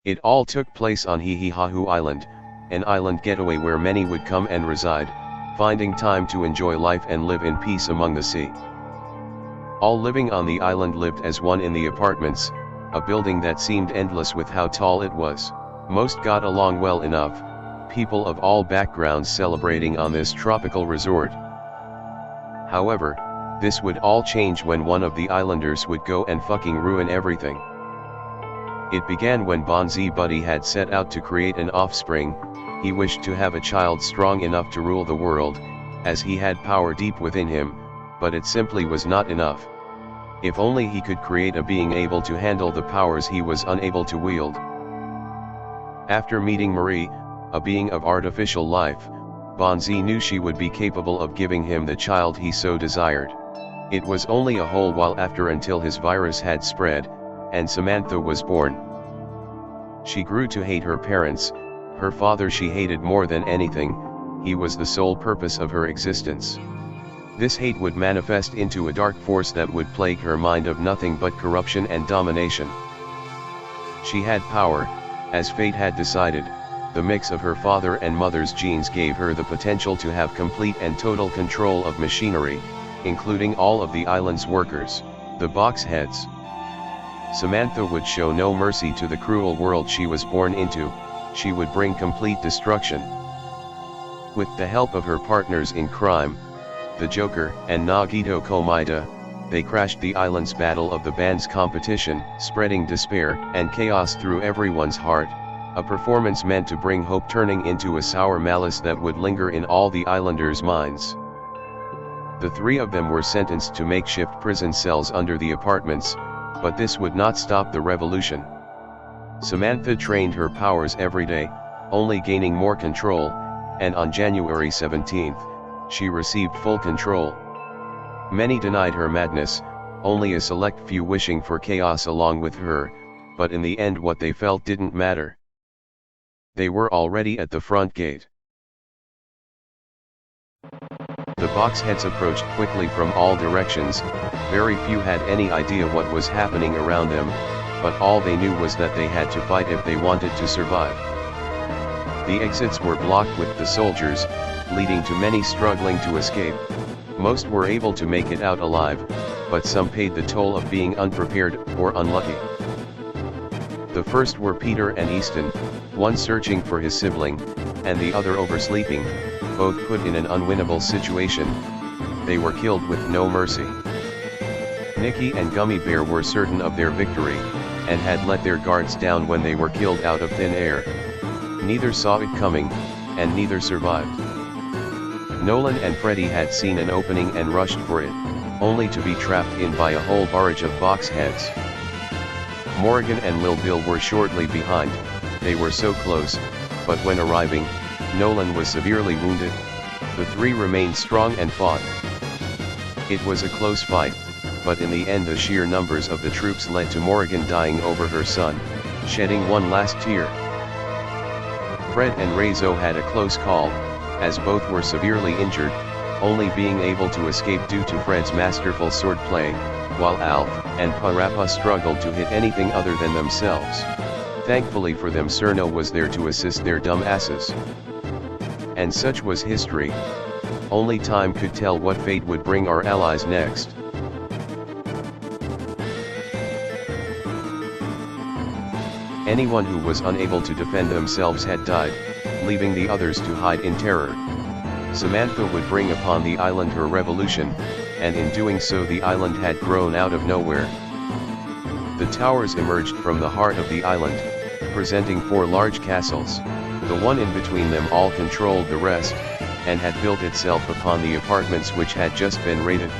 It all took place on HeeHeeHaHoo Island, an island getaway where many would come and reside, finding time to enjoy life and live in peace among the sea. All living on the island lived as one in the apartments, a building that seemed endless with how tall it was. Most got along well enough, people of all backgrounds celebrating on this tropical resort. However, this would all change when one of the islanders would go and fucking ruin everything. It began when Bonzi Buddy had set out to create an offspring. He wished to have a child strong enough to rule the world, as he had power deep within him, but it simply was not enough. If only he could create a being able to handle the powers he was unable to wield. After meeting Marie, a being of artificial life, Bonzi knew she would be capable of giving him the child he so desired. It was only a whole while after until his virus had spread, and Samantha was born. She grew to hate her parents. Her father she hated more than anything. He was the sole purpose of her existence. This hate would manifest into a dark force that would plague her mind of nothing but corruption and domination. She had power, as fate had decided. The mix of her father and mother's genes gave her the potential to have complete and total control of machinery, including all of the island's workers, the boxheads. Samantha would show no mercy to the cruel world she was born into. She would bring complete destruction. With the help of her partners in crime, the Joker and Nagito Komida, they crashed the island's Battle of the Bands competition, spreading despair and chaos through everyone's heart, a performance meant to bring hope turning into a sour malice that would linger in all the islanders' minds. The three of them were sentenced to makeshift prison cells under the apartments, but this would not stop the revolution. Samantha trained her powers every day, only gaining more control, and on January 17th, she received full control. Many denied her madness, only a select few wishing for chaos along with her, but in the end what they felt didn't matter. They were already at the front gate. The boxheads approached quickly from all directions. Very few had any idea what was happening around them, but all they knew was that they had to fight if they wanted to survive. The exits were blocked with the soldiers, leading to many struggling to escape. Most were able to make it out alive, but some paid the toll of being unprepared or unlucky. The first were Peter and Easton, one searching for his sibling, and the other oversleeping, both put in an unwinnable situation. They were killed with no mercy. Nikki and Gummy Bear were certain of their victory, and had let their guards down when they were killed out of thin air. Neither saw it coming, and neither survived. Nolan and Freddy had seen an opening and rushed for it, only to be trapped in by a whole barrage of boxheads. Morgan and Lil Bill were shortly behind. They were so close, but when arriving, Nolan was severely wounded. The three remained strong and fought. It was a close fight, but in the end the sheer numbers of the troops led to Morgan dying over her son, shedding one last tear. Fred and Rezo had a close call, as both were severely injured, only being able to escape due to Fred's masterful swordplay, while Alf and Parappa struggled to hit anything other than themselves. Thankfully for them, Cerno was there to assist their dumb asses. And such was history. Only time could tell what fate would bring our allies next. Anyone who was unable to defend themselves had died, leaving the others to hide in terror. Samantha would bring upon the island her revolution, and in doing so the island had grown out of nowhere. The towers emerged from the heart of the island, presenting 4 large castles. The one in between them all controlled the rest, and had built itself upon the apartments which had just been raided.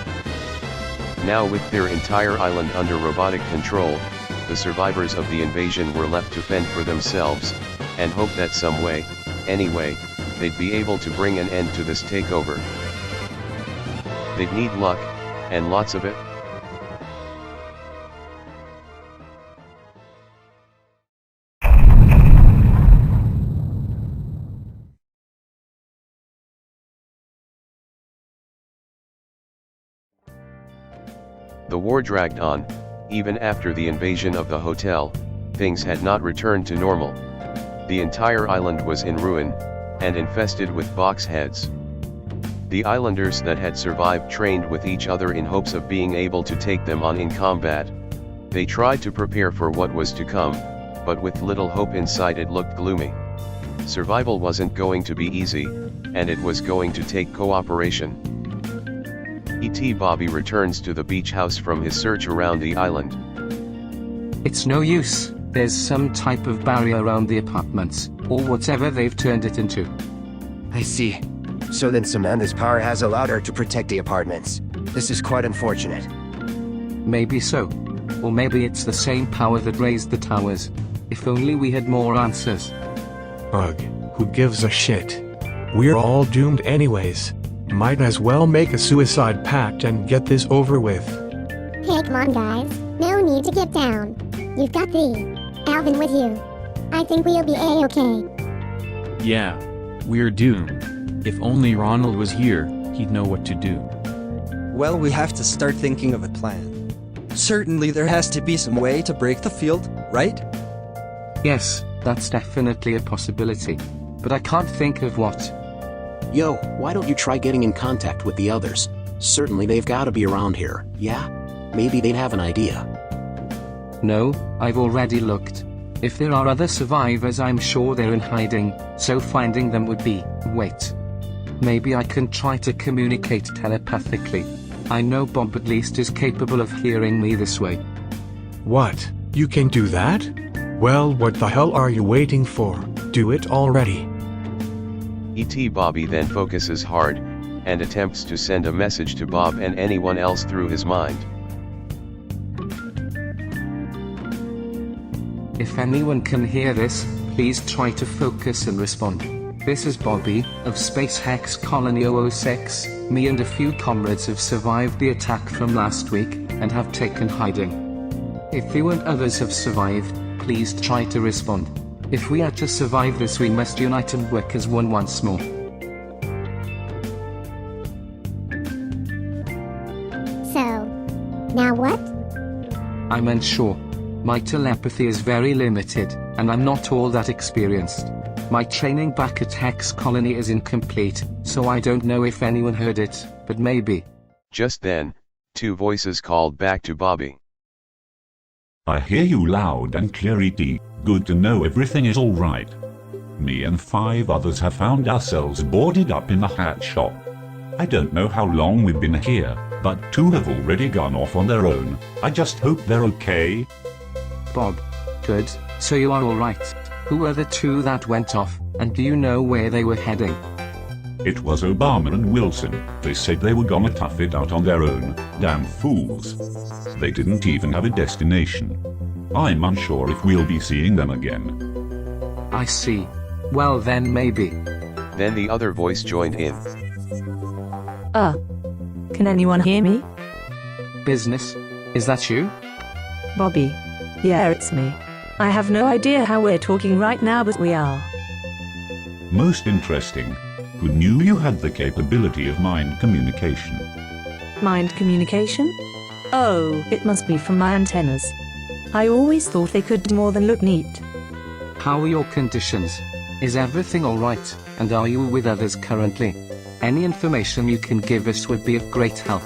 Now with their entire island under robotic control, the survivors of the invasion were left to fend for themselves, and hope that some way, anyway, they'd be able to bring an end to this takeover. They'd need luck, and lots of it. The war dragged on, even after the invasion of the hotel. things had not returned to normal. The entire island was in ruin, and infested with box heads. The islanders that had survived trained with each other in hopes of being able to take them on in combat. They tried to prepare for what was to come, but with little hope inside it looked gloomy. Survival wasn't going to be easy, and it was going to take cooperation. E.T. Bobby returns to the beach house from his search around the island. It's no use, there's some type of barrier around the apartments, or whatever they've turned it into. I see. So then Samantha's power has allowed her to protect the apartments. This is quite unfortunate. Maybe so. Or maybe it's the same power that raised the towers. If only we had more answers. Ugh, who gives a shit? We're all doomed anyways. Might as well make a suicide pact and get this over with. Hey, come on guys, no need to get down. You've got the Alvin with you. I think we'll be A-okay. Yeah, we're doomed. If only Ronald was here, he'd know what to do. Well, we have to start thinking of a plan. Certainly there has to be some way to break the field, right? Yes, that's definitely a possibility. But I can't think of what. Yo, why don't you try getting in contact with the others? Certainly they've gotta be around here, yeah? Maybe they'd have an idea. No, I've already looked. If there are other survivors, I'm sure they're in hiding, so finding them would be... Wait. Maybe I can try to communicate telepathically. I know Bob at least is capable of hearing me this way. What? You can do that? Well, what the hell are you waiting for? Do it already. E.T. Bobby then focuses hard, and attempts to send a message to Bob and anyone else through his mind. If anyone can hear this, please try to focus and respond. This is Bobby, of Space Hex Colony 006. Me and a few comrades have survived the attack from last week, and have taken hiding. If you and others have survived, please try to respond. If we are to survive this, we must unite and work as one once more. So, now what? I'm unsure. My telepathy is very limited, and I'm not all that experienced. My training back at Hex Colony is incomplete, so I don't know if anyone heard it, but maybe. Just then, two voices called back to Bobby. I hear you loud and clear, E.T. Good to know everything is all right. Me and 5 others have found ourselves boarded up in the hat shop. I don't know how long we've been here, but 2 have already gone off on their own. I just hope they're okay. Bob. Good, so you are alright. Who were the 2 that went off, and do you know where they were heading? It was Obama and Wilson. They said they were gonna tough it out on their own. Damn fools. They didn't even have a destination. I'm unsure if we'll be seeing them again. I see. Well then maybe. Then the other voice joined in. Can anyone hear me? Business? Is that you? Bobby. Yeah, it's me. I have no idea how we're talking right now, but we are. Most interesting. Who knew you had the capability of mind communication? Mind communication? Oh, it must be from my antennas. I always thought they could do more than look neat. How are your conditions? Is everything alright, and are you with others currently? Any information you can give us would be of great help.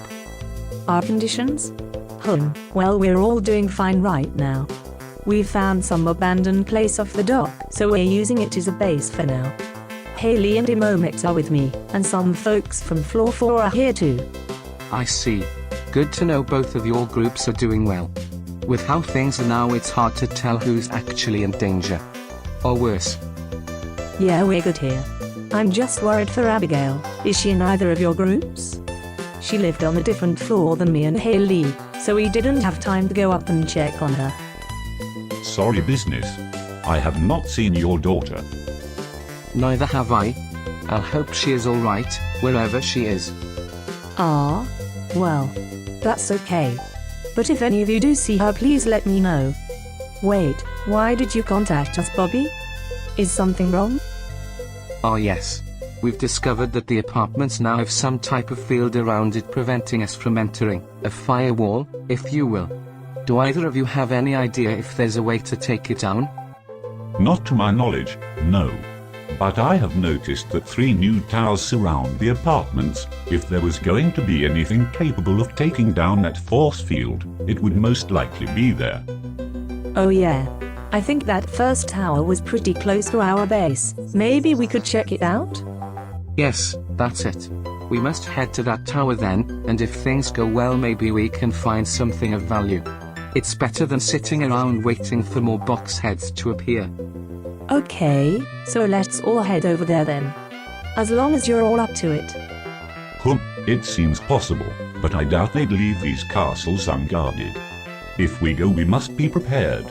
Our conditions? Well, we're all doing fine right now. We've found some abandoned place off the dock, so we're using it as a base for now. Haley and Remixes are with me, and some folks from Floor 4 are here too. I see. Good to know both of your groups are doing well. With how things are now, it's hard to tell who's actually in danger. Or worse. Yeah, we're good here. I'm just worried for Abigail. Is she in either of your groups? She lived on a different floor than me and Haley, so we didn't have time to go up and check on her. Sorry, business. I have not seen your daughter. Neither have I. I'll hope she is alright, wherever she is. Well, that's okay. But if any of you do see her, please let me know. Wait, why did you contact us, Bobby? Is something wrong? Oh yes. We've discovered that the apartments now have some type of field around it preventing us from entering. A firewall, if you will. Do either of you have any idea if there's a way to take it down? Not to my knowledge, no. But I have noticed that 3 new towers surround the apartments. If there was going to be anything capable of taking down that force field, it would most likely be there. Oh yeah. I think that first tower was pretty close to our base. Maybe we could check it out? Yes, that's it. We must head to that tower then, and if things go well maybe we can find something of value. It's better than sitting around waiting for more box heads to appear. Okay, so let's all head over there then. As long as you're all up to it. It seems possible, but I doubt they'd leave these castles unguarded. If we go, we must be prepared.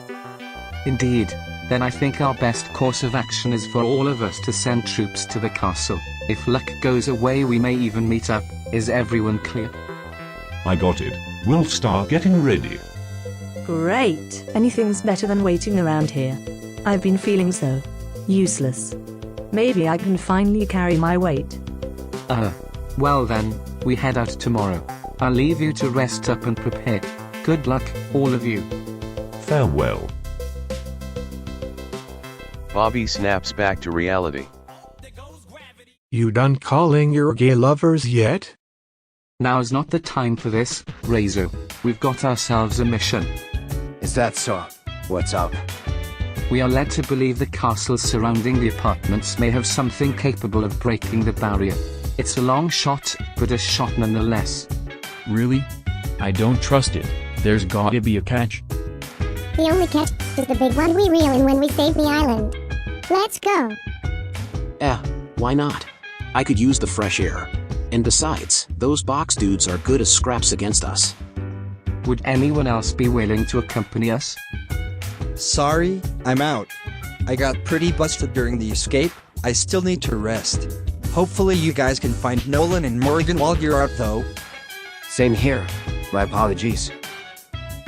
Indeed. Then I think our best course of action is for all of us to send troops to the castle. If luck goes away we may even meet up. Is everyone clear? I got it. We'll start getting ready. Great! Anything's better than waiting around here. I've been feeling so useless. Maybe I can finally carry my weight. Well then, we head out tomorrow. I'll leave you to rest up and prepare. Good luck, all of you. Farewell. Bobby snaps back to reality. You done calling your gay lovers yet? Now's not the time for this, Razor. We've got ourselves a mission. Is that so? What's up? We are led to believe the castles surrounding the apartments may have something capable of breaking the barrier. It's a long shot, but a shot nonetheless. Really? I don't trust it. There's gotta be a catch. The only catch is the big one we reel in when we save the island. Let's go. Why not? I could use the fresh air. And besides, those box dudes are good as scraps against us. Would anyone else be willing to accompany us? Sorry, I'm out. I got pretty busted during the escape. I still need to rest. Hopefully you guys can find Nolan and Morgan while you're out though. Same here. My apologies.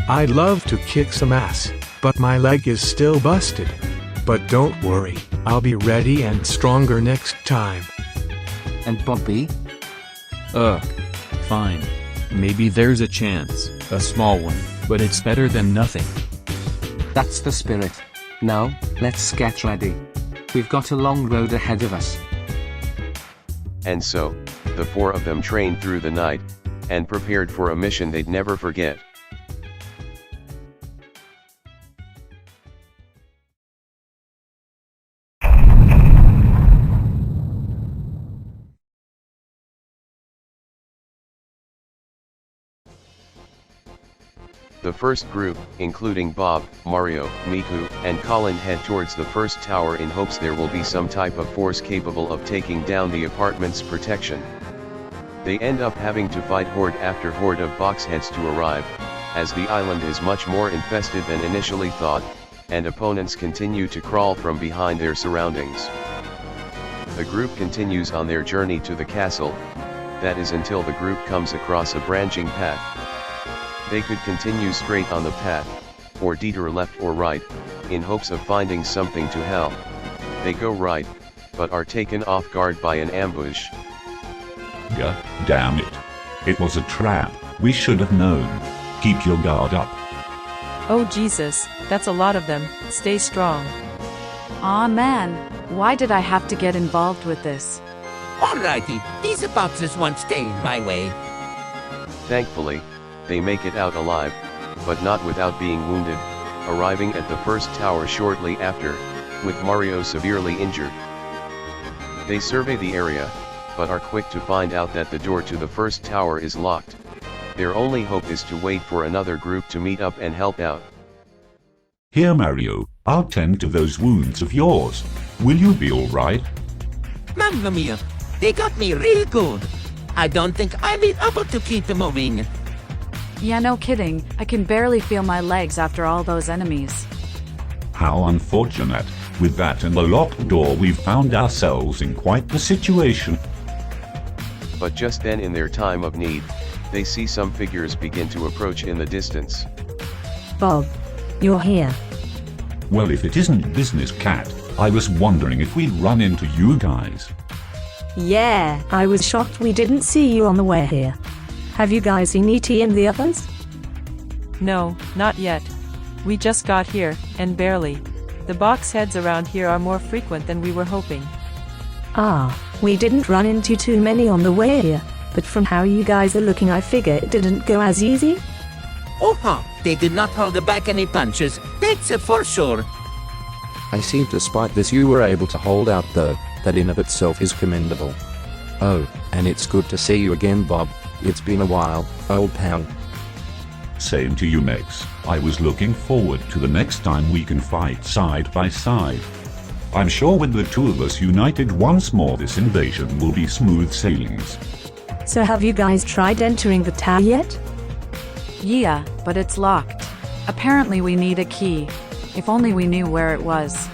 I'd love to kick some ass, but my leg is still busted. But don't worry, I'll be ready and stronger next time. And Bobby? Fine. Maybe there's a chance, a small one, but it's better than nothing. That's the spirit. Now, let's get ready. We've got a long road ahead of us. And so, the 4 of them trained through the night, and prepared for a mission they'd never forget. The first group, including Bob, Mario, Miku, and Colin, head towards the first tower in hopes there will be some type of force capable of taking down the apartment's protection. They end up having to fight horde after horde of boxheads to arrive, as the island is much more infested than initially thought, and opponents continue to crawl from behind their surroundings. The group continues on their journey to the castle, that is until the group comes across a branching path. They could continue straight on the path, or detour left or right, in hopes of finding something to help. They go right, but are taken off guard by an ambush. God damn it. It was a trap. We should have known. Keep your guard up. Oh Jesus, that's a lot of them. Stay strong. Aw man, why did I have to get involved with this? Alrighty, these boxes won't stay in my way. Thankfully, they make it out alive, but not without being wounded, arriving at the first tower shortly after, with Mario severely injured. They survey the area, but are quick to find out that the door to the first tower is locked. Their only hope is to wait for another group to meet up and help out. Here, Mario, I'll tend to those wounds of yours. Will you be alright? Mamma mia, they got me real good. I don't think I'll be able to keep moving. Yeah, no kidding. I can barely feel my legs after all those enemies. How unfortunate. With that and the locked door, we've found ourselves in quite the situation. But just then, in their time of need, they see some figures begin to approach in the distance. Bob, you're here. Well, if it isn't Business Cat, I was wondering if we'd run into you guys. Yeah, I was shocked we didn't see you on the way here. Have you guys seen E.T. and the others? No, not yet. We just got here, and barely. The box heads around here are more frequent than we were hoping. Ah, we didn't run into too many on the way here, but from how you guys are looking I figure it didn't go as easy. Oh, they did not hold back any punches, that's for sure. I see despite this you were able to hold out though, that in of itself is commendable. Oh, and it's good to see you again Bob, it's been a while, old pal. Same to you, Mex. I was looking forward to the next time we can fight side by side. I'm sure with the two of us united once more this invasion will be smooth sailings. So have you guys tried entering the tower yet? Yeah, but it's locked. Apparently we need a key. If only we knew where it was.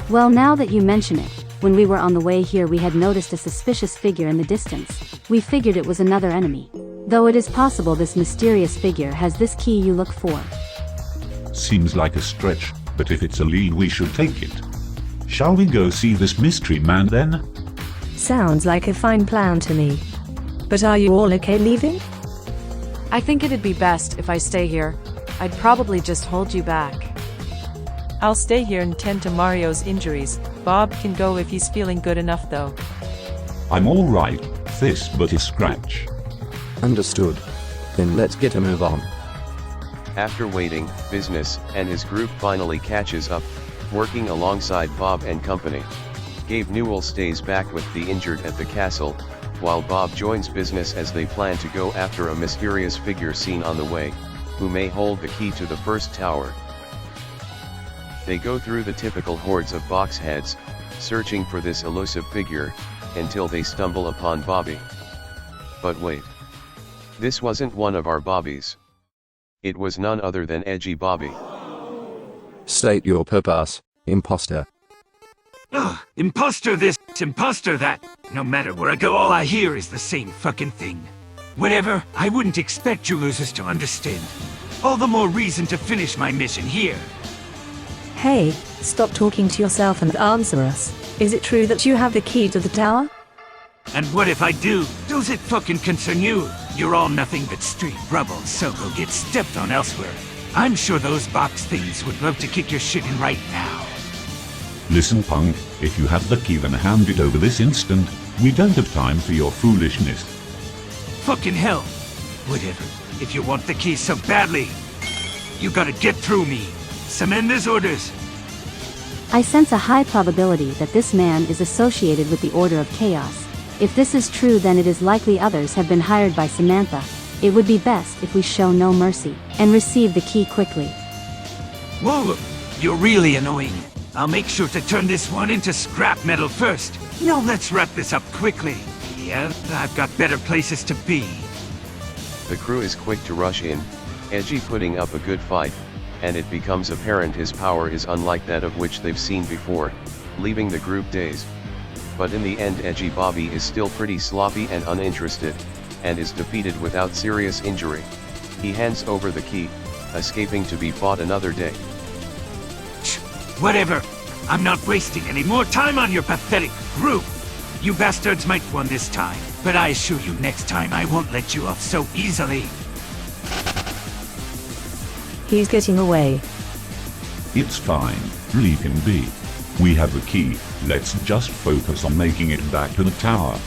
Well, now that you mention it, when we were on the way here we had noticed a suspicious figure in the distance. We figured it was another enemy. Though it is possible this mysterious figure has this key you look for. Seems like a stretch, but if it's a lead we should take it. Shall we go see this mystery man then? Sounds like a fine plan to me. But are you all okay leaving? I think it'd be best if I stay here. I'd probably just hold you back. I'll stay here and tend to Mario's injuries. Bob can go if he's feeling good enough though. I'm alright, this but a scratch. Understood. Then let's get a move on. After waiting, Business and his group finally catches up, working alongside Bob and company. Gabe Newell stays back with the injured at the castle, while Bob joins Business as they plan to go after a mysterious figure seen on the way, who may hold the key to the first tower. They go through the typical hordes of box heads, searching for this elusive figure, until they stumble upon Bobby. But wait. This wasn't one of our Bobbies. It was none other than Edgy Bobby. State your purpose, imposter. Ugh, imposter this, imposter that. No matter where I go, all I hear is the same fucking thing. Whatever, I wouldn't expect you losers to understand. All the more reason to finish my mission here. Hey, stop talking to yourself and answer us. Is it true that you have the key to the tower? And what if I do? Does it fucking concern you? You're all nothing but street rubble, so go get stepped on elsewhere. I'm sure those box things would love to kick your shit in right now. Listen, punk, if you have the key then hand it over this instant. We don't have time for your foolishness. Fucking hell. Whatever. If you want the key so badly, you gotta get through me. Semenda's orders. I sense a high probability that this man is associated with the Order of Chaos. If this is true then it is likely others have been hired by Samantha. It would be best if we show no mercy, and receive the key quickly. Whoa, you're really annoying. I'll make sure to turn this one into scrap metal first. Now let's wrap this up quickly. Yeah, I've got better places to be. The crew is quick to rush in, Edgy putting up a good fight, and it becomes apparent his power is unlike that of which they've seen before, leaving the group dazed. But in the end Edgy Bobby is still pretty sloppy and uninterested, and is defeated without serious injury. He hands over the key, escaping to be fought another day. Whatever. I'm not wasting any more time on your pathetic group. You bastards might win this time, but I assure you next time I won't let you off so easily. He's getting away. It's fine, leave him be. We have the key, let's just focus on making it back to the tower.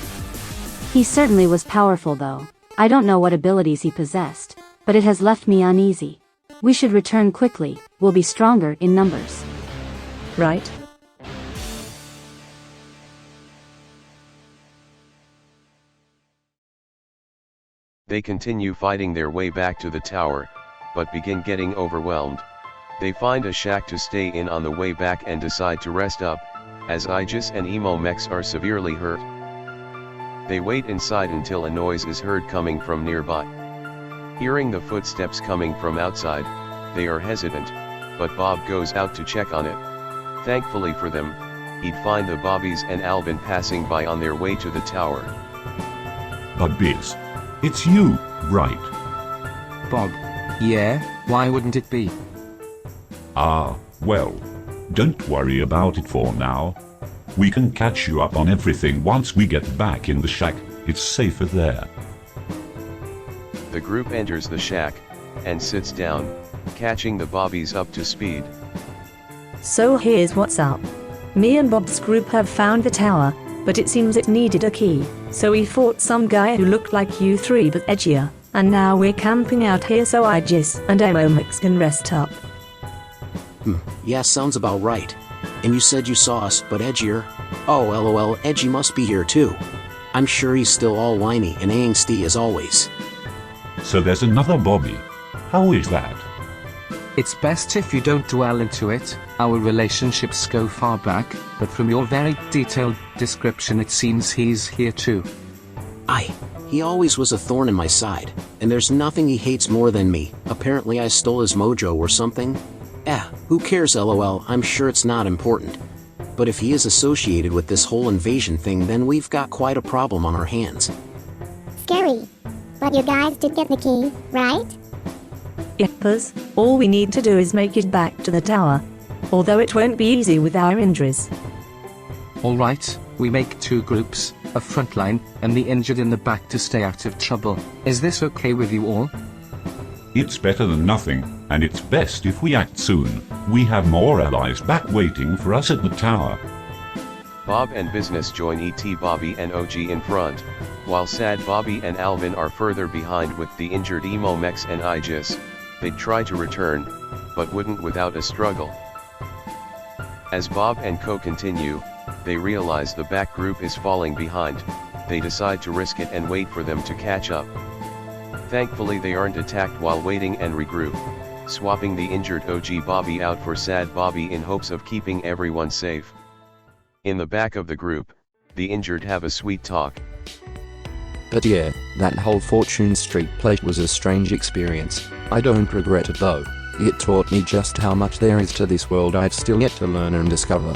He certainly was powerful though. I don't know what abilities he possessed, but it has left me uneasy. We should return quickly, we'll be stronger in numbers. Right? They continue fighting their way back to the tower, but begin getting overwhelmed. They find a shack to stay in on the way back and decide to rest up, as Aegis and Emo Mechs are severely hurt. They wait inside until a noise is heard coming from nearby. Hearing the footsteps coming from outside, they are hesitant, but Bob goes out to check on it. Thankfully for them, he'd find the Bobbies and Alvin passing by on their way to the tower. But Biz, it's you, right? Bob. Yeah, why wouldn't it be? Ah, well, don't worry about it for now. We can catch you up on everything once we get back in the shack, it's safer there. The group enters the shack, and sits down, catching the bobbies up to speed. So here's what's up. Me and Bob's group have found the tower, but it seems it needed a key, so we fought some guy who looked like you three but edgier, and now we're camping out here so Aegis and HBO Max can rest up. Yeah, sounds about right. And you said you saw us, but edgier? Oh, lol, Edgy must be here too. I'm sure he's still all whiny and angsty as always. So there's another Bobby. How is that? It's best if you don't dwell into it. Our relationships go far back, but from your very detailed description it seems he's here too. He always was a thorn in my side, and there's nothing he hates more than me. Apparently I stole his mojo or something. Who cares lol, I'm sure it's not important. But if he is associated with this whole invasion thing, then we've got quite a problem on our hands. Scary. But you guys did get the key, right? Yepers, all we need to do is make it back to the tower. Although it won't be easy with our injuries. Alright, we make two groups, a front line, and the injured in the back to stay out of trouble. Is this okay with you all? It's better than nothing, and it's best if we act soon. We have more allies back waiting for us at the tower. Bob and Business join ET Bobby and OG in front, while Sad Bobby and Alvin are further behind with the injured Emo Mex and Aegis. They'd try to return, but wouldn't without a struggle. As Bob and Co continue, they realize the back group is falling behind. They decide to risk it and wait for them to catch up. Thankfully they aren't attacked while waiting and regroup, swapping the injured OG Bobby out for Sad Bobby in hopes of keeping everyone safe. In the back of the group, the injured have a sweet talk. But yeah, that whole Fortune Street plate was a strange experience. I don't regret it though. It taught me just how much there is to this world I've still yet to learn and discover.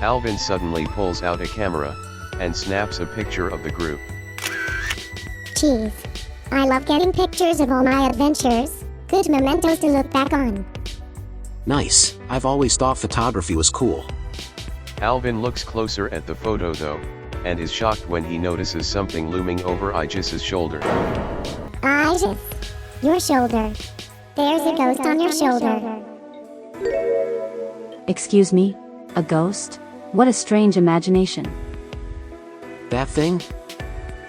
Alvin suddenly pulls out a camera, and snaps a picture of the group. Jeez. I love getting pictures of all my adventures. Good mementos to look back on. Nice, I've always thought photography was cool. Alvin looks closer at the photo though, and is shocked when he notices something looming over Aegis's shoulder. Aegis. Your shoulder. There's a ghost on your shoulder. Excuse me? A ghost? What a strange imagination. That thing?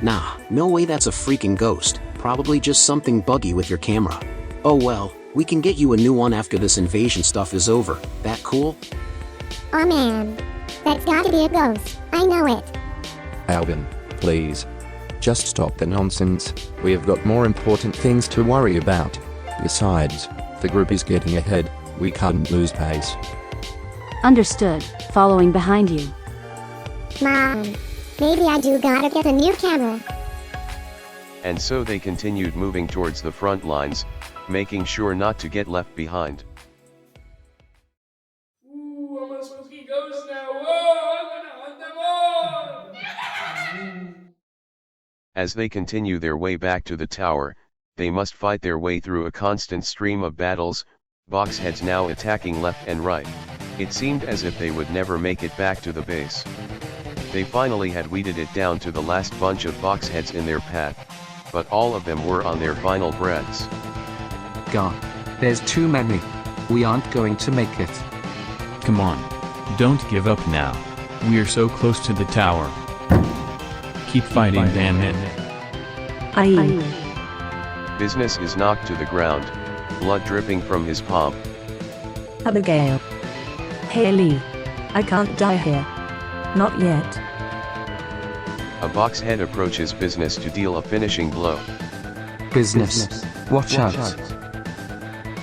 Nah, no way that's a freaking ghost. Probably just something buggy with your camera. Oh well, we can get you a new one after this invasion stuff is over. That cool? Oh man. That's gotta be a ghost. I know it. Alvin, please. Just stop the nonsense. We have got more important things to worry about. Besides, the group is getting ahead. We can't lose pace. Understood. Following behind you. Mom. Maybe I do gotta get a new camera. And so they continued moving towards the front lines, making sure not to get left behind. Ooh, I'm a spooky ghost now. Whoa, I'm gonna hunt them all. As they continue their way back to the tower, they must fight their way through a constant stream of battles, boxheads now attacking left and right. It seemed as if they would never make it back to the base. They finally had weeded it down to the last bunch of boxheads in their path, but all of them were on their final breaths. God, there's too many. We aren't going to make it. Come on. Don't give up now. We're so close to the tower. Keep fighting, damn it. Business is knocked to the ground, blood dripping from his palm. Abigail. Haley. I can't die here. Not yet. A boxhead approaches Business to deal a finishing blow. Business. Watch out.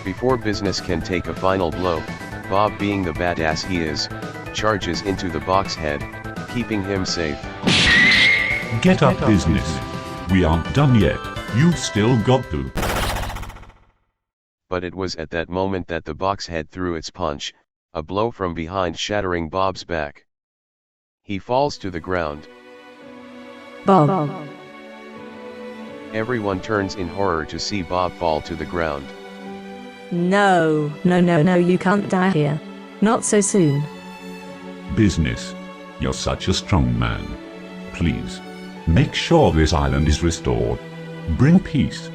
Before Business can take a final blow, Bob, being the badass he is, charges into the boxhead, keeping him safe. Get up, Business. We aren't done yet. You've still got to. But it was at that moment that the boxhead threw its punch, a blow from behind shattering Bob's back. He falls to the ground. Bob. Everyone turns in horror to see Bob fall to the ground. No, you can't die here. Not so soon. Business. You're such a strong man. Please, make sure this island is restored. Bring peace.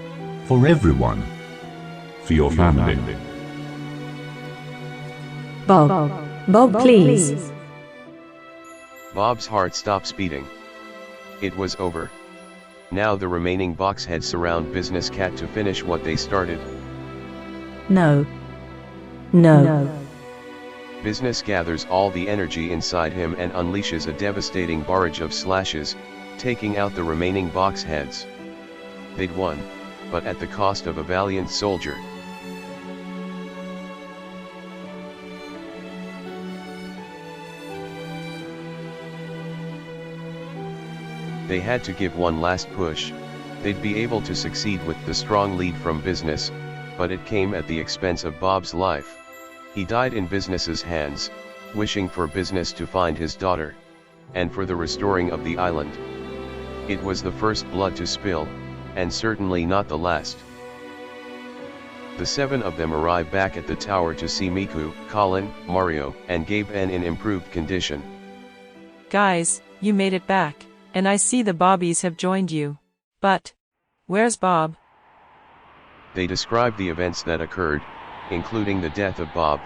For everyone. for your family. Bob. Bob, please. Bob's heart stops beating. It was over. Now the remaining box heads surround Business Cat to finish what they started. No. No. Business gathers all the energy inside him and unleashes a devastating barrage of slashes, taking out the remaining box heads. They'd won, but at the cost of a valiant soldier. They had to give one last push. They'd be able to succeed with the strong lead from Business, but it came at the expense of Bob's life. He died in Business's hands, wishing for Business to find his daughter, and for the restoring of the island. It was the first blood to spill, and certainly not the last. The 7 of them arrive back at the tower to see Miku, Colin, Mario, and Gabe in improved condition. Guys, you made it back, and I see the Bobbies have joined you. But where's Bob? They describe the events that occurred, including the death of Bob,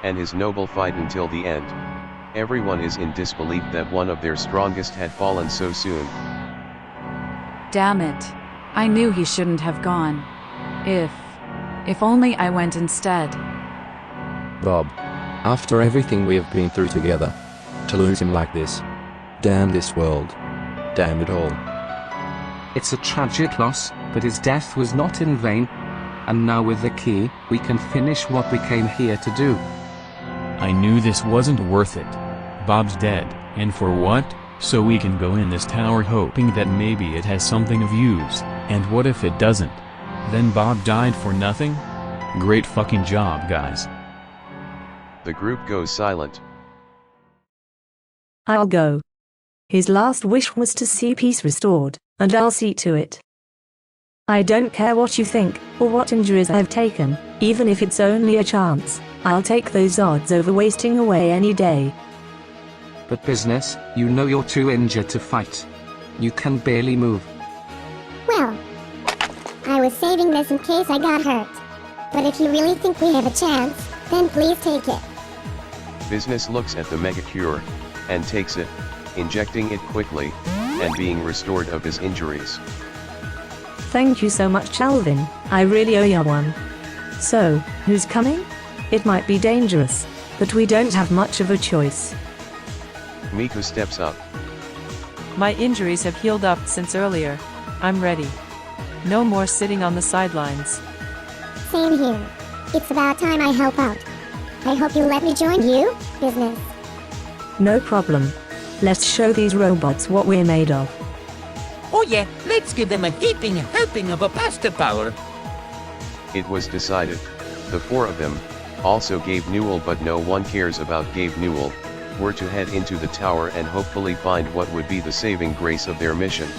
and his noble fight until the end. Everyone is in disbelief that one of their strongest had fallen so soon. Damn it. I knew he shouldn't have gone. If only I went instead. Bob. After everything we have been through together, to lose him like this. Damn this world. Damn it all. It's a tragic loss, but his death was not in vain. And now with the key, we can finish what we came here to do. I knew this wasn't worth it. Bob's dead, and for what? So we can go in this tower hoping that maybe it has something of use, and what if it doesn't? Then Bob died for nothing? Great fucking job, guys. The group goes silent. I'll go. His last wish was to see peace restored, and I'll see to it. I don't care what you think, or what injuries I've taken, even if it's only a chance. I'll take those odds over wasting away any day. But Business, you know you're too injured to fight. You can barely move. Well, I was saving this in case I got hurt. But if you really think we have a chance, then please take it. Business looks at the Mega Cure, and takes it, injecting it quickly, and being restored of his injuries. Thank you so much, Alvin. I really owe you one. So, who's coming? It might be dangerous, but we don't have much of a choice. Miku steps up. My injuries have healed up since earlier. I'm ready. No more sitting on the sidelines. Same here. It's about time I help out. I hope you'll let me join you, Business. No problem. Let's show these robots what we're made of. Oh yeah, let's give them a heaping helping of a pasta power. It was decided. The 4 of them, also Gabe Newell, but no one cares about Gabe Newell, were to head into the tower and hopefully find what would be the saving grace of their mission.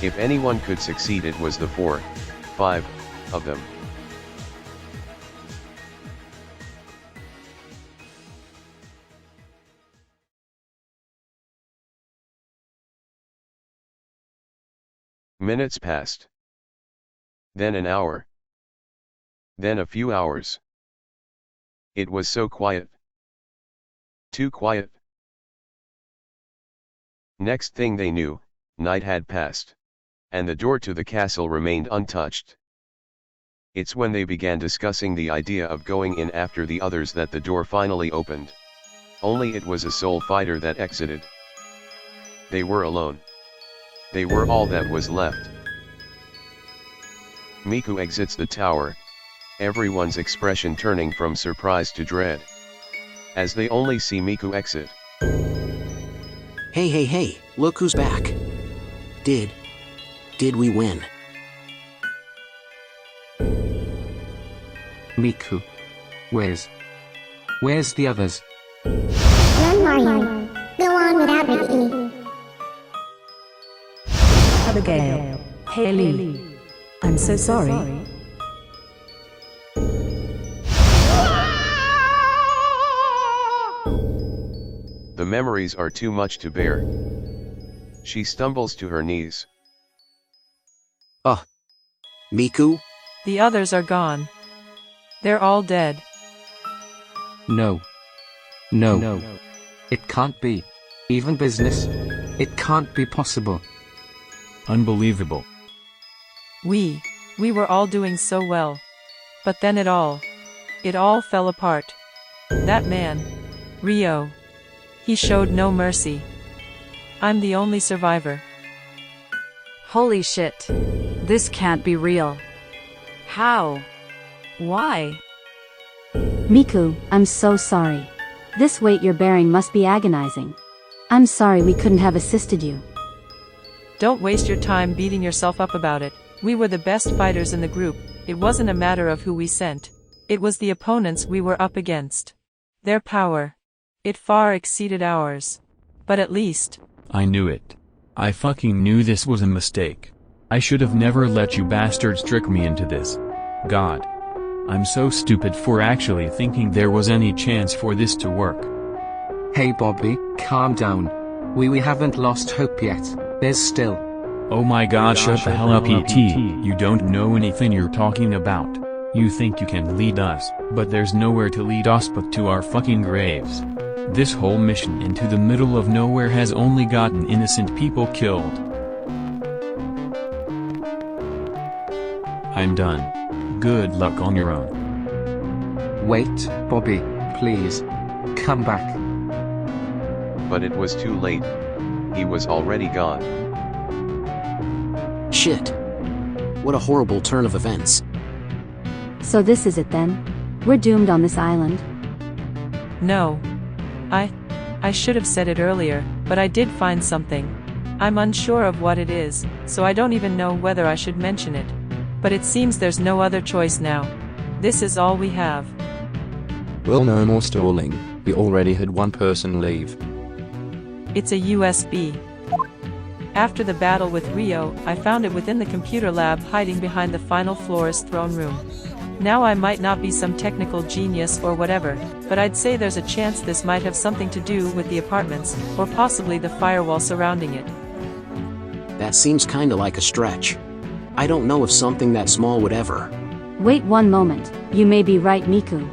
If anyone could succeed, it was the 5 of them. Minutes passed. Then an hour. Then a few hours. It was so quiet. Too quiet. Next thing they knew, night had passed. And the door to the castle remained untouched. It's when they began discussing the idea of going in after the others that the door finally opened. Only it was a soul fighter that exited. They were alone. They were all that was left. Miku exits the tower, everyone's expression turning from surprise to dread. As they only see Miku exit. Hey, look who's back. Did we win? Miku. Where's the others? Run, Mario. Go on without me. Abigail. Haley. I'm so sorry. The memories are too much to bear. She stumbles to her knees. Miku? The others are gone. They're all dead. No. No. It can't be. Even business? It can't be possible. Unbelievable. We were all doing so well. But then it all fell apart. That man, Rio, he showed no mercy. I'm the only survivor. Holy shit. This can't be real. How? Why? Miku, I'm so sorry. This weight you're bearing must be agonizing. I'm sorry we couldn't have assisted you. Don't waste your time beating yourself up about it. We were the best fighters in the group. It wasn't a matter of who we sent. It was the opponents we were up against. Their power. It far exceeded ours. But at least... I knew it. I fucking knew this was a mistake. I should have never let you bastards trick me into this. God. I'm so stupid for actually thinking there was any chance for this to work. Hey Bobby, calm down. We haven't lost hope yet. There's still... Oh my god, shut the hell up, E.T. You don't know anything you're talking about. You think you can lead us, but there's nowhere to lead us but to our fucking graves. This whole mission into the middle of nowhere has only gotten innocent people killed. I'm done. Good luck on your own. Wait, Bobby, please. Come back. But it was too late. He was already gone. Shit. What a horrible turn of events. So this is it then? We're doomed on this island? No. I should have said it earlier, but I did find something. I'm unsure of what it is, so I don't even know whether I should mention it. But it seems there's no other choice now. This is all we have. Well, no more stalling. We already had one person leave. It's a USB. After the battle with Rio, I found it within the computer lab hiding behind the final floor's throne room. Now I might not be some technical genius or whatever, but I'd say there's a chance this might have something to do with the apartments, or possibly the firewall surrounding it. That seems kinda like a stretch. I don't know if something that small would ever. Wait one moment, you may be right, Miku.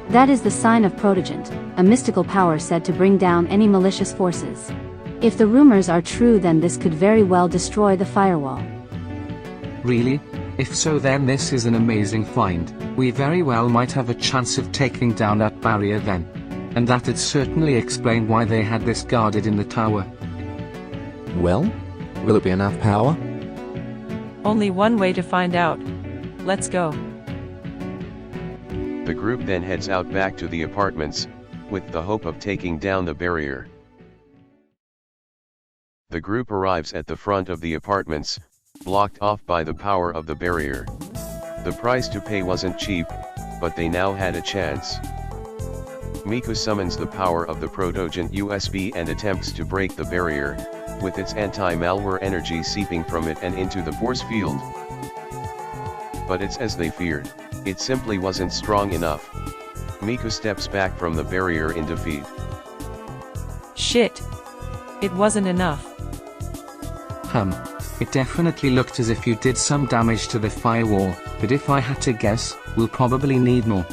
That is the sign of Protogent, a mystical power said to bring down any malicious forces. If the rumors are true, then this could very well destroy the firewall. Really? If so, then this is an amazing find. We very well might have a chance of taking down that barrier then. And that'd certainly explain why they had this guarded in the tower. Well, will it be enough power? Only one way to find out. Let's go. The group then heads out back to the apartments, with the hope of taking down the barrier. The group arrives at the front of the apartments, blocked off by the power of the barrier. The price to pay wasn't cheap, but they now had a chance. Miku summons the power of the Protogent USB and attempts to break the barrier, with its anti-malware energy seeping from it and into the force field. But it's as they feared, it simply wasn't strong enough. Miku steps back from the barrier in defeat. Shit. It wasn't enough. It definitely looked as if you did some damage to the firewall, but if I had to guess, we'll probably need more.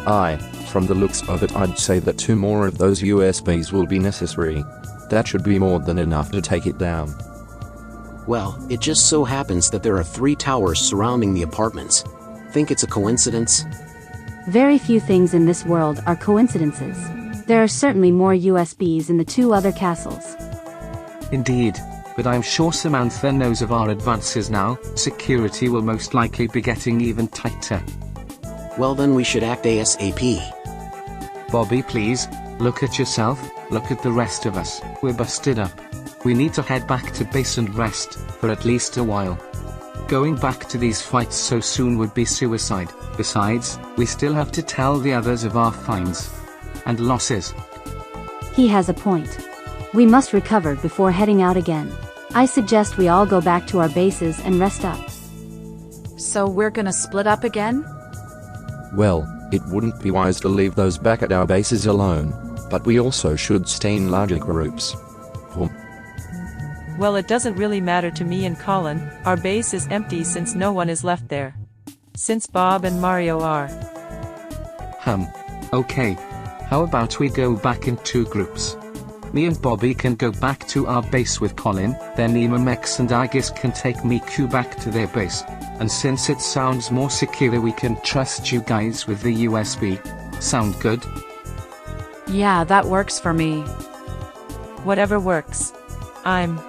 Aye, from the looks of it, I'd say that 2 more of those USBs will be necessary. That should be more than enough to take it down. Well, it just so happens that there are 3 towers surrounding the apartments. Think it's a coincidence? Very few things in this world are coincidences. There are certainly more USBs in the 2 other castles. Indeed. But I'm sure Samantha knows of our advances now. Security will most likely be getting even tighter. Well, then we should act ASAP. Bobby, please, look at yourself, look at the rest of us. We're busted up. We need to head back to base and rest, for at least a while. Going back to these fights so soon would be suicide. Besides, we still have to tell the others of our finds and losses. He has a point. We must recover before heading out again. I suggest we all go back to our bases and rest up. So we're gonna split up again? Well, it wouldn't be wise to leave those back at our bases alone, but we also should stay in larger groups. Well, it doesn't really matter to me and Colin. Our base is empty since no one is left there. since Bob and Mario are. Okay. How about we go back in 2 groups? Me and Bobby can go back to our base with Colin, then Max and Aegis can take Miku back to their base. And since it sounds more secure, we can trust you guys with the USB. Sound good? Yeah, that works for me. Whatever works. I'm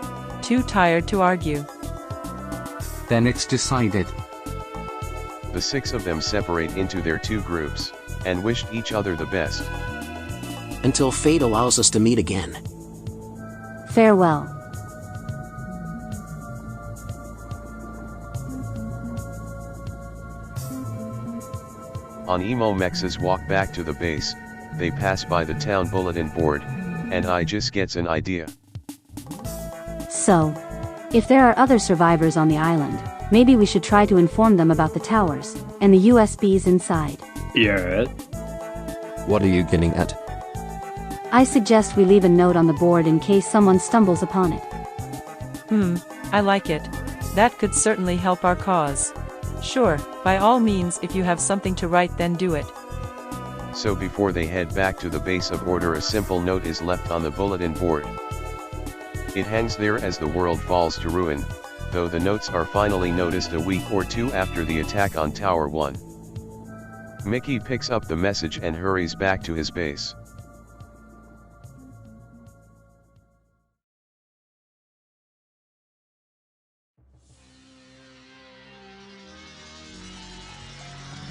too tired to argue. Then it's decided. The 6 of them separate into their 2 groups, and wished each other the best. Until fate allows us to meet again. Farewell. On Mex's walk back to the base, they pass by the town bulletin board, and Aegis gets an idea. So, if there are other survivors on the island, maybe we should try to inform them about the towers, and the USBs inside. Yeah. What are you getting at? I suggest we leave a note on the board in case someone stumbles upon it. I like it. That could certainly help our cause. Sure, by all means, if you have something to write, then do it. So before they head back to the base of order, a simple note is left on the bulletin board. It hangs there as the world falls to ruin, though the notes are finally noticed a week or 2 after the attack on Tower 1. Mickey picks up the message and hurries back to his base.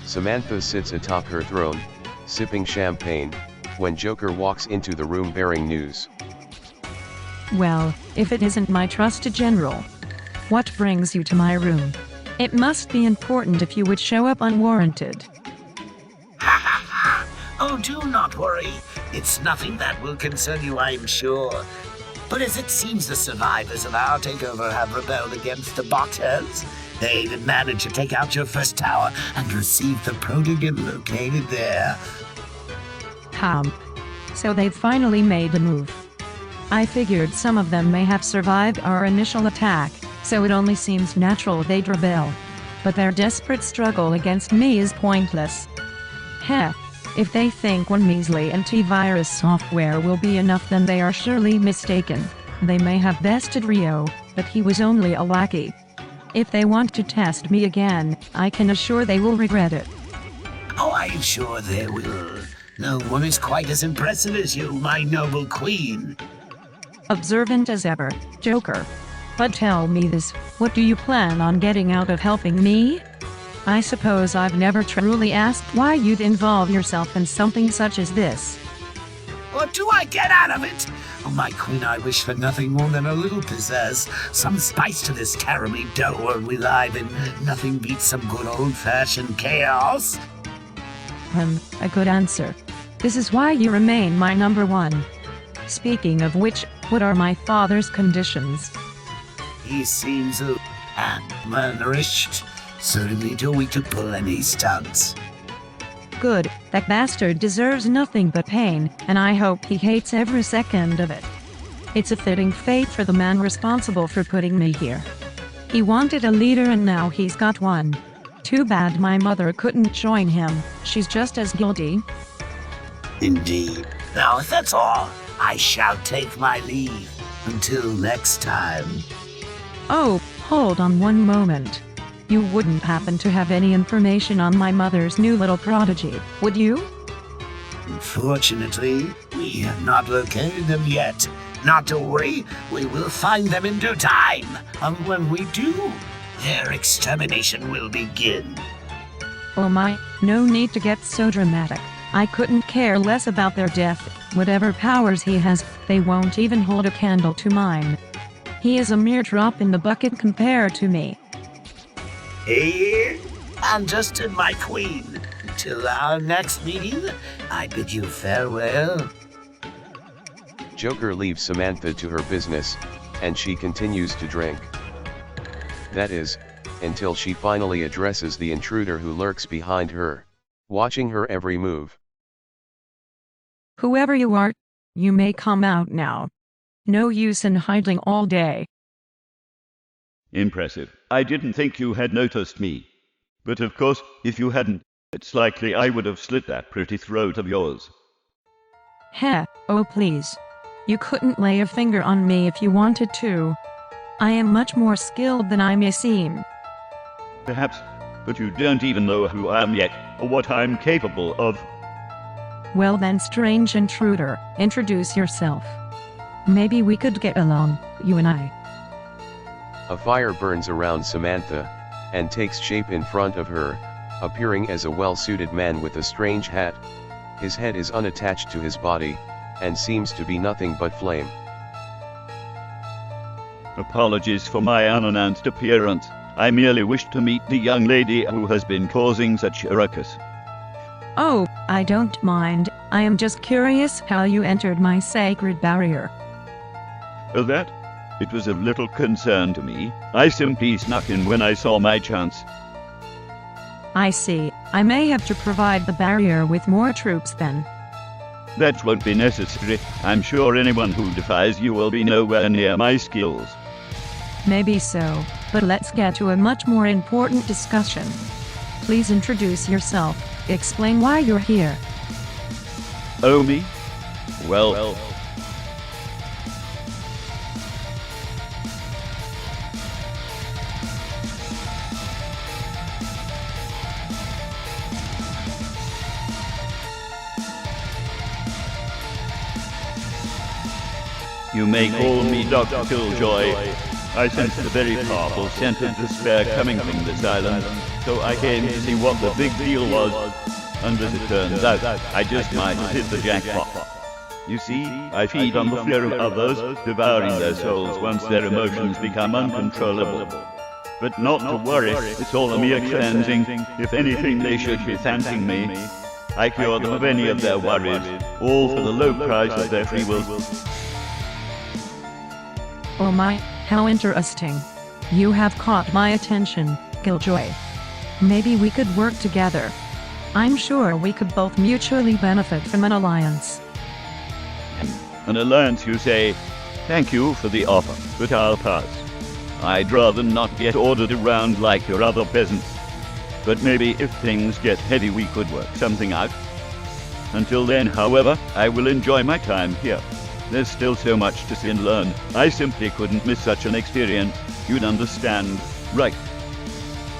Samantha sits atop her throne, sipping champagne, when Joker walks into the room bearing news. Well, if it isn't my trusted general. What brings you to my room? It must be important if you would show up unwarranted. Oh, do not worry. It's nothing that will concern you, I'm sure. But as it seems the survivors of our takeover have rebelled against the Botters, they did manage to take out your first tower and receive the protégé located there. So they've finally made a move. I figured some of them may have survived our initial attack, so it only seems natural they'd rebel. But their desperate struggle against me is pointless. If they think one measly antivirus software will be enough, then they are surely mistaken. They may have bested Rio, but he was only a lackey. If they want to test me again, I can assure they will regret it. Oh, I'm sure they will. No one is quite as impressive as you, my noble queen. Observant as ever, Joker. But tell me this, what do you plan on getting out of helping me? I suppose I've never truly asked why you'd involve yourself in something such as this. What do I get out of it? Oh, my queen, I wish for nothing more than a little pizzazz, some spice to this terribly dull world we live in. Nothing beats some good old-fashioned chaos. A good answer. This is why you remain my number 1. Speaking of which, what are my father's conditions? He seems and malnourished, certainly too weak to pull any stunts. Good, that bastard deserves nothing but pain, and I hope he hates every second of it. It's a fitting fate for the man responsible for putting me here. He wanted a leader and now he's got one. Too bad my mother couldn't join him, she's just as guilty. Indeed. Now, if that's all, I shall take my leave. Until next time. Oh, hold on one moment. You wouldn't happen to have any information on my mother's new little prodigy, would you? Unfortunately, we have not located them yet. Not to worry, we will find them in due time. And when we do, their extermination will begin. Oh my, no need to get so dramatic. I couldn't care less about their death. Whatever powers he has, they won't even hold a candle to mine. He is a mere drop in the bucket compared to me. Hey, I'm Justin, my queen. Till our next meeting, I bid you farewell. Joker leaves Samantha to her business, and she continues to drink. That is, until she finally addresses the intruder who lurks behind her, watching her every move. Whoever you are, you may come out now. No use in hiding all day. Impressive. I didn't think you had noticed me. But of course, if you hadn't, it's likely I would have slit that pretty throat of yours. Heh, oh please. You couldn't lay a finger on me if you wanted to. I am much more skilled than I may seem. Perhaps, but you don't even know who I am yet, or what I'm capable of. Well then, strange intruder, introduce yourself. Maybe we could get along, you and I. A fire burns around Samantha, and takes shape in front of her, appearing as a well-suited man with a strange hat. His head is unattached to his body, and seems to be nothing but flame. Apologies for my unannounced appearance. I merely wish to meet the young lady who has been causing such a ruckus. Oh, I don't mind. I am just curious how you entered my sacred barrier. Oh, that? It was of little concern to me. I simply snuck in when I saw my chance. I see. I may have to provide the barrier with more troops then. That won't be necessary. I'm sure anyone who defies you will be nowhere near my skills. Maybe so, but let's get to a much more important discussion. Please introduce yourself. Explain why you're here. Oh, me? Well... You may call me Dr. Killjoy. I sense a very powerful scent of despair coming from this island, so I came to see what the big deal was. And as it turns out, I just might have hit the jackpot. You see, I feed on the fear of others, devouring their souls once their emotions become uncontrollable. But not to worry, it's all a mere cleansing. If anything, they should be thanking me. I cure them of any of their worries, all for the low price of their free will. Oh my, how interesting. You have caught my attention, Killjoy. Maybe we could work together. I'm sure we could both mutually benefit from an alliance. An alliance, you say? Thank you for the offer, but I'll pass. I'd rather not get ordered around like your other peasants. But maybe if things get heady we could work something out. Until then, however, I will enjoy my time here. There's still so much to see and learn. I simply couldn't miss such an experience. You'd understand, right?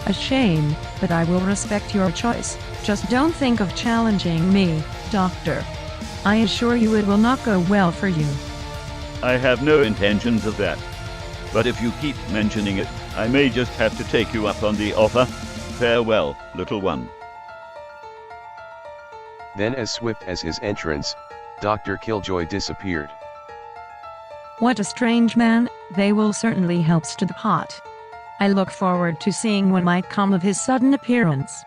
A shame, but I will respect your choice. Just don't think of challenging me, Doctor. I assure you it will not go well for you. I have no intentions of that. But if you keep mentioning it, I may just have to take you up on the offer. Farewell, little one. Then as swift as his entrance, Dr. Killjoy disappeared. What a strange man. They will certainly help stir the pot. I look forward to seeing what might come of his sudden appearance.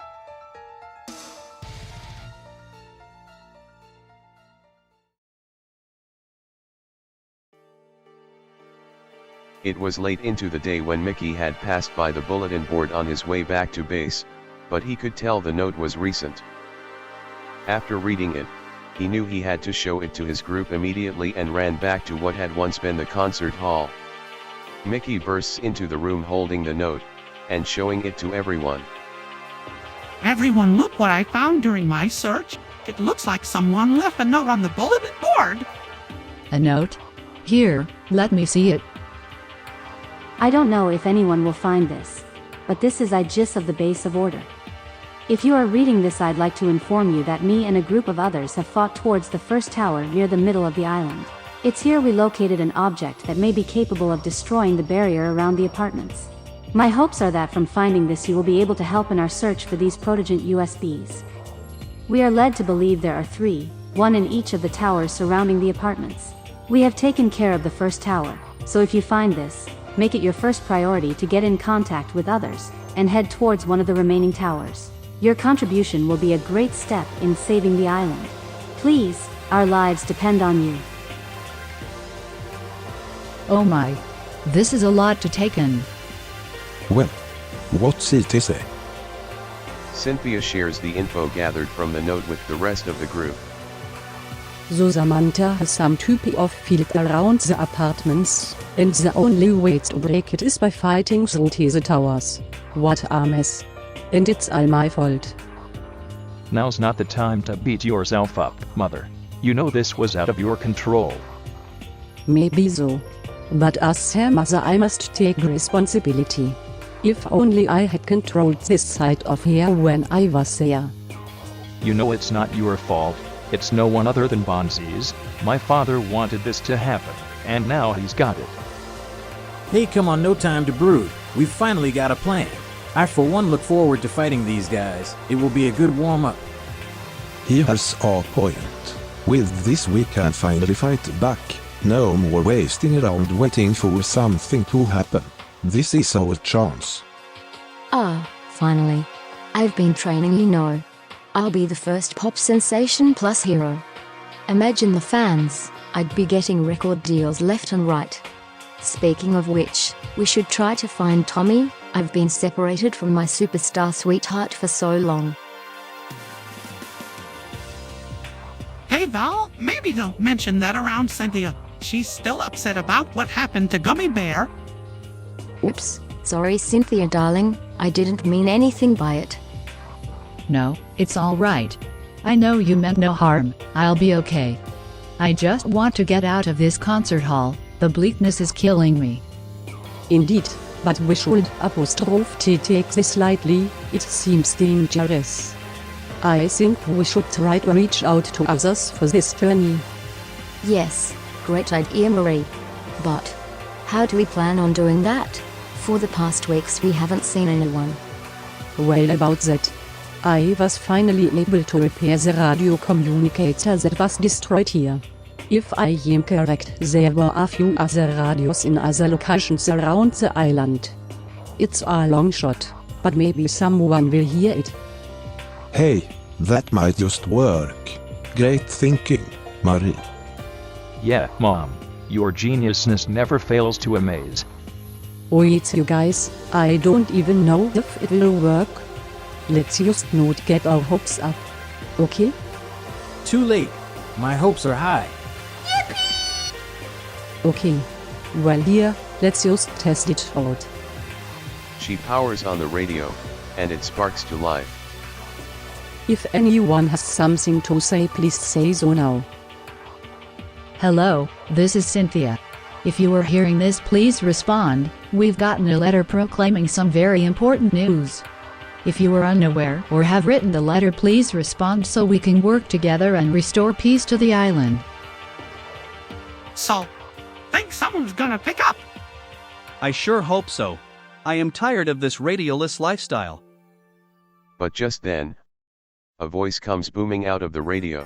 It was late into the day when Mickey had passed by the bulletin board on his way back to base, but he could tell the note was recent. After reading it, he knew he had to show it to his group immediately and ran back to what had once been the concert hall. Mickey bursts into the room holding the note, and showing it to everyone. Everyone, look what I found during my search. It looks like someone left a note on the bulletin board. A note? Here, let me see it. I don't know if anyone will find this, but this is the gist of the base of order. If you are reading this, I'd like to inform you that me and a group of others have fought towards the first tower near the middle of the island. It's here we located an object that may be capable of destroying the barrier around the apartments. My hopes are that from finding this you will be able to help in our search for these prototype USBs. We are led to believe there are 3, one in each of the towers surrounding the apartments. We have taken care of the first tower, so if you find this, make it your first priority to get in contact with others, and head towards one of the remaining towers. Your contribution will be a great step in saving the island. Please, our lives depend on you. Oh my. This is a lot to take in. Well, what's it to say? Cynthia shares the info gathered from the note with the rest of the group. So Samantha has some type of field around the apartments, and the only way to break it is by fighting through the towers. What a mess. And it's all my fault. Now's not the time to beat yourself up, Mother. You know this was out of your control. Maybe so. But as her mother I must take responsibility. If only I had controlled this side of her when I was there. You know it's not your fault. It's no one other than Bonzi's. My father wanted this to happen, and now he's got it. Hey, come on, no time to brood. We've finally got a plan. I for one look forward to fighting these guys. It will be a good warm-up. Here's our point. With this we can finally fight back. No more wasting around waiting for something to happen. This is our chance. Ah, finally. I've been training, you know. I'll be the first pop sensation plus hero. Imagine the fans, I'd be getting record deals left and right. Speaking of which, we should try to find Tommy. I've been separated from my superstar sweetheart for so long. Hey Val, maybe don't mention that around Cynthia. She's still upset about what happened to Gummy Bear. Oops, sorry Cynthia darling, I didn't mean anything by it. No, it's all right. I know you meant no harm. I'll be okay. I just want to get out of this concert hall. The bleakness is killing me. Indeed, but we should take this lightly. It seems dangerous. I think we should try to reach out to others for this journey. Yes, great idea Marie. But how do we plan on doing that? For the past weeks we haven't seen anyone. Well, about that. I was finally able to repair the radio communicator that was destroyed here. If I am correct, there were a few other radios in other locations around the island. It's a long shot, but maybe someone will hear it. Hey, that might just work. Great thinking, Marie. Yeah, Mom. Your geniusness never fails to amaze. Wait, you guys, I don't even know if it will work. Let's just not get our hopes up, okay? Too late. My hopes are high. Okay. Well here, let's just test it out. She powers on the radio, and it sparks to life. If anyone has something to say, please say so now. Hello, this is Cynthia. If you are hearing this, please respond. We've gotten a letter proclaiming some very important news. If you are unaware or have written the letter, please respond so we can work together and restore peace to the island. So, think someone's gonna pick up? I sure hope so. I am tired of this radioless lifestyle. But just then, a voice comes booming out of the radio.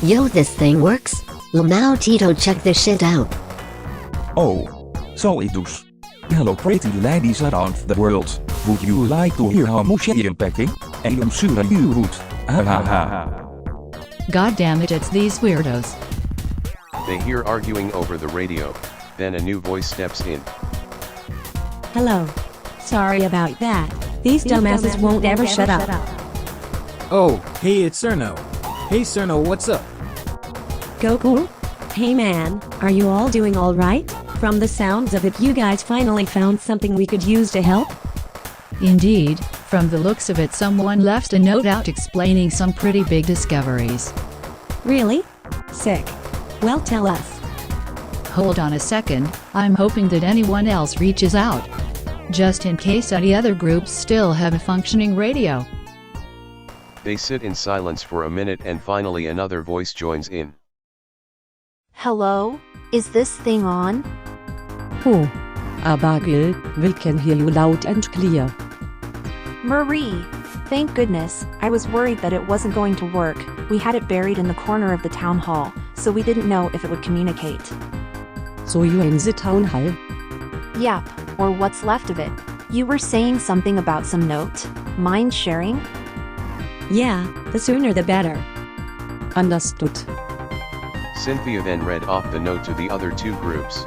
Yo, this thing works. Lamau Tito, check this shit out. Oh, so it does. Hello pretty ladies around the world. Would you like to hear how much I am packing? I am sure you would. Ha ha ha. God damn it, it's these weirdos. They hear arguing over the radio, then a new voice steps in. Hello. Sorry about that. These dumbasses won't ever shut up. Oh, hey, it's Cerno. Hey Cerno, what's up? Goku? Hey man, are you all doing alright? From the sounds of it, you guys finally found something we could use to help? Indeed, from the looks of it, someone left a note out explaining some pretty big discoveries. Really? Sick. Well, tell us. Hold on a second, I'm hoping that anyone else reaches out. Just in case any other groups still have a functioning radio. They sit in silence for a minute and finally another voice joins in. Hello? Is this thing on? Oh, Abigail, we can hear you loud and clear. Marie! Thank goodness, I was worried that it wasn't going to work. We had it buried in the corner of the town hall, so we didn't know if it would communicate. So you're in the town hall? Yep, or what's left of it. You were saying something about some note. Mind sharing? Yeah, the sooner the better. Understood. Cynthia then read off the note to the other two groups.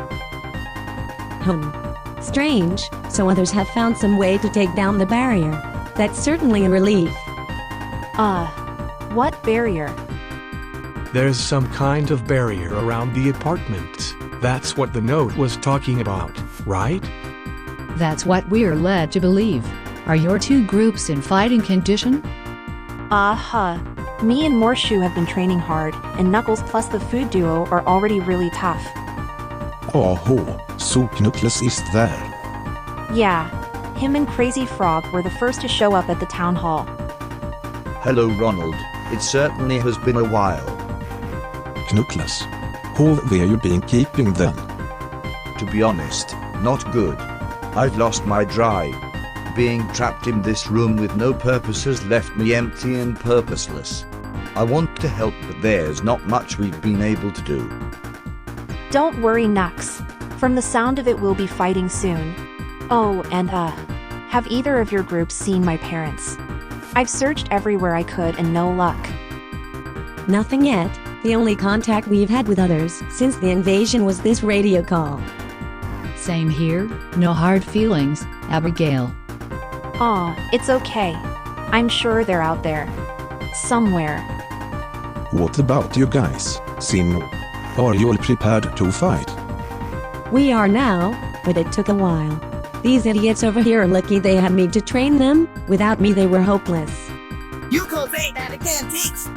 Strange, so others have found some way to take down the barrier. That's certainly a relief. What barrier? There's some kind of barrier around the apartments. That's what the note was talking about, right? That's what we're led to believe. Are your two groups in fighting condition? Me and Morshu have been training hard, and Knuckles plus the food duo are already really tough. Oh, so Knuckles is there. Yeah, him and Crazy Frog were the first to show up at the town hall. Hello Ronald, it certainly has been a while. Knuckles, how have you been keeping them? To be honest, not good. I've lost my drive. Being trapped in this room with no purpose has left me empty and purposeless. I want to help, but there's not much we've been able to do. Don't worry, Nux. From the sound of it, we'll be fighting soon. Oh, and have either of your groups seen my parents? I've searched everywhere I could and no luck. Nothing yet. The only contact we've had with others since the invasion was this radio call. Same here, no hard feelings, Abigail. Aw, it's okay. I'm sure they're out there. Somewhere. What about you guys, Sin? Are you all prepared to fight? We are now, but it took a while. These idiots over here are lucky they had me to train them. Without me they were hopeless. You go say that again, Teeks.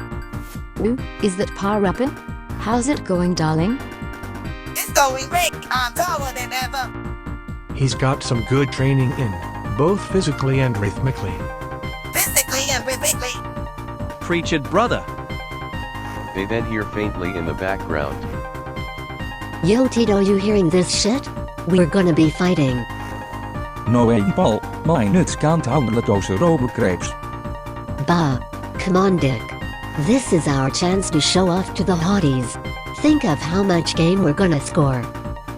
Ooh, is that Pa rapping? How's it going, darling? It's going great. I'm taller than ever. He's got some good training in, both physically and rhythmically. Physically and rhythmically. Preach it, brother. They then hear faintly in the background. Yo Tito, you hearing this shit? We're gonna be fighting. No way, Paul. Mijn nuts can't handle those robocrabes. Bah, come on Dick. This is our chance to show off to the hotties. Think of how much game we're gonna score.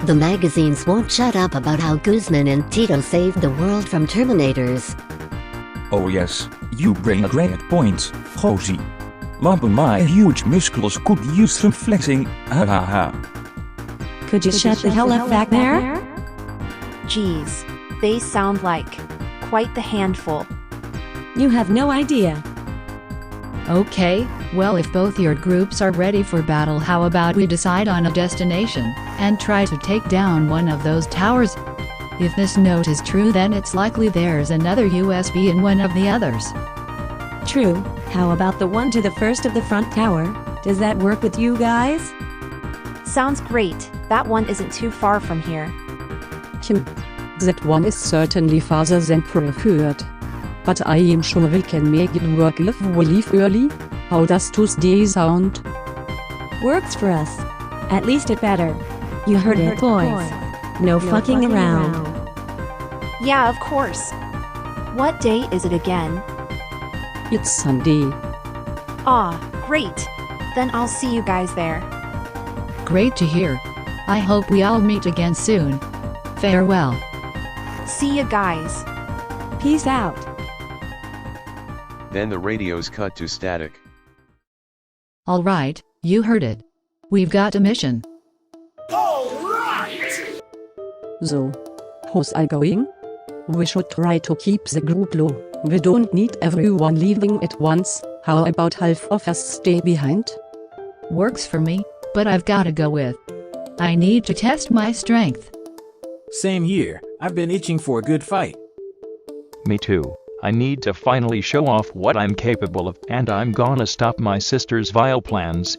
The magazines won't shut up about how Guzman and Tito saved the world from Terminators. Oh yes, you bring a great point, Josie. But my huge muscles could use some flexing, ha ha ha. Could you shut the hell up back there? Geez, they sound like quite the handful. You have no idea. Okay, well if both your groups are ready for battle, how about we decide on a destination, and try to take down one of those towers? If this note is true, then it's likely there's another USB in one of the others. True. How about the one to the first of the front tower? Does that work with you guys? Sounds great. That one isn't too far from here. That one is certainly farther than preferred. But I am sure we can make it work if we leave early. How does Tuesday sound? Works for us. At least it better. You heard it, boys. No fucking around. Yeah, of course. What day is it again? It's Sunday. Ah, great. Then I'll see you guys there. Great to hear. I hope we all meet again soon. Farewell. See you guys. Peace out. Then the radios cut to static. Alright, you heard it. We've got a mission. So, how's I going? We should try to keep the group low. We don't need everyone leaving at once. How about half of us stay behind? Works for me, but I've gotta go with. I need to test my strength. Same here. I've been itching for a good fight. Me too. I need to finally show off what I'm capable of, and I'm gonna stop my sister's vile plans.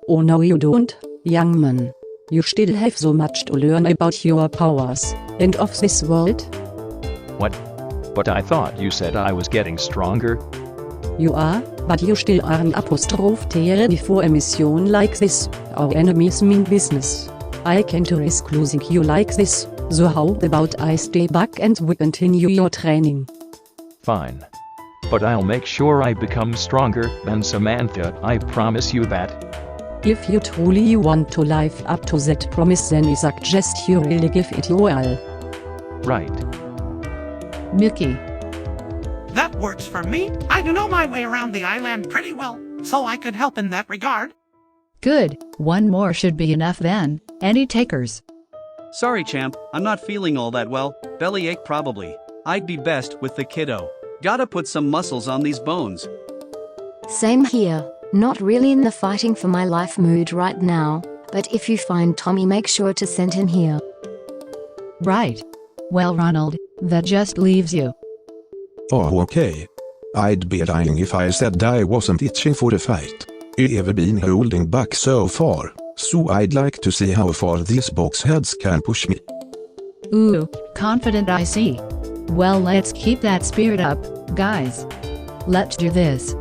Oh no you don't, young man. You still have so much to learn about your powers, and of this world. What? But I thought you said I was getting stronger. You are, but you still are an apostrophe tail before a mission like this. Our enemies mean business. I can't risk losing you like this, so how about I stay back and we continue your training? Fine. But I'll make sure I become stronger than Samantha, I promise you that. If you truly want to live up to that promise, then I suggest you really give it your all. Right. Mickey. That works for me. I know my way around the island pretty well, so I could help in that regard. Good, one more should be enough then. Any takers? Sorry champ, I'm not feeling all that well. Bellyache probably. I'd be best with the kiddo. Gotta put some muscles on these bones. Same here. Not really in the fighting for my life mood right now, but if you find Tommy, make sure to send him here. Right. Well, Ronald, that just leaves you. Oh, okay. I'd be lying if I said I wasn't itching for a fight. I've been holding back so far, so I'd like to see how far these boxheads can push me. Ooh, confident I see. Well, let's keep that spirit up, guys. Let's do this.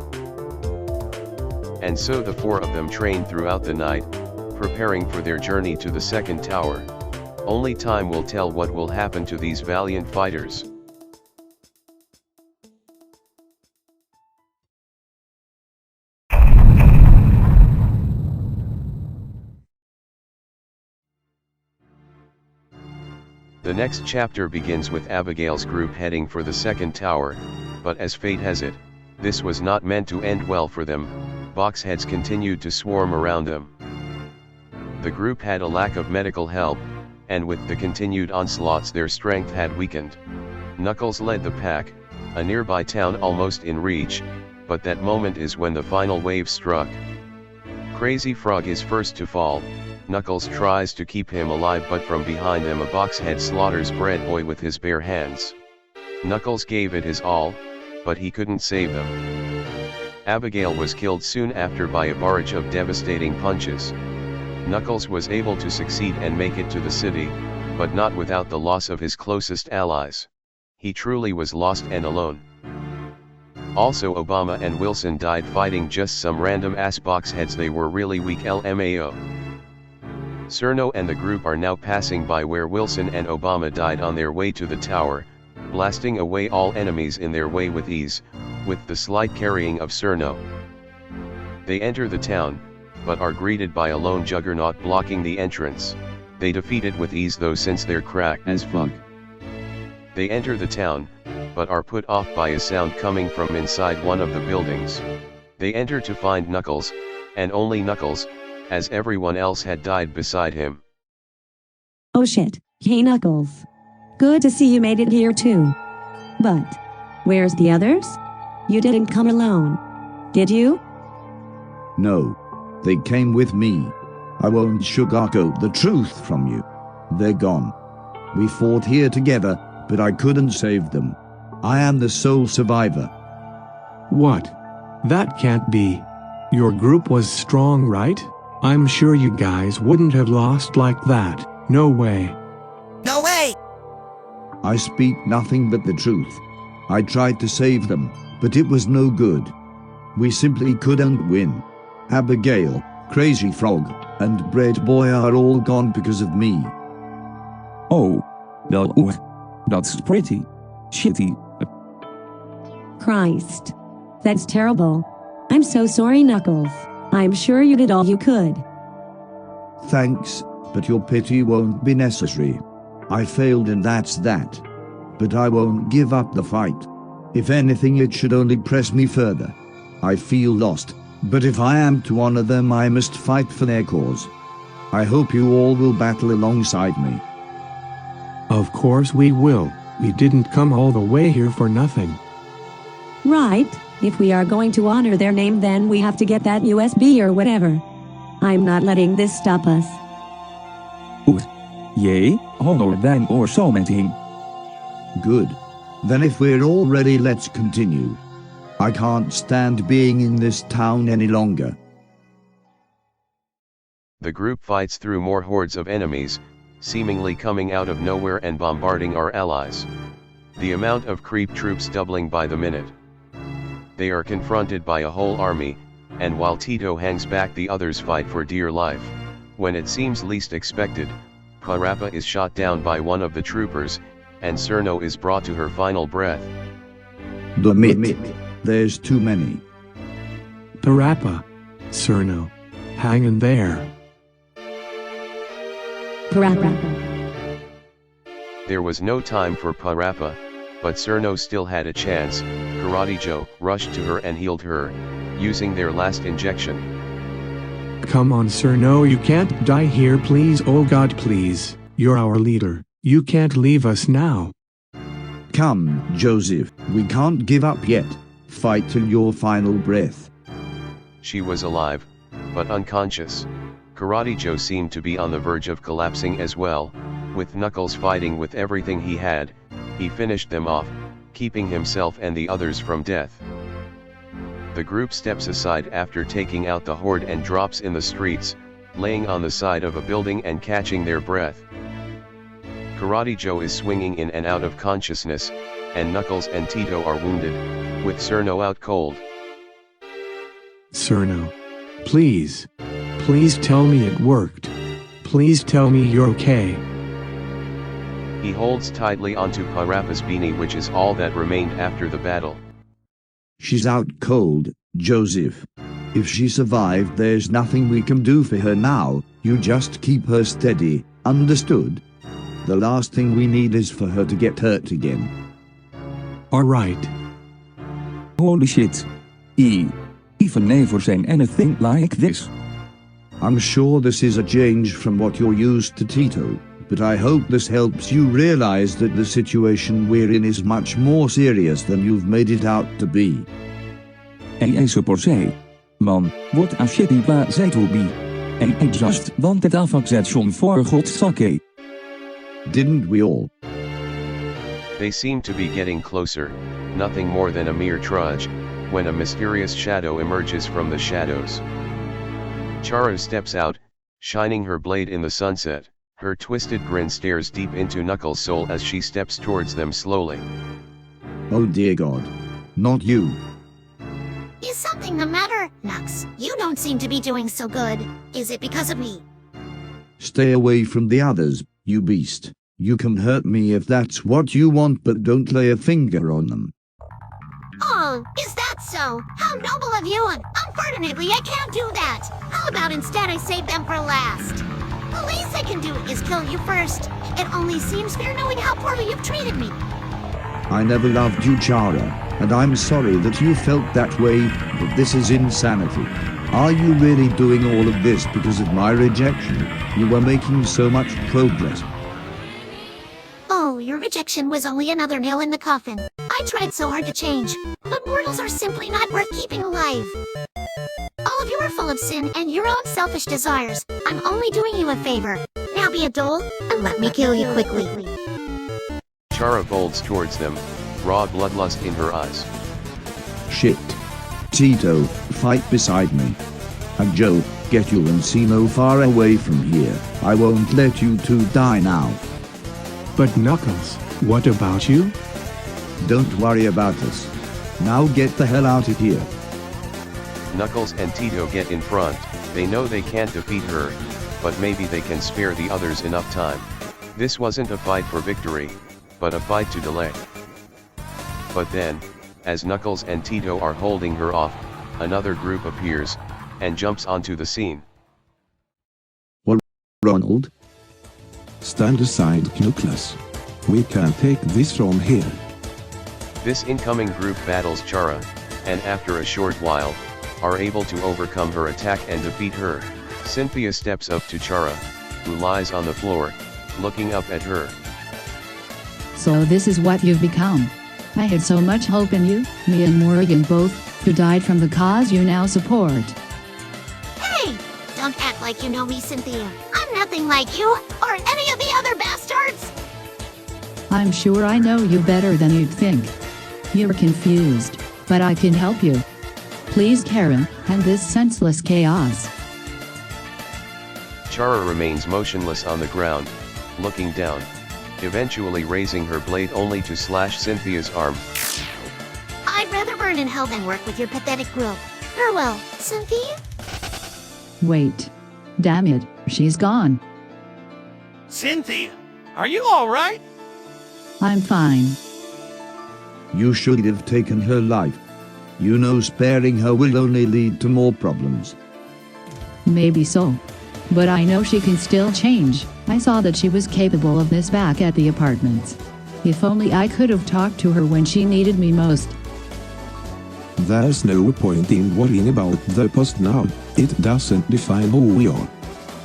And so the four of them trained throughout the night, preparing for their journey to the second tower. Only time will tell what will happen to these valiant fighters. The next chapter begins with Abigail's group heading for the second tower, but as fate has it, this was not meant to end well for them. Boxheads continued to swarm around them. The group had a lack of medical help, and with the continued onslaughts their strength had weakened. Knuckles led the pack, a nearby town almost in reach, but that moment is when the final wave struck. Crazy Frog is first to fall. Knuckles tries to keep him alive, but from behind them a boxhead slaughters Bread Boy with his bare hands. Knuckles gave it his all, but he couldn't save them. Abigail was killed soon after by a barrage of devastating punches. Knuckles was able to succeed and make it to the city, but not without the loss of his closest allies. He truly was lost and alone. Also, Obama and Wilson died fighting just some random ass boxheads. They were really weak, LMAO. Cerno and the group are now passing by where Wilson and Obama died on their way to the tower, blasting away all enemies in their way with ease, with the slight carrying of Cerno. They enter the town, but are greeted by a lone juggernaut blocking the entrance. They defeat it with ease though, since they're cracked as fuck. They enter the town, but are put off by a sound coming from inside one of the buildings. They enter to find Knuckles, and only Knuckles, as everyone else had died beside him. Oh shit, hey Knuckles. Good to see you made it here too. But, where's the others? You didn't come alone, did you? No. They came with me. I won't sugarcoat the truth from you. They're gone. We fought here together, but I couldn't save them. I am the sole survivor. What? That can't be. Your group was strong, right? I'm sure you guys wouldn't have lost like that. No way. No way! I speak nothing but the truth. I tried to save them, but it was no good. We simply couldn't win. Abigail, Crazy Frog, and Bread Boy are all gone because of me. Oh. Well, that's pretty shitty. Christ. That's terrible. I'm so sorry, Knuckles. I'm sure you did all you could. Thanks, but your pity won't be necessary. I failed and that's that. But I won't give up the fight. If anything, it should only press me further. I feel lost, but if I am to honor them, I must fight for their cause. I hope you all will battle alongside me. Of course we will. We didn't come all the way here for nothing. Right, if we are going to honor their name, then we have to get that USB or whatever. I'm not letting this stop us. Yay, honor them or something. Good. Then if we're all ready, let's continue. I can't stand being in this town any longer. The group fights through more hordes of enemies, seemingly coming out of nowhere and bombarding our allies. The amount of creep troops doubling by the minute. They are confronted by a whole army, and while Tito hangs back, the others fight for dear life. When it seems least expected, Parappa is shot down by one of the troopers, and Cerno is brought to her final breath. There's too many. Parappa. Cerno. Hang in there. Parappa. There was no time for Parappa, but Cerno still had a chance. Karate Joe rushed to her and healed her, using their last injection. Come on, Cerno, you can't die here, please. Oh God, please. You're our leader. You can't leave us now. Come, Joseph, we can't give up yet. Fight till your final breath. She was alive, but unconscious. Karate Joe seemed to be on the verge of collapsing as well. With Knuckles fighting with everything he had, he finished them off, keeping himself and the others from death. The group steps aside after taking out the horde and drops in the streets, laying on the side of a building and catching their breath. Karate Joe is swinging in and out of consciousness, and Knuckles and Tito are wounded, with Cerno out cold. Cerno. Please. Please tell me it worked. Please tell me you're okay. He holds tightly onto Parappa's beanie, which is all that remained after the battle. She's out cold, Joseph. If she survived, there's nothing we can do for her now. You just keep her steady, understood? The last thing we need is for her to get hurt again. Alright. Holy shit. Even never seen anything like this. I'm sure this is a change from what you're used to, Tito, but I hope this helps you realize that the situation we're in is much more serious than you've made it out to be. Eso por se. Man, what a shitty place to be. And I just wanted a vaccine for God's sake. Didn't we all? They seem to be getting closer, nothing more than a mere trudge, when a mysterious shadow emerges from the shadows. Chara steps out, shining her blade in the sunset. Her twisted grin stares deep into Knuckles' soul as she steps towards them slowly. Oh dear God. Not you. Is something the matter, Nux? You don't seem to be doing so good. Is it because of me? Stay away from the others, you beast. You can hurt me if that's what you want, but don't lay a finger on them. Oh, is that so? How noble of you! Unfortunately, I can't do that. How about instead I save them for last? The least I can do is kill you first. It only seems fair knowing how poorly you've treated me. I never loved you, Chara, and I'm sorry that you felt that way, but this is insanity. Are you really doing all of this because of my rejection? You were making so much progress. Oh, your rejection was only another nail in the coffin. I tried so hard to change, but mortals are simply not worth keeping alive. All of you are full of sin and your own selfish desires. I'm only doing you a favor. Now be a doll, and let me kill you quickly. Chara bolts towards them, raw bloodlust in her eyes. Shit. Tito, fight beside me. And Joe, get you and Sino far away from here. I won't let you two die now. But Knuckles, what about you? Don't worry about us. Now get the hell out of here. Knuckles and Tito get in front. They know they can't defeat her, but maybe they can spare the others enough time. This wasn't a fight for victory, but a fight to delay. But then, as Knuckles and Tito are holding her off, another group appears, and jumps onto the scene. What, Ronald? Stand aside, Knuckles. We can't take this from here. This incoming group battles Chara, and after a short while, are able to overcome her attack and defeat her. Cynthia steps up to Chara, who lies on the floor, looking up at her. So this is what you've become. I had so much hope in you, me and Morrigan both, who died from the cause you now support. Hey! Don't act like you know me, Cynthia. I'm nothing like you, or any of the other bastards! I'm sure I know you better than you'd think. You're confused, but I can help you. Please, Karen, end this senseless chaos. Chara remains motionless on the ground, looking down, eventually raising her blade only to slash Cynthia's arm. I'd rather burn in hell than work with your pathetic group. Farewell, Cynthia? Wait. Damn it, she's gone. Cynthia, are you alright? I'm fine. You should have taken her life. You know sparing her will only lead to more problems. Maybe so. But I know she can still change. I saw that she was capable of this back at the apartments. If only I could have talked to her when she needed me most. There's no point in worrying about the past now. It doesn't define who we are.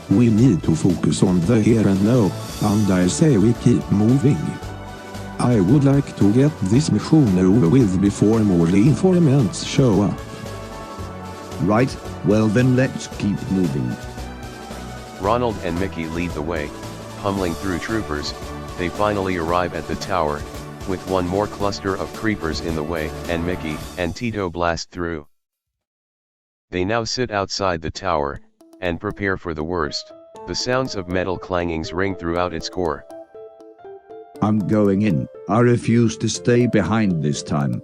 We need to focus on the here and now, and I say we keep moving. I would like to get this mission over with before more reinforcements show up. Right, well then let's keep moving. Ronald and Mickey lead the way, pummeling through troopers. They finally arrive at the tower, with one more cluster of creepers in the way, and Mickey and Tito blast through. They now sit outside the tower, and prepare for the worst. The sounds of metal clangings ring throughout its core. I'm going in. I refuse to stay behind this time.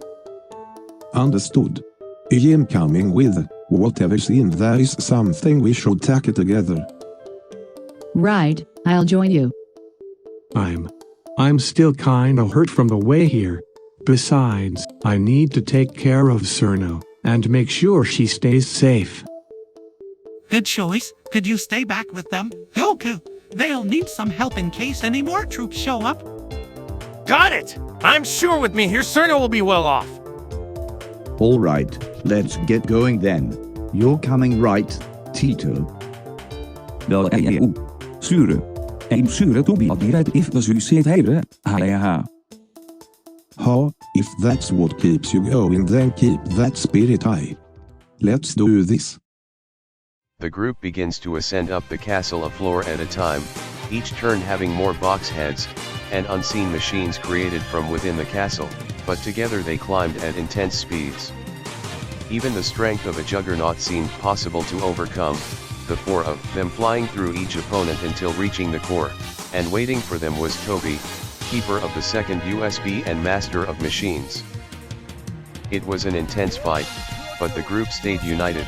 Understood. I am coming with whatever's in there is something we should tackle together. Right, I'll join you. I'm still kinda hurt from the way here. Besides, I need to take care of Cerno, and make sure she stays safe. Good choice. Could you stay back with them? Goku, they'll need some help in case any more troops show up. Got it! I'm sure with me here, Cerno will be well off. Alright, let's get going then. You're coming right, Tito? Wel, Sure. I'm sure to be right if the suicide here. HeeHeeHaHoo. Ha, if that's what keeps you going, then keep that spirit high. Let's do this. The group begins to ascend up the castle a floor at a time, each turn having more box heads, and unseen machines created from within the castle, but together they climbed at intense speeds. Even the strength of a juggernaut seemed possible to overcome, the four of them flying through each opponent until reaching the core, and waiting for them was Toby, keeper of the second USB and master of machines. It was an intense fight, but the group stayed united,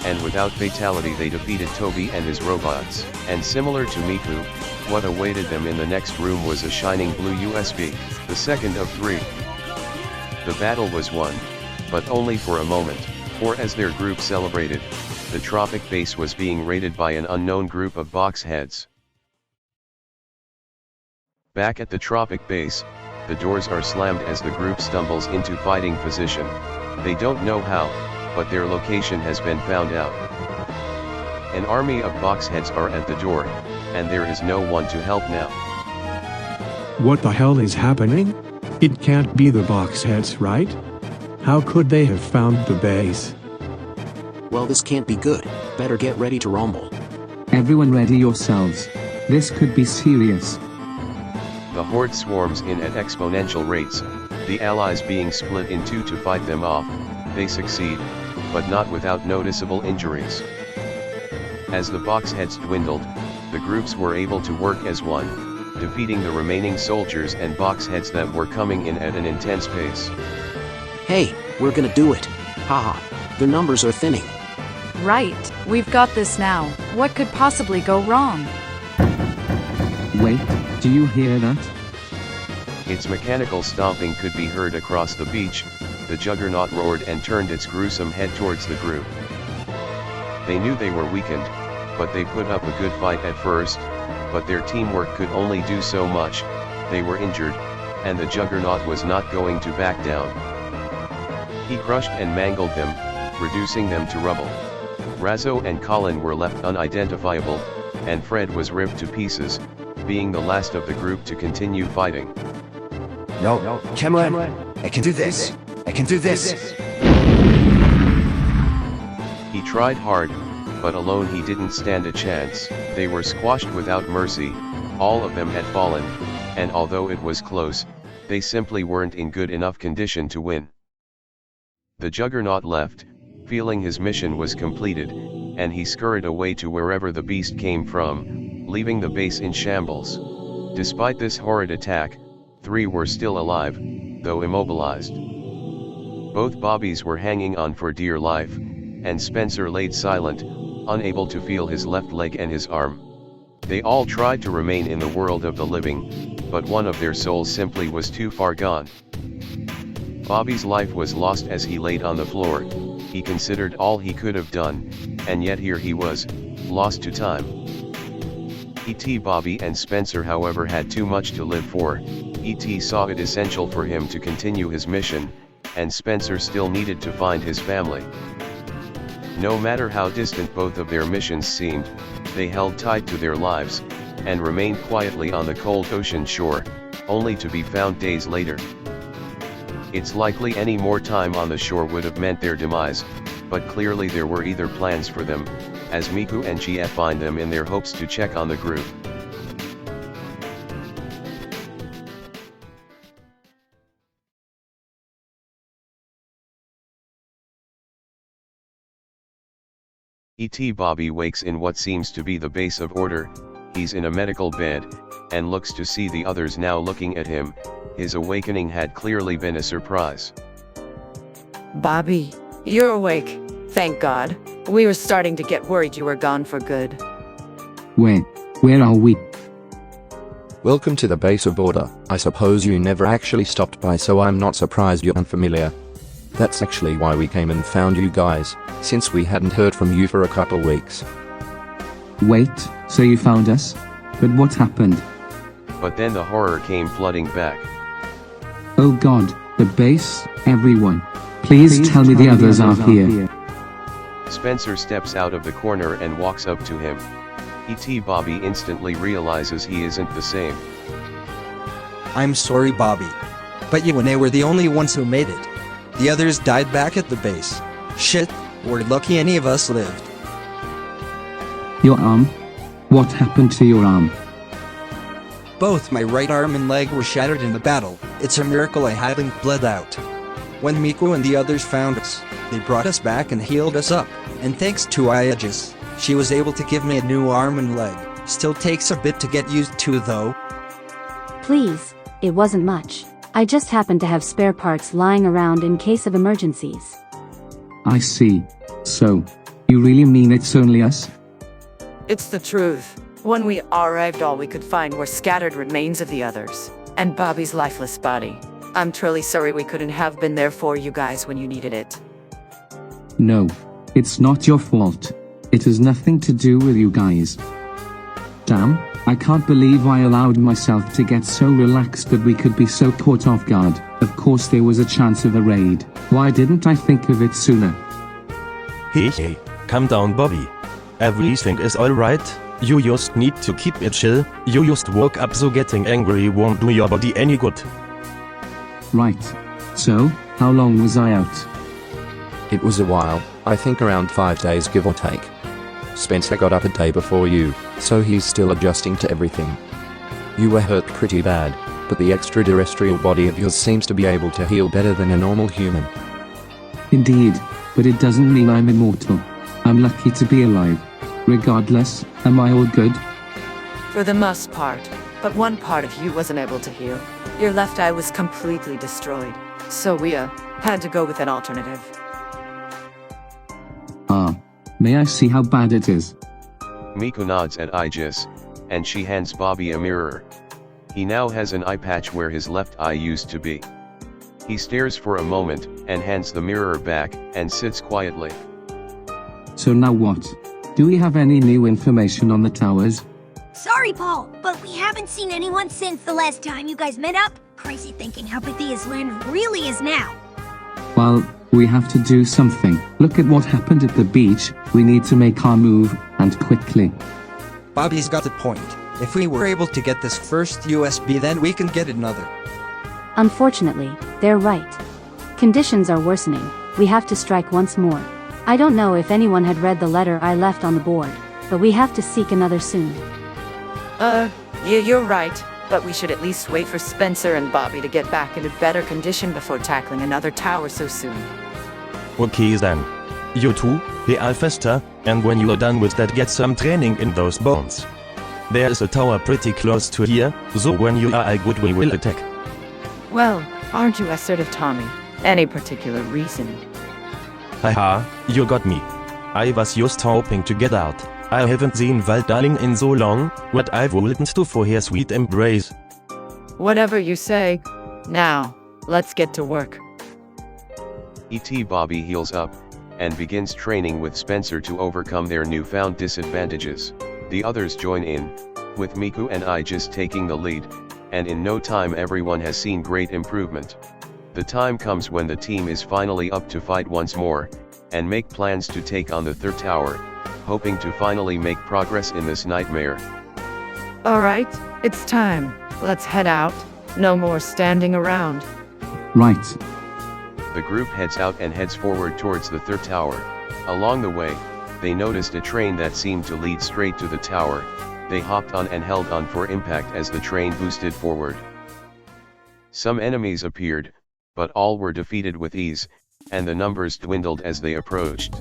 and without fatality they defeated Toby and his robots. And similar to Miku, what awaited them in the next room was a shining blue USB, the second of 3. The battle was won, but only for a moment, for as their group celebrated, the Tropic base was being raided by an unknown group of box heads. Back at the Tropic base, the doors are slammed as the group stumbles into fighting position. They don't know how, but their location has been found out. An army of box heads are at the door, and there is no one to help now. What the hell is happening? It can't be the box heads, right? How could they have found the base? Well, this can't be good. Better get ready to rumble. Everyone ready yourselves. This could be serious. The horde swarms in at exponential rates, the allies being split in two to fight them off. They succeed, but not without noticeable injuries. As the box heads dwindled, the groups were able to work as one, defeating the remaining soldiers and box heads that were coming in at an intense pace. Hey, we're gonna do it. Haha, their numbers are thinning. Right, we've got this now. What could possibly go wrong? Wait, do you hear that? Its mechanical stomping could be heard across the beach. The juggernaut roared and turned its gruesome head towards the group. They knew they were weakened, but they put up a good fight at first, but their teamwork could only do so much. They were injured, and the juggernaut was not going to back down. He crushed and mangled them, reducing them to rubble. Razzo and Colin were left unidentifiable, and Fred was ripped to pieces, being the last of the group to continue fighting. No, Cameron, I can do this. I can do this. He tried hard, but alone he didn't stand a chance. They were squashed without mercy, all of them had fallen, and although it was close, they simply weren't in good enough condition to win. The juggernaut left, feeling his mission was completed, and he scurried away to wherever the beast came from, leaving the base in shambles. Despite this horrid attack, 3 were still alive, though immobilized. Both bobbies were hanging on for dear life, and Spencer laid silent, unable to feel his left leg and his arm. They all tried to remain in the world of the living, but one of their souls simply was too far gone. Bobby's life was lost as he laid on the floor. He considered all he could have done, and yet here he was, lost to time. E.T. Bobby and Spencer, however, had too much to live for. E.T. saw it essential for him to continue his mission, and Spencer still needed to find his family. No matter how distant both of their missions seemed, they held tight to their lives, and remained quietly on the cold ocean shore, only to be found days later. It's likely any more time on the shore would have meant their demise, but clearly there were either plans for them, as Miku and Chie find them in their hopes to check on the group. E.T. Bobby wakes in what seems to be the base of order. He's in a medical bed, and looks to see the others now looking at him. His awakening had clearly been a surprise. Bobby, you're awake. Thank God. We were starting to get worried you were gone for good. Where are we? Welcome to the base of order. I suppose you never actually stopped by, so I'm not surprised you're unfamiliar. That's actually why we came and found you guys, since we hadn't heard from you for a couple weeks. Wait, so you found us? But what happened? But then the horror came flooding back. Oh God, the base, everyone. Please tell me the others are here. Spencer steps out of the corner and walks up to him. E.T. Bobby instantly realizes he isn't the same. I'm sorry, Bobby. But you and I were the only ones who made it. The others died back at the base. Shit, we're lucky any of us lived. Your arm? What happened to your arm? Both my right arm and leg were shattered in the battle. It's a miracle I hadn't bled out. When Miku and the others found us, they brought us back and healed us up. And thanks to Aegis, she was able to give me a new arm and leg. Still takes a bit to get used to though. Please, it wasn't much. I just happened to have spare parts lying around in case of emergencies. I see. So, you really mean it's only us? It's the truth. When we arrived, all we could find were scattered remains of the others, and Bobby's lifeless body. I'm truly sorry we couldn't have been there for you guys when you needed it. No, it's not your fault. It has nothing to do with you guys. Damn, I can't believe I allowed myself to get so relaxed that we could be so caught off guard. Of course there was a chance of a raid. Why didn't I think of it sooner? Hey, calm down, Bobby. Everything is alright. You just need to keep it chill. You just woke up, so getting angry won't do your body any good. Right. So, how long was I out? It was a while, I think around 5 days give or take. Spencer got up a day before you, so he's still adjusting to everything. You were hurt pretty bad, but the extraterrestrial body of yours seems to be able to heal better than a normal human. Indeed, but it doesn't mean I'm immortal. I'm lucky to be alive. Regardless, am I all good? For the most part, but one part of you wasn't able to heal. Your left eye was completely destroyed, so we had to go with an alternative. May I see how bad it is? Miku nods at Aegis, and she hands Bobby a mirror. He now has an eye patch where his left eye used to be. He stares for a moment, and hands the mirror back, and sits quietly. So now what? Do we have any new information on the towers? Sorry, Paul, but we haven't seen anyone since the last time you guys met up. Crazy thinking how big this land really is now. Well, we have to do something. Look at what happened at the beach. We need to make our move, and quickly. Bobby's got a point. If we were able to get this first USB, then we can get another. Unfortunately, they're right. Conditions are worsening. We have to strike once more. I don't know if anyone had read the letter I left on the board, but we have to seek another soon. Yeah, you're right. But we should at least wait for Spencer and Bobby to get back into better condition before tackling another tower so soon. Okay then. You two, heal faster, and when you are done with that, get some training in those bones. There is a tower pretty close to here, so when you are good we will attack. Well, aren't you assertive, Tommy? Any particular reason? Haha, you got me. I was just hoping to get out. I haven't seen Valdarling in so long, what I wouldn't do for her sweet embrace. Whatever you say. Now, let's get to work. E.T. Bobby heals up, and begins training with Spencer to overcome their newfound disadvantages. The others join in, with Miku and Aegis taking the lead, and in no time everyone has seen great improvement. The time comes when the team is finally up to fight once more, and make plans to take on the third tower, hoping to finally make progress in this nightmare. Alright, it's time. Let's head out. No more standing around. Right. The group heads out and heads forward towards the third tower. Along the way, they noticed a train that seemed to lead straight to the tower. They hopped on and held on for impact as the train boosted forward. Some enemies appeared, but all were defeated with ease, and the numbers dwindled as they approached.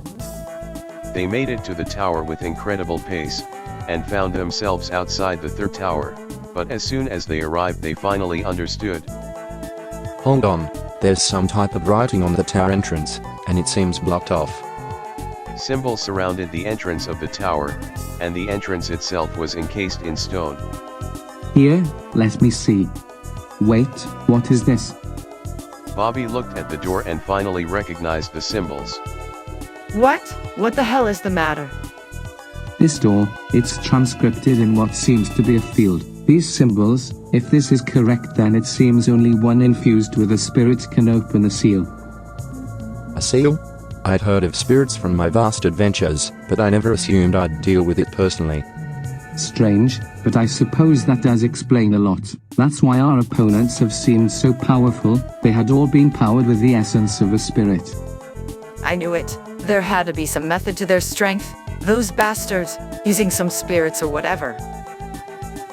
They made it to the tower with incredible pace, and found themselves outside the third tower, but as soon as they arrived they finally understood. Hold on, there's some type of writing on the tower entrance, and it seems blocked off. Symbols surrounded the entrance of the tower, and the entrance itself was encased in stone. Here, let me see. Wait, what is this? Bobby looked at the door and finally recognized the symbols. What? What the hell is the matter? This door, it's transcribed in what seems to be a field. These symbols, if this is correct, then it seems only one infused with a spirit can open the seal. A seal? I'd heard of spirits from my vast adventures, but I never assumed I'd deal with it personally. Strange, but I suppose that does explain a lot. That's why our opponents have seemed so powerful. They had all been powered with the essence of a spirit. I knew it. There had to be some method to their strength. Those bastards, using some spirits or whatever.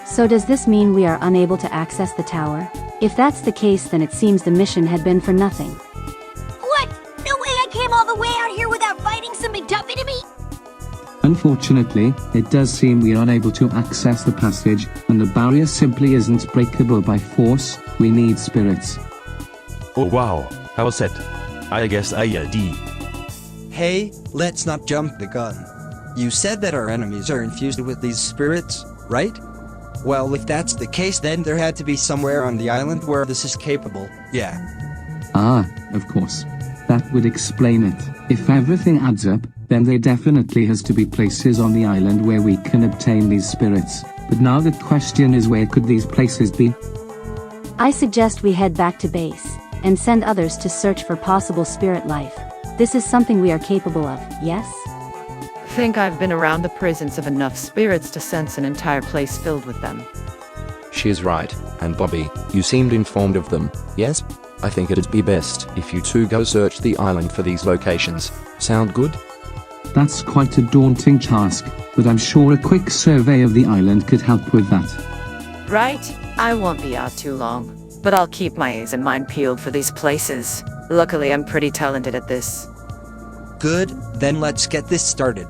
So does this mean we are unable to access the tower? If that's the case, then it seems the mission had been for nothing. What? No way I came all the way out here without fighting some big tough enemy? Unfortunately, it does seem we are unable to access the passage, and the barrier simply isn't breakable by force. We need spirits. Oh wow, how sad. I guess I did. Hey, let's not jump the gun. You said that our enemies are infused with these spirits, right? Well, if that's the case, then there had to be somewhere on the island where this is capable, yeah. Ah, of course. That would explain it. If everything adds up, then there definitely has to be places on the island where we can obtain these spirits. But now the question is, where could these places be? I suggest we head back to base, and send others to search for possible spirit life. This is something we are capable of, yes? Think I've been around the presence of enough spirits to sense an entire place filled with them. She's right, and Bobby, you seemed informed of them, yes? I think it'd be best if you two go search the island for these locations. Sound good? That's quite a daunting task, but I'm sure a quick survey of the island could help with that. Right? I won't be out too long, but I'll keep my eyes and mind peeled for these places. Luckily, I'm pretty talented at this. Good, then let's get this started.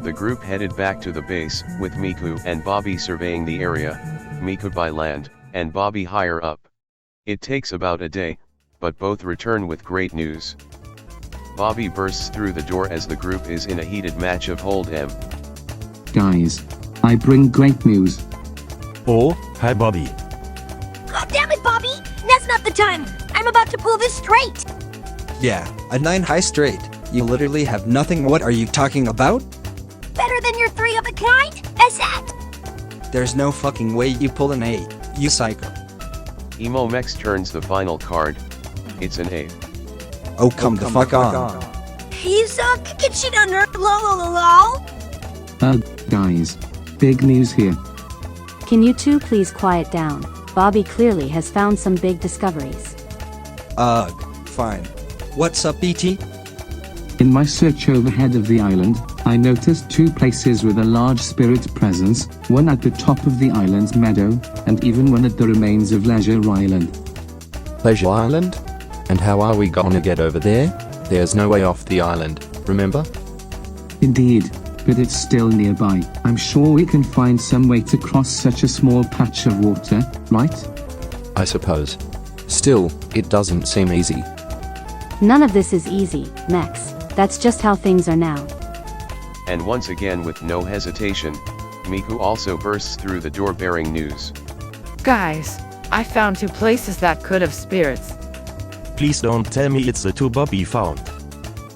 The group headed back to the base, with Miku and Bobby surveying the area, Miku by land, and Bobby higher up. It takes about a day, but both return with great news. Bobby bursts through the door as the group is in a heated match of Hold 'em. Guys, I bring great news. Oh, hi Bobby. God damn it, Bobby! That's not the time! I'm about to pull this straight! Yeah, a 9 high straight. You literally have nothing. What are you talking about? Better than your 3 of a kind? Is that? There's no fucking way you pull an 8, you psycho. HBO Max turns the final card. It's an 8. Oh, come the fuck on. You suck! Get shit under! Lol. Guys. Big news here. Can you two please quiet down? Bobby clearly has found some big discoveries. Fine. What's up, BT? In my search overhead of the island, I noticed 2 places with a large spirit presence, one at the top of the island's meadow, and even one at the remains of Leisure Island. Leisure Island? And how are we gonna get over there? There's no way off the island, remember? Indeed, but it's still nearby. I'm sure we can find some way to cross such a small patch of water, right? I suppose. Still, it doesn't seem easy. None of this is easy, Max. That's just how things are now. And once again, with no hesitation, Miku also bursts through the door bearing news. Guys, I found 2 places that could have spirits. Please don't tell me it's the 2 Bobby found.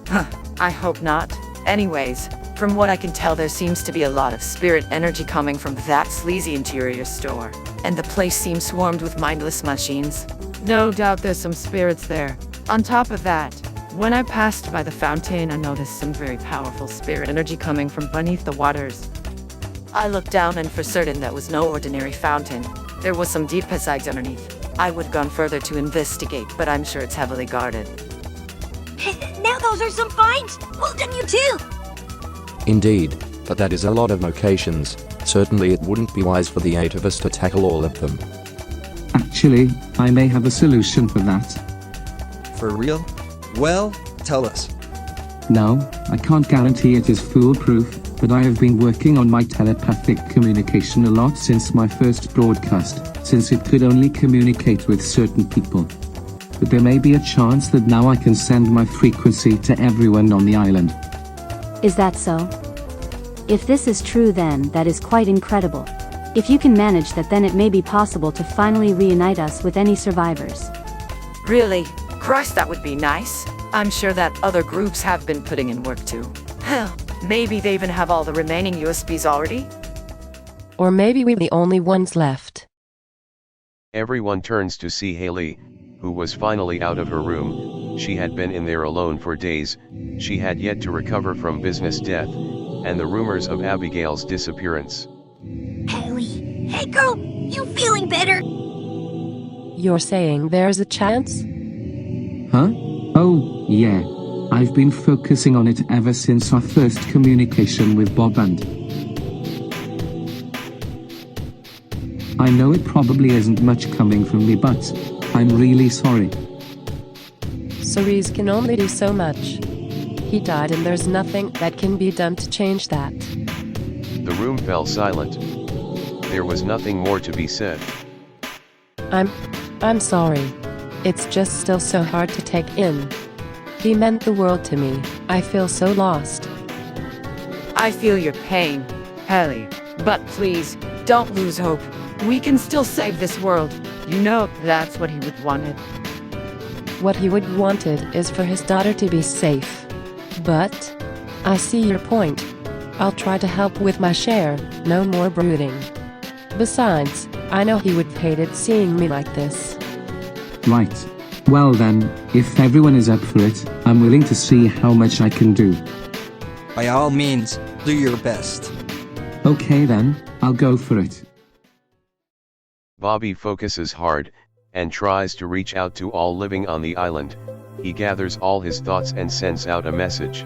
Huh, I hope not. Anyways, from what I can tell, there seems to be a lot of spirit energy coming from that sleazy interior store. And the place seems swarmed with mindless machines. No doubt there's some spirits there. On top of that, when I passed by the fountain, I noticed some very powerful spirit energy coming from beneath the waters. I looked down, and for certain that was no ordinary fountain. There was some deep passage underneath. I would have gone further to investigate, but I'm sure it's heavily guarded. Now those are some finds! Well done, you two! Indeed, but that is a lot of locations. Certainly it wouldn't be wise for the 8 of us to tackle all of them. Actually, I may have a solution for that. For real? Well, tell us. Now, I can't guarantee it is foolproof, but I have been working on my telepathic communication a lot since my first broadcast, since it could only communicate with certain people. But there may be a chance that now I can send my frequency to everyone on the island. Is that so? If this is true, then that is quite incredible. If you can manage that, then it may be possible to finally reunite us with any survivors. Really? Christ, that would be nice. I'm sure that other groups have been putting in work too. Hell, maybe they even have all the remaining USBs already? Or maybe we're the only ones left. Everyone turns to see Haley, who was finally out of her room. She had been in there alone for days, she had yet to recover from business death, and the rumors of Abigail's disappearance. Haley, hey girl, you feeling better? You're saying there's a chance? Huh? Oh, yeah. I've been focusing on it ever since our first communication with Bob, and I know it probably isn't much coming from me, but I'm really sorry. Sorries can only do so much. He died and there's nothing that can be done to change that. The room fell silent. There was nothing more to be said. I'm sorry. It's just still so hard to take in. He meant the world to me. I feel so lost. I feel your pain, Haley. But please, don't lose hope. We can still save this world. You know, that's what he would wanted. What he would wanted is for his daughter to be safe. But I see your point. I'll try to help with my share, no more brooding. Besides, I know he would have hated seeing me like this. Right. Well then, if everyone is up for it, I'm willing to see how much I can do. By all means, do your best. Okay then, I'll go for it. Bobby focuses hard, and tries to reach out to all living on the island. He gathers all his thoughts and sends out a message.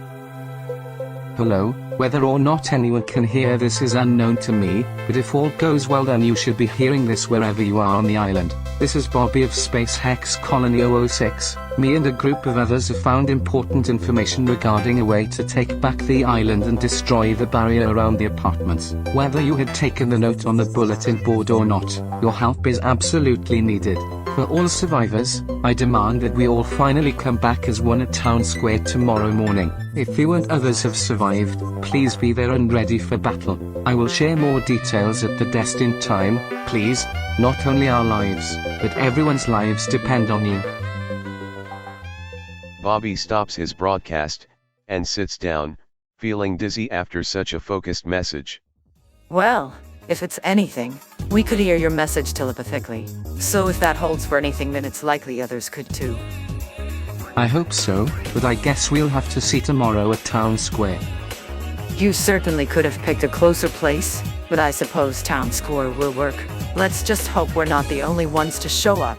Hello, whether or not anyone can hear this is unknown to me, but if all goes well then you should be hearing this wherever you are on the island. This is Bobby of Space Hex Colony 006. Me and a group of others have found important information regarding a way to take back the island and destroy the barrier around the apartments. Whether you had taken the note on the bulletin board or not, your help is absolutely needed. For all survivors, I demand that we all finally come back as one at Town Square tomorrow morning. If you and others have survived, please be there and ready for battle. I will share more details at the destined time, please. Not only our lives, but everyone's lives depend on you. Bobby stops his broadcast, and sits down, feeling dizzy after such a focused message. Well, if it's anything, we could hear your message telepathically. So if that holds for anything, then it's likely others could too. I hope so, but I guess we'll have to see tomorrow at Town Square. You certainly could have picked a closer place, but I suppose Town Square will work. Let's just hope we're not the only ones to show up.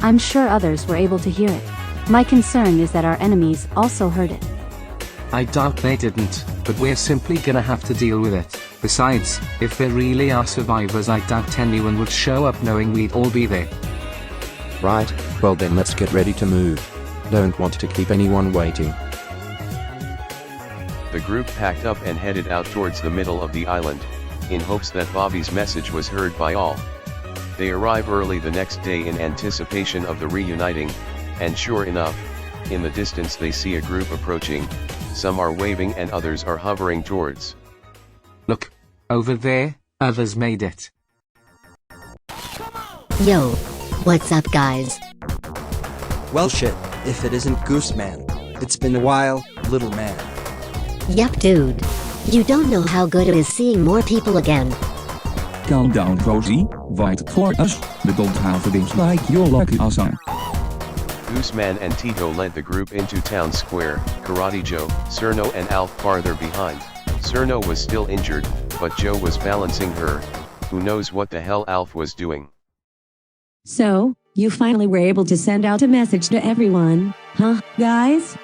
I'm sure others were able to hear it. My concern is that our enemies also heard it. I doubt they didn't, but we're simply gonna have to deal with it. Besides, if there really are survivors, I doubt anyone would show up knowing we'd all be there. Right, well then let's get ready to move. Don't want to keep anyone waiting. The group packed up and headed out towards the middle of the island, in hopes that Bobby's message was heard by all. They arrive early the next day in anticipation of the reuniting, and sure enough, in the distance they see a group approaching. Some are waving and others are hovering towards. Look, over there, others made it. Yo, what's up guys? Well shit, if it isn't Goose Man. It's been a while, little man. Yep dude. You don't know how good it is seeing more people again. Calm down Rosie, wait for us, we don't have things like your lucky asa. Gooseman and Tito led the group into Town Square, Karate Joe, Cerno and Alf farther behind. Cerno was still injured, but Joe was balancing her. Who knows what the hell Alf was doing. So, you finally were able to send out a message to everyone, huh, guys?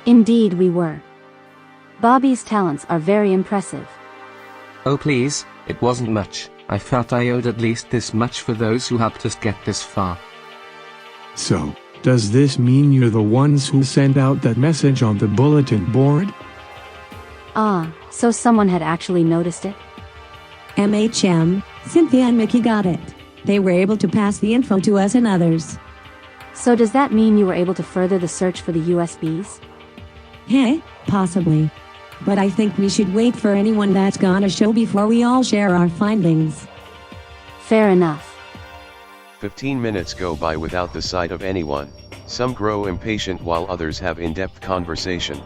Indeed we were. Bobby's talents are very impressive. Oh please, it wasn't much. I felt I owed at least this much for those who helped us get this far. So, Does this mean you're the ones who sent out that message on the bulletin board? Ah, so someone had actually noticed it? MHM, Cynthia and Mickey got it. They were able to pass the info to us and others. So does that mean you were able to further the search for the USBs? Hey, possibly. But I think we should wait for anyone that's gonna show before we all share our findings. Fair enough. 15 minutes go by without the sight of anyone. Some grow impatient while others have in-depth conversation.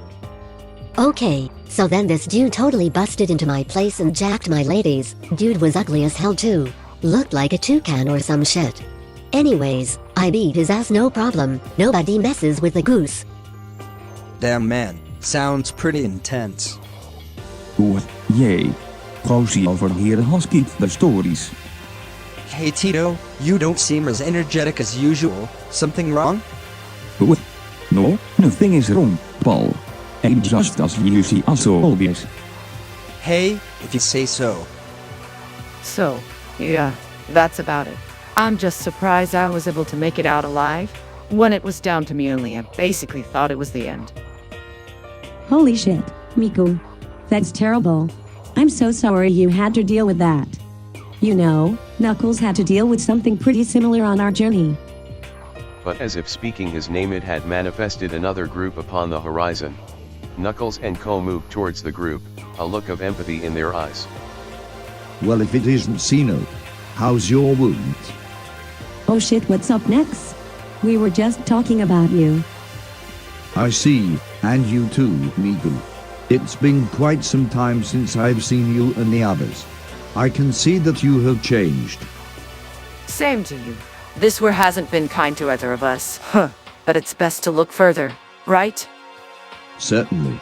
Okay, so then this dude totally busted into my place and jacked my ladies. Dude was ugly as hell too. Looked like a toucan or some shit. Anyways, I beat his ass no problem. Nobody messes with the goose. Damn man, sounds pretty intense. Oh, yay. Rosie over here has kept the stories. Hey Tito, you don't seem as energetic as usual. Something wrong? Oh, no, nothing is wrong, Paul. I'm just as lazy as always. Hey, if you say so. So, yeah, that's about it. I'm just surprised I was able to make it out alive. When it was down to me only, I basically thought it was the end. Holy shit, Miku. That's terrible. I'm so sorry you had to deal with that. You know, Knuckles had to deal with something pretty similar on our journey. But as if speaking his name, it had manifested another group upon the horizon. Knuckles and Ko moved towards the group, a look of empathy in their eyes. Well, if it isn't Sino, how's your wound? Oh shit, what's up next? We were just talking about you. I see, and you too, Miku. It's been quite some time since I've seen you and the others. I can see that you have changed. Same to you. This war hasn't been kind to either of us. Huh. But it's best to look further, right? Certainly.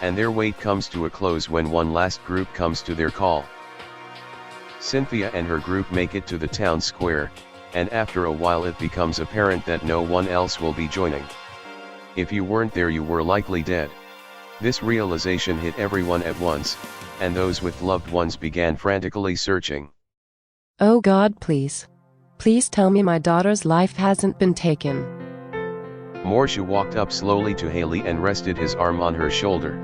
And their wait comes to a close when one last group comes to their call. Cynthia and her group make it to the town square, and after a while it becomes apparent that no one else will be joining. If you weren't there, you were likely dead. This realization hit everyone at once, and those with loved ones began frantically searching. Oh God, please. Please tell me my daughter's life hasn't been taken. Morshu walked up slowly to Haley and rested his arm on her shoulder.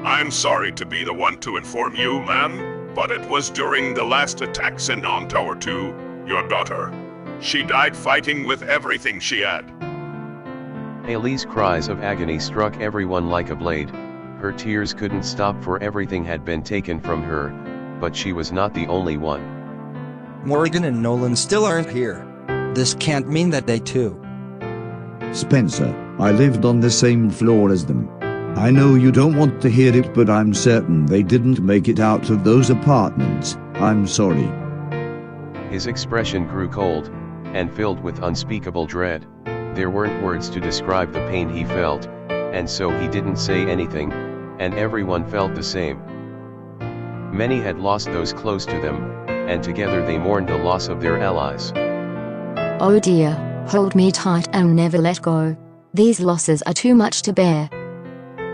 I'm sorry to be the one to inform you, ma'am, but it was during the last attacks in on Tower 2, your daughter. She died fighting with everything she had. Haley's cries of agony struck everyone like a blade. Her tears couldn't stop, for everything had been taken from her, but she was not the only one. Morgan and Nolan still aren't here. This can't mean that they too. Spencer, I lived on the same floor as them. I know you don't want to hear it, but I'm certain they didn't make it out of those apartments. I'm sorry. His expression grew cold, and filled with unspeakable dread. There weren't words to describe the pain he felt, and so he didn't say anything, and everyone felt the same. Many had lost those close to them, and together they mourned the loss of their allies. Oh dear, hold me tight and never let go. These losses are too much to bear.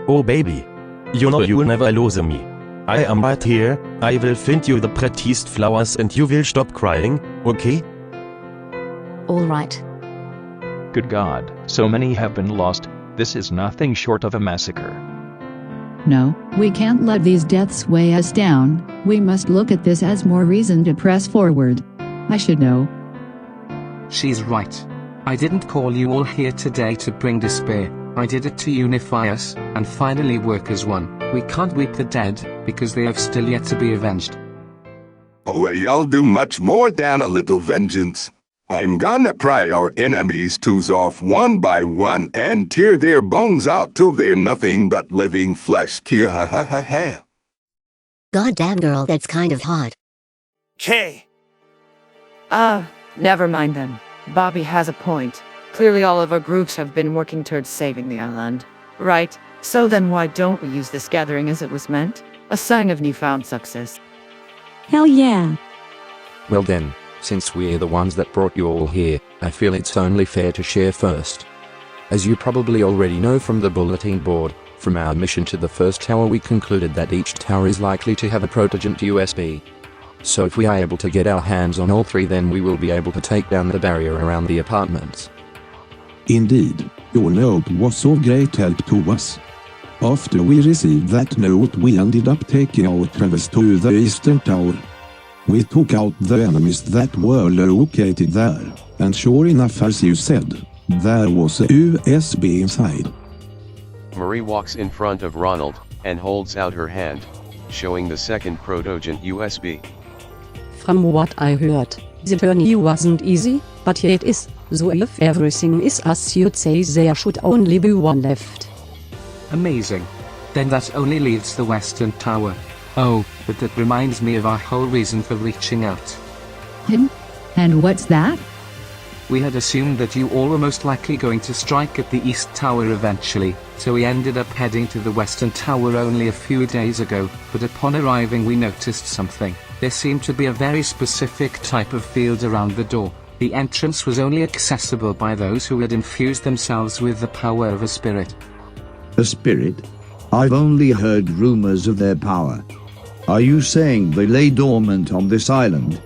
Oh baby. You know you'll never lose me. I am right here. I will find you the prettiest flowers and you will stop crying, okay? Alright. Good God, so many have been lost. This is nothing short of a massacre. No, we can't let these deaths weigh us down. We must look at this as more reason to press forward. I should know. She's right. I didn't call you all here today to bring despair. I did it to unify us, and finally work as one. We can't weep the dead, because they have still yet to be avenged. Oh, I'll do much more than a little vengeance. I'm gonna pry our enemies' tools off one by one and tear their bones out till they're nothing but living flesh. HeeHeeHaHoo. Goddamn girl, that's kind of hot. Kay! Never mind then. Bobby has a point. Clearly all of our groups have been working towards saving the island. Right, so then why don't we use this gathering as it was meant? A sign of newfound success. Hell yeah. Well then, since we're the ones that brought you all here, I feel it's only fair to share first. As you probably already know from the bulletin board, from our mission to the first tower we concluded that each tower is likely to have a prototype USB. So if we are able to get our hands on all three, then we will be able to take down the barrier around the apartments. Indeed, your note was of great help to us. After we received that note, we ended up taking our travels to the Eastern Tower. We took out the enemies that were located there, and sure enough, as you said, there was a USB inside. Marie walks in front of Ronald, and holds out her hand, showing the second protogen USB. From what I heard, the journey wasn't easy, but it is, so if everything is as you'd say, there should only be one left. Amazing. Then that only leaves the Western Tower. Oh, but that reminds me of our whole reason for reaching out. And what's that? We had assumed that you all were most likely going to strike at the East Tower eventually, so we ended up heading to the Western Tower only a few days ago, but upon arriving we noticed something. There seemed to be a very specific type of field around the door. The entrance was only accessible by those who had infused themselves with the power of a spirit. A spirit? I've only heard rumors of their power. Are you saying they lay dormant on this island?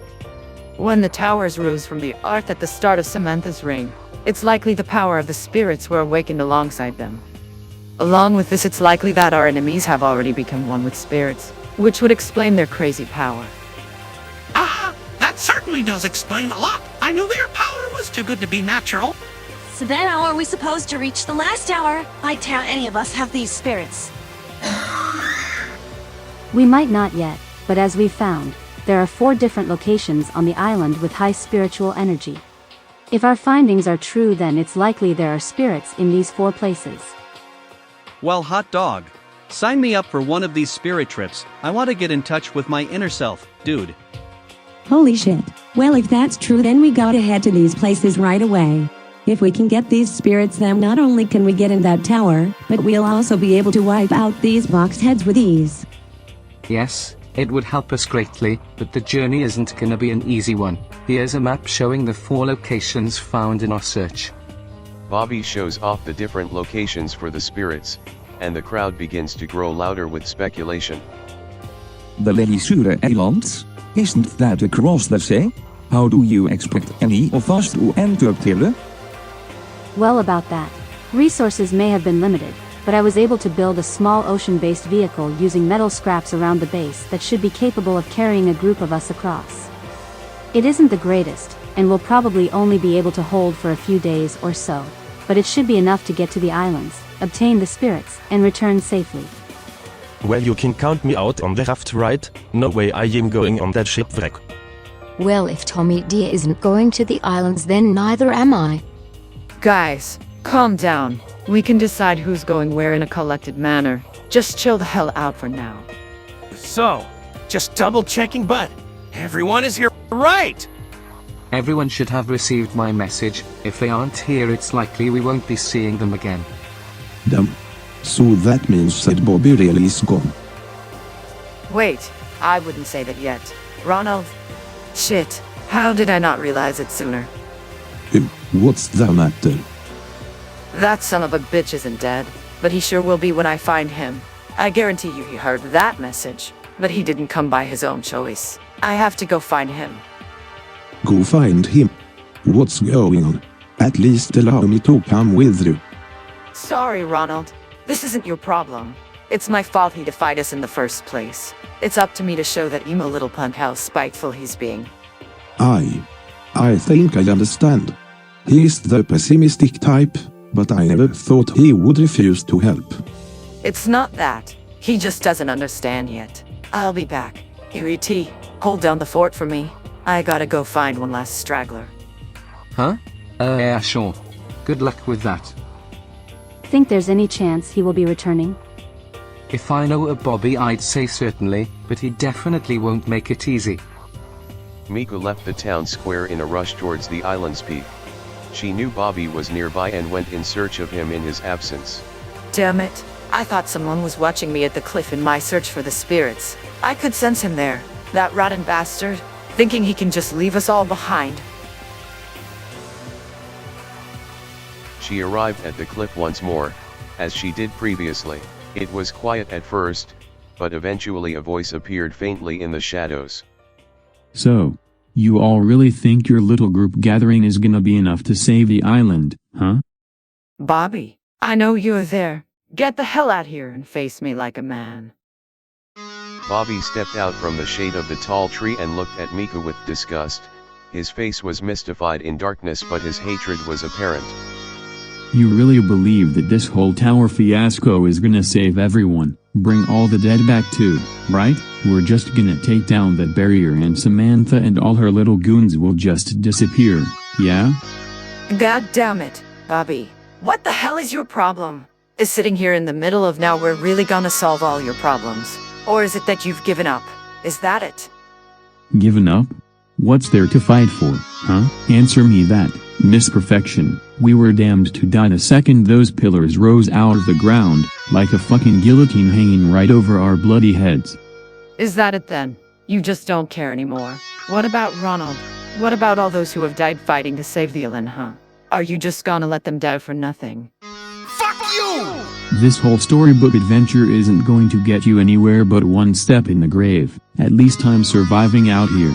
When the towers rose from the earth at the start of Samantha's reign, it's likely the power of the spirits were awakened alongside them. Along with this, it's likely that our enemies have already become one with spirits, which would explain their crazy power. That certainly does explain a lot. I knew their power was too good to be natural. So then how are we supposed to reach the last tower? I doubt any of us have these spirits. We might not yet, but as we've found, there are 4 different locations on the island with high spiritual energy. If our findings are true, then it's likely there are spirits in these 4 places. Well, hot dog. Sign me up for one of these spirit trips. I want to get in touch with my inner self, dude. Holy shit. Well, if that's true, then we gotta head to these places right away. If we can get these spirits, then not only can we get in that tower, but we'll also be able to wipe out these box heads with ease. Yes, it would help us greatly, but the journey isn't gonna be an easy one. Here's a map showing the 4 locations found in our search. Bobby shows off the different locations for the spirits, and the crowd begins to grow louder with speculation. The Lelisure Islands? Isn't that across the sea? How do you expect any of us to enter there? Well, about that. Resources may have been limited, but I was able to build a small ocean-based vehicle using metal scraps around the base that should be capable of carrying a group of us across. It isn't the greatest, and will probably only be able to hold for a few days or so, but it should be enough to get to the islands, obtain the spirits, and return safely. Well, you can count me out on the raft, right? No way I am going on that shipwreck. Well, if Tommy D isn't going to the islands, then neither am I. Guys, calm down. We can decide who's going where in a collected manner. Just chill the hell out for now. So, just double checking, but everyone is here, right? Everyone should have received my message. If they aren't here, it's likely we won't be seeing them again. Damn. So that means that Bobby really is gone. Wait, I wouldn't say that yet. Ronald? Shit, how did I not realize it sooner? What's the matter? That son of a bitch isn't dead, but he sure will be when I find him. I guarantee you he heard that message, but he didn't come by his own choice. I have to go find him. Go find him. What's going on? At least allow me to come with you. Sorry, Ronald. This isn't your problem. It's my fault he defied us in the first place. It's up to me to show that emo little punk how spiteful he's being. I think I understand. He's the pessimistic type, but I never thought he would refuse to help. It's not that. He just doesn't understand yet. I'll be back. HeeHeeHaHoo, hold down the fort for me. I gotta go find one last straggler. Huh? Yeah, sure. Good luck with that. Think there's any chance he will be returning? If I know a Bobby, I'd say certainly, but he definitely won't make it easy. Miku left the town square in a rush towards the island's peak. She knew Bobby was nearby and went in search of him in his absence. Damn it. I thought someone was watching me at the cliff in my search for the spirits. I could sense him there. That rotten bastard, thinking he can just leave us all behind. She arrived at the cliff once more, as she did previously. It was quiet at first, but eventually a voice appeared faintly in the shadows. So, you all really think your little group gathering is gonna be enough to save the island, huh? Bobby, I know you're there. Get the hell out here and face me like a man. Bobby stepped out from the shade of the tall tree and looked at Miku with disgust. His face was mystified in darkness, but his hatred was apparent. You really believe that this whole tower fiasco is gonna save everyone, bring all the dead back too, right? We're just gonna take down that barrier and Samantha and all her little goons will just disappear, yeah? God damn it, Bobby. What the hell is your problem? Is sitting here in the middle of now we're really gonna solve all your problems? Or is it that you've given up? Is that it? Given up? What's there to fight for, huh? Answer me that, Miss Perfection. We were damned to die the second those pillars rose out of the ground, like a fucking guillotine hanging right over our bloody heads. Is that it then? You just don't care anymore. What about Ronald? What about all those who have died fighting to save the island, huh? Are you just gonna let them die for nothing? Fuck you! This whole storybook adventure isn't going to get you anywhere but one step in the grave. At least I'm surviving out here.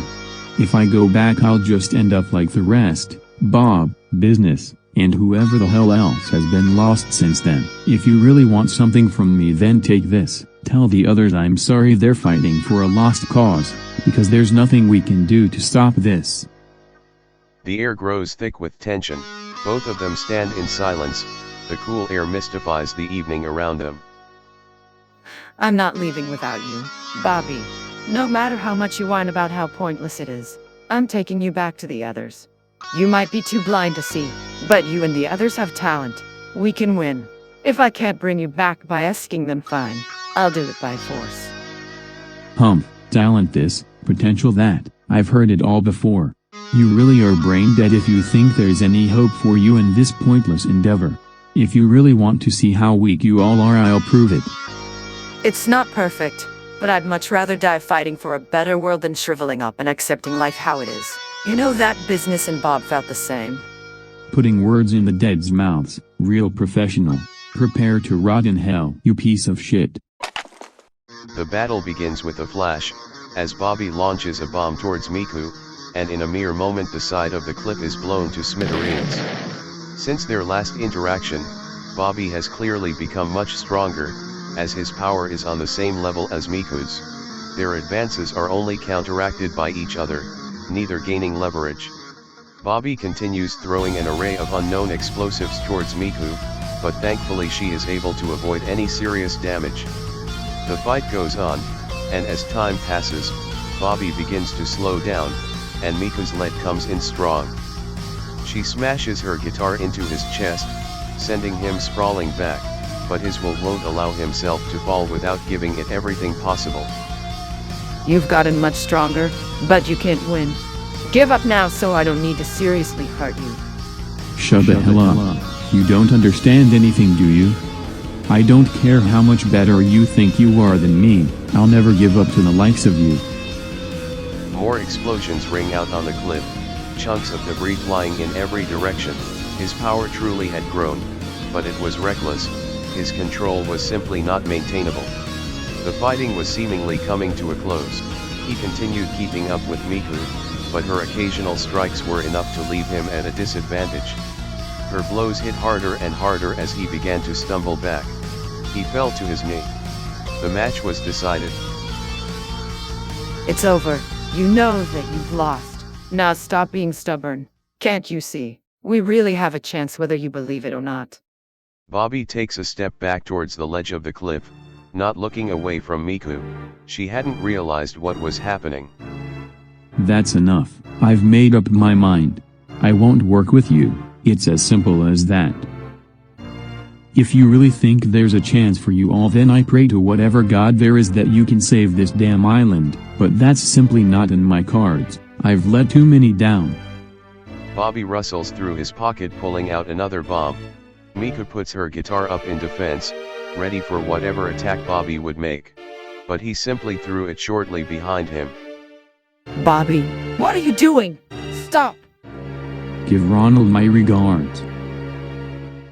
If I go back I'll just end up like the rest, Bob, Business, and whoever the hell else has been lost since then. If you really want something from me then take this. Tell the others I'm sorry they're fighting for a lost cause, because there's nothing we can do to stop this. The air grows thick with tension. Both of them stand in silence. The cool air mystifies the evening around them. I'm not leaving without you, Bobby. No matter how much you whine about how pointless it is, I'm taking you back to the others. You might be too blind to see, but you and the others have talent. We can win. If I can't bring you back by asking them, fine. I'll do it by force. Talent this, potential that, I've heard it all before. You really are brain dead if you think there's any hope for you in this pointless endeavor. If you really want to see how weak you all are I'll prove it. It's not perfect, but I'd much rather die fighting for a better world than shriveling up and accepting life how it is. You know that Business and Bob felt the same. Putting words in the dead's mouths, real professional. Prepare to rot in hell, you piece of shit. The battle begins with a flash, as Bobby launches a bomb towards Miku, and in a mere moment the side of the cliff is blown to smithereens. Since their last interaction, Bobby has clearly become much stronger, as his power is on the same level as Miku's. Their advances are only counteracted by each other, neither gaining leverage. Bobby continues throwing an array of unknown explosives towards Miku, but thankfully she is able to avoid any serious damage. The fight goes on, and as time passes, Bobby begins to slow down, and Miku's lead comes in strong. She smashes her guitar into his chest, sending him sprawling back, but his will won't allow himself to fall without giving it everything possible. You've gotten much stronger, but you can't win. Give up now so I don't need to seriously hurt you. Shut the hell up. You don't understand anything, do you? I don't care how much better you think you are than me, I'll never give up to the likes of you. More explosions ring out on the cliff, chunks of debris flying in every direction. His power truly had grown, but it was reckless. His control was simply not maintainable. The fighting was seemingly coming to a close. He continued keeping up with Miku, but her occasional strikes were enough to leave him at a disadvantage. Her blows hit harder and harder as he began to stumble back. He fell to his knee. The match was decided. It's over. You know that you've lost. Now stop being stubborn. Can't you see? We really have a chance whether you believe it or not. Bobby takes a step back towards the ledge of the cliff, not looking away from Miku. She hadn't realized what was happening. That's enough. I've made up my mind. I won't work with you. It's as simple as that. If you really think there's a chance for you all, then I pray to whatever god there is that you can save this damn island, but that's simply not in my cards. I've let too many down. Bobby rustles through his pocket, pulling out another bomb. Miku puts her guitar up in defense, ready for whatever attack Bobby would make. But he simply threw it shortly behind him. Bobby, what are you doing? Stop! Give Ronald my regards.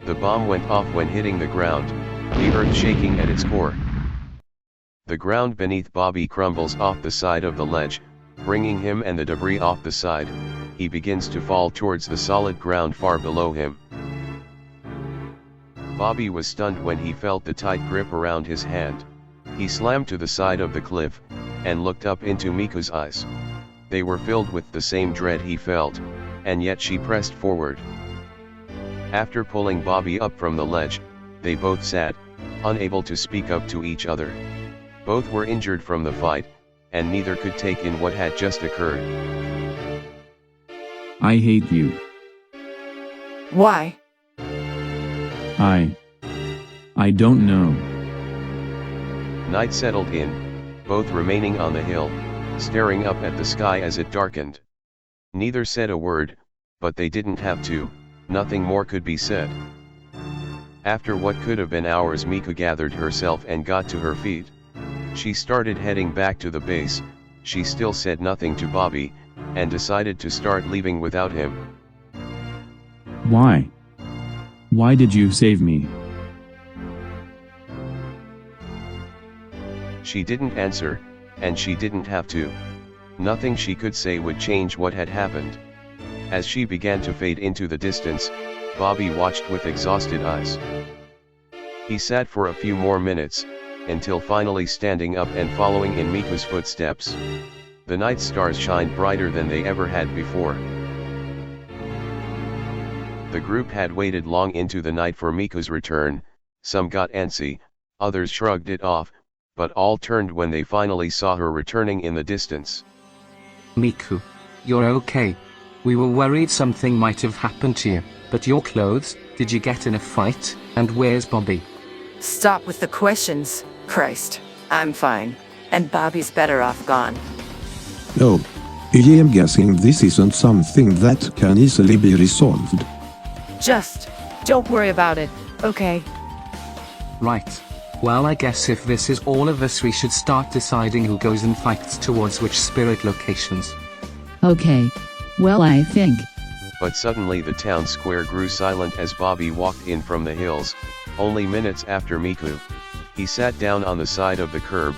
The bomb went off when hitting the ground, the earth shaking at its core. The ground beneath Bobby crumbles off the side of the ledge, bringing him and the debris off the side. He begins to fall towards the solid ground far below him. Bobby was stunned when he felt the tight grip around his hand. He slammed to the side of the cliff, and looked up into Miku's eyes. They were filled with the same dread he felt, and yet she pressed forward. After pulling Bobby up from the ledge, they both sat, unable to speak up to each other. Both were injured from the fight, and neither could take in what had just occurred. I hate you. Why? I don't know. Night settled in, both remaining on the hill, staring up at the sky as it darkened. Neither said a word, but they didn't have to, nothing more could be said. After what could have been hours, Miku gathered herself and got to her feet. She started heading back to the base. She still said nothing to Bobby, and decided to start leaving without him. Why? Why did you save me? She didn't answer, and she didn't have to. Nothing she could say would change what had happened. As she began to fade into the distance, Bobby watched with exhausted eyes. He sat for a few more minutes, until finally standing up and following in Miku's footsteps. The night stars shined brighter than they ever had before. The group had waited long into the night for Miku's return. Some got antsy, others shrugged it off, but all turned when they finally saw her returning in the distance. Miku, you're okay. We were worried something might have happened to you, but your clothes, did you get in a fight, and where's Bobby? Stop with the questions, Christ. I'm fine. And Bobby's better off gone. No. I am guessing this isn't something that can easily be resolved. Just don't worry about it, okay? Right. Well, I guess if this is all of us, we should start deciding who goes and fights towards which spirit locations. Okay. Well, I think. But suddenly the town square grew silent as Bobby walked in from the hills, only minutes after Miku. He sat down on the side of the curb,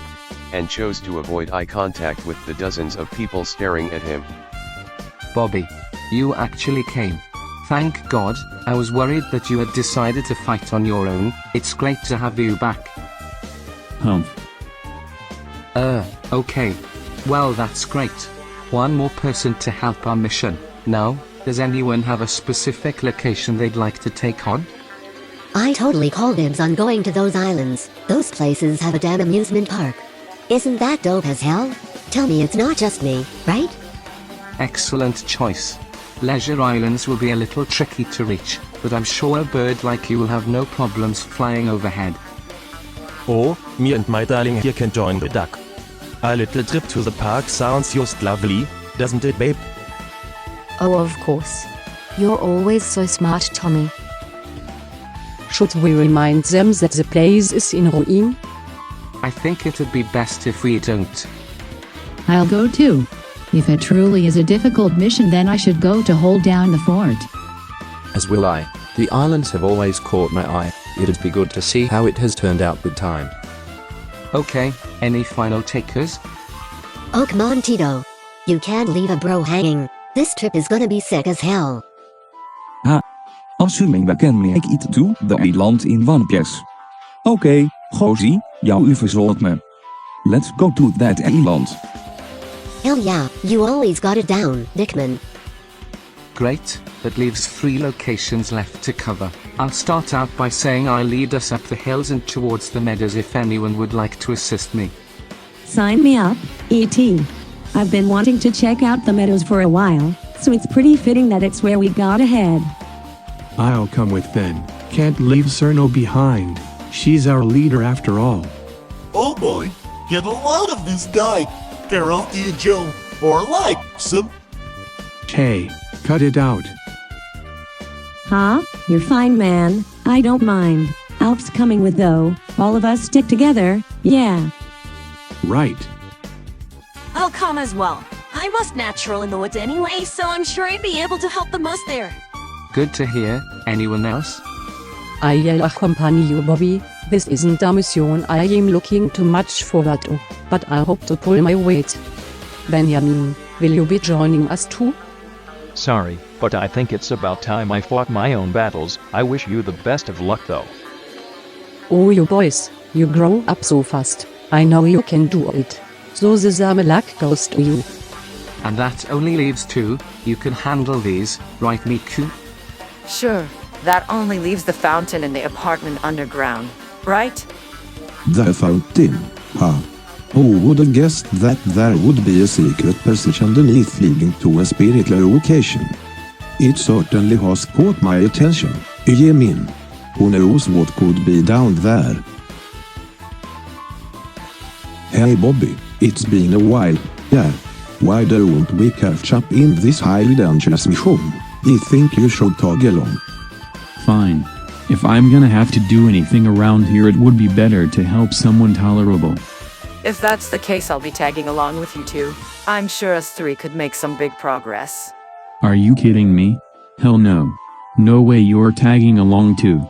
and chose to avoid eye contact with the dozens of people staring at him. Bobby, you actually came. Thank God. I was worried that you had decided to fight on your own. It's great to have you back. Humph. Okay. Well, that's great. One more person to help our mission. Now, does anyone have a specific location they'd like to take on? I totally call dibs on going to those islands. Those places have a damn amusement park. Isn't that dope as hell? Tell me it's not just me, right? Excellent choice. Leisure Islands will be a little tricky to reach, but I'm sure a bird like you will have no problems flying overhead. Oh, me and my darling here can join the duck. A little trip to the park sounds just lovely, doesn't it, babe? Oh, of course. You're always so smart, Tommy. Should we remind them that the place is in ruin? I think it'd be best if we don't. I'll go too. If it truly is a difficult mission, then I should go to hold down the fort. As will I. The islands have always caught my eye. It'd be good to see how it has turned out with time. Okay, any final takers? Oh, come on, Tito. You can't leave a bro hanging. This trip is gonna be sick as hell. Assuming we can make it to the island in one piece. Oké, Gozie, u verzorgt me. Let's go to that island. Hell yeah, you always got it down, Dickman. Great, that leaves 3 locations left to cover. I'll start out by saying I'll lead us up the hills and towards the meadows if anyone would like to assist me. Sign me up, E.T. I've been wanting to check out the meadows for a while, so it's pretty fitting that it's where we gotta head. I'll come with Ben. Can't leave Cerno behind. She's our leader after all. Oh boy, get a lot of this dye. Carol and Joe, or like some. Hey, cut it out. Huh? You're fine, man. I don't mind. Alf's coming with though. All of us stick together, yeah. Right. I'll come as well. I'm most natural in the woods anyway, so I'm sure I'd be able to help the most there. Good to hear. Anyone else? I'll accompany you, Bobby. This isn't a mission I am looking too much forward to, but I hope to pull my weight. Benjamin, will you be joining us too? Sorry, but I think it's about time I fought my own battles. I wish you the best of luck though. Oh you boys, you grow up so fast. I know you can do it. So the same luck goes to you. And that only leaves 2, you can handle these, right Miku? Sure, that only leaves the fountain and the apartment underground, right? The fountain, huh? Who would have guessed that there would be a secret passage underneath leading to a spirit location? It certainly has caught my attention. Min. Who knows what could be down there? Hey Bobby, it's been a while, yeah. Why don't we catch up in this highly dangerous mission? I think you should tag along. Fine. If I'm gonna have to do anything around here, it would be better to help someone tolerable. If that's the case, I'll be tagging along with you two. I'm sure us 3 could make some big progress. Are you kidding me? Hell no. No way you're tagging along too.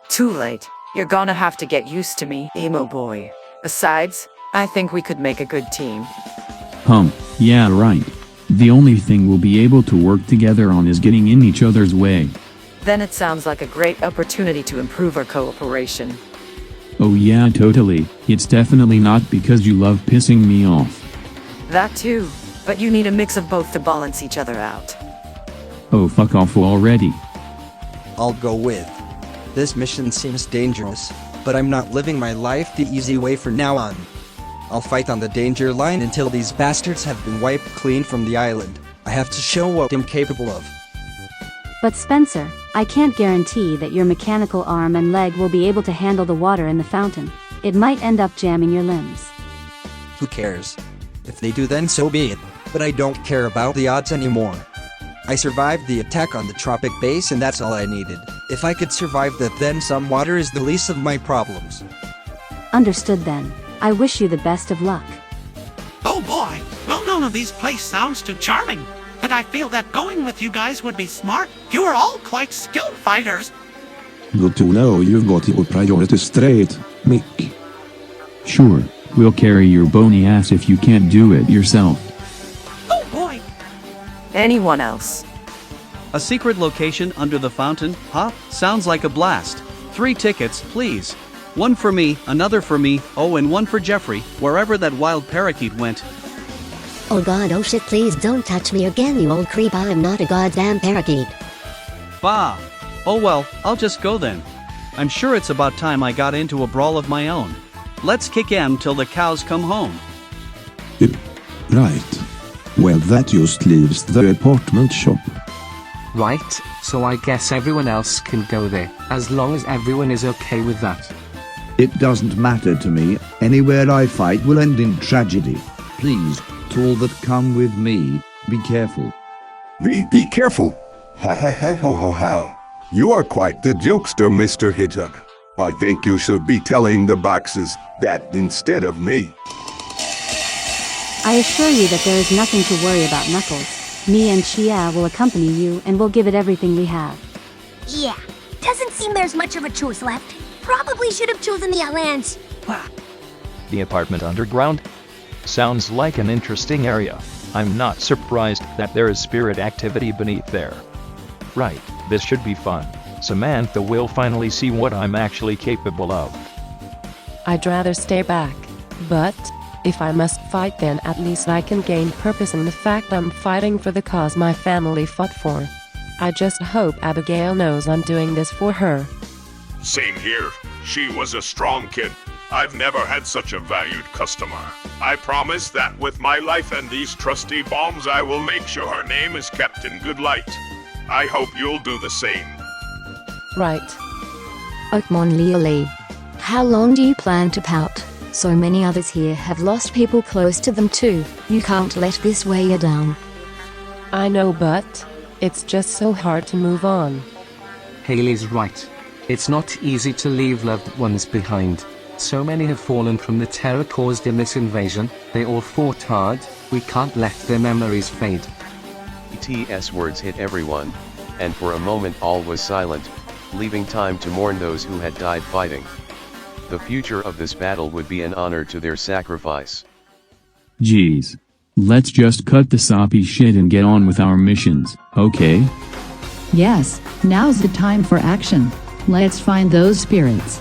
Too late. You're gonna have to get used to me, emo boy. Besides, I think we could make a good team. Yeah right. The only thing we'll be able to work together on is getting in each other's way. Then it sounds like a great opportunity to improve our cooperation. Oh yeah totally, it's definitely not because you love pissing me off. That too, but you need a mix of both to balance each other out. Oh fuck off already. I'll go with. This mission seems dangerous, but I'm not living my life the easy way from now on. I'll fight on the danger line until these bastards have been wiped clean from the island. I have to show what I'm capable of. But Spencer, I can't guarantee that your mechanical arm and leg will be able to handle the water in the fountain. It might end up jamming your limbs. Who cares? If they do, then so be it. But I don't care about the odds anymore. I survived the attack on the tropic base and that's all I needed. If I could survive that, then some water is the least of my problems. Understood then. I wish you the best of luck. Oh boy, well none of these places sounds too charming. But I feel that going with you guys would be smart. You are all quite skilled fighters. Good to know you've got your priorities straight, Mick. Sure, we'll carry your bony ass if you can't do it yourself. Oh boy. Anyone else? A secret location under the fountain, huh? Sounds like a blast. 3 tickets, please. 1 for me, another for me, oh and 1 for Jeffrey, wherever that wild parakeet went. Oh god, oh shit, please don't touch me again, you old creep. I'm not a goddamn parakeet. Bah! Oh well, I'll just go then. I'm sure it's about time I got into a brawl of my own. Let's kick em till the cows come home. Right. Well, that just leaves the apartment shop. Right, so I guess everyone else can go there, as long as everyone is okay with that. It doesn't matter to me. Anywhere I fight will end in tragedy. Please, to all that come with me, be careful. Be careful. HeeHeeHaHoo. You are quite the jokester, Mr. Hedgehog. I think you should be telling the boxes that instead of me. I assure you that there is nothing to worry about, Knuckles. Me and Chia will accompany you and we'll give it everything we have. Yeah, doesn't seem there's much of a choice left. Probably should have chosen the islands. The apartment underground? Sounds like an interesting area. I'm not surprised that there is spirit activity beneath there. Right, this should be fun. Samantha will finally see what I'm actually capable of. I'd rather stay back. But, if I must fight, then at least I can gain purpose in the fact I'm fighting for the cause my family fought for. I just hope Abigail knows I'm doing this for her. Same here. She was a strong kid. I've never had such a valued customer. I promise that with my life and these trusty bombs, I will make sure her name is kept in good light. I hope you'll do the same. Right. Okmonleole. How long do you plan to pout? So many others here have lost people close to them too. You can't let this weigh you down. I know, but it's just so hard to move on. Haley's right. It's not easy to leave loved ones behind. So many have fallen from the terror caused in this invasion. They all fought hard. We can't let their memories fade. ET's words hit everyone, and for a moment all was silent, leaving time to mourn those who had died fighting. The future of this battle would be an honor to their sacrifice. Geez. Let's just cut the soppy shit and get on with our missions, okay? Yes, now's the time for action. Let's find those spirits.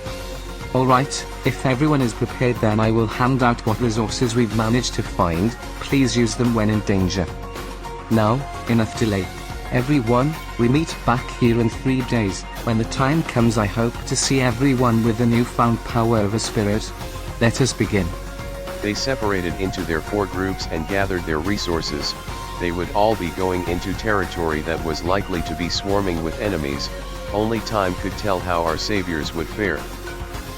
Alright, if everyone is prepared then I will hand out what resources we've managed to find, please use them when in danger. Now, enough delay. Everyone, we meet back here in 3 days. When the time comes I hope to see everyone with the newfound power of a spirit. Let us begin. They separated into their 4 groups and gathered their resources. They would all be going into territory that was likely to be swarming with enemies. Only time could tell how our saviors would fare.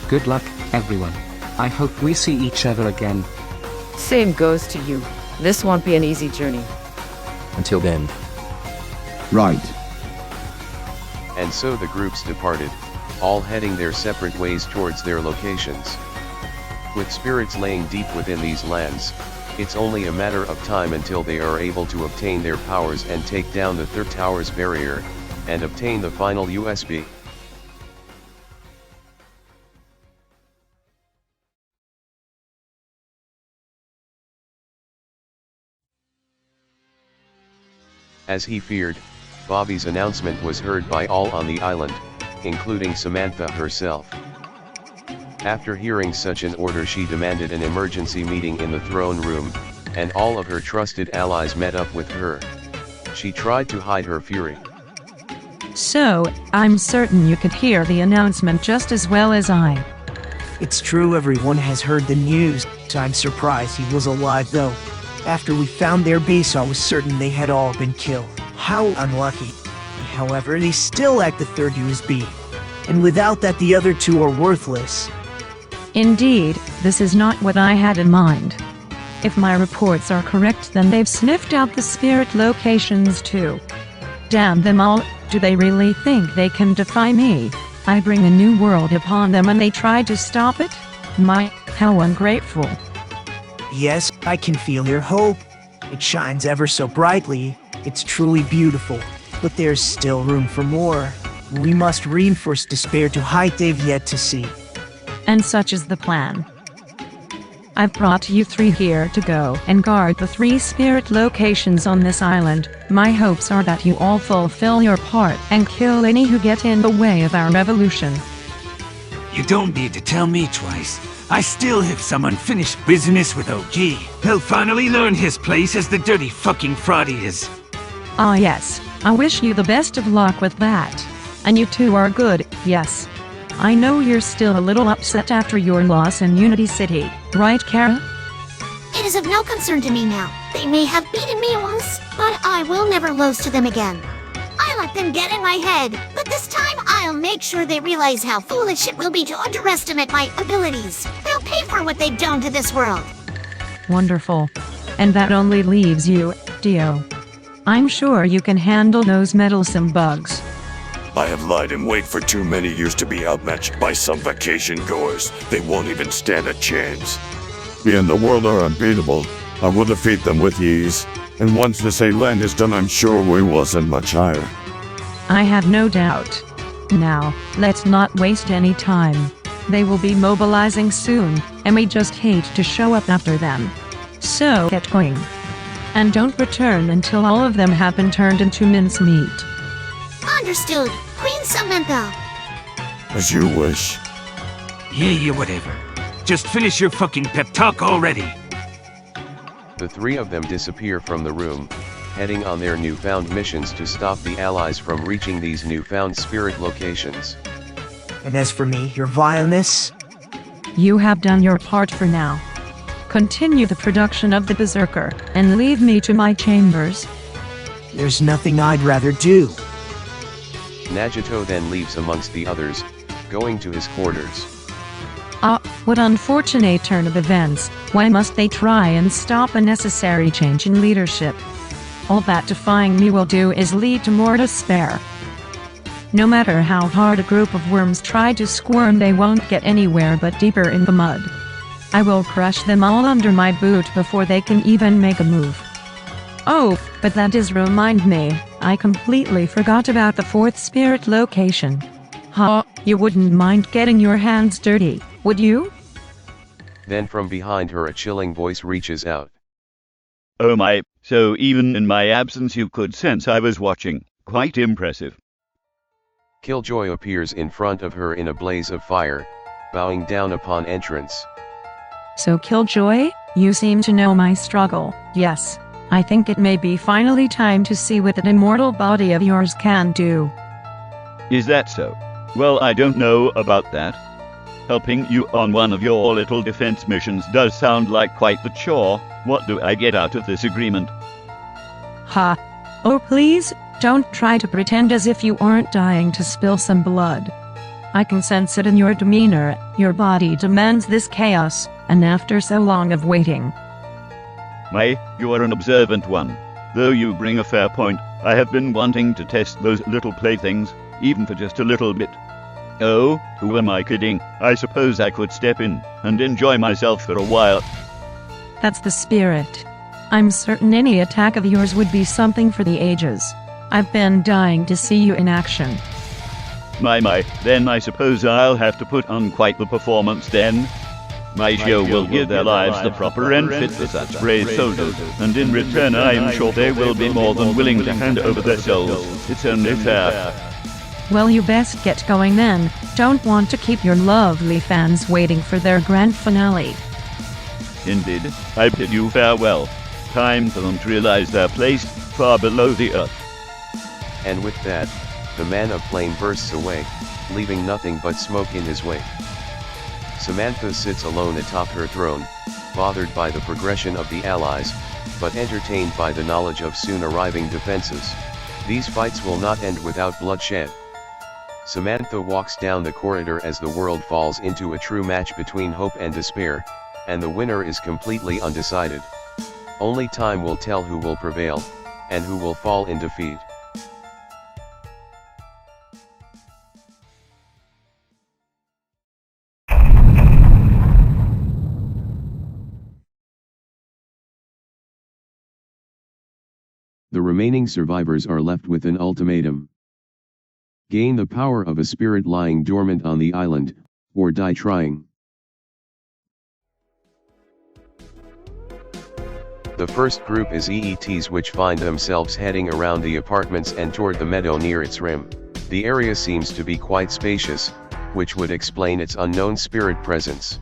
Good luck, everyone. I hope we see each other again. Same goes to you. This won't be an easy journey. Until then. Right. And so the groups departed, all heading their separate ways towards their locations. With spirits laying deep within these lands, it's only a matter of time until they are able to obtain their powers and take down the third tower's barrier, and obtain the final USB. As he feared, Bobby's announcement was heard by all on the island, including Samantha herself. After hearing such an order she demanded an emergency meeting in the throne room, and all of her trusted allies met up with her. She tried to hide her fury. So, I'm certain you could hear the announcement just as well as I. It's true everyone has heard the news. I'm surprised he was alive though. After we found their base I was certain they had all been killed. How unlucky. However, they still lack the third USB. And without that the other 2 are worthless. Indeed, this is not what I had in mind. If my reports are correct then they've sniffed out the spirit locations too. Damn them all, do they really think they can defy me? I bring a new world upon them and they try to stop it? My, how ungrateful. Yes, I can feel your hope. It shines ever so brightly. It's truly beautiful. But there's still room for more. We must reinforce despair to height they've yet to see. And such is the plan. I've brought you 3 here to go and guard the 3 spirit locations on this island. My hopes are that you all fulfill your part and kill any who get in the way of our revolution. You don't need to tell me twice. I still have some unfinished business with OG. He'll finally learn his place as the dirty fucking fraud he is. Ah yes, I wish you the best of luck with that. And you two are good, yes. I know you're still a little upset after your loss in Unity City, right Kara? It is of no concern to me now. They may have beaten me once, but I will never lose to them again. I let them get in my head, but this time I'll make sure they realize how foolish it will be to underestimate my abilities. They'll pay for what they've done to this world. Wonderful. And that only leaves you, Dio. I'm sure you can handle those meddlesome bugs. I have lied in wait for too many years to be outmatched by some vacation goers. They won't even stand a chance. Me and the world are unbeatable. I will defeat them with ease. And once this land is done, I'm sure we will ascend much higher. I have no doubt. Now, let's not waste any time. They will be mobilizing soon, and we just hate to show up after them. So get going. And don't return until all of them have been turned into mincemeat. Understood, Queen Samantha. As you wish. Yeah, whatever. Just finish your fucking pep talk already. The 3 of them disappear from the room, heading on their newfound missions to stop the allies from reaching these newfound spirit locations. And as for me, your vileness? You have done your part for now. Continue the production of the Berserker, and leave me to my chambers. There's nothing I'd rather do. Nagito then leaves amongst the others, going to his quarters. Ah, what unfortunate turn of events. Why must they try and stop a necessary change in leadership? All that defying me will do is lead to more despair. No matter how hard a group of worms try to squirm, they won't get anywhere but deeper in the mud. I will crush them all under my boot before they can even make a move. Oh, but that does remind me, I completely forgot about the 4th spirit location. Ha, you wouldn't mind getting your hands dirty, would you? Then from behind her a chilling voice reaches out. Oh my, so even in my absence you could sense I was watching. Quite impressive. Killjoy appears in front of her in a blaze of fire, bowing down upon entrance. So Killjoy, you seem to know my struggle. Yes, I think it may be finally time to see what that immortal body of yours can do. Is that so? Well, I don't know about that. Helping you on one of your little defense missions does sound like quite the chore. What do I get out of this agreement? Ha! Oh please, don't try to pretend as if you aren't dying to spill some blood. I can sense it in your demeanor. Your body demands this chaos, and after so long of waiting. You are an observant one. Though you bring a fair point, I have been wanting to test those little playthings, even for just a little bit. Oh, who am I kidding? I suppose I could step in and enjoy myself for a while. That's the spirit. I'm certain any attack of yours would be something for the ages. I've been dying to see you in action. My, then I suppose I'll have to put on quite the performance then. My show will give their lives the proper and fit for such brave soldiers, and in return I am sure they will be more than willing to hand over their souls. It's only fair. Well, you best get going then. Don't want to keep your lovely fans waiting for their grand finale. Indeed, I bid you farewell. Time for them to realize their place far below the earth. And with that, the man of flame bursts away, leaving nothing but smoke in his wake. Samantha sits alone atop her throne, bothered by the progression of the Allies, but entertained by the knowledge of soon arriving defenses. These fights will not end without bloodshed. Samantha walks down the corridor as the world falls into a true match between hope and despair, and the winner is completely undecided. Only time will tell who will prevail, and who will fall in defeat. The remaining survivors are left with an ultimatum. Gain the power of a spirit lying dormant on the island, or die trying. The first group is EETs, which find themselves heading around the apartments and toward the meadow near its rim. The area seems to be quite spacious, which would explain its unknown spirit presence.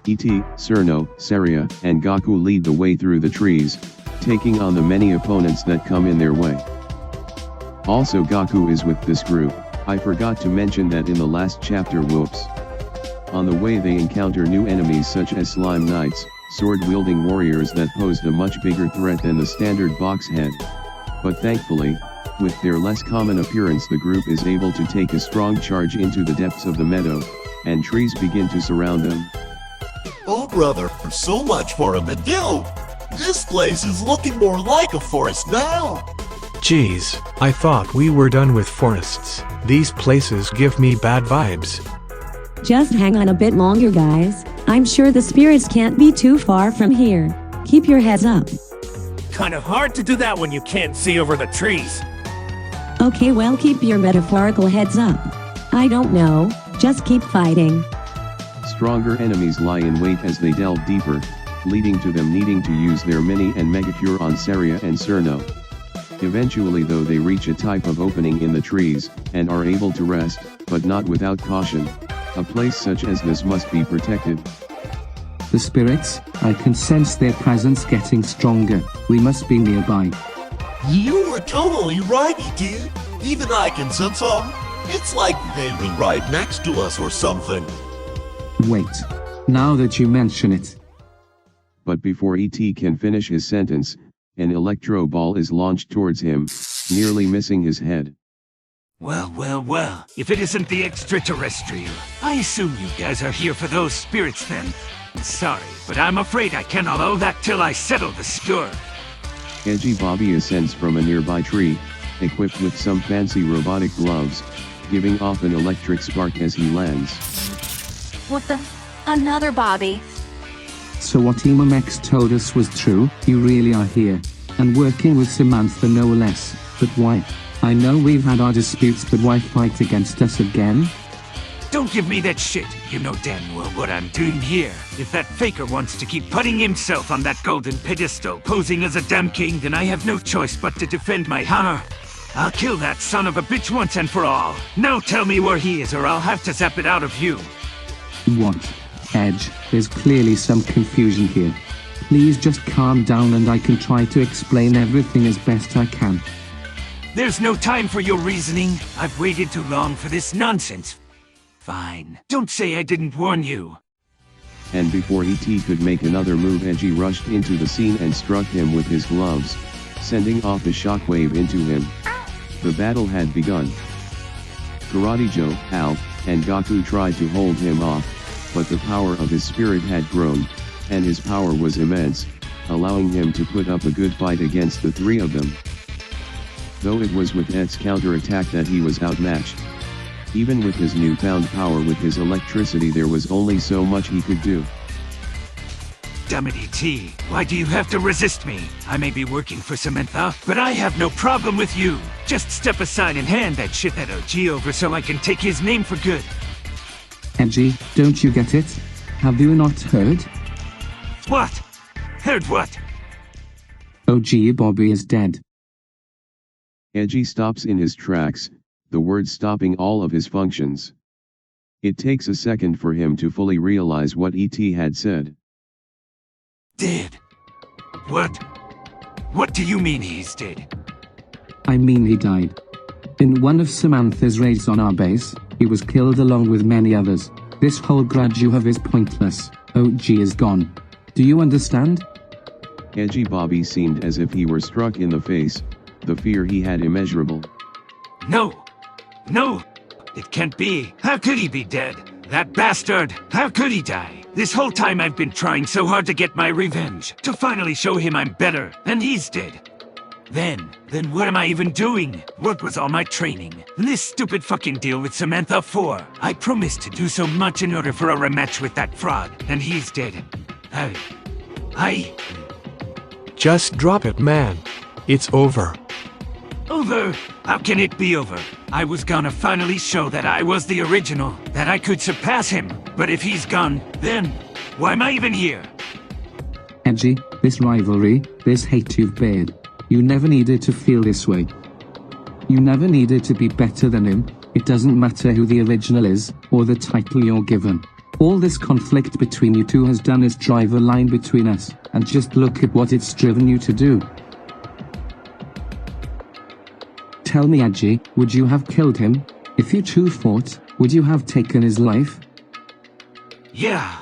E.T., Cerno, Saria, and Gaku lead the way through the trees, taking on the many opponents that come in their way. Also Gaku is with this group. I forgot to mention that in the last chapter, whoops. On the way they encounter new enemies such as slime knights, sword-wielding warriors that posed a much bigger threat than the standard box head. But thankfully, with their less common appearance, the group is able to take a strong charge into the depths of the meadow, and trees begin to surround them. Oh brother, so much for a meadow! This place is looking more like a forest now! Geez, I thought we were done with forests. These places give me bad vibes. Just hang on a bit longer, guys. I'm sure the spirits can't be too far from here. Keep your heads up. Kind of hard to do that when you can't see over the trees. Okay, well, keep your metaphorical heads up. I don't know, just keep fighting. Stronger enemies lie in wait as they delve deeper, leading to them needing to use their mini and mega cure on Saria and Cerno. Eventually though they reach a type of opening in the trees, and are able to rest, but not without caution. A place such as this must be protected. The spirits, I can sense their presence getting stronger. We must be nearby. You were totally right, dude. Even I can sense them. It's like they were right next to us or something. Wait. Now that you mention it. But before E.T. can finish his sentence, an electro ball is launched towards him, nearly missing his head. Well, if it isn't the extraterrestrial, I assume you guys are here for those spirits then. Sorry, but I'm afraid I can't allow that till I settle the score. Edgy Bobby ascends from a nearby tree, equipped with some fancy robotic gloves, giving off an electric spark as he lands. What the? Another Bobby? So what HeeHeeHaHoo told us was true, you really are here, and working with Samantha no less, but why? I know we've had our disputes, but why fight against us again? Don't give me that shit, you know damn well what I'm doing here. If that faker wants to keep putting himself on that golden pedestal, posing as a damn king, then I have no choice but to defend my honor. I'll kill that son of a bitch once and for all. Now tell me where he is or I'll have to zap it out of you. What? Edge, there's clearly some confusion here. Please just calm down and I can try to explain everything as best I can. There's no time for your reasoning. I've waited too long for this nonsense. Fine. Don't say I didn't warn you. And before E.T. could make another move, Edgy rushed into the scene and struck him with his gloves, sending off a shockwave into him. The battle had begun. Karate Joe, Al, and Gaku tried to hold him off, but the power of his spirit had grown, and his power was immense, allowing him to put up a good fight against the three of them. Though it was with Ed's counterattack that he was outmatched. Even with his newfound power with his electricity, there was only so much he could do. Damn it, E.T. Why do you have to resist me? I may be working for Samantha, but I have no problem with you. Just step aside and hand that shithead OG over so I can take his name for good. Edgy, don't you get it? Have you not heard? What? Heard what? OG Bobby is dead. Edgy stops in his tracks, the word stopping all of his functions. It takes a second for him to fully realize what E.T. had said. Dead? What? What do you mean he's dead? I mean he died. In one of Samantha's raids on our base, he was killed along with many others. This whole grudge you have is pointless. OG is gone. Do you understand? Edgy Bobby seemed as if he were struck in the face, the fear he had immeasurable. No! No! It can't be! How could he be dead? That bastard! How could he die? This whole time I've been trying so hard to get my revenge, to finally show him I'm better, and he's dead. Then what am I even doing? What was all my training? This stupid fucking deal with Samantha for? I promised to do so much in order for a rematch with that fraud, and he's dead. I... Just drop it, man. It's over. Over? How can it be over? I was gonna finally show that I was the original, that I could surpass him. But if he's gone, then why am I even here? Edgy, this rivalry, this hate you've bared. You never needed to feel this way. You never needed to be better than him. It doesn't matter who the original is, or the title you're given. All this conflict between you two has done is drive a line between us, and just look at what it's driven you to do. Tell me, Edgy, would you have killed him? If you two fought, would you have taken his life? Yeah,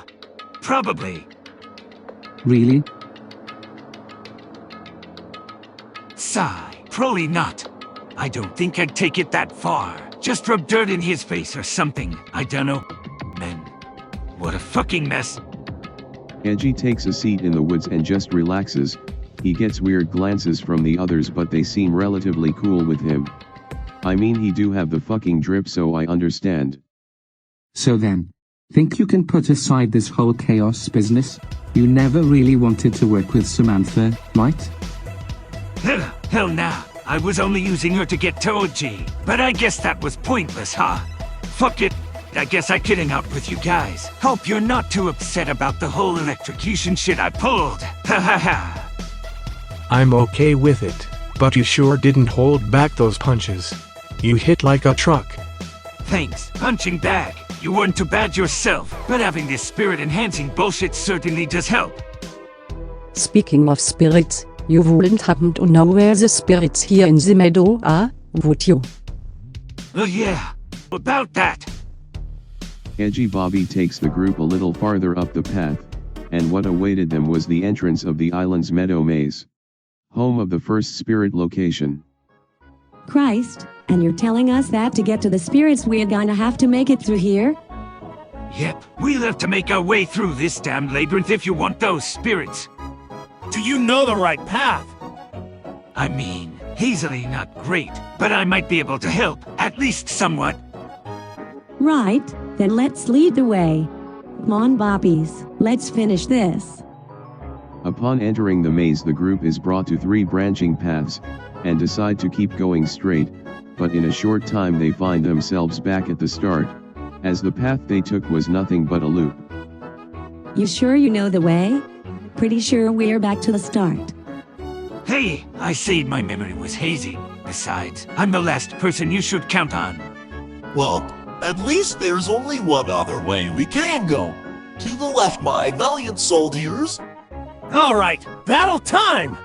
probably. Really? Sigh, probably not. I don't think I'd take it that far. Just rub dirt in his face or something. I don't know. Man, what a fucking mess. Edgy takes a seat in the woods and just relaxes. He gets weird glances from the others, but they seem relatively cool with him. I mean, he do have the fucking drip, so I understand. So then, think you can put aside this whole chaos business? You never really wanted to work with Samantha, right? Hell nah. I was only using her to get to OG. But I guess that was pointless, huh? Fuck it. I guess I could hang out with you guys. Hope you're not too upset about the whole electrocution shit I pulled. Ha ha ha. I'm okay with it, but you sure didn't hold back those punches. You hit like a truck. Thanks. Punching bag. You weren't too bad yourself, but having this spirit-enhancing bullshit certainly does help. Speaking of spirits, you wouldn't happen to know where the spirits here in the meadow are, would you? Oh yeah, about that. Edgy Bobby takes the group a little farther up the path, and what awaited them was the entrance of the island's meadow maze. Home of the first spirit location. Christ, and you're telling us that to get to the spirits we're gonna have to make it through here? Yep, we'll have to make our way through this damn labyrinth if you want those spirits. Do you know the right path? I mean, easily not great, but I might be able to help, at least somewhat. Right, then let's lead the way. Come on, Bobbies, let's finish this. Upon entering the maze, the group is brought to 3 branching paths, and decide to keep going straight, but in a short time they find themselves back at the start, as the path they took was nothing but a loop. You sure you know the way? Pretty sure we're back to the start. Hey, I said my memory was hazy. Besides, I'm the last person you should count on. Well, At least there's only one other way we can go. To the left, my valiant soldiers. Alright, battle time!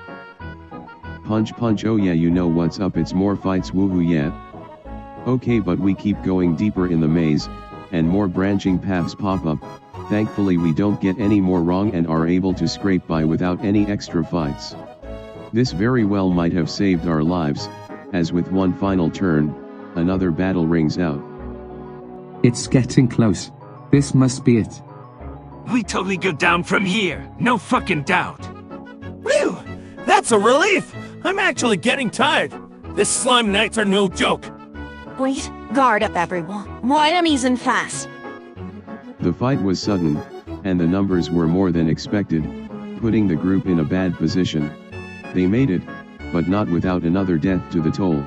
Punch punch, oh yeah, you know what's up, it's more fights, woohoo yeah. Okay, but we keep going deeper in the maze, and more branching paths pop up. Thankfully we don't get any more wrong and are able to scrape by without any extra fights. This very well might have saved our lives, as with one final turn, another battle rings out. It's getting close. This must be it. We totally go down from here, no fucking doubt. Whew! That's a relief! I'm actually getting tired. This slime nights are no joke. Wait, guard up everyone. More enemies and fast. The fight was sudden, and the numbers were more than expected, putting the group in a bad position. They made it, but not without another death to the toll.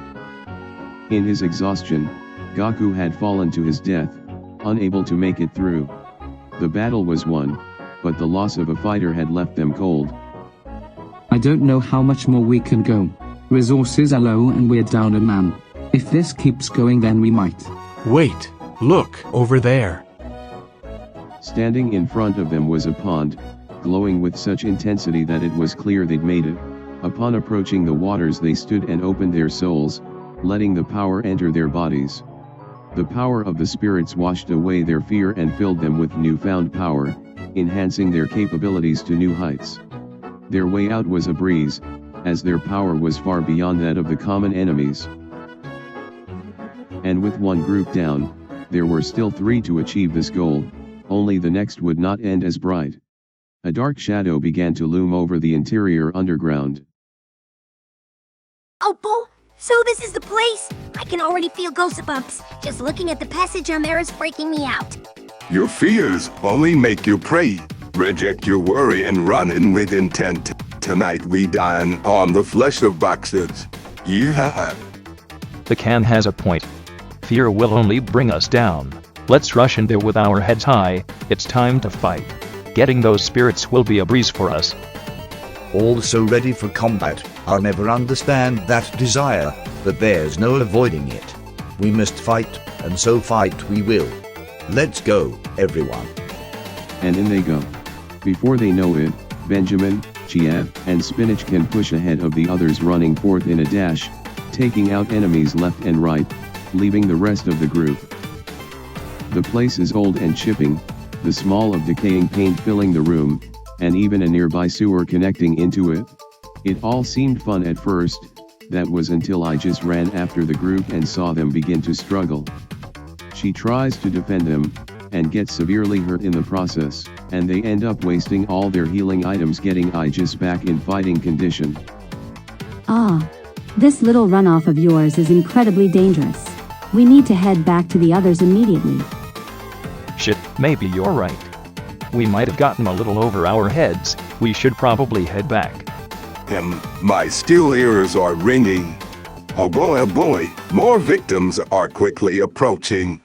In his exhaustion, Gaku had fallen to his death, unable to make it through. The battle was won, but the loss of a fighter had left them cold. I don't know how much more we can go. Resources are low and we're down a man. If this keeps going, then we might. Wait, look, over there. Standing in front of them was a pond, glowing with such intensity that it was clear they'd made it. Upon approaching the waters, they stood and opened their souls, letting the power enter their bodies. The power of the spirits washed away their fear and filled them with newfound power, enhancing their capabilities to new heights. Their way out was a breeze, as their power was far beyond that of the common enemies. And with one group down, there were still 3 to achieve this goal, only the next would not end as bright. A dark shadow began to loom over the interior underground. Oh, Bo, so this is the place? I can already feel goosebumps. Just looking at the passage on there is freaking me out. Your fears only make you pray. Reject your worry and run in with intent. Tonight we dine on the flesh of boxes. Yeah. The can has a point. Fear will only bring us down. Let's rush in there with our heads high. It's time to fight. Getting those spirits will be a breeze for us. All so ready for combat. I'll never understand that desire, but there's no avoiding it. We must fight, and so fight we will. Let's go, everyone. And in they go. Before they know it, Benjamin, Chia, and Spinach can push ahead of the others, running forth in a dash, taking out enemies left and right, leaving the rest of the group. The place is old and chipping, the smell of decaying paint filling the room, and even a nearby sewer connecting into it. It all seemed fun at first, that was until I just ran after the group and saw them begin to struggle. She tries to defend them, and gets severely hurt in the process, and they end up wasting all their healing items, getting Aegis back in fighting condition. Ah. This little runoff of yours is incredibly dangerous. We need to head back to the others immediately. Shit, maybe you're right. We might have gotten a little over our heads. We should probably head back. My steel ears are ringing. Oh boy, more victims are quickly approaching.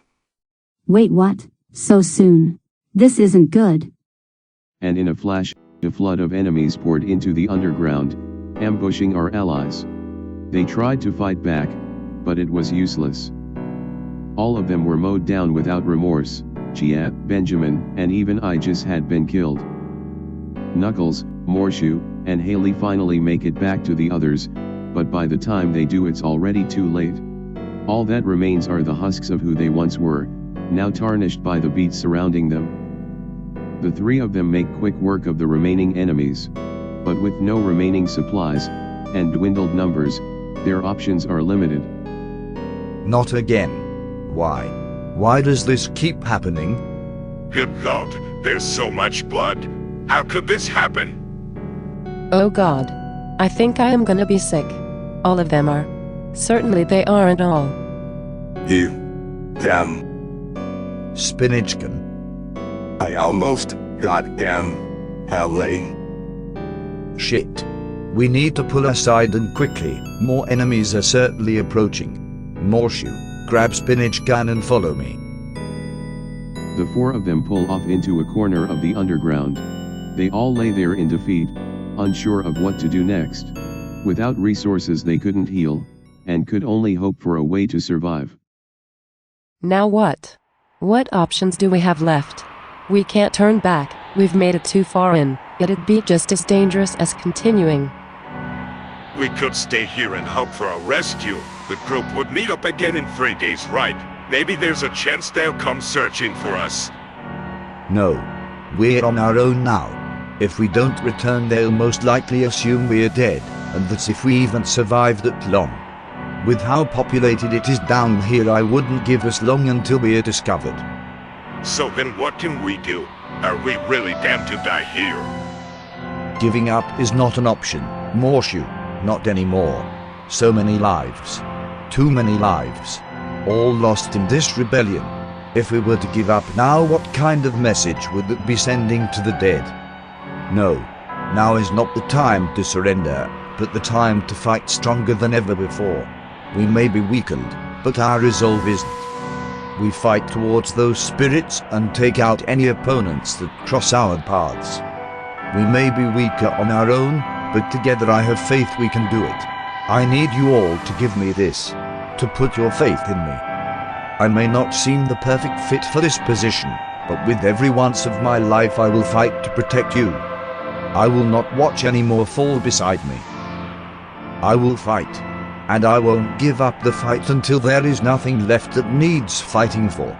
Wait, what? So soon? This isn't good. And in a flash, a flood of enemies poured into the underground, ambushing our allies. They tried to fight back, but it was useless. All of them were mowed down without remorse. Chia, Benjamin, and even Aegis had been killed. Knuckles, Morshu, and Haley finally make it back to the others, but by the time they do, it's already too late. All that remains are the husks of who they once were, now tarnished by the beats surrounding them. The 3 of them make quick work of the remaining enemies, but with no remaining supplies, and dwindled numbers, their options are limited. Not again. Why? Why does this keep happening? Good God, there's so much blood. How could this happen? Oh God. I think I am gonna be sick. All of them are. Certainly they aren't all. You. Damn. Spinachkin. I almost got damn. Haley. Shit. We need to pull aside and quickly. More enemies are certainly approaching. Morshu, grab Spinach gun and follow me. The 4 of them pull off into a corner of the underground. They all lay there in defeat, unsure of what to do next. Without resources they couldn't heal, and could only hope for a way to survive. Now what? What options do we have left? We can't turn back, we've made it too far in, it'd be just as dangerous as continuing. We could stay here and hope for a rescue. The group would meet up again in 3 days, right? Maybe there's a chance they'll come searching for us. No. We're on our own now. If we don't return, they'll most likely assume we're dead, and that's if we even survive that long. With how populated it is down here, I wouldn't give us long until we're discovered. So then what can we do? Are we really damned to die here? Giving up is not an option, Morshu. Not anymore. So many lives. Too many lives. All lost in this rebellion. If we were to give up now, what kind of message would it be sending to the dead? No. Now is not the time to surrender, but the time to fight stronger than ever before. We may be weakened, but our resolve isn't. We fight towards those spirits and take out any opponents that cross our paths. We may be weaker on our own, but together I have faith we can do it. I need you all to give me this, to put your faith in me. I may not seem the perfect fit for this position, but with every ounce of my life I will fight to protect you. I will not watch any more fall beside me. I will fight, and I won't give up the fight until there is nothing left that needs fighting for.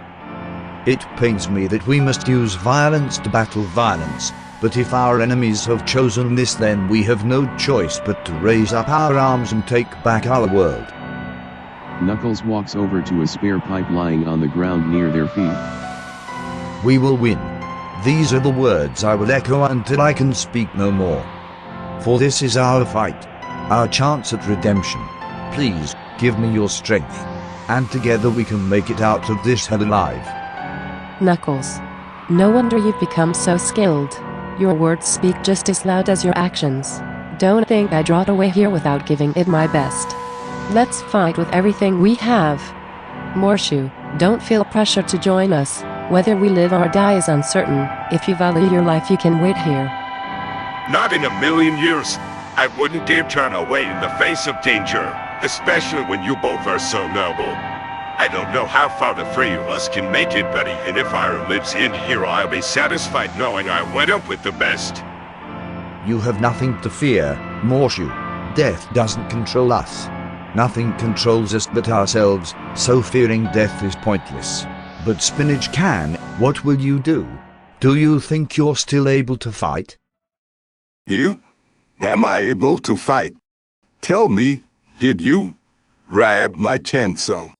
It pains me that we must use violence to battle violence, but if our enemies have chosen this, then we have no choice but to raise up our arms and take back our world. Knuckles walks over to a spare pipe lying on the ground near their feet. We will win. These are the words I will echo until I can speak no more. For this is our fight, our chance at redemption. Please, give me your strength, and together we can make it out of this hell alive. Knuckles. No wonder you've become so skilled. Your words speak just as loud as your actions. Don't think I brought away here without giving it my best. Let's fight with everything we have. Morshu, don't feel pressure to join us. Whether we live or die is uncertain. If you value your life, you can wait here. Not in a million years. I wouldn't dare turn away in the face of danger, especially when you both are so noble. I don't know how far the three of us can make it, buddy, and if Iron lives in here, I'll be satisfied knowing I went up with the best. You have nothing to fear, Morshu. Death doesn't control us. Nothing controls us but ourselves, so fearing death is pointless. But Spinach can. What will you do? Do you think you're still able to fight? You? Am I able to fight? Tell me, did you grab my chainsaw?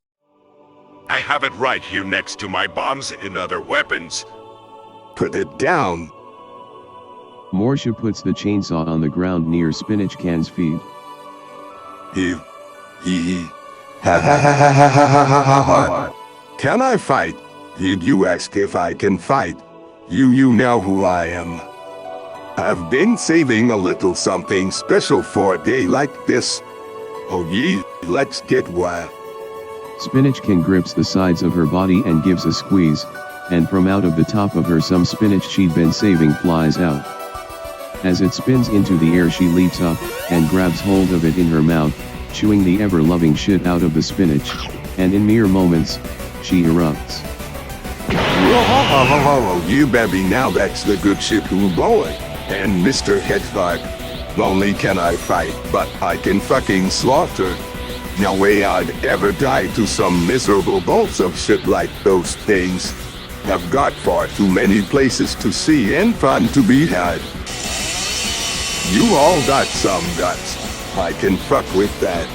I have it right here next to my bombs and other weapons. Put it down. Morshu puts the chainsaw on the ground near Spinach Can's feet. HeeHeeHaHoo. Can I fight? Did you ask if I can fight? You know who I am. I've been saving a little something special for a day like this. Oh yeah, let's get wild. Spinach Can grips the sides of her body and gives a squeeze, and from out of the top of her some spinach she'd been saving flies out. As it spins into the air, she leaps up, and grabs hold of it in her mouth, chewing the ever-loving shit out of the spinach, and in mere moments, she erupts. You baby, now that's the good shit, boy. And Mr. Headfuck. Not only can I fight, but I can fucking slaughter. No way I'd ever die to some miserable balls of shit like those things. I've got far too many places to see and fun to be had. You all got some guts. I can fuck with that.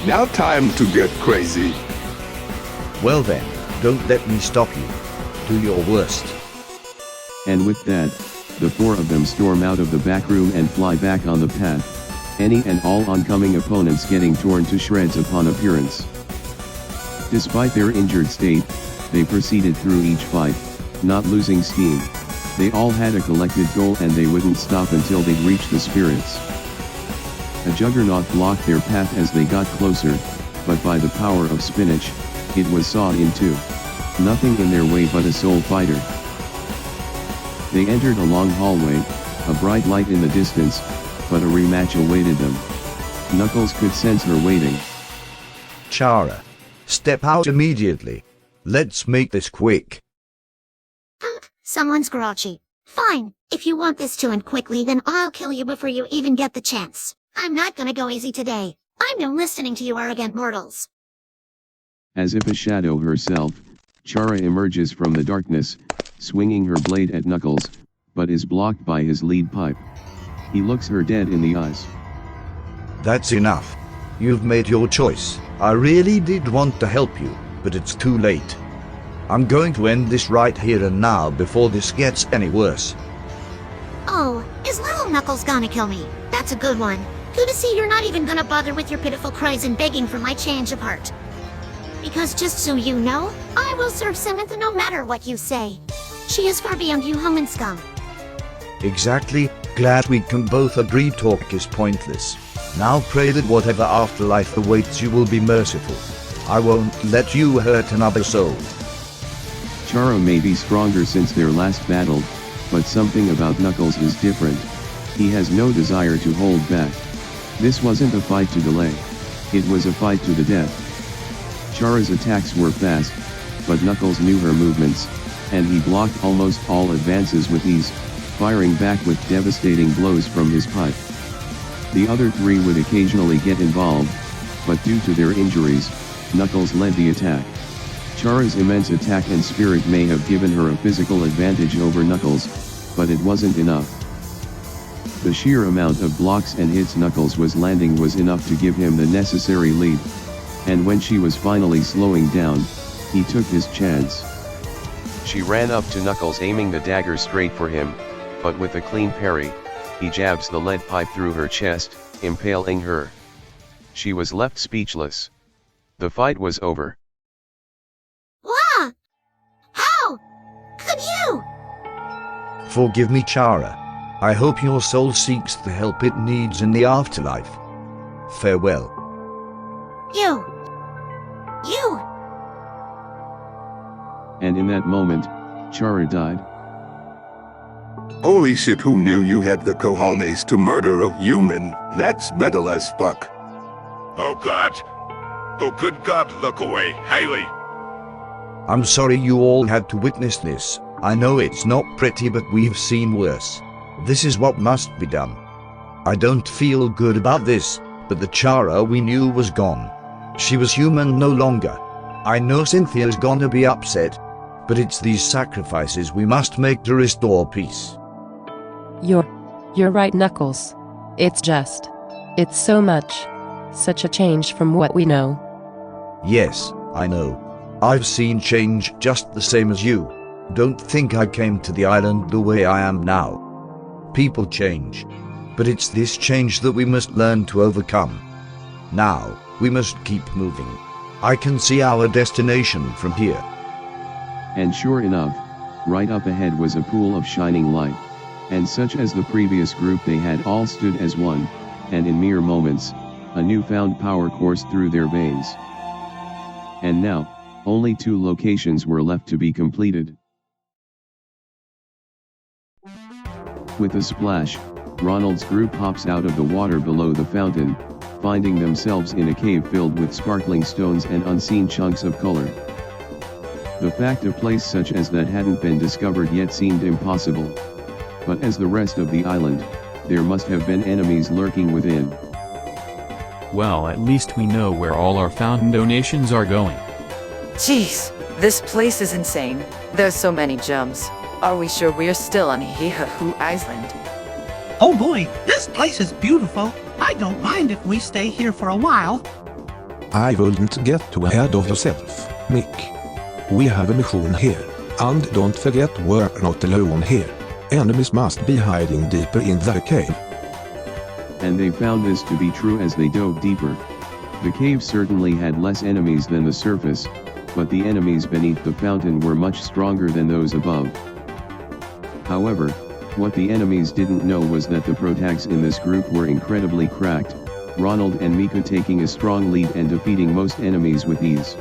Now time to get crazy. Well then, don't let me stop you. Do your worst. And with that, the four of them storm out of the back room and fly back on the path, any and all oncoming opponents getting torn to shreds upon appearance. Despite their injured state, they proceeded through each fight, not losing steam. They all had a collective goal and they wouldn't stop until they'd reach the spirits. A juggernaut blocked their path as they got closer, but by the power of Spinach, it was sawed in two. Nothing in their way but a soul fighter. They entered a long hallway, a bright light in the distance, but a rematch awaited them. Knuckles could sense her waiting. Chara, step out immediately. Let's make this quick. Someone's grouchy. Fine, if you want this to end quickly, then I'll kill you before you even get the chance. I'm not gonna go easy today. I'm done listening to you arrogant mortals. As if a shadow herself, Chara emerges from the darkness, swinging her blade at Knuckles, but is blocked by his lead pipe. He looks her dead in the eyes. That's enough. You've made your choice. I really did want to help you, but it's too late. I'm going to end this right here and now before this gets any worse. Oh, is little Knuckles gonna kill me? That's a good one. Good to see you're not even gonna bother with your pitiful cries and begging for my change of heart. Because just so you know, I will serve Samantha no matter what you say. She is far beyond you human scum. Exactly. Glad we can both agree talk is pointless. Now pray that whatever afterlife awaits you will be merciful. I won't let you hurt another soul. Chara may be stronger since their last battle, but something about Knuckles is different. He has no desire to hold back. This wasn't a fight to delay. It was a fight to the death. Chara's attacks were fast, but Knuckles knew her movements, and he blocked almost all advances with ease, firing back with devastating blows from his pipe. The other three would occasionally get involved, but due to their injuries, Knuckles led the attack. Chara's immense attack and spirit may have given her a physical advantage over Knuckles, but it wasn't enough. The sheer amount of blocks and hits Knuckles was landing was enough to give him the necessary lead. And when she was finally slowing down, he took his chance. She ran up to Knuckles aiming the dagger straight for him, but with a clean parry, he jabs the lead pipe through her chest, impaling her. She was left speechless. The fight was over. Wah! How could you? Forgive me, Chara. I hope your soul seeks the help it needs in the afterlife. Farewell. You! And in that moment, Chara died. Holy shit, who knew you had the cojones to murder a human? That's metal as fuck. Oh God. Oh good God, look away, Haley. I'm sorry you all had to witness this. I know it's not pretty, but we've seen worse. This is what must be done. I don't feel good about this, but the Chara we knew was gone. She was human no longer. I know Cynthia's gonna be upset, but it's these sacrifices we must make to restore peace. You're right, Knuckles. It's so much. Such a change from what we know. Yes, I know. I've seen change just the same as you. Don't think I came to the island the way I am now. People change. But it's this change that we must learn to overcome. Now, we must keep moving. I can see our destination from here. And sure enough, right up ahead was a pool of shining light. And such as the previous group, they had all stood as one, and in mere moments, a newfound power coursed through their veins. And now, only 2 locations were left to be completed. With a splash, Ronald's group hops out of the water below the fountain, finding themselves in a cave filled with sparkling stones and unseen chunks of color. The fact a place such as that hadn't been discovered yet seemed impossible. But as the rest of the island, there must have been enemies lurking within. Well, at least we know where all our fountain donations are going. Jeez, this place is insane. There's so many gems. Are we sure we're still on HeeHeeHaHoo Island? Oh boy, this place is beautiful. I don't mind if we stay here for a while. I wouldn't get too ahead of yourself, Mick. We have a mission here, and don't forget we're not alone here. Enemies must be hiding deeper in the cave. And they found this to be true as they dove deeper. The cave certainly had less enemies than the surface, but the enemies beneath the fountain were much stronger than those above. However, what the enemies didn't know was that the protags in this group were incredibly cracked, Ronald and Mika taking a strong lead and defeating most enemies with ease.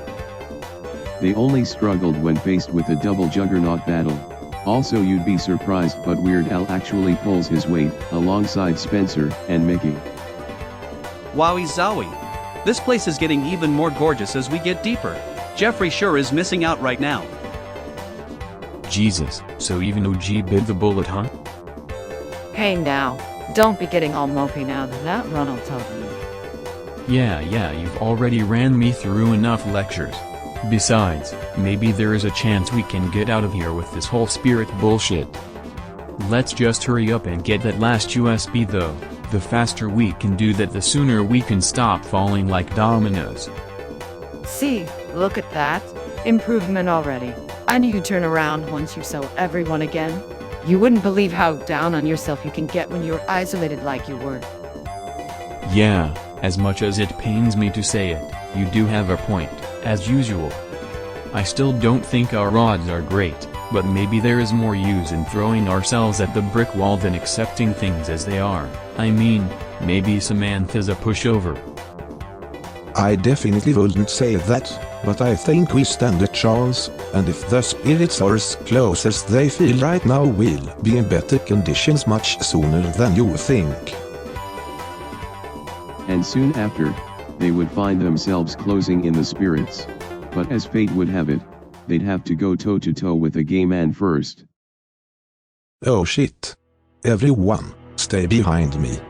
They only struggled when faced with a double juggernaut battle. Also, you'd be surprised, but Weird Al actually pulls his weight, alongside Spencer and Mickey. Wowie zowie! This place is getting even more gorgeous as we get deeper. Jeffrey sure is missing out right now. Jesus, so even OG bit the bullet, huh? Hey now, don't be getting all mopey now that Ronald told you. Yeah, you've already ran me through enough lectures. Besides, maybe there is a chance we can get out of here with this whole spirit bullshit. Let's just hurry up and get that last USB though. The faster we can do that, the sooner we can stop falling like dominoes. See, look at that. Improvement already. I knew you'd turn around once you saw everyone again. You wouldn't believe how down on yourself you can get when you're isolated like you were. Yeah, as much as it pains me to say it, you do have a point, as usual. I still don't think our odds are great, but maybe there is more use in throwing ourselves at the brick wall than accepting things as they are. I mean, maybe Samantha's a pushover. I definitely wouldn't say that, but I think we stand a chance, and if the spirits are as close as they feel right now, we'll be in better conditions much sooner than you think. And soon after, they would find themselves closing in the spirits. But as fate would have it, they'd have to go toe-to-toe with a gay man first. Oh shit. Everyone, stay behind me.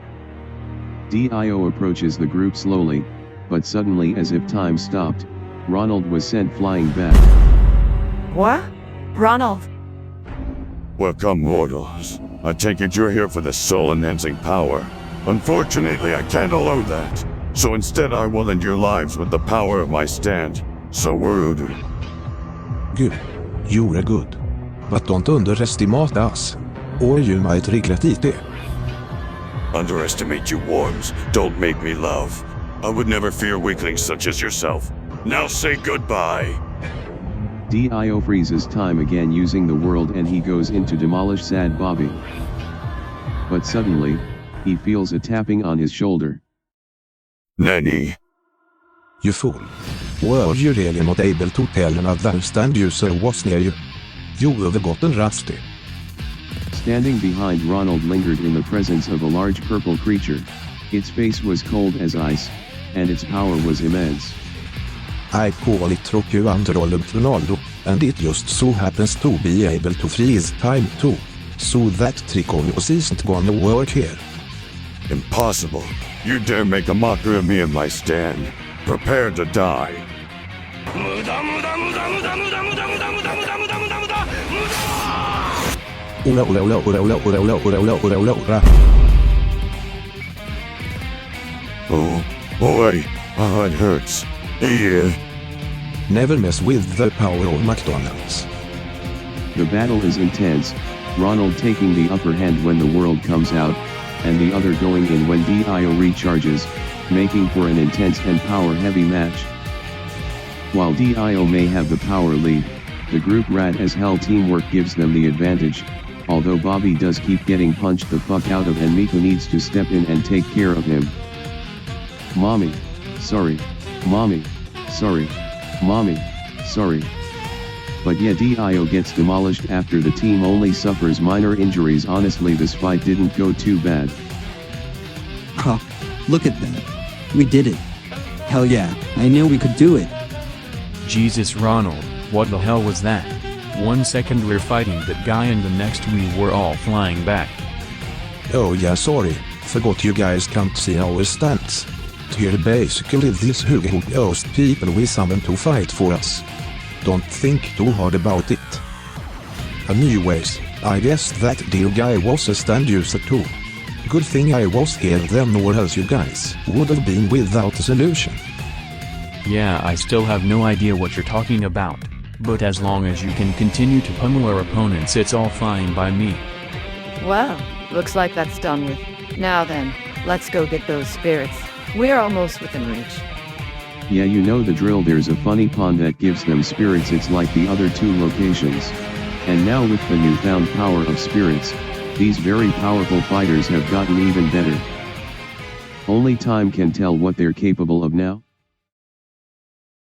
Dio approaches the group slowly, but suddenly, as if time stopped, Ronald was sent flying back. What? Ronald? Welcome, mortals. I take it you're here for the soul-enhancing power. Unfortunately, I can't allow that. So instead I will end your lives with the power of my stand. So rude. Good. You're good. But don't underestimate us, or you might regret it. Underestimate you worms. Don't make me laugh. I would never fear weaklings such as yourself. Now say goodbye. Dio freezes time again using the world and he goes in to demolish sad Bobby. But suddenly, he feels a tapping on his shoulder. Nanny. You fool. Were you really not able to tell another stand user was near you? You would have gotten rusty. Standing behind Ronald lingered in the presence of a large purple creature. Its face was cold as ice, and its power was immense. I call it Ronaldo, and it just so happens to be able to freeze time too. So that trick of yours isn't gonna work here. Impossible. You dare make a mockery of me and my stand. Prepare to die. Oh, boy, it hurts. Yeah. Never mess with the power of McDonald's. The battle is intense, Ronald taking the upper hand when the world comes out, and the other going in when Dio recharges, making for an intense and power-heavy match. While Dio may have the power lead, the group rad as hell teamwork gives them the advantage, although Bobby does keep getting punched the fuck out of and Miko needs to step in and take care of him. Mommy, sorry. Mommy, sorry. Mommy, sorry. But yeah, Dio gets demolished after the team only suffers minor injuries. Honestly, this fight didn't go too bad. Huh, look at that. We did it. Hell yeah, I knew we could do it. Jesus, Ronald, what the hell was that? 1 second we're fighting that guy and the next we were all flying back. Oh yeah, sorry, forgot you guys can't see our stance. Here basically this who ghost people we summoned to fight for us. Don't think too hard about it. Anyways, I guess that dear guy was a stand user too. Good thing I was here then, or else you guys would have been without a solution. Yeah, I still have no idea what you're talking about, but as long as you can continue to pummel our opponents, it's all fine by me. Well, looks like that's done with. Now then, let's go get those spirits. We're almost within reach. Yeah, you know the drill. There's a funny pond that gives them spirits. It's like the other two locations. And now with the newfound power of spirits, these very powerful fighters have gotten even better. Only time can tell what they're capable of now.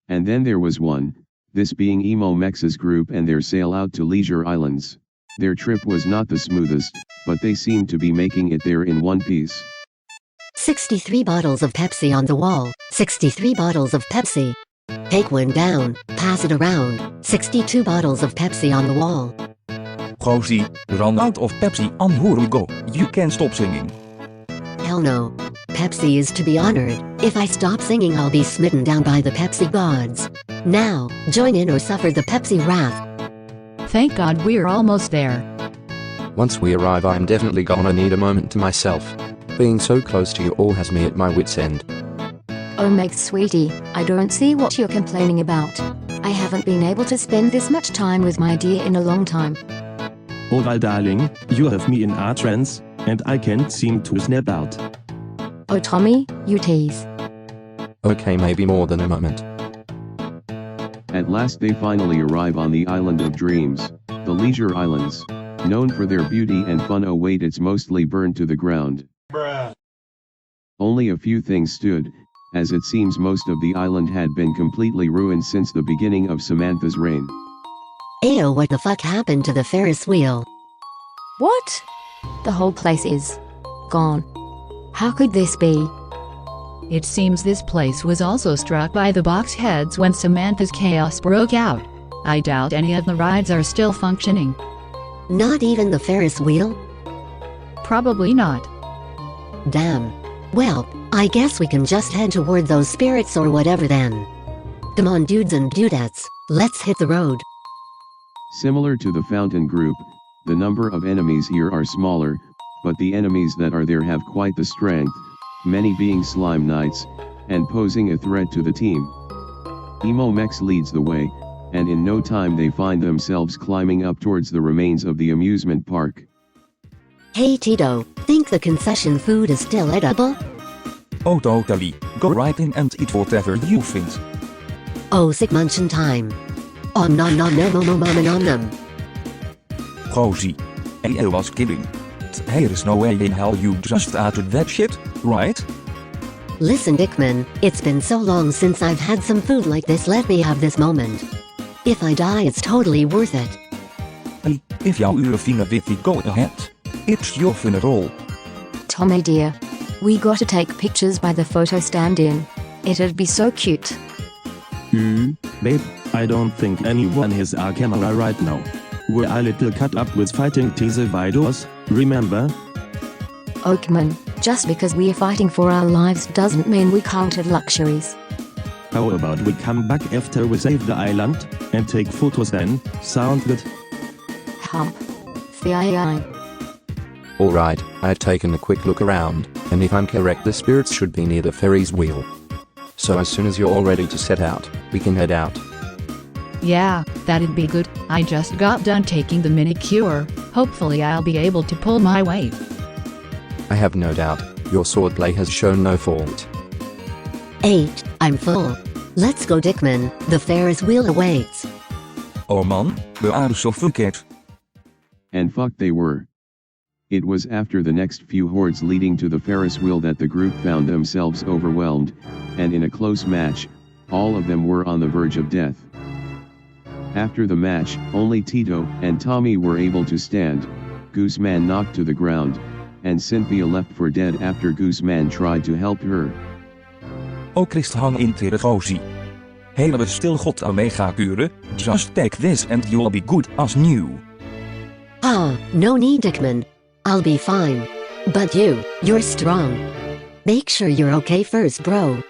And then there was one, this being Emo Mex's group and their sail out to Leisure Islands. Their trip was not the smoothest, but they seemed to be making it there in one piece. 63 bottles of Pepsi on the wall, 63 bottles of Pepsi. Take one down, pass it around. 62 bottles of Pepsi on the wall. Rosie, run out of Pepsi and here we go. You can stop singing. Hell no. Pepsi is to be honored. If I stop singing, I'll be smitten down by the Pepsi gods. Now, join in or suffer the Pepsi wrath. Thank God we're almost there. Once we arrive, I'm definitely gonna need a moment to myself. Being so close to you all has me at my wit's end. Oh Max sweetie, I don't see what you're complaining about. I haven't been able to spend this much time with my dear in a long time. Oh well darling, you have me in a trance, and I can't seem to snap out. Oh Tommy, you tease. Okay, maybe more than a moment. At last they finally arrive on the Island of Dreams, the Leisure Islands. Known for their beauty and fun, oh wait, it's mostly burned to the ground. Bruh. Only a few things stood, as it seems most of the island had been completely ruined since the beginning of Samantha's reign. Ayo, what the fuck happened to the Ferris wheel? What? The whole place is gone. How could this be? It seems this place was also struck by the box heads when Samantha's chaos broke out. I doubt any of the rides are still functioning. Not even the Ferris wheel? Probably not. Damn. Well, I guess we can just head toward those spirits or whatever then. Come on dudes and dudettes, let's hit the road. Similar to the Fountain Group, the number of enemies here are smaller, but the enemies that are there have quite the strength, many being slime knights, and posing a threat to the team. HBO Max leads the way, and in no time they find themselves climbing up towards the remains of the amusement park. Hey Tito, think the concession food is still edible? Oh totally, go right in and eat whatever you think. Oh sick munchin' time. Om nom nom nom nom nom nom nom nom. Rosie, I was kidding. There is no way in hell you just ate that shit, right? Listen Dickman, it's been so long since I've had some food like this, let me have this moment. If I die it's totally worth it. Hey, if jouw uren vinden with it, go ahead. It's your funeral. Tommy dear, we gotta take pictures by the photo stand-in. It'd be so cute. Babe, I don't think anyone has our camera right now. We're a little cut up with fighting teaser videos, remember? Oakman, just because we're fighting for our lives doesn't mean we can't have luxuries. How about we come back after we save the island, and take photos then, sound good? Hump. Fii. Alright, I had taken a quick look around, and if I'm correct the spirits should be near the Ferris wheel. So as soon as you're all ready to set out, we can head out. Yeah, that'd be good. I just got done taking the manicure. Hopefully I'll be able to pull my weight. I have no doubt, your swordplay has shown no fault. 8, I'm full. Let's go Dickman, the Ferris wheel awaits. Oh man, we are so fucked. And fuck they were. It was after the next few hordes leading to the Ferris wheel that the group found themselves overwhelmed, and in a close match, all of them were on the verge of death. After the match, only Tito and Tommy were able to stand, Gooseman knocked to the ground, and Cynthia left for dead after Gooseman tried to help her. Oh Christ hang in tegen Rosie. Hele stil god omega kuren, just take this and you'll be good as new. Ah, no need Dickman. I'll be fine. But you're strong. Make sure you're okay first bro.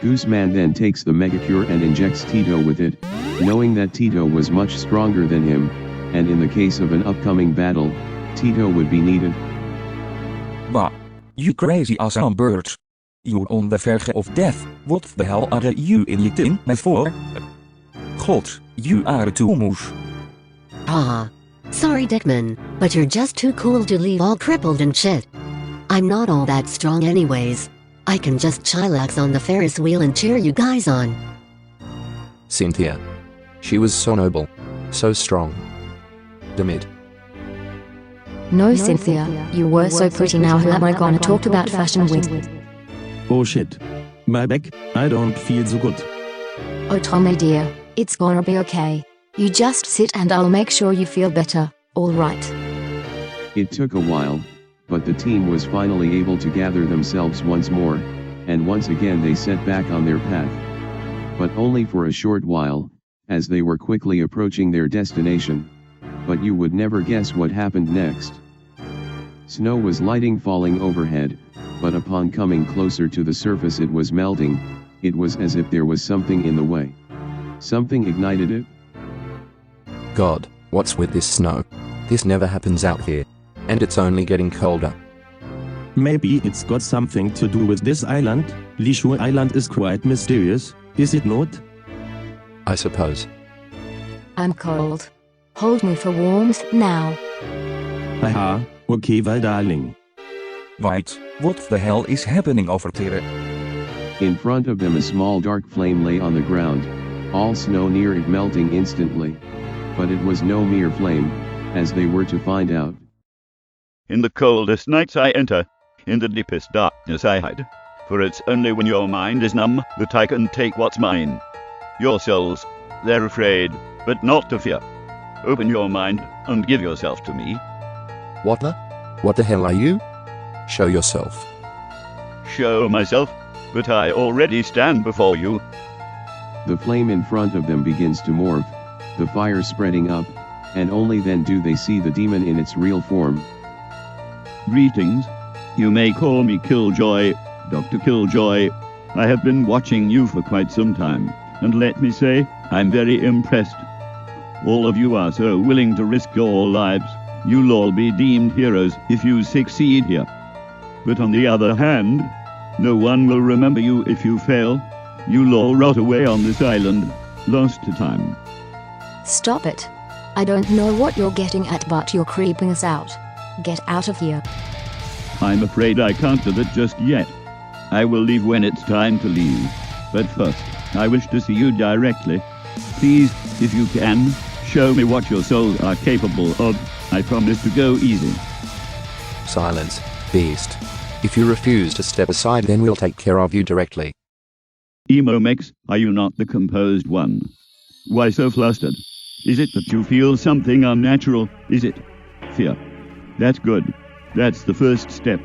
Gooseman then takes the megacure and injects Tito with it, knowing that Tito was much stronger than him, and in the case of an upcoming battle, Tito would be needed. Bah, you crazy as a bird. You're on the verge of death, what the hell are you injecting me for? God, you are too much. Ah. Sorry Dickman, but you're just too cool to leave all crippled and shit. I'm not all that strong anyways. I can just chillax on the Ferris wheel and cheer you guys on. Cynthia. She was so noble. So strong. Demid. No Cynthia, you were so pretty, now who am I gonna talk about fashion with? Oh shit. My back, I don't feel so good. Oh Tommy dear, it's gonna be okay. You just sit and I'll make sure you feel better, alright? It took a while, but the team was finally able to gather themselves once more, and once again they set back on their path. but only for a short while, as they were quickly approaching their destination. But you would never guess what happened next. Snow was lighting falling overhead, but upon coming closer to the surface it was melting. It was as if there was something in the way. Something ignited it. God, what's with this snow? This never happens out here. And it's only getting colder. Maybe it's got something to do with this island. HeeHeeHaHoo Island is quite mysterious, is it not? I suppose. I'm cold. Hold me for warmth now. Haha, okay, well, darling. Wait, what the hell is happening over there? In front of them a small dark flame lay on the ground, all snow near it melting instantly. But it was no mere flame, as they were to find out. In the coldest nights I enter, in the deepest darkness I hide. For it's only when your mind is numb that I can take what's mine. Your souls, they're afraid, but not to fear. Open your mind and give yourself to me. What the hell are you? Show yourself. Show myself, but I already stand before you. The flame in front of them begins to morph, the fire spreading up, and only then do they see the demon in its real form. Greetings. You may call me Killjoy, Dr. Killjoy. I have been watching you for quite some time, and let me say, I'm very impressed. All of you are so willing to risk your lives. You'll all be deemed heroes if you succeed here. But on the other hand, no one will remember you if you fail. You'll all rot away on this island, lost to time. Stop it. I don't know what you're getting at, but you're creeping us out. Get out of here. I'm afraid I can't do that just yet. I will leave when it's time to leave. But first, I wish to see you directly. Please, if you can, show me what your souls are capable of. I promise to go easy. Silence, beast. If you refuse to step aside, then we'll take care of you directly. Emomex, are you not the composed one? Why so flustered? Is it that you feel something unnatural? Is it fear? That's good. That's the first step.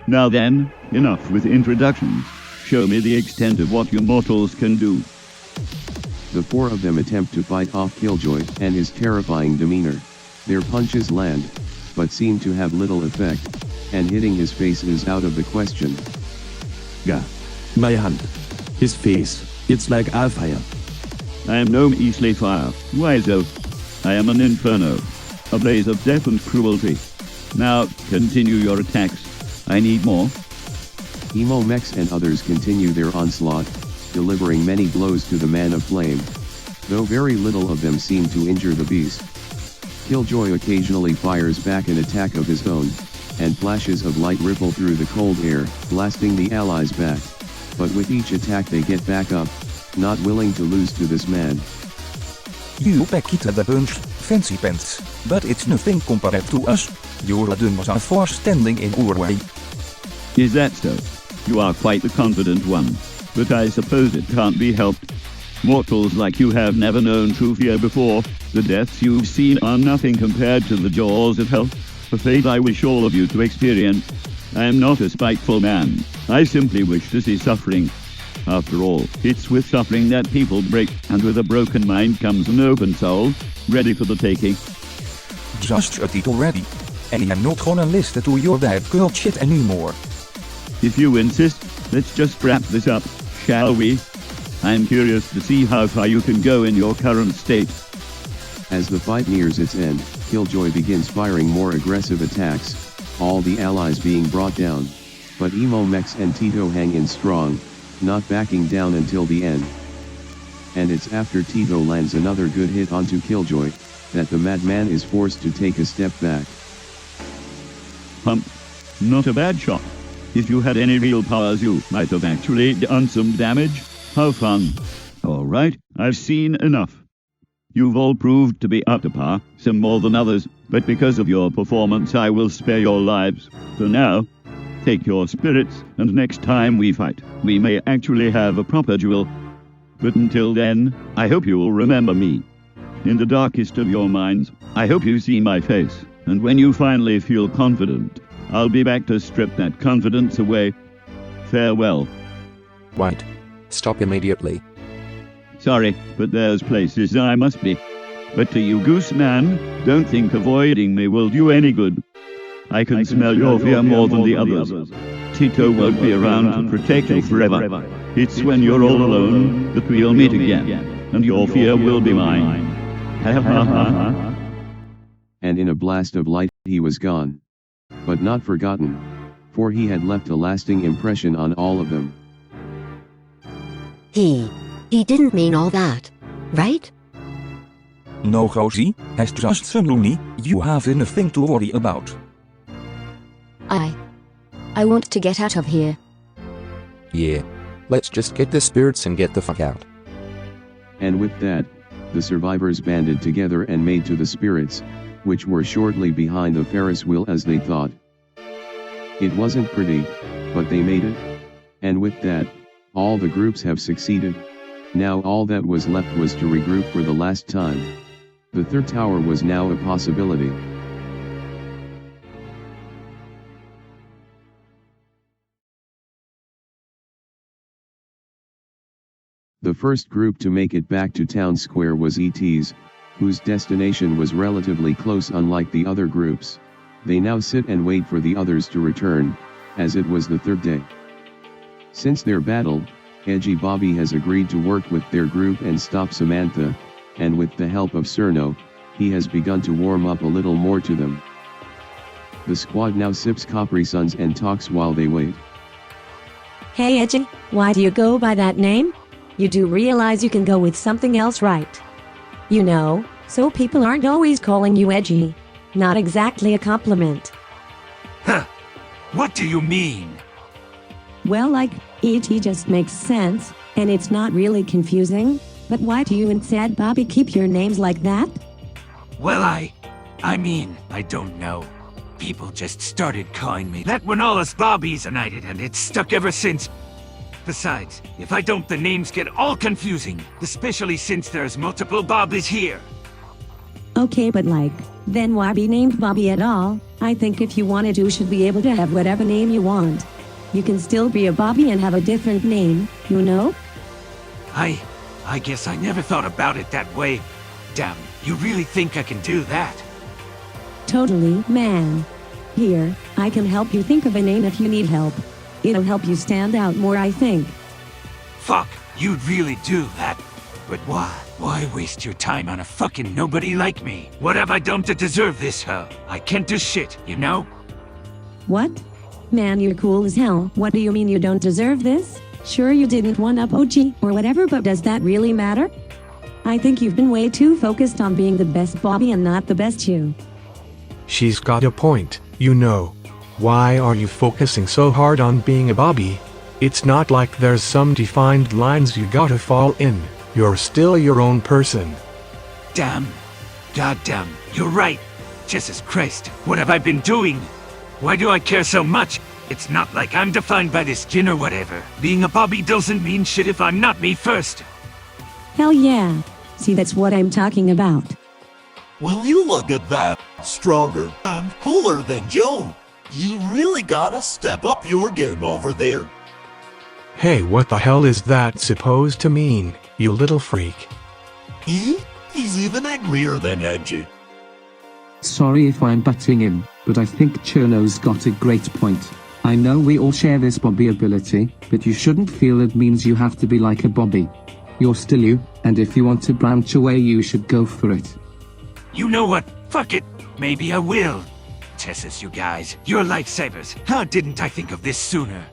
Now then, enough with introductions. Show me the extent of what you mortals can do. The four of them attempt to fight off Killjoy and his terrifying demeanor. Their punches land, but seem to have little effect, and hitting his face is out of the question. Gah. My hand. His face. It's like all fire. I am no easily fire. Why so? I am an inferno. A blaze of death and cruelty. Now, continue your attacks. I need more. Emomex and others continue their onslaught, delivering many blows to the Man of Flame. Though very little of them seem to injure the beast. Killjoy occasionally fires back an attack of his own, and flashes of light ripple through the cold air, blasting the allies back. But with each attack they get back up, not willing to lose to this man. You pack it the bunch, fancy pants, but it's nothing compared to us. Your dumbs are for standing in our way. Is that so? You are quite the confident one, but I suppose it can't be helped. Mortals like you have never known true fear before. The deaths you've seen are nothing compared to the jaws of hell, a fate I wish all of you to experience. I am not a spiteful man. I simply wish to see suffering. After all, it's with suffering that people break, and with a broken mind comes an open soul, ready for the taking. Just shut it already. And I'm not gonna listen to your bad girl shit anymore. If you insist, let's just wrap this up, shall we? I'm curious to see how far you can go in your current state. As the fight nears its end, Killjoy begins firing more aggressive attacks, all the allies being brought down. But Emomex and Tito hang in strong, not backing down until the end. And it's after Tito lands another good hit onto Killjoy, that the madman is forced to take a step back. Not a bad shot. If you had any real powers you might have actually done some damage. How fun. Alright, I've seen enough. You've all proved to be up to par, some more than others, but because of your performance I will spare your lives. For now, take your spirits, and next time we fight, we may actually have a proper duel. But until then, I hope you will remember me. In the darkest of your minds, I hope you see my face, and when you finally feel confident, I'll be back to strip that confidence away. Farewell. Wait. Stop immediately. Sorry, but there's places I must be. But to you, Goose Man, don't think avoiding me will do any good. I can smell your fear more than the others. Tito won't be around to protect you forever. It's when you're all alone that we'll meet again, and your fear will be mine. Ha ha ha. And in a blast of light he was gone. But not forgotten. For he had left a lasting impression on all of them. He didn't mean all that, right? No, Rosie, he's just some loony. You have nothing to worry about. I want to get out of here. Yeah. Let's just get the spirits and get the fuck out. And with that, the survivors banded together and made to the spirits, which were shortly behind the Ferris wheel as they thought. It wasn't pretty, but they made it. And with that, all the groups have succeeded. Now all that was left was to regroup for the last time. The third tower was now a possibility. The first group to make it back to town square was ETs, whose destination was relatively close unlike the other groups. They now sit and wait for the others to return, as it was the third day. Since their battle, Edgy Bobby has agreed to work with their group and stop Samantha, and with the help of Cerno, he has begun to warm up a little more to them. The squad now sips Capri Suns and talks while they wait. Hey Edgy, why do you go by that name? You do realize you can go with something else, right? You know, so people aren't always calling you Edgy. Not exactly a compliment. Huh. What do you mean? Well, like, ET just makes sense, and it's not really confusing. But why do you and Sad Bobby keep your names like that? Well, I mean, I don't know. People just started calling me that when all us Bobbies united, and it's stuck ever since. Besides, if I don't, the names get all confusing, especially since there's multiple Bobbies here. Okay, but like, then why be named Bobby at all? I think if you wanted to, you should be able to have whatever name you want. You can still be a Bobby and have a different name, you know? I guess I never thought about it that way. Damn, you really think I can do that? Totally, man. Here, I can help you think of a name if you need help. It'll help you stand out more, I think. Fuck, you'd really do that. But why? Why waste your time on a fucking nobody like me? What have I done to deserve this, huh? I can't do shit, you know? What? Man, you're cool as hell. What do you mean you don't deserve this? Sure, you didn't one-up OG or whatever, but does that really matter? I think you've been way too focused on being the best Bobby and not the best you. She's got a point, you know. Why are you focusing so hard on being a Bobby? It's not like there's some defined lines you gotta fall in. You're still your own person. Damn. Goddamn, you're right. Jesus Christ, what have I been doing? Why do I care so much? It's not like I'm defined by this gin or whatever. Being a Bobby doesn't mean shit if I'm not me first. Hell yeah. See, that's what I'm talking about. Will you look at that? Stronger and cooler than Joe. You really gotta step up your game over there. Hey, what the hell is that supposed to mean, you little freak? He's even angrier than Edgy. Sorry if I'm butting in, but I think Cherno's got a great point. I know we all share this Bobby ability, but you shouldn't feel it means you have to be like a Bobby. You're still you, and if you want to branch away you should go for it. You know what? Fuck it. Maybe I will. Tessus, you guys. You're lifesavers. How didn't I think of this sooner?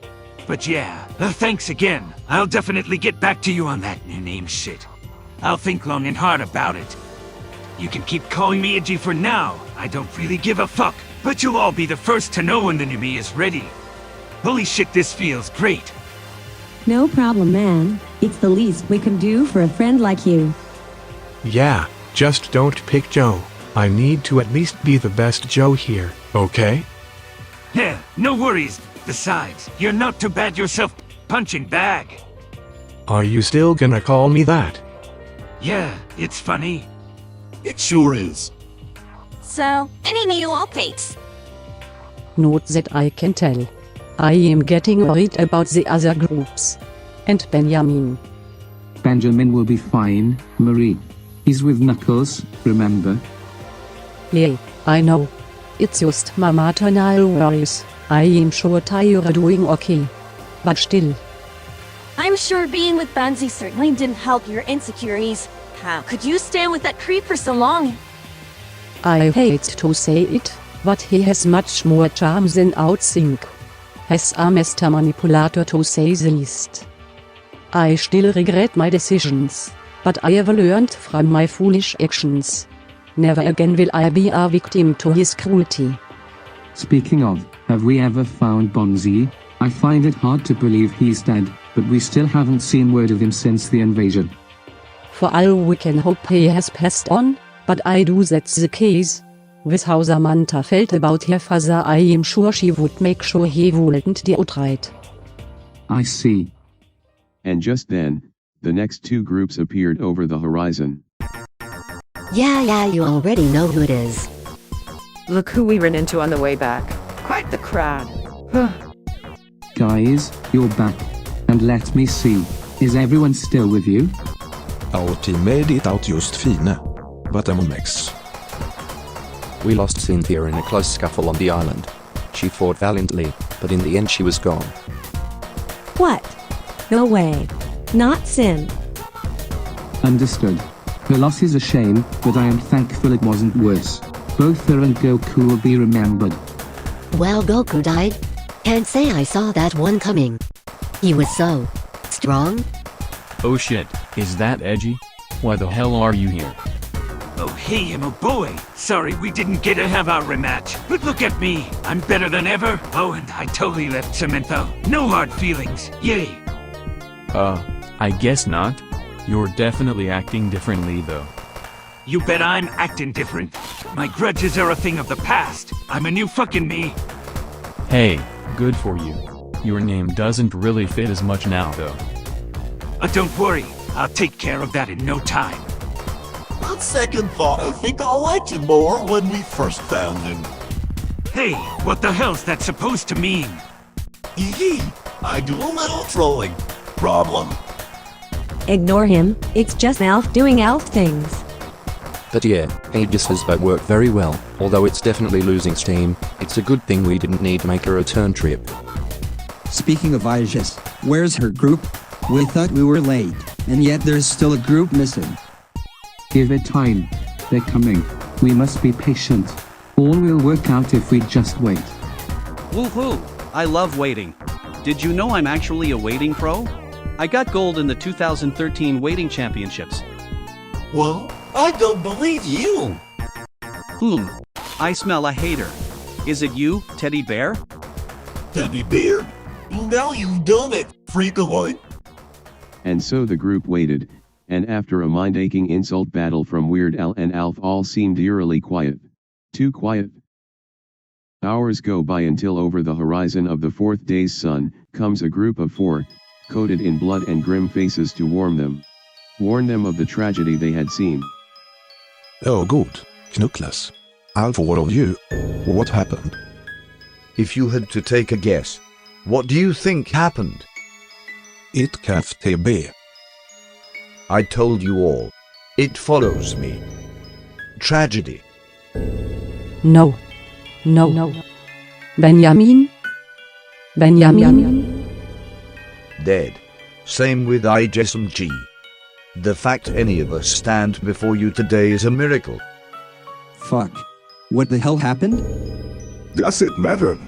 But yeah, thanks again. I'll definitely get back to you on that new name shit. I'll think long and hard about it. You can keep calling me Edgy for now. I don't really give a fuck. But you'll all be the first to know when the new me is ready. Holy shit, this feels great. No problem, man. It's the least we can do for a friend like you. Yeah, just don't pick Joe. I need to at least be the best Joe here, okay? Yeah, no worries. Besides, you're not too bad yourself, punching bag. Are you still gonna call me that? Yeah, it's funny. It sure is. So, any new updates? Not that I can tell. I am getting worried about the other groups. And Benjamin. Benjamin will be fine, Marie. He's with Knuckles, remember? Yeah, I know. It's just my maternal worries. I am sure you're doing okay. But still. I'm sure being with Banzi certainly didn't help your insecurities. How could you stand with that creep for so long? I hate to say it, but he has much more charm than I think. He's a master manipulator to say the least. I still regret my decisions, but I have learned from my foolish actions. Never again will I be a victim to his cruelty. Speaking of, have we ever found Bonzi? I find it hard to believe he's dead, but we still haven't seen word of him since the invasion. For all we can hope he has passed on, but I do that's the case. With how Samantha felt about her father, I am sure she would make sure he wouldn't die outright. I see. And just then, the next two groups appeared over the horizon. Yeah, you already know who it is. Look who we ran into on the way back. Quite the crowd. Guys, you're back. And let me see, is everyone still with you? Our team made it out just fine. But I'm a mess. We lost Cynthia in a close scuffle on the island. She fought valiantly, but in the end she was gone. What? No way. Not Sin. Understood. Her loss is a shame, but I am thankful it wasn't worse. Both her and Goku will be remembered. Well, Goku died. Can't say I saw that one coming. He was so strong. Oh shit, is that Edgy? Why the hell are you here? Oh hey, I'm a boy. Sorry we didn't get to have our rematch. But look at me, I'm better than ever. Oh, and I totally left Samantha. No hard feelings. Yay. I guess not. You're definitely acting differently though. You bet I'm acting different. My grudges are a thing of the past. I'm a new fucking me. Hey, good for you. Your name doesn't really fit as much now though. Don't worry, I'll take care of that in no time. On second thought, I think I liked you more when we first found him. Hey, what the hell's that supposed to mean? I do a little trolling. Problem. Ignore him, it's just Elf doing elf things. But yeah, Aegis has worked very well, although it's definitely losing steam. It's a good thing we didn't need to make a return trip. Speaking of Aegis, where's her group? We thought we were late, and yet there's still a group missing. Give it time. They're coming. We must be patient. All will work out if we just wait. Woohoo! I love waiting. Did you know I'm actually a waiting pro? I got gold in the 2013 waiting championships. Well, I don't believe you. I smell a hater. Is it you, Teddy Bear? Teddy Bear? Now you've done it, freakazoid. And so the group waited, and after a mind-aching insult battle from Weird Al and Alf, all seemed eerily quiet. Too quiet. Hours go by until over the horizon of the fourth day's sun comes a group of four, coated in blood and grim faces to warn them of the tragedy they had seen. Oh good, Knuckles. All four of you. What happened? If you had to take a guess, what do you think happened? It can't be. I told you all. It follows me. Tragedy. No. Benjamin? Dead. Same with IJSMG. The fact any of us stand before you today is a miracle. Fuck. What the hell happened? Does it matter?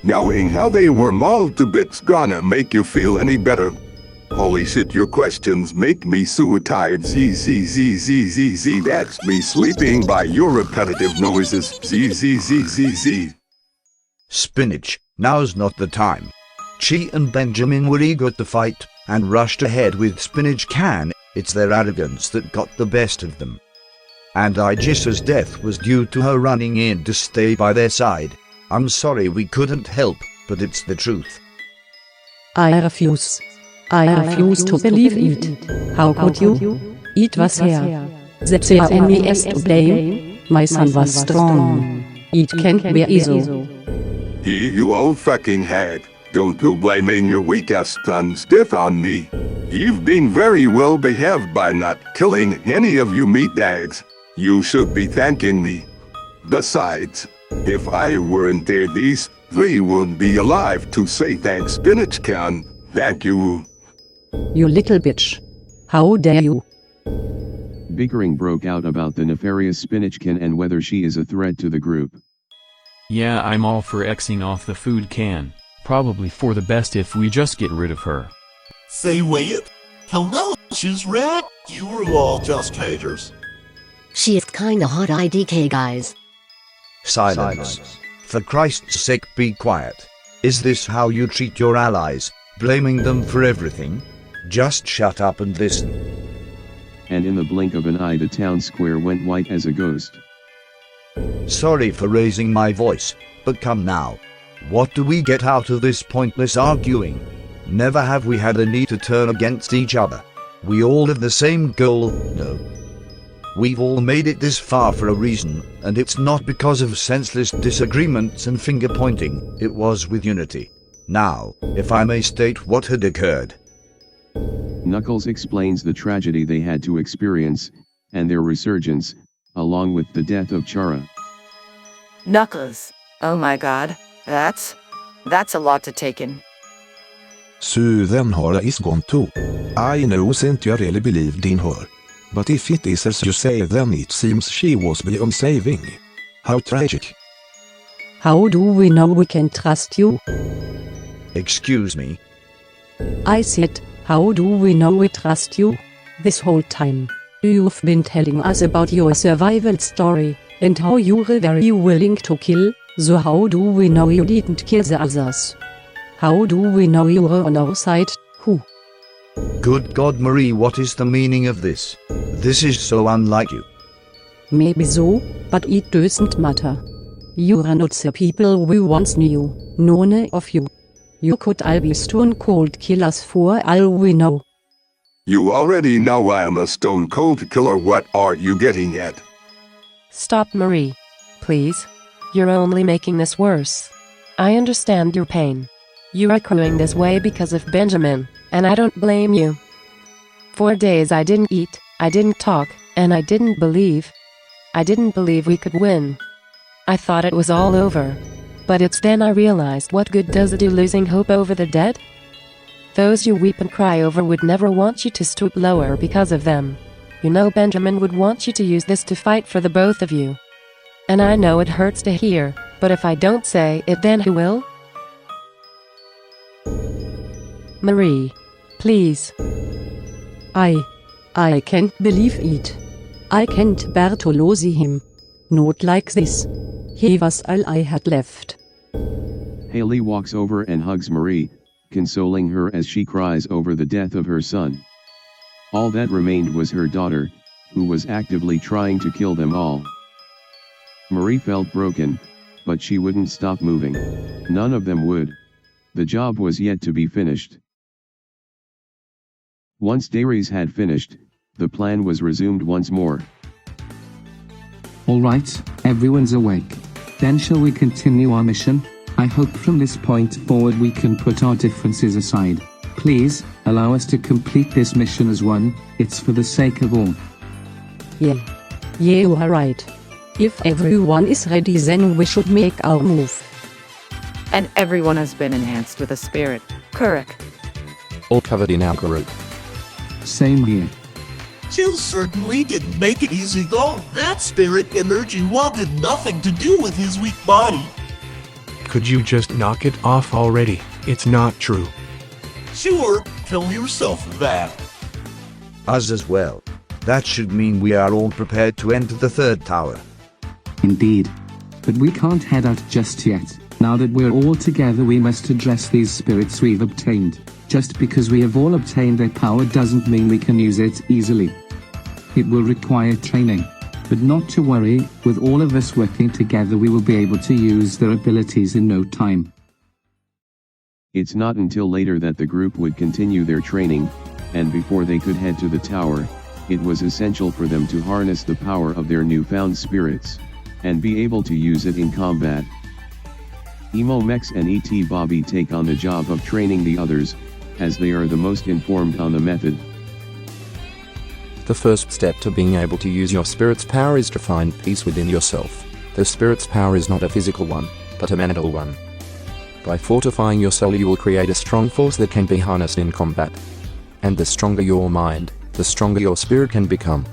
Knowing how they were mauled to bits gonna make you feel any better? Holy shit, your questions make me so tired. Z. That's me sleeping by your repetitive noises. Z. Spinach, now's not the time. Chi and Benjamin were eager to fight, and rushed ahead with Spinach can. It's their arrogance that got the best of them. And Aegis's death was due to her running in to stay by their side. I'm sorry we couldn't help, but it's the truth. I refuse to believe it. How could you? It was her. That's the enemy is to blame. My son was strong. It can't be easy. You old fucking hag. don't go blaming your weakest and stiff on me. You've been very well behaved by not killing any of you meatbags. You should be thanking me. Besides, if I weren't there, these three would be alive to say thanks. Spinach can. Thank you. You little bitch. How dare you? Bickering broke out about the nefarious Spinach can and whether she is a threat to the group. Yeah, I'm all for Xing off the food can. Probably for the best if we just get rid of her. Say wait. Hello, she's red. You were all just haters. She is kinda hot IDK, guys. Silence. For Christ's sake, be quiet. Is this how you treat your allies, blaming them for everything? Just shut up and listen. And in the blink of an eye the town square went white as a ghost. Sorry for raising my voice, but come now. What do we get out of this pointless arguing? Never have we had a need to turn against each other. We all have the same goal, no. We've all made it this far for a reason, and it's not because of senseless disagreements and finger-pointing, it was with unity. Now, if I may state what had occurred. Knuckles explains the tragedy they had to experience, and their resurgence, along with the death of Chara. Knuckles. Oh my god. That's a lot to take in. So then Hara is gone too. I know since you really believed in her. But if it is as you say, then it seems she was beyond saving. How tragic. How do we know we can trust you? Excuse me? I said, how do we know we trust you? This whole time, you've been telling us about your survival story, and how you were very willing to kill, so how do we know you didn't kill the others? How do we know you were on our side, who? Good God, Marie, what is the meaning of this? This is so unlike you. Maybe so, but it doesn't matter. You are not the people we once knew, none of you. You could all be stone cold killers for all we know. You already know I am a stone cold killer. What are you getting at? Stop, Marie. Please. You're only making this worse. I understand your pain. You are crying this way because of Benjamin, and I don't blame you. 4 days I didn't eat, I didn't talk, and I didn't believe. I didn't believe we could win. I thought it was all over. But it's then I realized what good does it do losing hope over the dead? Those you weep and cry over would never want you to stoop lower because of them. You know Benjamin would want you to use this to fight for the both of you. And I know it hurts to hear, but if I don't say it, then who will? Marie, please. I can't believe it. I can't bear to lose him. Not like this. He was all I had left. Haley walks over and hugs Marie, consoling her as she cries over the death of her son. All that remained was her daughter, who was actively trying to kill them all. Marie felt broken, but she wouldn't stop moving. None of them would. The job was yet to be finished. Once Darius had finished, the plan was resumed once more. Alright, everyone's awake. Then shall we continue our mission? I hope from this point forward we can put our differences aside. Please, allow us to complete this mission as one, it's for the sake of all. Yeah, you are right. If everyone is ready, then we should make our move. And everyone has been enhanced with a spirit. Correct. All covered in our group. Same here. Jill certainly didn't make it easy though. That spirit energy wanted nothing to do with his weak body. Could you just knock it off already? It's not true. Sure, tell yourself that. Us as well. That should mean we are all prepared to enter the third tower. Indeed. But we can't head out just yet. Now that we're all together, we must address these spirits we've obtained. Just because we have all obtained their power doesn't mean we can use it easily. It will require training. But not to worry, with all of us working together we will be able to use their abilities in no time. It's not until later that the group would continue their training, and before they could head to the tower, it was essential for them to harness the power of their newfound spirits, and be able to use it in combat. Emo Mex and ET Bobby take on the job of training the others, as they are the most informed on the method. The first step to being able to use your spirit's power is to find peace within yourself. The spirit's power is not a physical one, but a mental one. By fortifying your soul, you will create a strong force that can be harnessed in combat. And the stronger your mind, the stronger your spirit can become.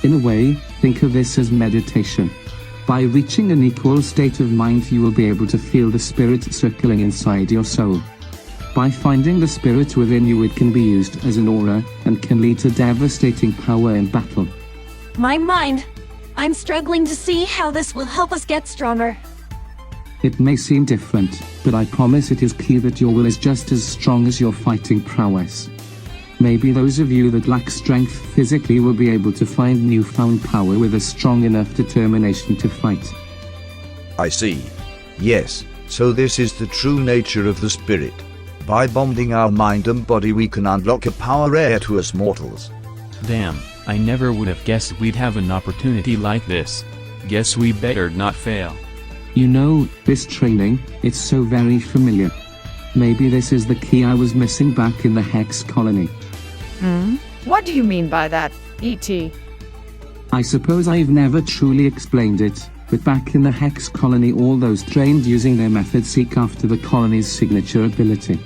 In a way, think of this as meditation. By reaching an equal state of mind, you will be able to feel the spirit circling inside your soul. By finding the spirit within you, it can be used as an aura and can lead to devastating power in battle. My mind. I'm struggling to see how this will help us get stronger. It may seem different, but I promise it is key that your will is just as strong as your fighting prowess. Maybe those of you that lack strength physically will be able to find newfound power with a strong enough determination to fight. I see. Yes, so this is the true nature of the spirit. By bonding our mind and body, we can unlock a power rare to us mortals. Damn, I never would have guessed we'd have an opportunity like this. Guess we better not fail. You know, this training, it's so very familiar. Maybe this is the key I was missing back in the Hex colony. What do you mean by that, E.T.? I suppose I've never truly explained it, but back in the Hex colony, all those trained using their method seek after the colony's signature ability.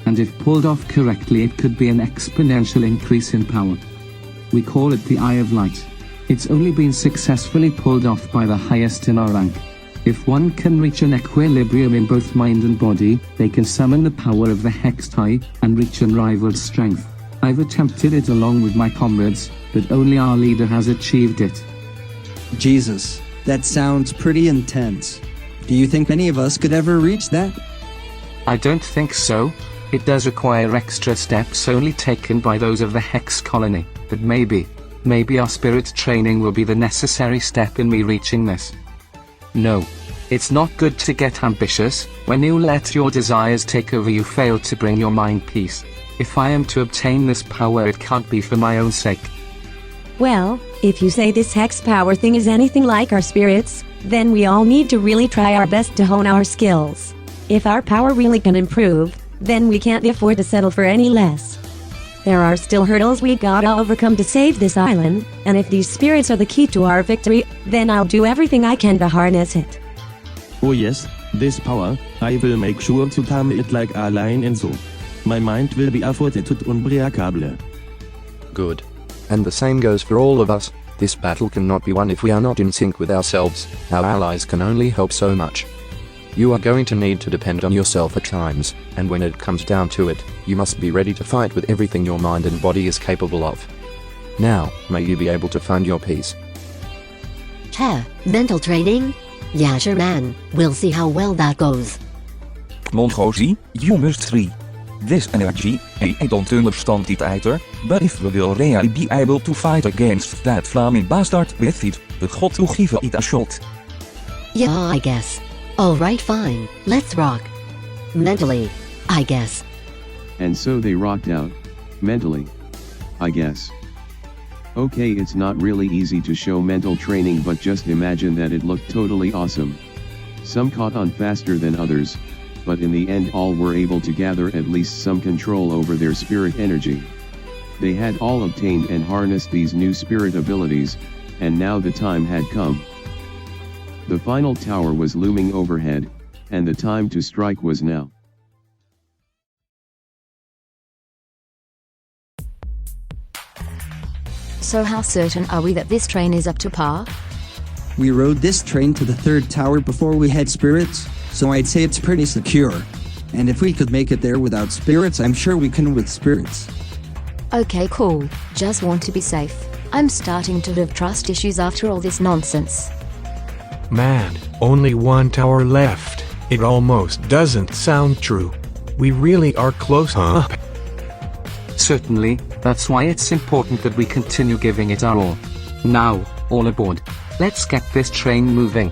And if pulled off correctly, it could be an exponential increase in power. We call it the Eye of Light. It's only been successfully pulled off by the highest in our rank. If one can reach an equilibrium in both mind and body, they can summon the power of the Hex Tie and reach unrivaled strength. I've attempted it along with my comrades, but only our leader has achieved it. Jesus, that sounds pretty intense. Do you think any of us could ever reach that? I don't think so. It does require extra steps only taken by those of the Hex colony, but maybe our spirit training will be the necessary step in me reaching this. No. It's not good to get ambitious. When you let your desires take over, you fail to bring your mind peace. If I am to obtain this power, it can't be for my own sake. Well, if you say this hex power thing is anything like our spirits, then we all need to really try our best to hone our skills. If our power really can improve, then we can't afford to settle for any less. There are still hurdles we gotta overcome to save this island, and if these spirits are the key to our victory, then I'll do everything I can to harness it. Oh yes, this power, I will make sure to tame it like a lion and so. My mind will be afforded unbreakable. Good. And the same goes for all of us. This battle cannot be won if we are not in sync with ourselves. Our allies can only help so much. You are going to need to depend on yourself at times, and when it comes down to it, you must be ready to fight with everything your mind and body is capable of. Now, may you be able to find your peace. Mental training? Yeah, sure man, we'll see how well that goes. Mongozi, you must free this energy. I don't understand it either, but if we will really be able to fight against that flaming bastard with it, we got to give it a shot. Yeah, I guess. Alright, fine, let's rock. Mentally, I guess. And so they rocked out. Mentally, I guess. Okay, it's not really easy to show mental training, but just imagine that it looked totally awesome. Some caught on faster than others, but in the end all were able to gather at least some control over their spirit energy. They had all obtained and harnessed these new spirit abilities, and now the time had come. The final tower was looming overhead, and the time to strike was now. So how certain are we that this train is up to par? We rode this train to the third tower before we had spirits, so I'd say it's pretty secure. And if we could make it there without spirits, I'm sure we can with spirits. Okay, cool. Just want to be safe. I'm starting to have trust issues after all this nonsense. Man, only one tower left. It almost doesn't sound true. We really are close, huh? Certainly, that's why it's important that we continue giving it our all. Now, all aboard. Let's get this train moving.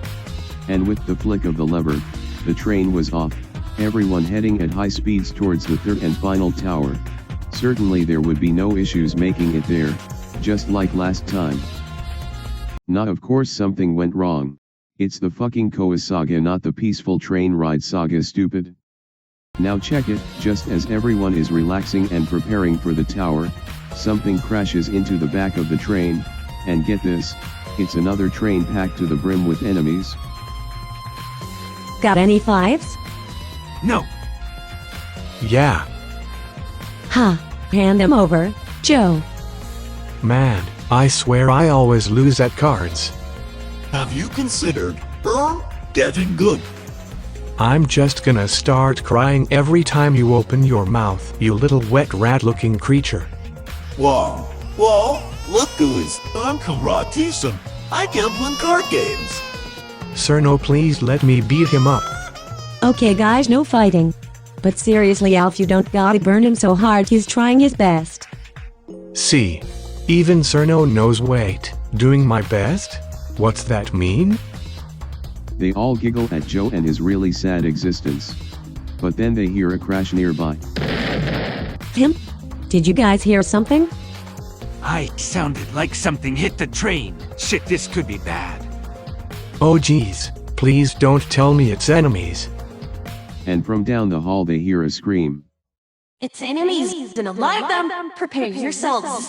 And with the flick of the lever, the train was off, everyone heading at high speeds towards the third and final tower. Certainly there would be no issues making it there, just like last time. Now of course something went wrong. It's the fucking Koa Saga, not the peaceful train ride saga, stupid. Now check it, just as everyone is relaxing and preparing for the tower, something crashes into the back of the train, and get this, it's another train packed to the brim with enemies. Got any fives? No. Yeah. Ha, hand them over, Joe. Man, I swear I always lose at cards. Have you considered getting good? I'm just gonna start crying every time you open your mouth, you little wet rat-looking creature. Wow. Well, look guys, I'm karate-san. I can't win card games. Sir, no, please let me beat him up. Okay guys, no fighting. But seriously Alf, you don't gotta burn him so hard, he's trying his best. See, even Cerno knows. Wait, doing my best? What's that mean? They all giggle at Joe and his really sad existence. But then they hear a crash nearby. Him? Did you guys hear something? I sounded like something hit the train. Shit, this could be bad. Oh geez, please don't tell me it's enemies. And from down the hall they hear a scream. It's enemies and alive them. Prepare yourselves.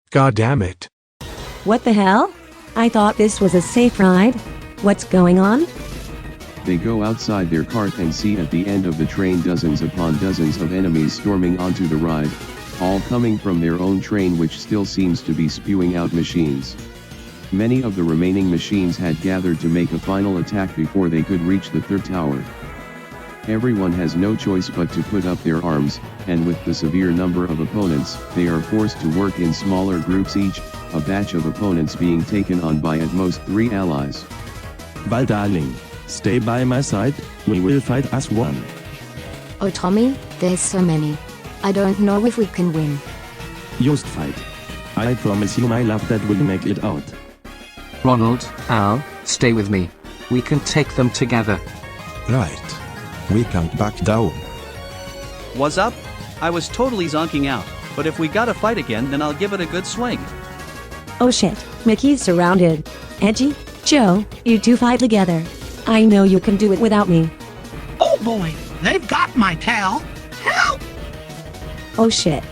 God damn it. What the hell? I thought this was a safe ride. What's going on? They go outside their cart and see at the end of the train dozens upon dozens of enemies storming onto the ride, all coming from their own train, which still seems to be spewing out machines. Many of the remaining machines had gathered to make a final attack before they could reach the third tower. Everyone has no choice but to put up their arms, and with the severe number of opponents, they are forced to work in smaller groups each, a batch of opponents being taken on by at most 3 allies. Val, darling, stay by my side, we will fight as one. Oh Tommy, there's so many. I don't know if we can win. Just fight. I promise you my love that will make it out. Ronald, Al, stay with me. We can take them together. Right. We can't back down. What's up? I was totally zonking out, but if we gotta fight again, then I'll give it a good swing. Oh shit, Mickey's surrounded. Edgy, Joe, you two fight together. I know you can do it without me. Oh boy, they've got my pal. Help! Oh shit.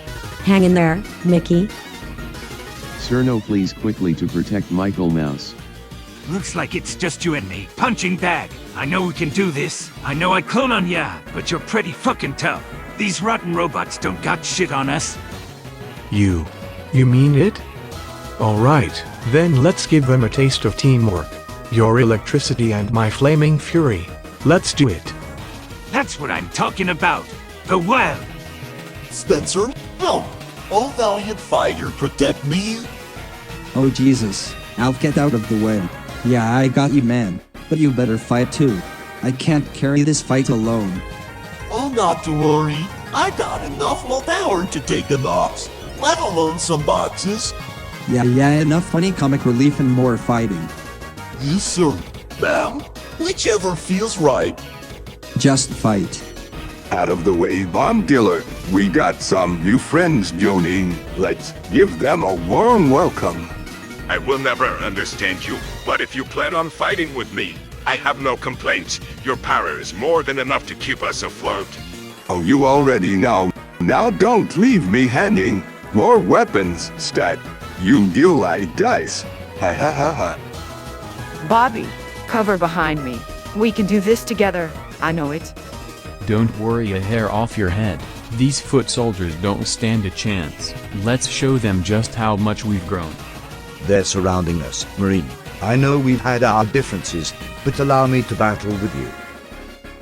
Hang in there, Mickey. Cerno flees quickly to protect Michael Mouse. Looks like it's just you and me. Punching bag. I know we can do this. I know I clone on ya, but you're pretty fucking tough. These rotten robots don't got shit on us. You mean it? Alright, then let's give them a taste of teamwork. Your electricity and my flaming fury. Let's do it. That's what I'm talking about. Go wild. Spencer, no. O valiant fighter, protect me. Oh Jesus, Alf, get out of the way. Yeah, I got you, man. But you better fight too. I can't carry this fight alone. Oh, not to worry. I got enough willpower to take the box, let alone some boxes. Yeah, enough funny comic relief and more fighting. Yes, sir. Ma'am, whichever feels right. Just fight. Out of the way, bomb dealer. We got some new friends joining. Let's give them a warm welcome. I will never understand you, but if you plan on fighting with me, I have no complaints. Your power is more than enough to keep us afloat. Oh, you already know. Now don't leave me hanging. More weapons, stat. You deal like dice. Ha ha ha ha. Bobby, cover behind me. We can do this together. I know it. Don't worry a hair off your head. These foot soldiers don't stand a chance. Let's show them just how much we've grown. They're surrounding us, Marine. I know we've had our differences, but allow me to battle with you.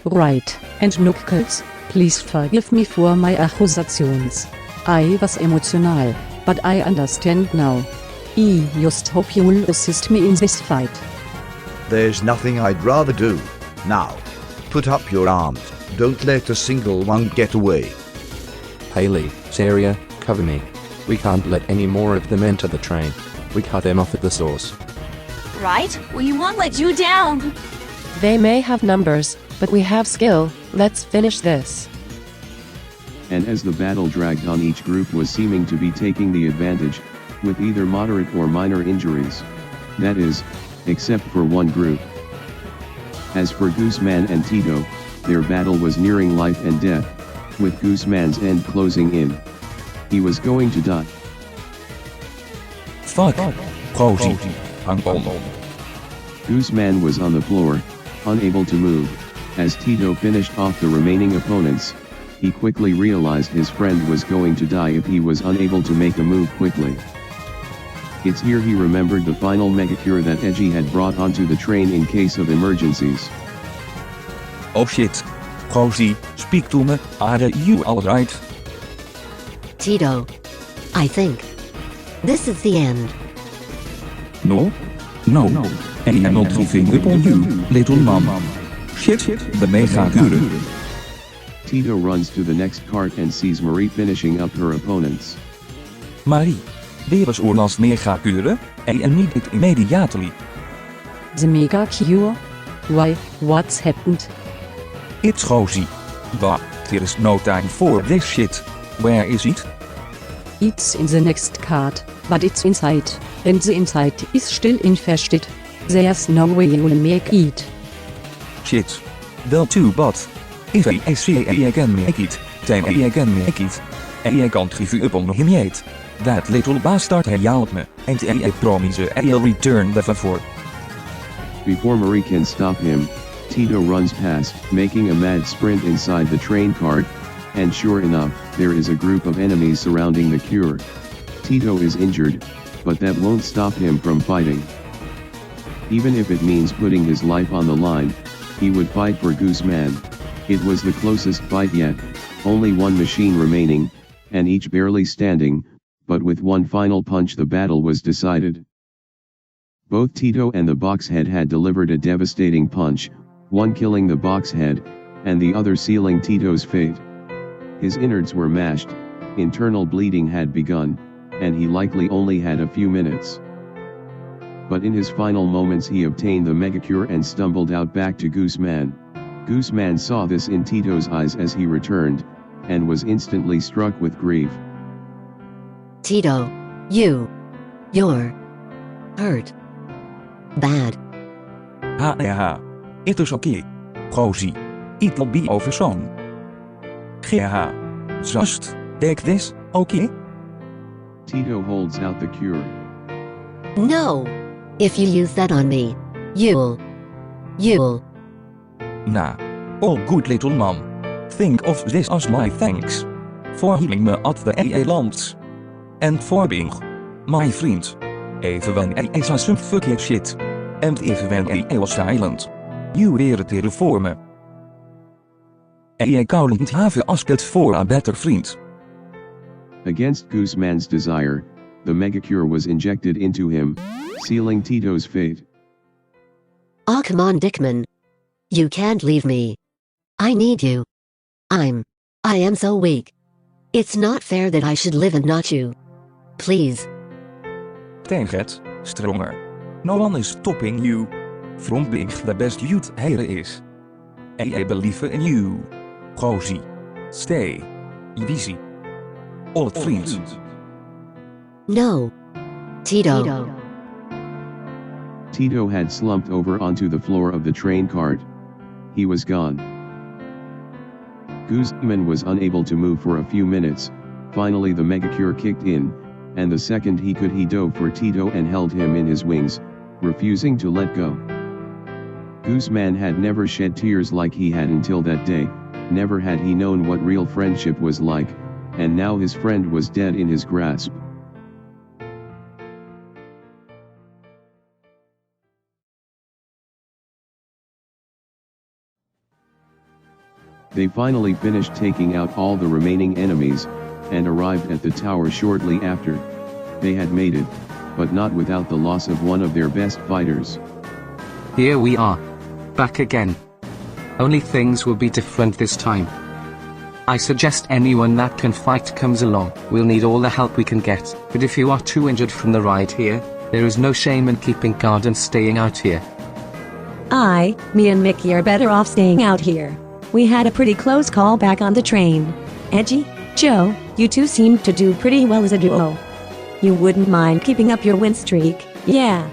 Right, and Knuckles, please forgive me for my accusations. I was emotional, but I understand now. I just hope you will assist me in this fight. There's nothing I'd rather do. Now, put up your arms. Don't let a single one get away. Haley, Saria, cover me. We can't let any more of them enter the train. We cut them off at the source. Right? We won't let you down. They may have numbers, but we have skill. Let's finish this. And as the battle dragged on, each group was seeming to be taking the advantage, with either moderate or minor injuries. That is, except for one group, As for Gooseman and Tito, their battle was nearing life and death, with Gooseman's end closing in. He was going to die. Fuck. Prozie. Hang on. Gooseman was on the floor, unable to move. As Tito finished off the remaining opponents, he quickly realized his friend was going to die if he was unable to make a move quickly. It's here he remembered the final megacure that Edgy had brought onto the train in case of emergencies. Oh shit. Prozie, speak to me, are you alright? Tito. I think. This is the end. No? No. I am not giving up on you, little mom. Shit, the megacure. Tito runs to the next cart and sees Marie finishing up her opponents. Marie, there is our last megacure, I need it immediately. The mega cure? Why, what's happened? It's Rosie. But there is no time for this shit. Where is it? It's in the next card, but it's inside, and the inside is still infested. There's no way you'll make it. Shit. Well too bad. If I say I can make it, then I can make it. I can't give up on him yet. That little bastard helped me, and I promise I'll return the favor. Before Marie can stop him, Tito runs past, making a mad sprint inside the train cart, and sure enough, there is a group of enemies surrounding the cure. Tito is injured, but that won't stop him from fighting. Even if it means putting his life on the line, he would fight for Gooseman. It was the closest fight yet, only one machine remaining, and each barely standing, but with one final punch the battle was decided. Both Tito and the boxhead had delivered a devastating punch, one killing the boxhead, and the other sealing Tito's fate. His innards were mashed, internal bleeding had begun, and he likely only had a few minutes. But in his final moments he obtained the megacure and stumbled out back to Gooseman. Gooseman saw this in Tito's eyes as he returned, and was instantly struck with grief. Tito. You're hurt. Bad. Ha. It is okay. Rosie. It will be over soon. Ha. Just take this, okay? Tito holds out the cure. No. If you use that on me, you'll. Nah. Oh good little mom. Think of this as my thanks. For healing me at the eilands. And for being my friend. Even when I saw some fucking shit. And even when I was silent. You were there for me. I couldn't have asked for a better friend. Against Gooseman's desire, the megacure was injected into him, sealing Tito's fate. Oh come on Dickman. You can't leave me. I need you. I am so weak. It's not fair that I should live and not you. Please. Take it, stronger. No one is stopping you from being the best youth here is. I believe in you. Rosie. Stay. Easy. Old friends. No. Tito. Tito had slumped over onto the floor of the train cart. He was gone. Gooseman was unable to move for a few minutes. Finally the megacure kicked in, and the second he could he dove for Tito and held him in his wings, refusing to let go. Gooseman had never shed tears like he had until that day, never had he known what real friendship was like, and now his friend was dead in his grasp. They finally finished taking out all the remaining enemies, and arrived at the tower shortly after. They had made it, but not without the loss of one of their best fighters. Here we are. Back again. Only things will be different this time. I suggest anyone that can fight comes along. We'll need all the help we can get, but if you are too injured from the ride here, there is no shame in keeping guard and staying out here. Me and Mickey are better off staying out here. We had a pretty close call back on the train. Edgy, Joe, you two seemed to do pretty well as a duo. You wouldn't mind keeping up your win streak, yeah?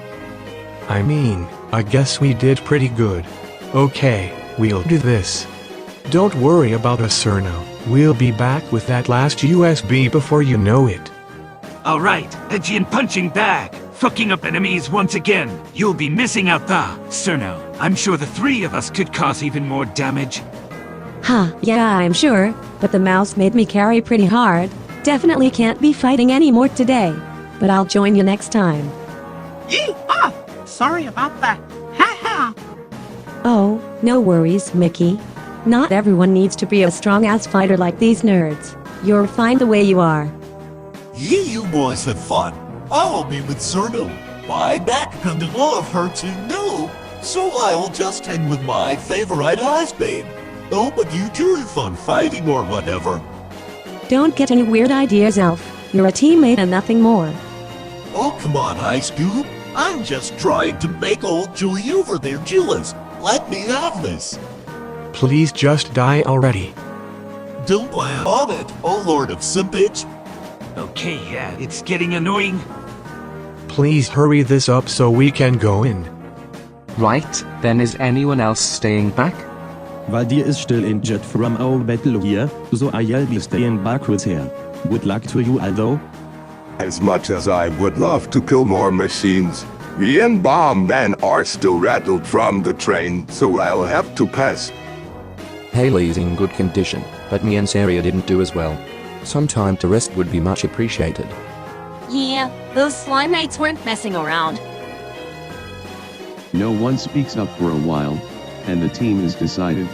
I mean, I guess we did pretty good. Okay, we'll do this. Don't worry about us, Cerno. We'll be back with that last USB before you know it. Alright, Aegean punching bag. Fucking up enemies once again. You'll be missing out Cerno. I'm sure the three of us could cause even more damage. Huh, yeah, I'm sure, but the mouse made me carry pretty hard. Definitely can't be fighting anymore today. But I'll join you next time. Sorry about that. Ha ha! Oh, no worries, Mickey. Not everyone needs to be a strong-ass fighter like these nerds. You're fine the way you are. You boys have fun. I'll be with Cerno. My back and all of her too new, so I'll just hang with my favorite ice babe. Oh, but you two have fun fighting or whatever. Don't get any weird ideas, Elf. You're a teammate and nothing more. Oh, come on, Ice Cube. I'm just trying to make old Julie over there jealous. Let me have this. Please just die already. Don't plan on it, oh Lord of Simpage. Okay, yeah, it's getting annoying. Please hurry this up so we can go in. Right, then is anyone else staying back? Weil dir is still injured from our battle here, so I'll be staying back with her. Good luck to you although. As much as I would love to kill more machines, me and Bomb Man are still rattled from the train, so I'll have to pass. Haley's in good condition, but me and Saria didn't do as well. Some time to rest would be much appreciated. Yeah, those slime knights weren't messing around. No one speaks up for a while, and the team is decided.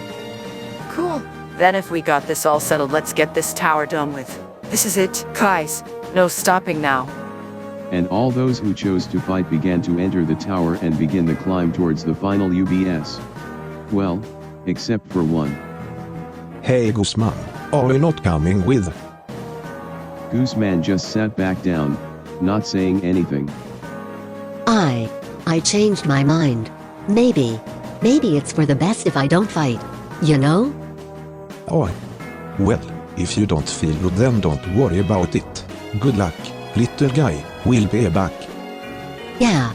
Cool. Then if we got this all settled, let's get this tower done with. This is it, guys. No stopping now. And all those who chose to fight began to enter the tower and begin the climb towards the final UBS. Well, except for one. Hey Guzman, are you not coming with? Gooseman just sat back down, not saying anything. I changed my mind. Maybe it's for the best if I don't fight, you know? Oh. Well, if you don't feel good then don't worry about it. Good luck, little guy, we'll be back. Yeah.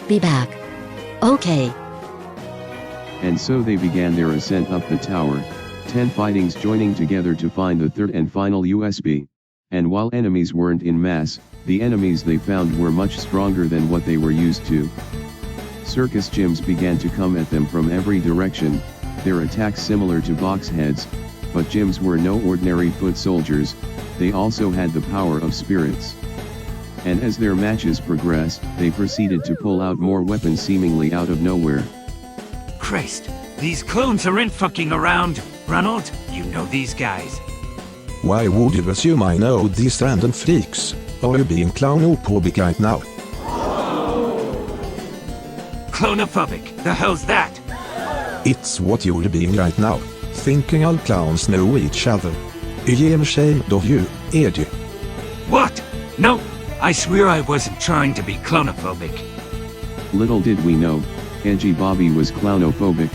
Be back. Okay. And so they began their ascent up the tower, 10 fightings joining together to find the third and final USB. And while enemies weren't in mass, the enemies they found were much stronger than what they were used to. Circus gyms began to come at them from every direction, their attacks similar to box heads, but gyms were no ordinary foot soldiers, they also had the power of spirits. And as their matches progressed, they proceeded to pull out more weapons seemingly out of nowhere. Christ, these clones aren't fucking around. Ronald, you know these guys. Why would you assume I know these random freaks? Are you being clownophobic right now? Clonophobic, the hell's that? It's what you're being right now, thinking all clowns know each other. I am ashamed of you, Eddie. What? No, I swear I wasn't trying to be clonophobic. Little did we know, Edgy Bobby was clownophobic,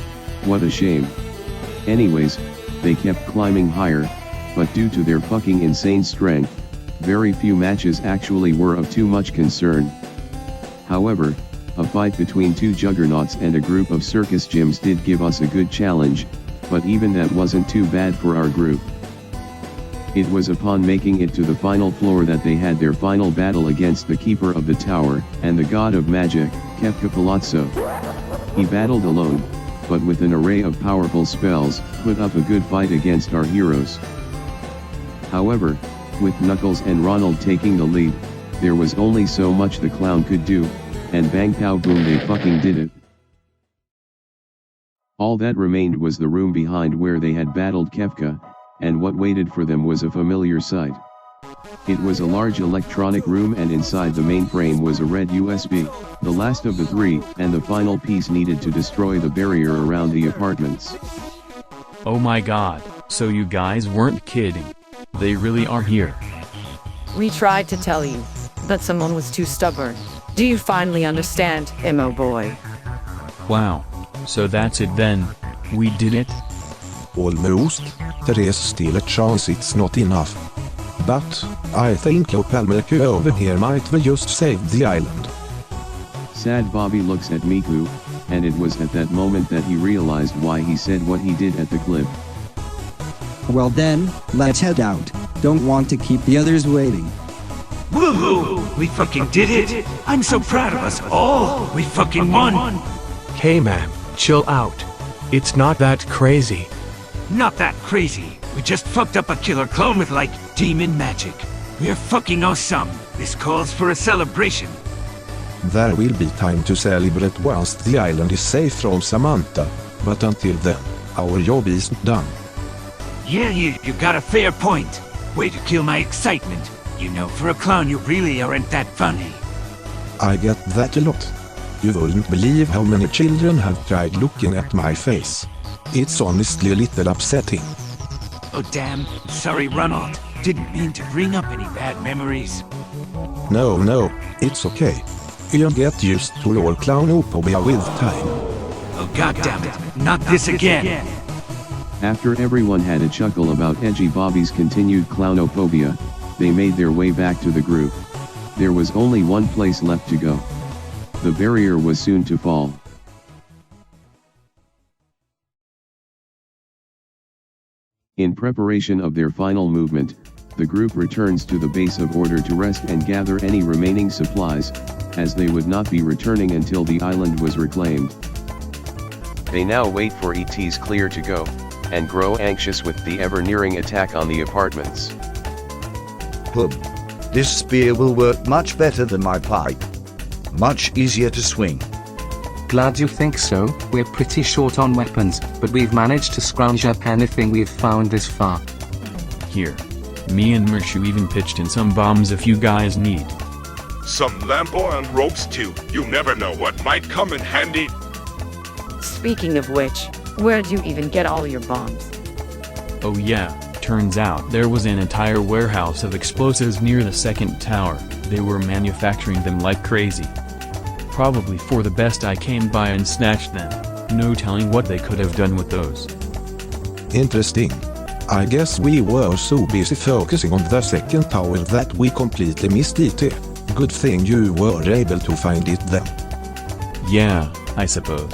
what a shame. Anyways, they kept climbing higher, but due to their fucking insane strength, very few matches actually were of too much concern. However, a fight between two juggernauts and a group of circus gyms did give us a good challenge, but even that wasn't too bad for our group. It was upon making it to the final floor that they had their final battle against the keeper of the tower, and the god of magic, Kefka Palazzo. He battled alone, but with an array of powerful spells, put up a good fight against our heroes. However, with Knuckles and Ronald taking the lead, there was only so much the clown could do, and bang pow boom they fucking did it. All that remained was the room behind where they had battled Kefka, and what waited for them was a familiar sight. It was a large electronic room, and inside the mainframe was a red USB, the last of the three, and the final piece needed to destroy the barrier around the apartments. Oh my god, so you guys weren't kidding. They really are here. We tried to tell you, but someone was too stubborn. Do you finally understand, Emo boy? Wow. So that's it then. We did it? Almost. There is still a chance it's not enough. But, I think Opelmiku over here might have just saved the island. Sad Bobby looks at Miku, and it was at that moment that he realized why he said what he did at the cliff. Well then, let's head out. Don't want to keep the others waiting. Woohoo! We fucking did it! I'm so proud of us all! We fucking won! Hey man, chill out. It's not that crazy. Not that crazy. We just fucked up a killer clone with like demon magic. We're fucking awesome. This calls for a celebration. There will be time to celebrate once the island is safe from Samantha, but until then, our job isn't done. Yeah, you got a fair point. Way to kill my excitement. You know, for a clown you really aren't that funny. I get that a lot. You wouldn't believe how many children have tried looking at my face. It's honestly a little upsetting. Oh damn, sorry Ronald. Didn't mean to bring up any bad memories. No, it's okay. You'll get used to your clownophobia with time. Oh goddammit, not this again! After everyone had a chuckle about Edgy Bobby's continued clownophobia, they made their way back to the group. There was only one place left to go. The barrier was soon to fall. In preparation of their final movement, the group returns to the base of order to rest and gather any remaining supplies, as they would not be returning until the island was reclaimed. They now wait for ET's clear to go, and grow anxious with the ever-nearing attack on the apartments. This spear will work much better than my pipe. Much easier to swing. Glad you think so. We're pretty short on weapons, but we've managed to scrounge up anything we've found this far. Here. Me and Mershu even pitched in some bombs if you guys need. Some lampo and ropes too. You never know what might come in handy. Speaking of which, where'd you even get all your bombs? Oh yeah, turns out there was an entire warehouse of explosives near the second tower. They were manufacturing them like crazy. Probably for the best I came by and snatched them. No telling what they could have done with those. Interesting. I guess we were so busy focusing on the second tower that we completely missed it. Good thing you were able to find it then. Yeah, I suppose.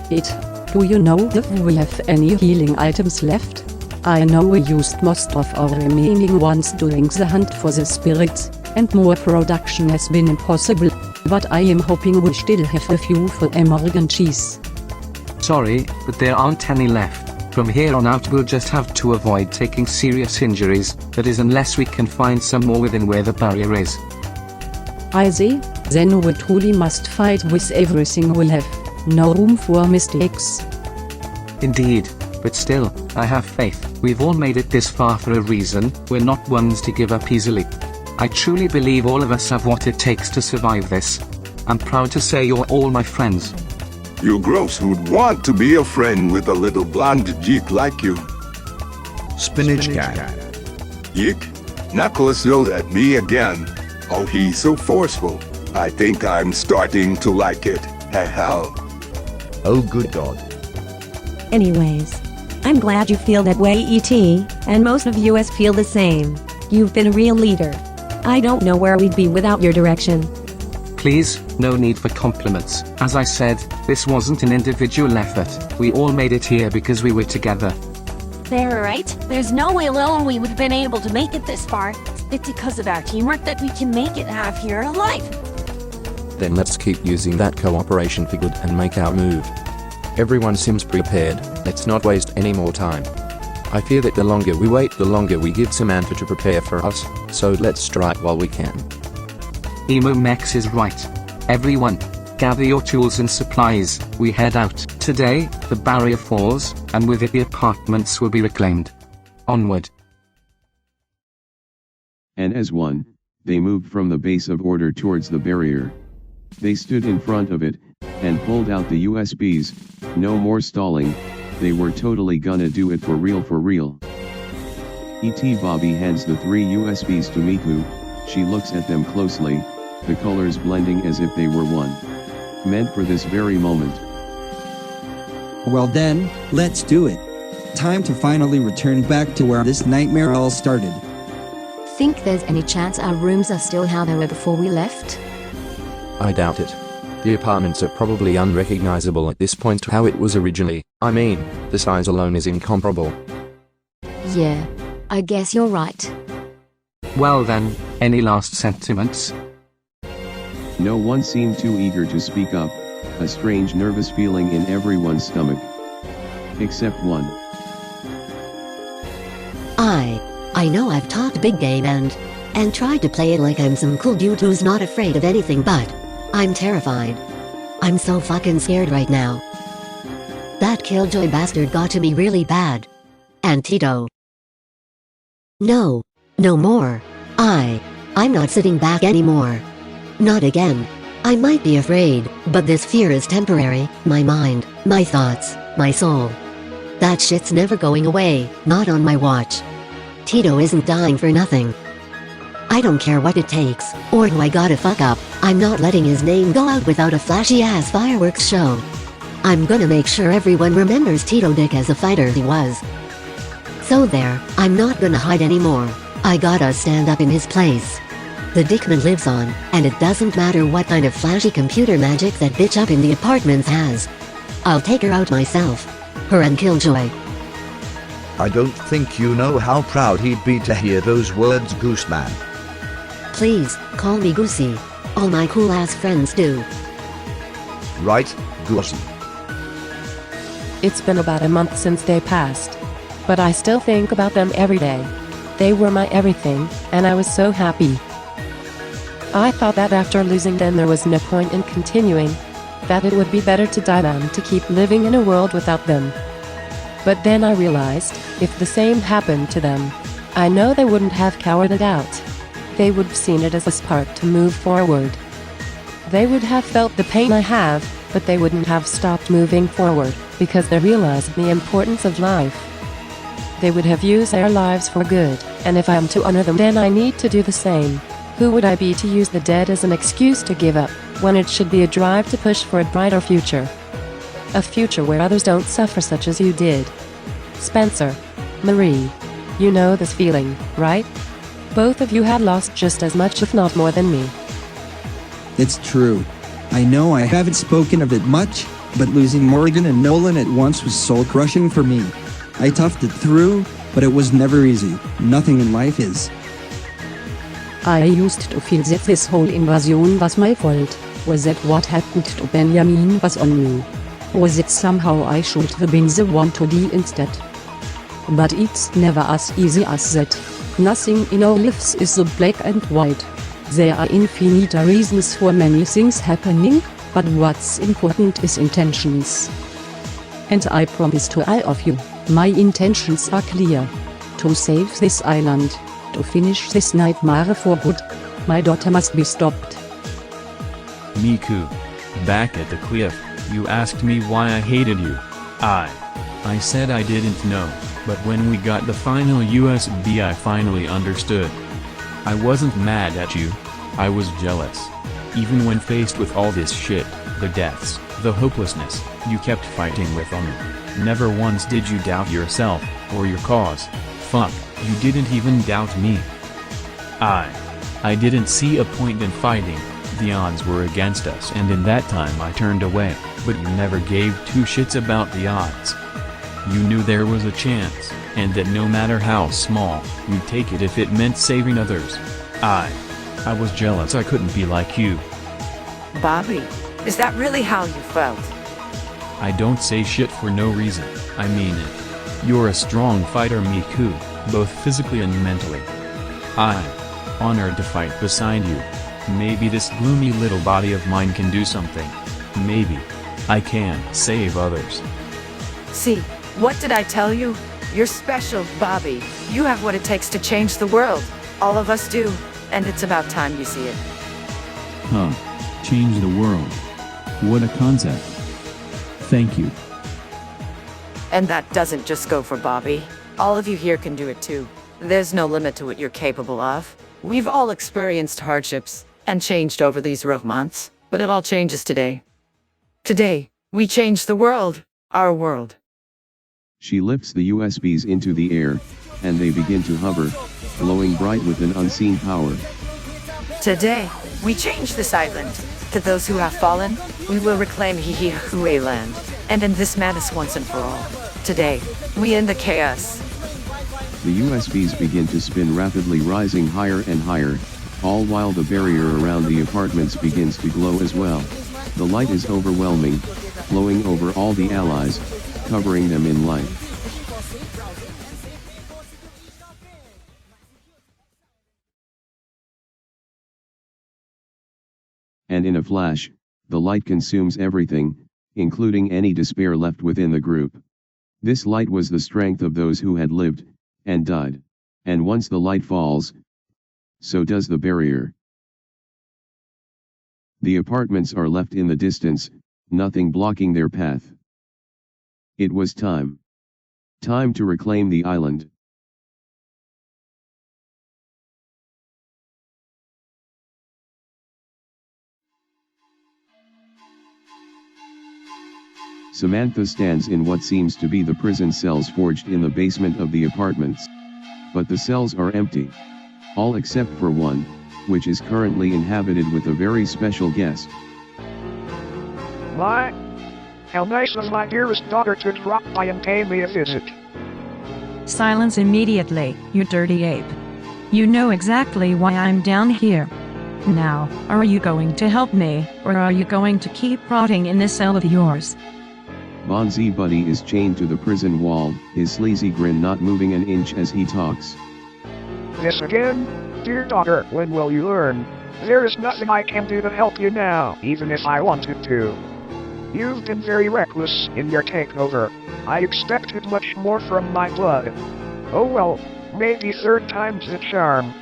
Do you know if we have any healing items left? I know we used most of our remaining ones during the hunt for the spirits, and more production has been impossible, but I am hoping we still have a few for emergencies. Sorry, but there aren't any left. From here on out we'll just have to avoid taking serious injuries, that is unless we can find some more within where the barrier is. I see, then we truly must fight with everything we have. No room for mistakes. Indeed, but still, I have faith. We've all made it this far for a reason. We're not ones to give up easily. I truly believe all of us have what it takes to survive this. I'm proud to say you're all my friends. You gross who'd want to be a friend with a little blonde geek like you. Spinach cat. Yeek. Knuckles yelled at me again. Oh, he's so forceful. I think I'm starting to like it. Haha. Oh good god. Anyways, I'm glad you feel that way, E.T., and most of us feel the same. You've been a real leader. I don't know where we'd be without your direction. Please, no need for compliments. As I said, this wasn't an individual effort. We all made it here because we were together. They're right. There's no way alone we would have been able to make it this far. It's because of our teamwork that we can make it out here alive. Then let's keep using that cooperation for good and make our move. Everyone seems prepared, let's not waste any more time. I fear that the longer we wait, the longer we give Samantha to prepare for us, so let's strike while we can. HBO Max is right. Everyone, gather your tools and supplies, we head out. Today, the barrier falls, and with it the apartments will be reclaimed. Onward. And as one, they moved from the base of order towards the barrier. They stood in front of it, and pulled out the USBs, no more stalling, they were totally gonna do it for real. E.T. Bobby hands the 3 USBs to Miku, she looks at them closely, the colors blending as if they were one. Meant for this very moment. Well then, let's do it. Time to finally return back to where this nightmare all started. Think there's any chance our rooms are still how they were before we left? I doubt it. The apartments are probably unrecognizable at this point to how it was originally. I mean, the size alone is incomparable. Yeah, I guess you're right. Well then, any last sentiments? No one seemed too eager to speak up, a strange nervous feeling in everyone's stomach. Except one. I know I've talked big game and tried to play it like I'm some cool dude who's not afraid of anything, but I'm terrified. I'm so fucking scared right now. That killjoy bastard got to me really bad. And Tito. No more. I'm not sitting back anymore. Not again. I might be afraid, but this fear is temporary. My mind, my thoughts, my soul. That shit's never going away, not on my watch. Tito isn't dying for nothing. I don't care what it takes, or who I gotta fuck up, I'm not letting his name go out without a flashy-ass fireworks show. I'm gonna make sure everyone remembers Tito Dick as a fighter he was. So there, I'm not gonna hide anymore. I gotta stand up in his place. The Dickman lives on, and it doesn't matter what kind of flashy computer magic that bitch up in the apartments has. I'll take her out myself. Her and Killjoy. I don't think you know how proud he'd be to hear those words, Gooseman. Please, call me Goosey. All my cool-ass friends do. Right, Goosey. It's been about a month since they passed. But I still think about them every day. They were my everything, and I was so happy. I thought that after losing them there was no point in continuing, that it would be better to die than to keep living in a world without them. But then I realized, if the same happened to them, I know they wouldn't have cowered it out. They would have seen it as a spark to move forward. They would have felt the pain I have, but they wouldn't have stopped moving forward, because they realized the importance of life. They would have used their lives for good, and if I am to honor them then I need to do the same. Who would I be to use the dead as an excuse to give up, when it should be a drive to push for a brighter future? A future where others don't suffer such as you did. Spencer. Marie. You know this feeling, right? Both of you had lost just as much if not more than me. It's true. I know I haven't spoken of it much, but losing Morgan and Nolan at once was soul-crushing for me. I toughed it through, but it was never easy. Nothing in life is. I used to feel that this whole invasion was my fault. Was that what happened to Benjamin was on me? Was it somehow I should have been the one to deal instead? But it's never as easy as that. Nothing in our lives is so black and white. There are infinite reasons for many things happening, but what's important is intentions. And I promise to all of you, my intentions are clear. To save this island. To finish this nightmare for good. My daughter must be stopped. Miku. Back at the cliff, you asked me why I hated you. I said I didn't know, but when we got the final USB I finally understood. I wasn't mad at you. I was jealous. Even when faced with all this shit, the deaths, the hopelessness, you kept fighting with me. Never once did you doubt yourself, or your cause. Fuck, you didn't even doubt me. I didn't see a point in fighting. The odds were against us and in that time I turned away, but you never gave two shits about the odds. You knew there was a chance, and that no matter how small, you'd take it if it meant saving others. I was jealous I couldn't be like you. Bobby, is that really how you felt? I don't say shit for no reason, I mean it. You're a strong fighter, Miku, both physically and mentally. I'm honored to fight beside you. Maybe this gloomy little body of mine can do something. Maybe I can save others. See, what did I tell you? You're special, Bobby. You have what it takes to change the world. All of us do, and it's about time you see it. Huh. Change the world. What a concept. Thank you. And that doesn't just go for Bobby. All of you here can do it too. There's no limit to what you're capable of. We've all experienced hardships and changed over these rough months, but it all changes today. Today, we change the world, our world. She lifts the USBs into the air, and they begin to hover, glowing bright with an unseen power. Today, we change this island. To those who have fallen, We will reclaim HeeHeeHaHoo Island, and end this madness once and for all. Today, we end the chaos. The USBs begin to spin rapidly, rising higher and higher, all while the barrier around the apartments begins to glow as well. The light is overwhelming, flowing over all the allies, covering them in light. And in a flash, the light consumes everything, including any despair left within the group. This light was the strength of those who had lived, and died. And once the light falls, so does the barrier. The apartments are left in the distance, nothing blocking their path. It was time. Time to reclaim the island. Samantha stands in what seems to be the prison cells forged in the basement of the apartments. But the cells are empty. All except for one, which is currently inhabited with a very special guest. My, how nice of my dearest daughter to drop by and pay me a visit. Silence immediately, you dirty ape. You know exactly why I'm down here. Now, are you going to help me, or are you going to keep rotting in this cell of yours? Bonzi Buddy is chained to the prison wall, his sleazy grin not moving an inch as he talks. This again? Dear daughter, when will you learn? There is nothing I can do to help you now, even if I wanted to. You've been very reckless in your takeover. I expected much more from my blood. Oh well, maybe third time's the charm.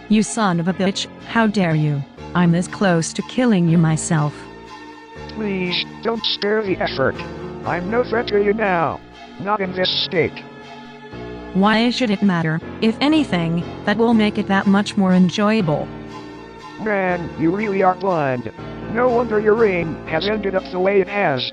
You son of a bitch, how dare you? I'm this close to killing you myself. Please, don't spare the effort. I'm no threat to you now. Not in this state. Why should it matter? If anything, that will make it that much more enjoyable. Man, you really are blind. No wonder your reign has ended up the way it has.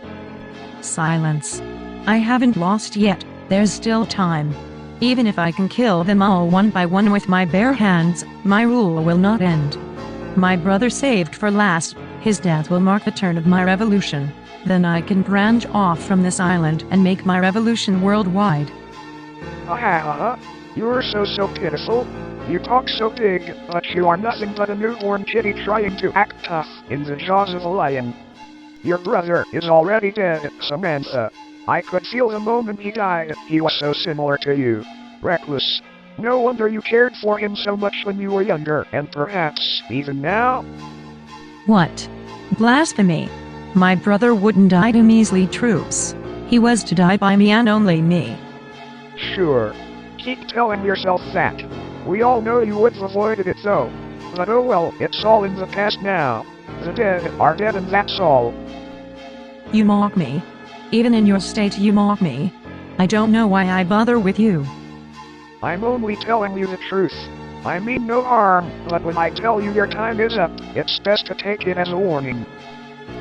Silence. I haven't lost yet, there's still time. Even if I can kill them all one by one with my bare hands, my rule will not end. My brother saved for last, his death will mark the turn of my revolution. Then I can branch off from this island and make my revolution worldwide. You're so pitiful. You talk so big, but you are nothing but a newborn kitty trying to act tough in the jaws of a lion. Your brother is already dead, Samantha. I could feel the moment he died, he was so similar to you. Reckless. No wonder you cared for him so much when you were younger, and perhaps even now? What? Blasphemy! My brother wouldn't die to measly troops. He was to die by me and only me. Sure. Keep telling yourself that. We all know you would have avoided it though. But oh well, it's all in the past now. The dead are dead and that's all. You mock me. Even in your state you mock me. I don't know why I bother with you. I'm only telling you the truth. I mean no harm, but when I tell you your time is up, it's best to take it as a warning.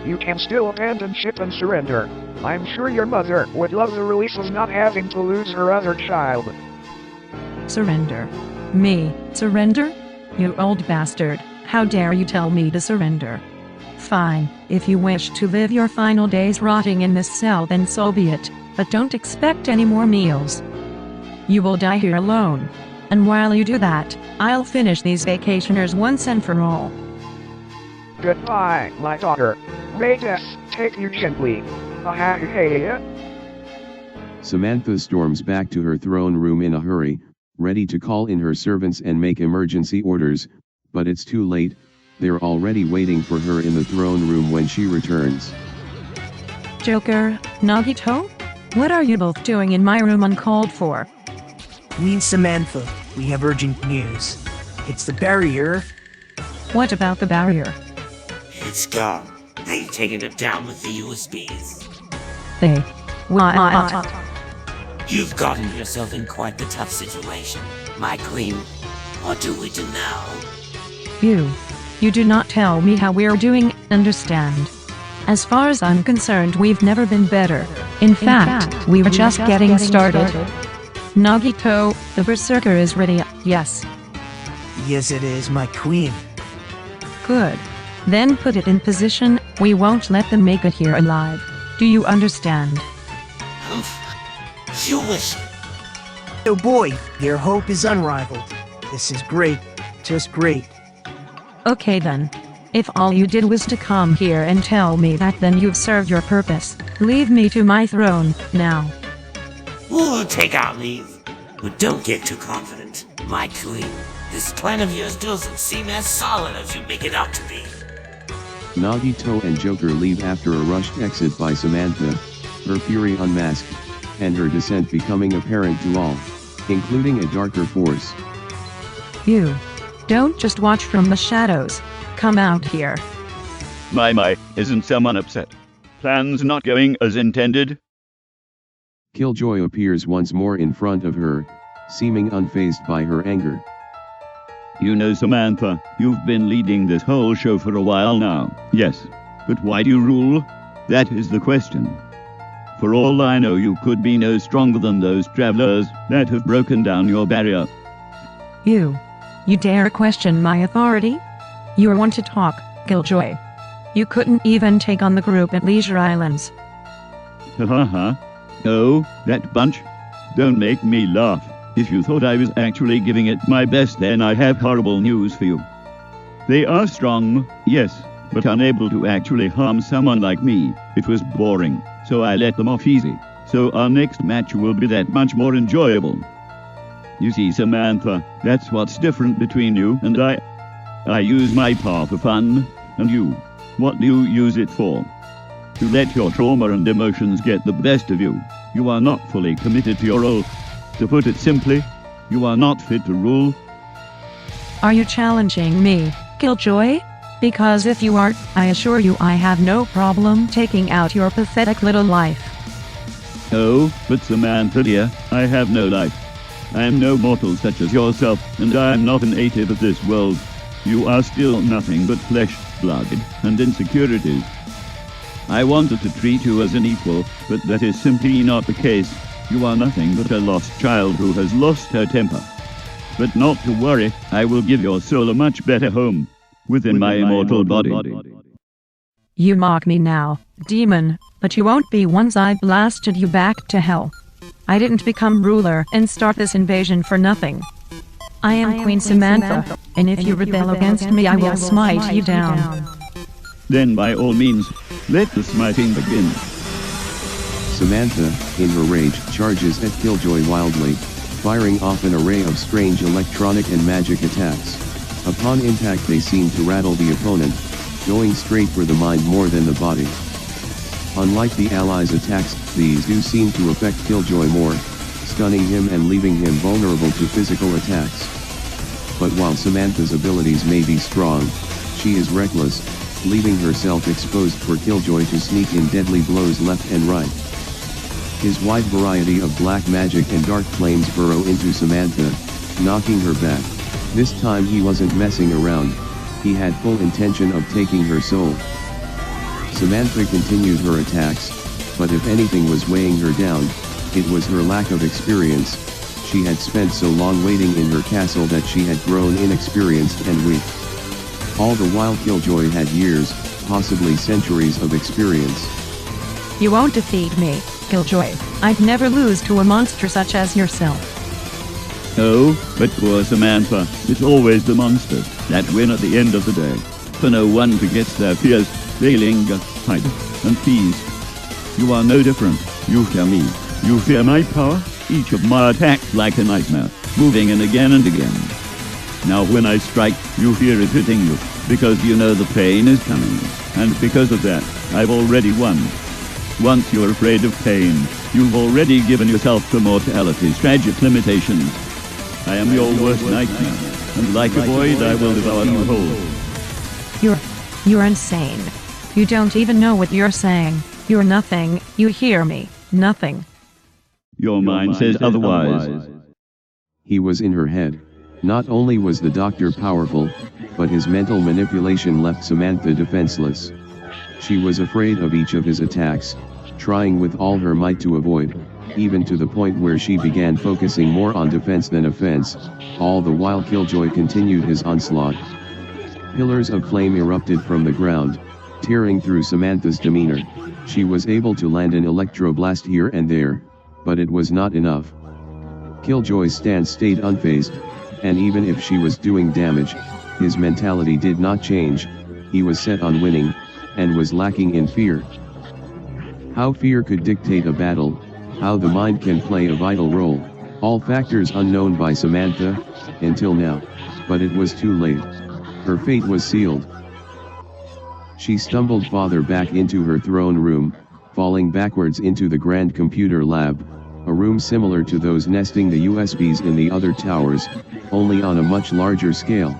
You can still abandon ship and surrender. I'm sure your mother would love the relief of not having to lose her other child. Surrender. Me, surrender? You old bastard, how dare you tell me to surrender? Fine, if you wish to live your final days rotting in this cell then so be it, but don't expect any more meals. You will die here alone. And while you do that, I'll finish these vacationers once and for all. Goodbye, my daughter. May death take you gently. Samantha storms back to her throne room in a hurry, ready to call in her servants and make emergency orders, but it's too late. They're already waiting for her in the throne room when she returns. Joker, Nagito? What are you both doing in my room uncalled for? Queen Samantha, we have urgent news. It's the barrier. What about the barrier? It's gone. They've taken it down with the USBs. They? What? You've gotten yourself in quite the tough situation, my queen. What do we do now? You do not tell me how we're doing, understand? As far as I'm concerned, we've never been better. In fact, we were just getting started. Nagito, the Berserker is ready, yes. Yes, it is, my queen. Good. Then put it in position. We won't let them make it here alive. Do you understand? You wish. Oh boy, your hope is unrivaled. This is great. Just great. Okay then. If all you did was to come here and tell me that, then you've served your purpose. Leave me to my throne, now. We'll take our leave. But don't get too confident, my queen. This plan of yours doesn't seem as solid as you make it out to be. Nagito and Joker leave after a rushed exit by Samantha, her fury unmasked, and her descent becoming apparent to all, including a darker force. You. Don't just watch from the shadows. Come out here. My, isn't someone upset? Plans not going as intended? Killjoy appears once more in front of her, seeming unfazed by her anger. You know, Samantha, you've been leading this whole show for a while now. Yes, but why do you rule? That is the question. For all I know, you could be no stronger than those travelers that have broken down your barrier. You dare question my authority? You want to talk, Killjoy. You couldn't even take on the group at Leisure Islands. Oh, that bunch? Don't make me laugh. If you thought I was actually giving it my best, then I have horrible news for you. They are strong, yes, but unable to actually harm someone like me. It was boring, so I let them off easy. So our next match will be that much more enjoyable. You see, Samantha, that's what's different between you and I. I use my power for fun, and you, what do you use it for? To let your trauma and emotions get the best of you. You are not fully committed to your role. To put it simply, you are not fit to rule. Are you challenging me, Killjoy? Because if you are, I assure you I have no problem taking out your pathetic little life. Oh, but Samantha dear, I have no life. I am no mortal such as yourself, and I am not a native of this world. You are still nothing but flesh, blood, and insecurities. I wanted to treat you as an equal, but that is simply not the case. You are nothing but a lost child who has lost her temper. But not to worry, I will give your soul a much better home, within my immortal body. You mock me now, demon, but you won't be once I blasted you back to hell. I didn't become ruler and start this invasion for nothing. I am Queen Samantha, and if you rebel against me I will smite you down. Then by all means, let the smiting begin. Samantha, in her rage, charges at Killjoy wildly, firing off an array of strange electronic and magic attacks. Upon impact they seem to rattle the opponent, going straight for the mind more than the body. Unlike the allies' attacks, these do seem to affect Killjoy more, stunning him and leaving him vulnerable to physical attacks. But while Samantha's abilities may be strong, she is reckless, leaving herself exposed for Killjoy to sneak in deadly blows left and right. His wide variety of black magic and dark flames burrow into Samantha, knocking her back. This time he wasn't messing around, he had full intention of taking her soul. Samantha continued her attacks, but if anything was weighing her down, it was her lack of experience. She had spent so long waiting in her castle that she had grown inexperienced and weak. All the while Killjoy had years, possibly centuries of experience. You won't defeat me, Killjoy. I'd never lose to a monster such as yourself. Oh, but poor Samantha, it's always the monsters that win at the end of the day. For no one forgets their fears, they linger, hide, and tease. You are no different. You fear me. You fear my power. Each of my attacks like a nightmare, moving in again and again. Now when I strike, you fear it hitting you, because you know the pain is coming. And because of that, I've already won. Once you're afraid of pain, you've already given yourself to mortality's tragic limitations. I am your worst nightmare, and like a void I will devour you whole. You're insane. You don't even know what you're saying. You're nothing, you hear me, nothing. Your mind says otherwise. He was in her head. Not only was the doctor powerful, but his mental manipulation left Samantha defenseless. She was afraid of each of his attacks, trying with all her might to avoid, even to the point where she began focusing more on defense than offense, all the while Killjoy continued his onslaught. Pillars of flame erupted from the ground, tearing through Samantha's demeanor. She was able to land an electroblast here and there, but it was not enough. Killjoy's stance stayed unfazed, and even if she was doing damage, his mentality did not change. He was set on winning, and was lacking in fear. How fear could dictate a battle, how the mind can play a vital role, all factors unknown by Samantha, until now, but it was too late. Her fate was sealed. She stumbled farther back into her throne room, falling backwards into the grand computer lab, a room similar to those nesting the USBs in the other towers, only on a much larger scale.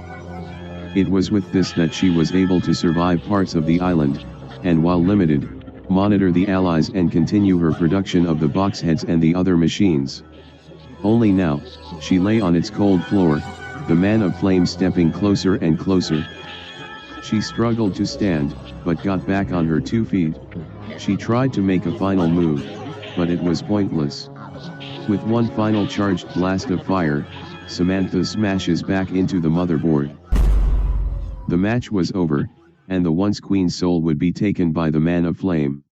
It was with this that she was able to survive parts of the island, and while limited, monitor the Allies and continue her production of the box heads and the other machines. Only now, she lay on its cold floor, the man of flame stepping closer and closer. She struggled to stand, but got back on her 2 feet. She tried to make a final move, but it was pointless. With one final charged blast of fire, Samantha smashes back into the motherboard. The match was over, and the once queen's soul would be taken by the man of flame.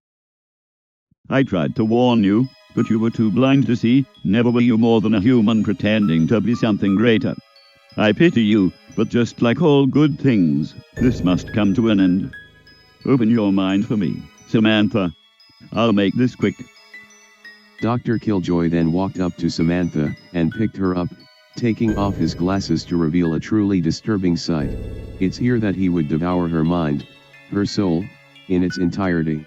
I tried to warn you, but you were too blind to see. Never were you more than a human pretending to be something greater. I pity you, but just like all good things, this must come to an end. Open your mind for me, Samantha. I'll make this quick. Dr. Killjoy then walked up to Samantha, and picked her up, taking off his glasses to reveal a truly disturbing sight. It's here that he would devour her mind, her soul, in its entirety.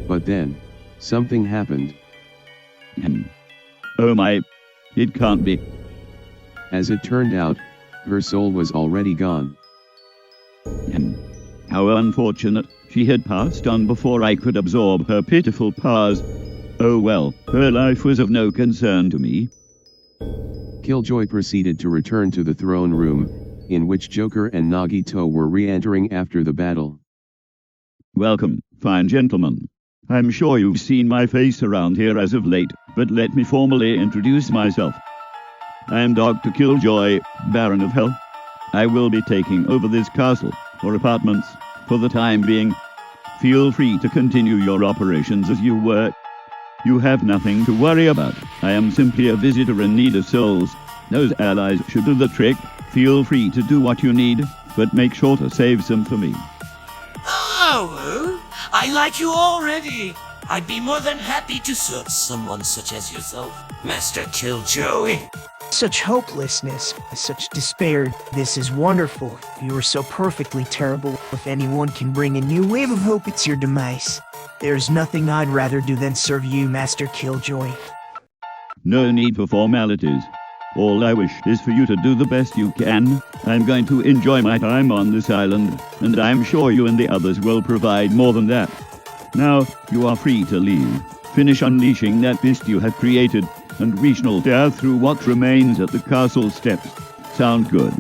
But then, something happened. Oh my, it can't be. As it turned out, her soul was already gone. How unfortunate, she had passed on before I could absorb her pitiful powers. Oh well, her life was of no concern to me. Killjoy proceeded to return to the throne room, in which Joker and Nagito were re-entering after the battle. Welcome, fine gentlemen. I'm sure you've seen my face around here as of late, but let me formally introduce myself. I am Dr. Killjoy, Baron of Hell. I will be taking over this castle, or apartments, for the time being. Feel free to continue your operations as you were. You have nothing to worry about. I am simply a visitor in need of souls. Those allies should do the trick. Feel free to do what you need, but make sure to save some for me. Oh, I like you already. I'd be more than happy to serve someone such as yourself, Master Killjoy. Such hopelessness, such despair. This is wonderful. You are so perfectly terrible. If anyone can bring a new wave of hope, it's your demise. There's nothing I'd rather do than serve you, Master Killjoy. No need for formalities. All I wish is for you to do the best you can. I'm going to enjoy my time on this island, and I'm sure you and the others will provide more than that. Now, you are free to leave. Finish unleashing that beast you have created, and we shall tear through what remains at the castle steps. Sound good?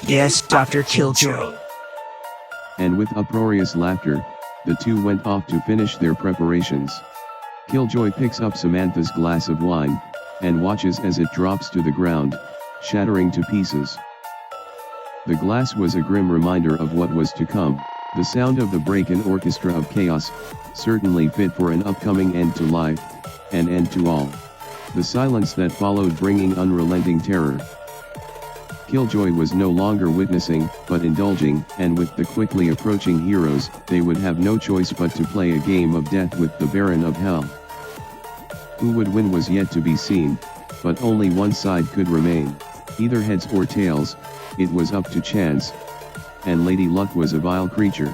Yes, Dr. Killjoy. And with uproarious laughter, the two went off to finish their preparations. Killjoy picks up Samantha's glass of wine, and watches as it drops to the ground, shattering to pieces. The glass was a grim reminder of what was to come, the sound of the break-in orchestra of chaos, certainly fit for an upcoming end to life, an end to all. The silence that followed bringing unrelenting terror. Killjoy was no longer witnessing, but indulging, and with the quickly approaching heroes, they would have no choice but to play a game of death with the Baron of Hell. Who would win was yet to be seen, but only one side could remain, either heads or tails. It was up to chance, and Lady Luck was a vile creature.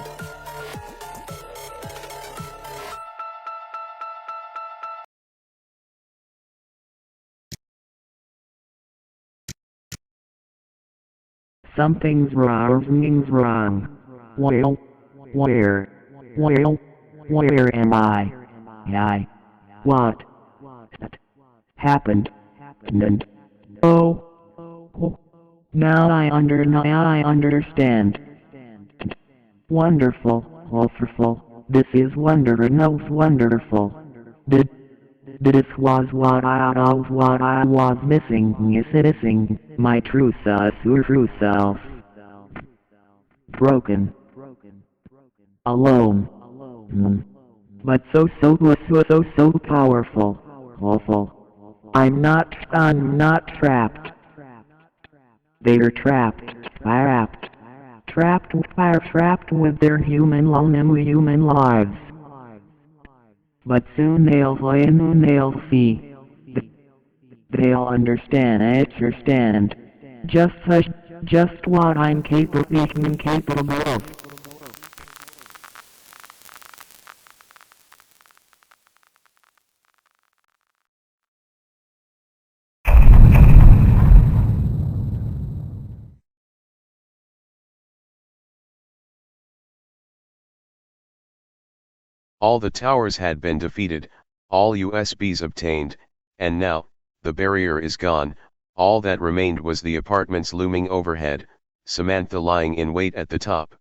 Something's wrong. Well, where am I? What happened? And now I understand. Wonderful. This is wonderful. This was what I was missing, my true self. broken, alone, but so powerful, awful. I'm not trapped. They're trapped with their human lives. But soon they'll see. They'll understand. Just what I'm capable of. All the towers had been defeated, all USBs obtained, and now, the barrier is gone, all that remained was the apartments looming overhead, Samantha lying in wait at the top.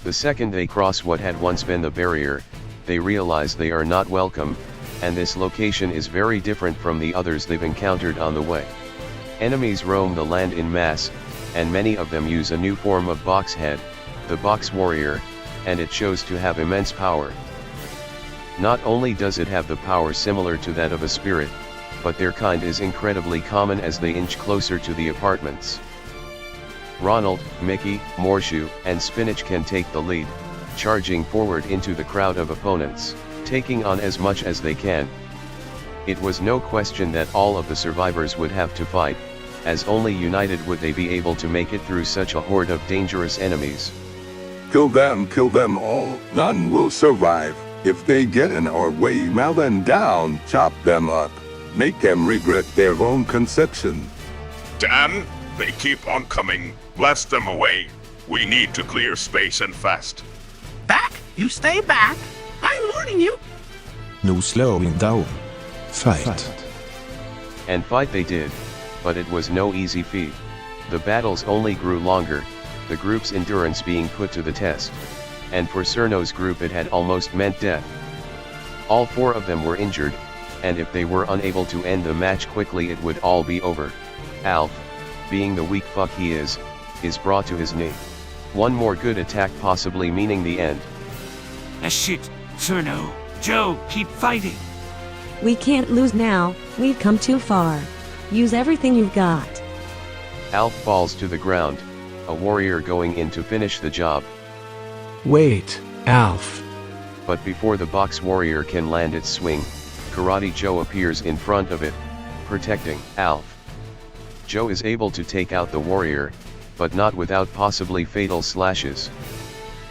The second they cross what had once been the barrier, they realize they are not welcome, and this location is very different from the others they've encountered on the way. Enemies roam the land in mass, and many of them use a new form of boxhead, the box warrior, and it shows to have immense power. Not only does it have the power similar to that of a spirit, but their kind is incredibly common as they inch closer to the apartments. Ronald, Mickey, Morshu, and Spinach can take the lead, charging forward into the crowd of opponents, taking on as much as they can. It was no question that all of the survivors would have to fight, as only united would they be able to make it through such a horde of dangerous enemies. Kill them all, none will survive. If they get in our way, mow them down, chop them up, make them regret their own conception. Dan, they keep on coming, blast them away. We need to clear space and fast. Back? You stay back. I'm warning you. No slowing down. Fight. And fight they did, but it was no easy feat. The battles only grew longer, the group's endurance being put to the test. And for Cerno's group it had almost meant death. All four of them were injured, and if they were unable to end the match quickly it would all be over. Alf, being the weak fuck he is brought to his knee. One more good attack possibly meaning the end. Shit, Cerno, Joe, keep fighting. We can't lose now, we've come too far. Use everything you've got. Alf falls to the ground, a warrior going in to finish the job. Wait, Alf. But before the box warrior can land its swing, Karate Joe appears in front of it, protecting Alf. Joe is able to take out the warrior, but not without possibly fatal slashes.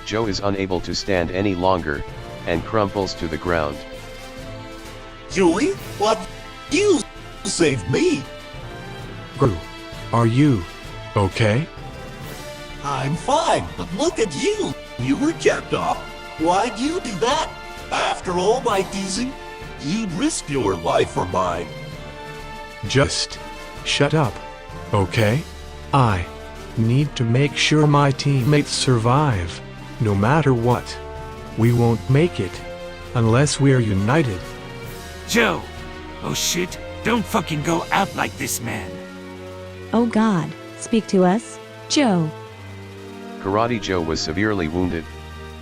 Joe is unable to stand any longer, and crumples to the ground. Julie, what? You saved me. Gru, are you okay? I'm fine, but look at you. You were kept off. Why'd you do that? After all my teasing, you'd risk your life for mine. Just shut up, okay? I need to make sure my teammates survive, no matter what. We won't make it unless we're united. Joe! Oh shit, don't fucking go out like this, man. Oh God, speak to us, Joe. Karate Joe was severely wounded.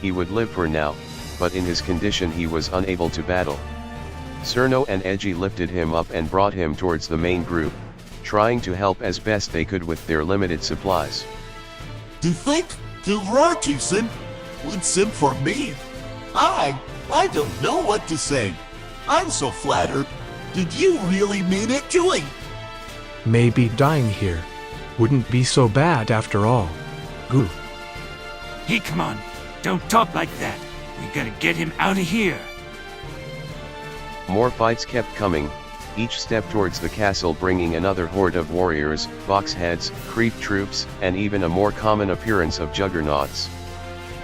He would live for now, but in his condition he was unable to battle. Cerno and Edgy lifted him up and brought him towards the main group, trying to help as best they could with their limited supplies. To think Kilrartusen would sim for me? I don't know what to say. I'm so flattered. Did you really mean it, Julie? Maybe dying here wouldn't be so bad after all. Goo. Hey, come on. Don't talk like that. We gotta get him out of here. More fights kept coming, each step towards the castle bringing another horde of warriors, boxheads, creep troops, and even a more common appearance of juggernauts.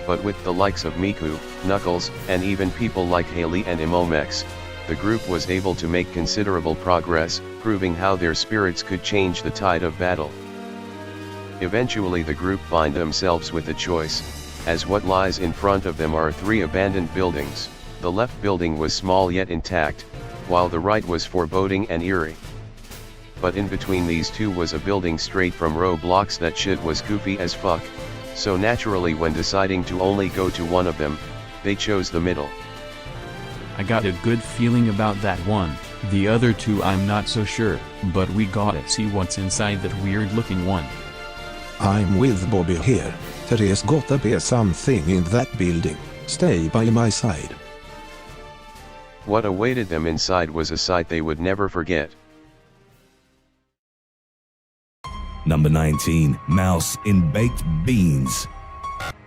But with the likes of Miku, Knuckles, and even people like Haley and Imomex, the group was able to make considerable progress, proving how their spirits could change the tide of battle. Eventually the group find themselves with a choice, as what lies in front of them are 3 abandoned buildings. The left building was small yet intact, while the right was foreboding and eerie. but in between these two was a building straight from Roblox. That shit was goofy as fuck, so naturally when deciding to only go to one of them, they chose the middle. I got a good feeling about that one, the other two I'm not so sure, but we gotta see what's inside that weird looking one. I'm with Bobby here. There is gotta be something in that building. Stay by my side. What awaited them inside was a sight they would never forget. Number 19, Mouse in Baked Beans.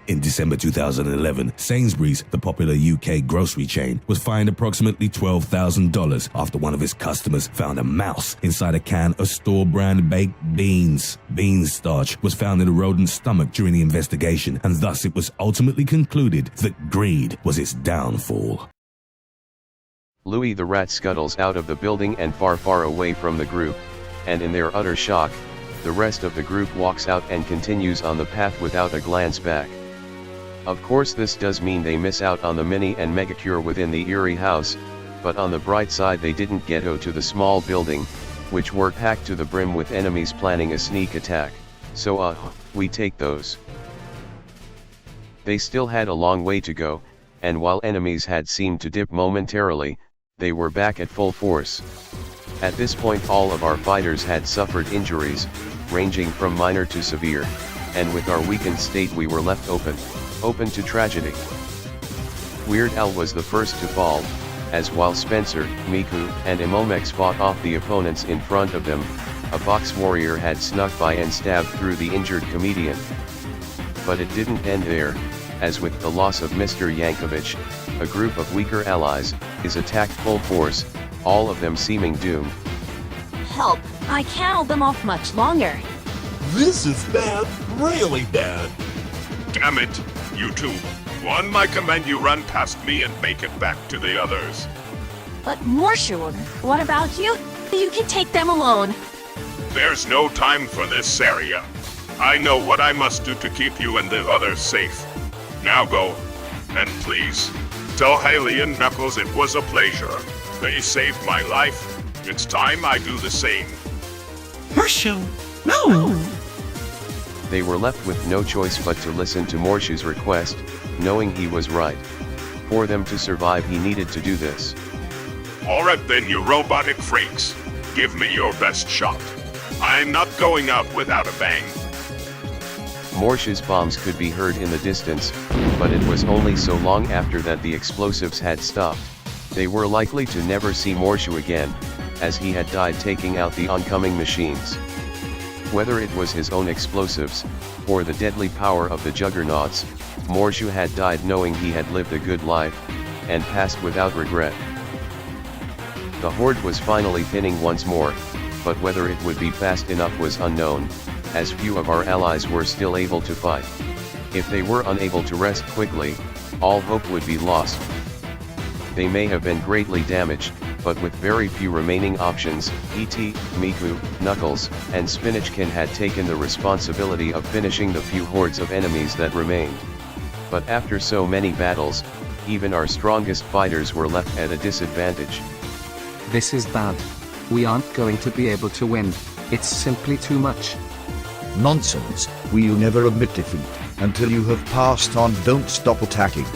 In December 2011, Sainsbury's, the popular UK grocery chain, was fined approximately $12,000 after one of its customers found a mouse inside a can of store-brand baked beans. Beans starch was found in a rodent's stomach during the investigation, and thus it was ultimately concluded that greed was its downfall. Louis the rat scuttles out of the building and far away from the group, and in their utter shock, the rest of the group walks out and continues on the path without a glance back. Of course this does mean they miss out on the mini and mega cure within the eerie house, but on the bright side they didn't get to the small building, which were packed to the brim with enemies planning a sneak attack, so we take those. They still had a long way to go, and while enemies had seemed to dip momentarily, they were back at full force. At this point all of our fighters had suffered injuries, ranging from minor to severe, and with our weakened state we were left open to tragedy. Weird Al was the first to fall, as while Spencer, Miku, and Imomex fought off the opponents in front of them, a box warrior had snuck by and stabbed through the injured comedian. But it didn't end there, as with the loss of Mr. Yankovic, a group of weaker allies is attacked full force, all of them seeming doomed. Help! I can't hold them off much longer. This is bad, really bad. Damn it, you two. On my command you run past me and make it back to the others. But Morshoon, what about you? You can take them alone. There's no time for this area. I know what I must do to keep you and the others safe. Now go, and please, tell Haley and Knuckles it was a pleasure. They saved my life. It's time I do the same. Morshoon, no! They were left with no choice but to listen to Morshu's request, knowing he was right. For them to survive he needed to do this. Alright then, you robotic freaks. Give me your best shot. I'm not going out without a bang. Morshu's bombs could be heard in the distance, but it was only so long after that the explosives had stopped. They were likely to never see Morshu again, as he had died taking out the oncoming machines. Whether it was his own explosives, or the deadly power of the juggernauts, Morshu had died knowing he had lived a good life, and passed without regret. The horde was finally thinning once more, but whether it would be fast enough was unknown, as few of our allies were still able to fight. If they were unable to rest quickly, all hope would be lost. They may have been greatly damaged, but with very few remaining options, E.T., Miku, Knuckles, and Spinachkin had taken the responsibility of finishing the few hordes of enemies that remained. But after so many battles, even our strongest fighters were left at a disadvantage. This is bad. We aren't going to be able to win. It's simply too much. Nonsense. We will never admit defeat. Until you have passed on, don't stop attacking.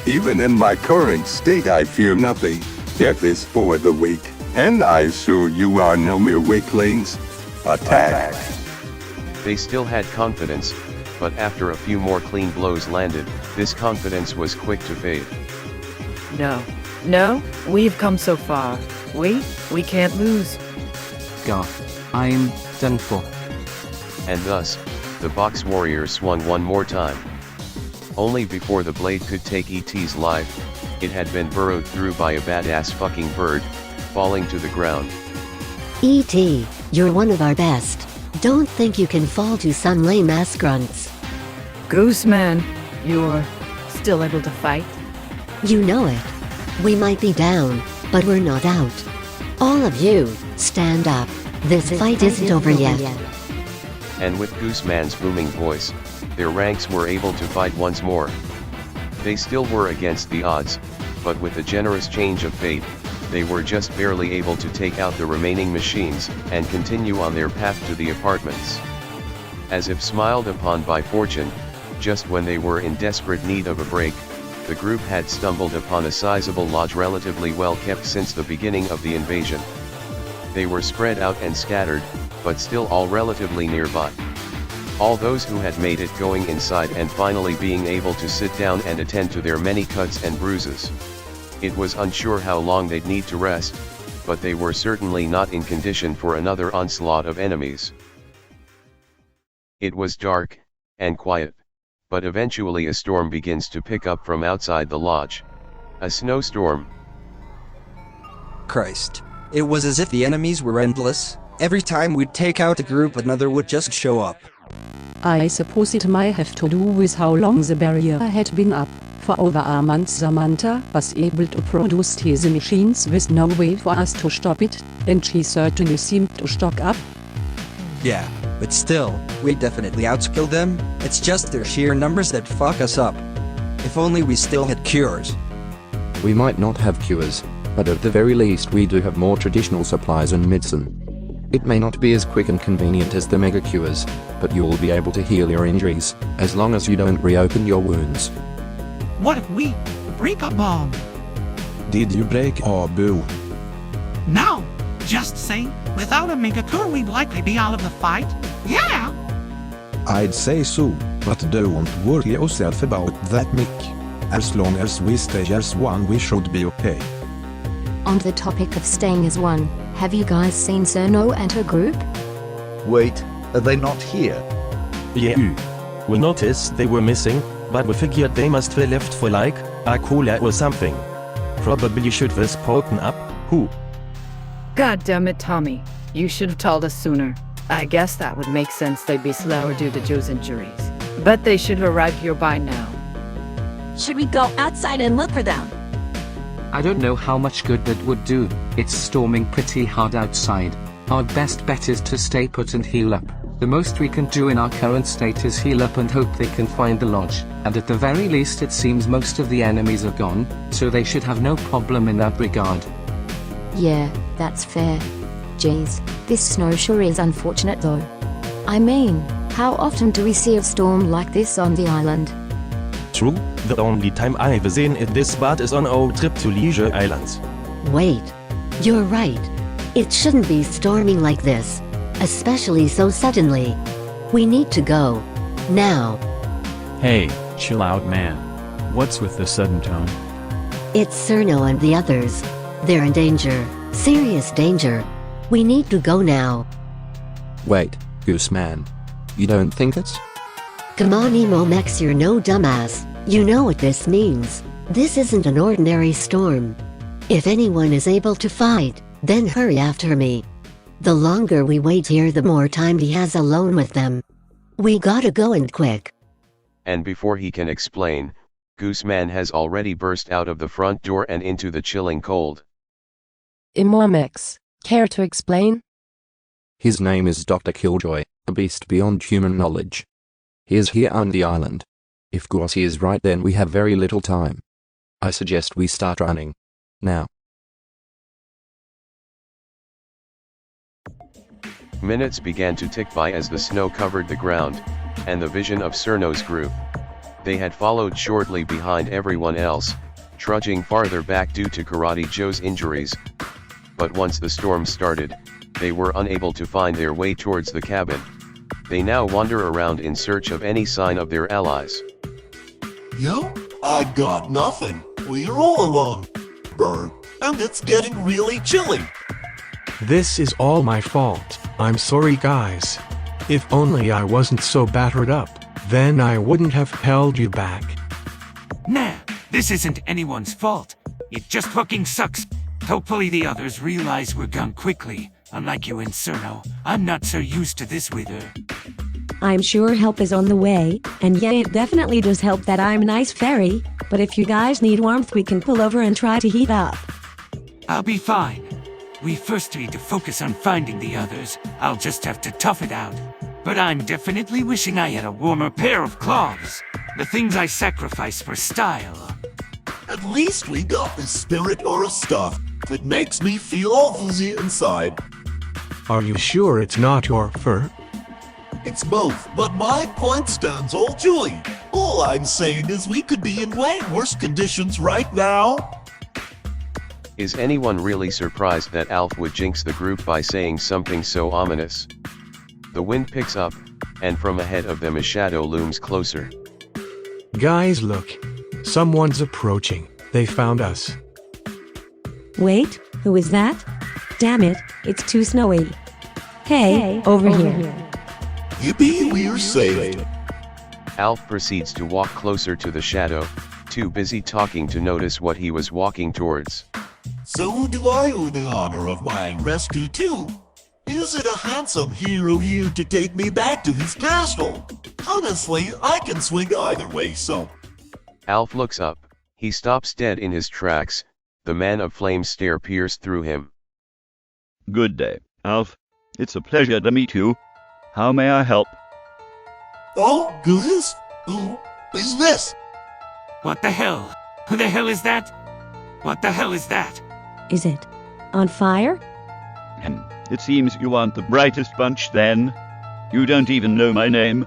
Even in my current state I fear nothing. Death is for the weak, and I assure you are no mere weaklings. Attack! They still had confidence, but after a few more clean blows landed, this confidence was quick to fade. No, we've come so far. We can't lose. God, I'm done for. And thus, the box warrior swung one more time. Only before the blade could take E.T.'s life, it had been burrowed through by a badass fucking bird, falling to the ground. E.T., you're one of our best. Don't think you can fall to some lame ass grunts. Gooseman, you're still able to fight? You know it. We might be down, but we're not out. All of you, stand up. This fight isn't over yet. And with Gooseman's booming voice, their ranks were able to fight once more. They still were against the odds, but with a generous change of fate, They were just barely able to take out the remaining machines and continue on their path to the apartments. As if smiled upon by fortune, just when they were in desperate need of a break, the group had stumbled upon a sizable lodge relatively well kept since the beginning of the invasion. They were spread out and scattered, but still all relatively nearby. All those who had made it going inside and finally being able to sit down and attend to their many cuts and bruises. It was unsure how long they'd need to rest, but they were certainly not in condition for another onslaught of enemies. It was dark, and quiet, but eventually a storm begins to pick up from outside the lodge. A snowstorm. Christ. It was as if the enemies were endless. Every time we'd take out a group, another would just show up. I suppose it might have to do with how long the barrier had been up. For over a month Samantha was able to produce these machines with no way for us to stop it, and she certainly seemed to stock up. Yeah, but still, we definitely outskilled them. It's just their sheer numbers that fuck us up. If only we still had cures. We might not have cures, but at the very least we do have more traditional supplies and medicine. It may not be as quick and convenient as the mega cures, but you'll be able to heal your injuries, as long as you don't reopen your wounds. What if we break a bomb? Did you break a bow? No, just saying, without a mega cure we'd likely be out of the fight. Yeah! I'd say so, but don't worry yourself about that, Mick. As long as we stay as one we should be okay. On the topic of staying as one, have you guys seen Cerno and her group? Wait, are they not here? Yeah. We noticed they were missing, but we figured they must have left for like a cola or something. Probably should have spoken up. Who? God damn it, Tommy. You should have told us sooner. I guess that would make sense they'd be slower due to Joe's injuries. But they should have arrived here by now. Should we go outside and look for them? I don't know how much good that would do. It's storming pretty hard outside. Our best bet is to stay put and heal up. The most we can do in our current state is heal up and hope they can find the lodge. And at the very least it seems most of the enemies are gone, so they should have no problem in that regard. Yeah, that's fair. Jeez, this snow sure is unfortunate though. I mean, how often do we see a storm like this on the island? True, the only time I've seen it this bad is on our trip to Leisure Islands. Wait. You're right. It shouldn't be storming like this. Especially so suddenly. We need to go. Now. Hey, chill out man. What's with the sudden tone? It's Cerno and the others. They're in danger. Serious danger. We need to go now. Wait, Gooseman. You don't think it's? Come on Emo Max, you're no dumbass. You know what this means. This isn't an ordinary storm. If anyone is able to fight, then hurry after me. The longer we wait here the more time he has alone with them. We gotta go and quick. And before he can explain, Gooseman has already burst out of the front door and into the chilling cold. Imormix, care to explain? His name is Dr. Killjoy, a beast beyond human knowledge. He is here on the island. If Gossi is right, then we have very little time. I suggest we start running. Now. Minutes began to tick by as the snow covered the ground, and the vision of Cerno's group. They had followed shortly behind everyone else, trudging farther back due to Karate Joe's injuries. But once the storm started, they were unable to find their way towards the cabin. They now wander around in search of any sign of their allies. Yo, I got nothing. We're all alone. Burn, and it's getting really chilly. This is all my fault. I'm sorry guys. If only I wasn't so battered up, then I wouldn't have held you back. Nah, this isn't anyone's fault. It just fucking sucks. Hopefully the others realize we're gone quickly. Unlike you and Cerno, I'm not so used to this weather. I'm sure help is on the way, and yeah, it definitely does help that I'm a nice fairy, but if you guys need warmth we can pull over and try to heat up. I'll be fine. We first need to focus on finding the others. I'll just have to tough it out. But I'm definitely wishing I had a warmer pair of claws. The things I sacrifice for style. At least we got the spirit or a stuff. It makes me feel all fuzzy inside. Are you sure it's not your fur? It's both, but my point stands, old Julie. All I'm saying is we could be in way worse conditions right now. Is anyone really surprised that Alf would jinx the group by saying something so ominous? The wind picks up, and from ahead of them a shadow looms closer. Guys, look. Someone's approaching. They found us. Wait, who is that? Damn it, it's too snowy. Hey, over here. Yippee, we're saved. Alf proceeds to walk closer to the shadow, too busy talking to notice what he was walking towards. So do I owe the honor of my rescue too. Is it a handsome hero here to take me back to his castle? Honestly, I can swing either way, so. Alf looks up, he stops dead in his tracks, the man of flames stare pierced through him. Good day, Alf. It's a pleasure to meet you. How may I help? Oh, goodness. Who is this? What the hell? Who the hell is that? What the hell is that? Is it on fire? It seems you aren't the brightest bunch then. You don't even know my name.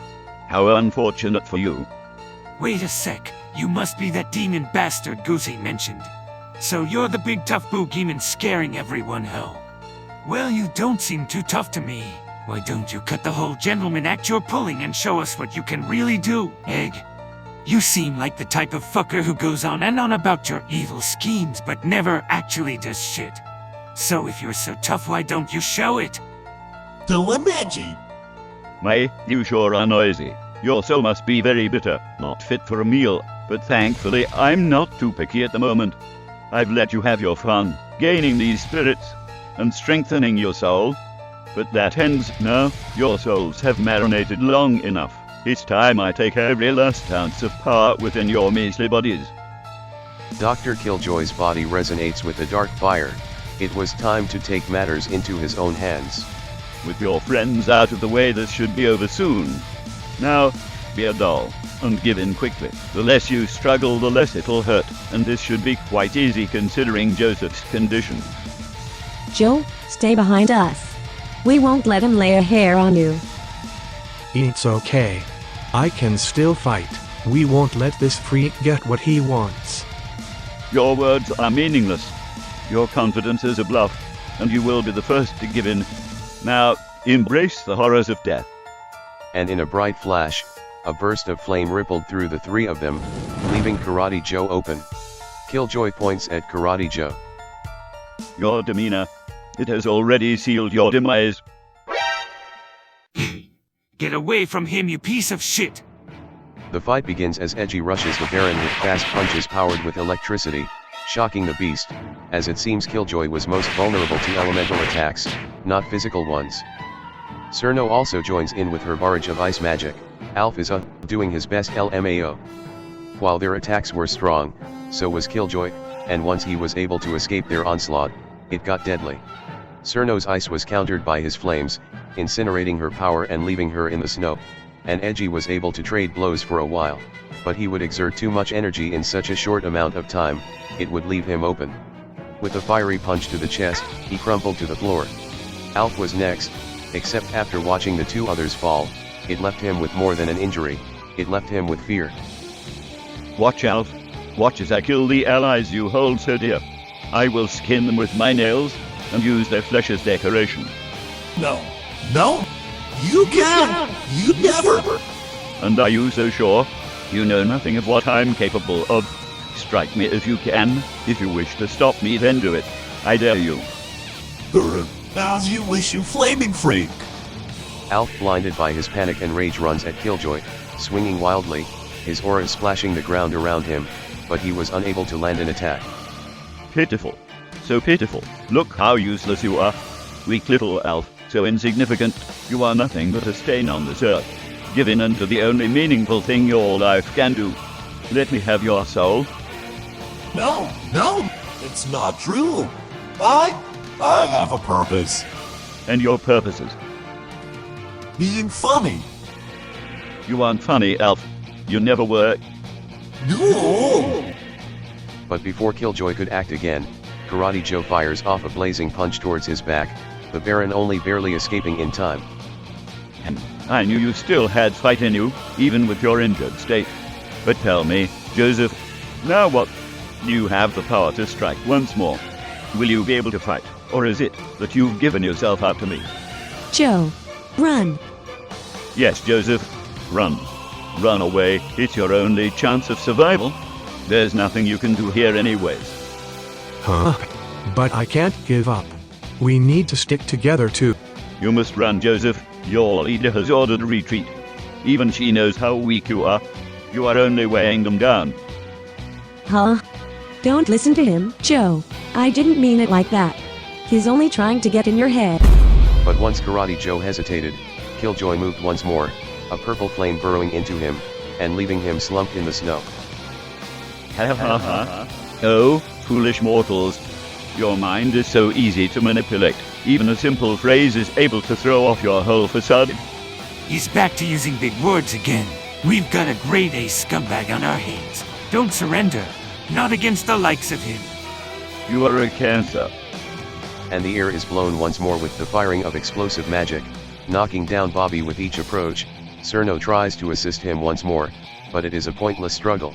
How unfortunate for you. Wait a sec. You must be that demon bastard Goosey mentioned. So you're the big tough boogeyman scaring everyone, ho? Well, you don't seem too tough to me. Why don't you cut the whole gentleman act you're pulling and show us what you can really do, Egg? You seem like the type of fucker who goes on and on about your evil schemes but never actually does shit. So if you're so tough, why don't you show it? So imagine. You sure are noisy. Your soul must be very bitter, not fit for a meal, but thankfully I'm not too picky at the moment. I've let you have your fun, gaining these spirits, and strengthening your soul. But that ends now. Your souls have marinated long enough. It's time I take every last ounce of power within your measly bodies. Dr. Killjoy's body resonates with the dark fire. It was time to take matters into his own hands. With your friends out of the way, this should be over soon. Now, be a doll, and give in quickly. The less you struggle, the less it'll hurt, and this should be quite easy considering Joseph's condition. Joe, stay behind us. We won't let him lay a hair on you. It's okay. I can still fight. We won't let this freak get what he wants. Your words are meaningless. Your confidence is a bluff, and you will be the first to give in. Now, embrace the horrors of death. And in a bright flash, a burst of flame rippled through the three of them, leaving Karate Joe open. Killjoy points at Karate Joe. Your demeanor, it has already sealed your demise. Get away from him, you piece of shit! The fight begins as Edgy rushes the Baron with fast punches powered with electricity, shocking the beast, as it seems Killjoy was most vulnerable to elemental attacks, not physical ones. Cerno also joins in with her barrage of ice magic. Alf is doing his best LMAO. While their attacks were strong, so was Killjoy, and once he was able to escape their onslaught, it got deadly. Cerno's ice was countered by his flames, incinerating her power and leaving her in the snow, and Edgy was able to trade blows for a while, but he would exert too much energy in such a short amount of time, it would leave him open. With a fiery punch to the chest, he crumpled to the floor. Alf was next, except after watching the two others fall, it left him with more than an injury, it left him with fear. Watch, Alf. Watch as I kill the allies you hold so dear. I will skin them with my nails, and use their flesh as decoration. No. No! You can't! You never! And are you so sure? You know nothing of what I'm capable of. Strike me if you can. If you wish to stop me, then do it. I dare you. As you wish, you flaming freak! Alf, blinded by his panic and rage, runs at Killjoy, swinging wildly, his aura splashing the ground around him, but he was unable to land an attack. Pitiful. So pitiful. Look how useless you are. Weak little Alf, so insignificant. You are nothing but a stain on this earth. Give in unto the only meaningful thing your life can do. Let me have your soul. No, it's not true. I have a purpose. And your purposes? Being funny. You aren't funny, Alf. You never were. No! But before Killjoy could act again, Karate Joe fires off a blazing punch towards his back, the Baron only barely escaping in time. And I knew you still had fight in you, even with your injured state. But tell me, Joseph, now what? You have the power to strike once more. Will you be able to fight, or is it that you've given yourself up to me? Joe, run. Yes, Joseph, run. Run away, it's your only chance of survival. There's nothing you can do here anyways. Huh? But I can't give up. We need to stick together too. You must run, Joseph. Your leader has ordered a retreat. Even she knows how weak you are. You are only weighing them down. Huh? Don't listen to him, Joe. I didn't mean it like that. He's only trying to get in your head. But once Karate Joe hesitated, Killjoy moved once more, a purple flame burrowing into him, and leaving him slumped in the snow. Ha ha ha. Oh, foolish mortals. Your mind is so easy to manipulate. Even a simple phrase is able to throw off your whole facade. He's back to using big words again. We've got a grade A scumbag on our hands. Don't surrender. Not against the likes of him. You are a cancer. And the air is blown once more with the firing of explosive magic, knocking down Bobby with each approach. Cerno tries to assist him once more, but it is a pointless struggle.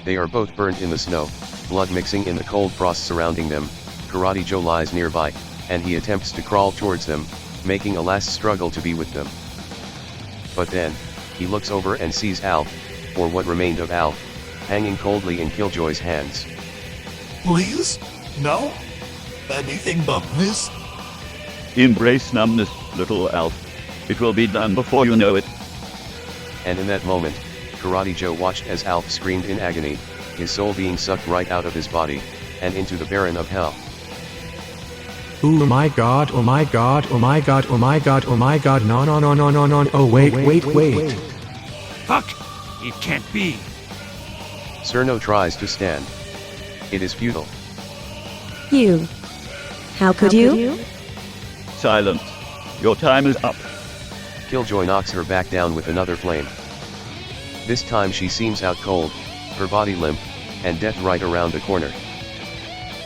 They are both burnt in the snow, blood mixing in the cold frost surrounding them. Karate Joe lies nearby, and he attempts to crawl towards them, making a last struggle to be with them. But then, he looks over and sees Alf, or what remained of Alf, hanging coldly in Killjoy's hands. Please? No? Anything but this? Embrace numbness, little Alf. It will be done before you know it. And in that moment, Karate Joe watched as Alf screamed in agony, his soul being sucked right out of his body, and into the Baron of Hell. Oh my god, oh my god, oh my god, oh my god, oh my god, no no no no no no, oh wait. Fuck! It can't be. Cerno tries to stand. It is futile. You. How could you? Silence. Your time is up. Killjoy knocks her back down with another flame. This time she seems out cold, her body limp, and death right around the corner.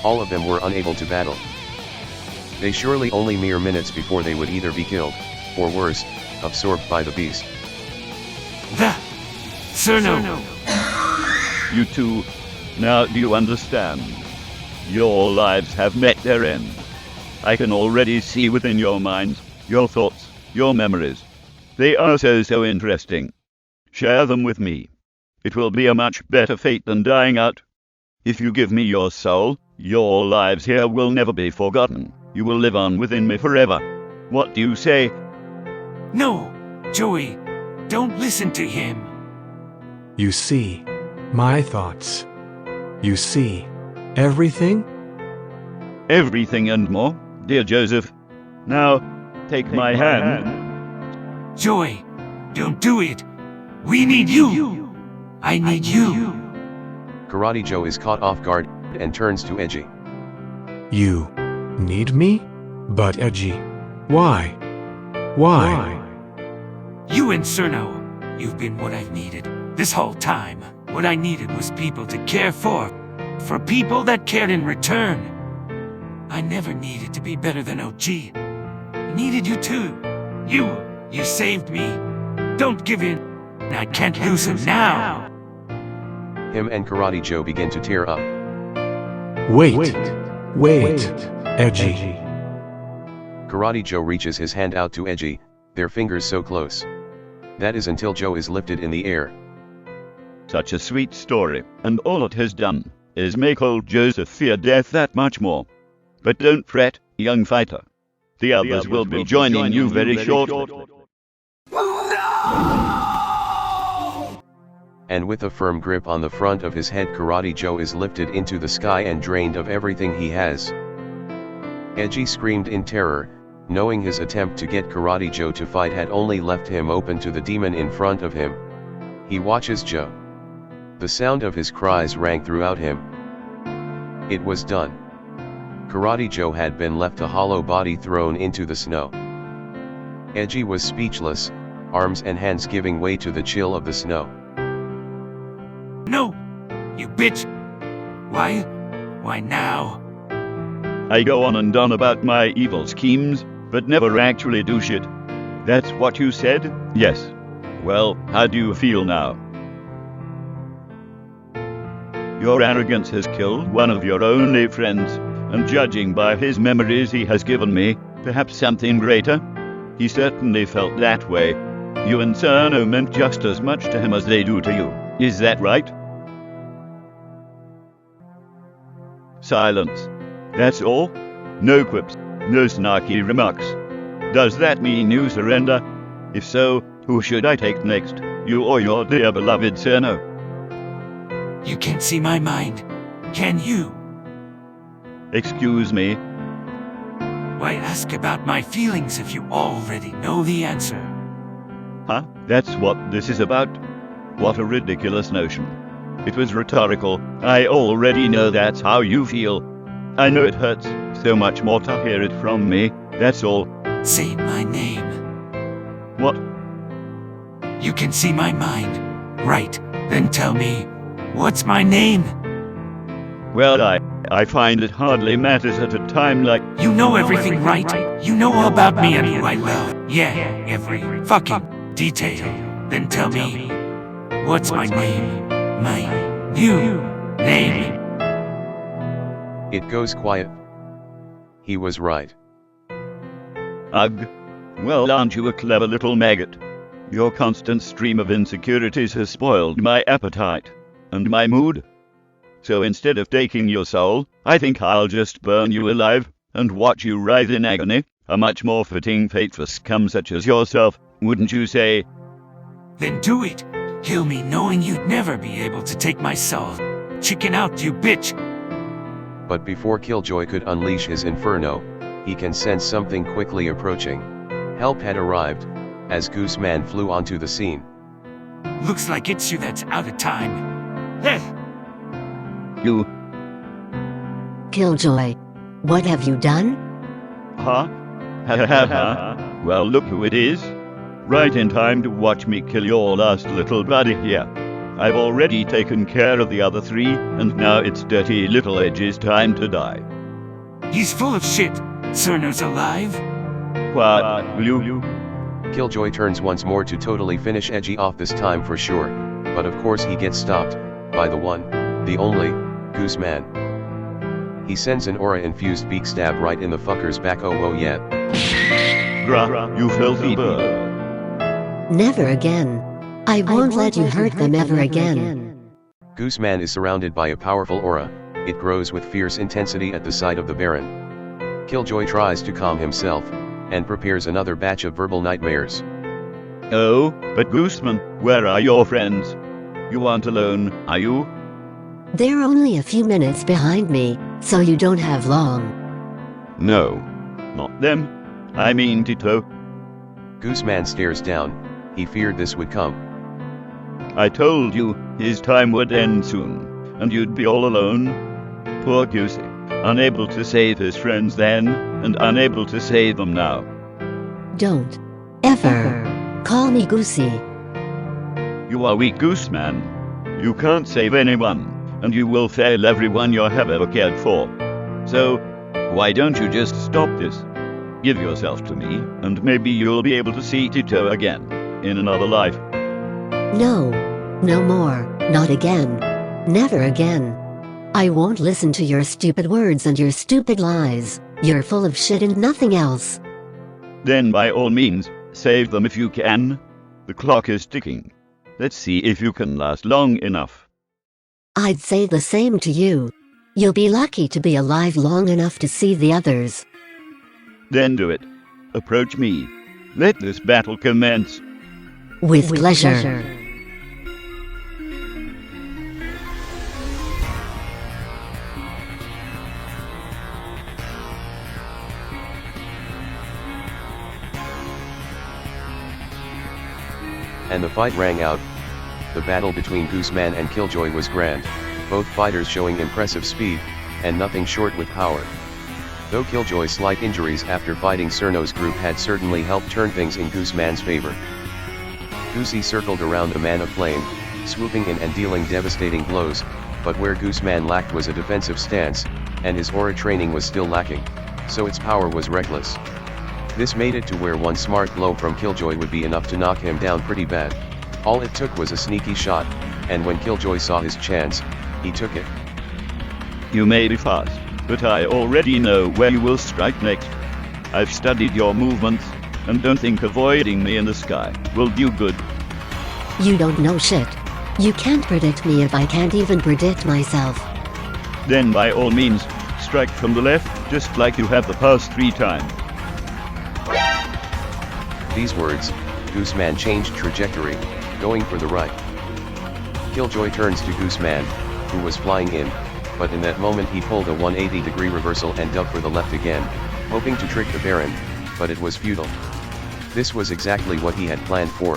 All of them were unable to battle. They surely only mere minutes before they would either be killed, or worse, absorbed by the beast. Cerno! You two, now do you understand? Your lives have met their end. I can already see within your minds, your thoughts, your memories. They are so interesting. Share them with me. It will be a much better fate than dying out. If you give me your soul, your lives here will never be forgotten. You will live on within me forever. What do you say? No, Joey, don't listen to him. You see, my thoughts. You see, everything? Everything and more, dear Joseph. Now, take my hand. Joey, don't do it. We need you. I need you. Karate Joe is caught off guard, and turns to Edgy. You need me? But Edgy, why? Why? You and Cerno, you've been what I've needed. This whole time, what I needed was people to care for people that cared in return. I never needed to be better than OG. I needed you too. You saved me. Don't give in. I can't lose him now. Him and Karate Joe begin to tear up. Wait, Edgy. Karate Joe reaches his hand out to Edgy, their fingers so close. That is until Joe is lifted in the air. Such a sweet story, and all it has done is make old Joseph fear death that much more. But don't fret, young fighter. The others will be joining you very shortly. And with a firm grip on the front of his head, Karate Joe is lifted into the sky and drained of everything he has. Edgy screamed in terror, knowing his attempt to get Karate Joe to fight had only left him open to the demon in front of him. He watches Joe. The sound of his cries rang throughout him. It was done. Karate Joe had been left a hollow body thrown into the snow. Edgy was speechless, arms and hands giving way to the chill of the snow. No! You bitch! Why now? I go on and on about my evil schemes, but never actually do shit. That's what you said? Yes. Well, how do you feel now? Your arrogance has killed one of your only friends, and judging by his memories he has given me, perhaps something greater? He certainly felt that way. You and Cerno meant just as much to him as they do to you. Is that right? Silence. That's all? No quips, no snarky remarks. Does that mean you surrender? If so, who should I take next, you or your dear beloved Cerno? You can't see my mind, can you? Excuse me? Why ask about my feelings if you already know the answer? Huh? That's what this is about? What a ridiculous notion. It was rhetorical. I already know that's how you feel. I know it hurts so much more to hear it from me, that's all. Say my name. What? You can see my mind, right? Then tell me, what's my name? Well, I find it hardly matters at a time like... You know everything, right? You know all about me and who I love. Yeah, every fucking detail. Then tell me, what's my name? My new name. It goes quiet. He was right. Ugh. Well, aren't you a clever little maggot? Your constant stream of insecurities has spoiled my appetite. And my mood. So instead of taking your soul, I think I'll just burn you alive, and watch you writhe in agony, a much more fitting fate for scum such as yourself, wouldn't you say? Then do it. Kill me knowing you'd never be able to take my soul. Chicken out, you bitch. But before Killjoy could unleash his inferno, he can sense something quickly approaching. Help had arrived, as Gooseman flew onto the scene. Looks like it's you that's out of time. Heh! You... Killjoy. What have you done? Huh? Ha ha ha. Well, look who it is. Right in time to watch me kill your last little buddy here. I've already taken care of the other three, and now it's Dirty Little Edge's time to die. He's full of shit. Cerno's alive? What, you? Killjoy turns once more to totally finish Edgy off this time for sure, but of course he gets stopped, by the one, the only, Gooseman. He sends an aura-infused beak stab right in the fucker's back. Oh yeah. Grah, you filthy bird. Never again. I won't let you hurt them ever again. Gooseman is surrounded by a powerful aura. It grows with fierce intensity at the sight of the Baron. Killjoy tries to calm himself, and prepares another batch of verbal nightmares. Oh, but Gooseman, where are your friends? You aren't alone, are you? They're only a few minutes behind me, so you don't have long. No, not them. I mean Tito. Gooseman stares down. He feared this would come. I told you, his time would end soon, and you'd be all alone. Poor Goosey, unable to save his friends then, and unable to save them now. Don't ever call me Goosey. You are weak, Gooseman. You can't save anyone, and you will fail everyone you have ever cared for. So, why don't you just stop this? Give yourself to me, and maybe you'll be able to see Tito again, in another life. No. No more, not again. Never again. I won't listen to your stupid words and your stupid lies. You're full of shit and nothing else. Then by all means, save them if you can. The clock is ticking. Let's see if you can last long enough. I'd say the same to you. You'll be lucky to be alive long enough to see the others. Then do it. Approach me. Let this battle commence. With pleasure. And the fight rang out. The battle between Gooseman and Killjoy was grand, both fighters showing impressive speed, and nothing short with power. Though Killjoy's slight injuries after fighting Cerno's group had certainly helped turn things in Gooseman's favor. Goosey circled around a man of flame, swooping in and dealing devastating blows, but where Gooseman lacked was a defensive stance, and his aura training was still lacking, so its power was reckless. This made it to where one smart blow from Killjoy would be enough to knock him down pretty bad. All it took was a sneaky shot, and when Killjoy saw his chance, he took it. You may be fast, but I already know where you will strike next. I've studied your movements, and don't think avoiding me in the sky will do good. You don't know shit. You can't predict me if I can't even predict myself. Then by all means, strike from the left, just like you have the past 3 times. These words, Gooseman changed trajectory, going for the right. Killjoy turns to Gooseman, who was flying in, but in that moment he pulled a 180-degree reversal and dug for the left again, hoping to trick the Baron, but it was futile. This was exactly what he had planned for.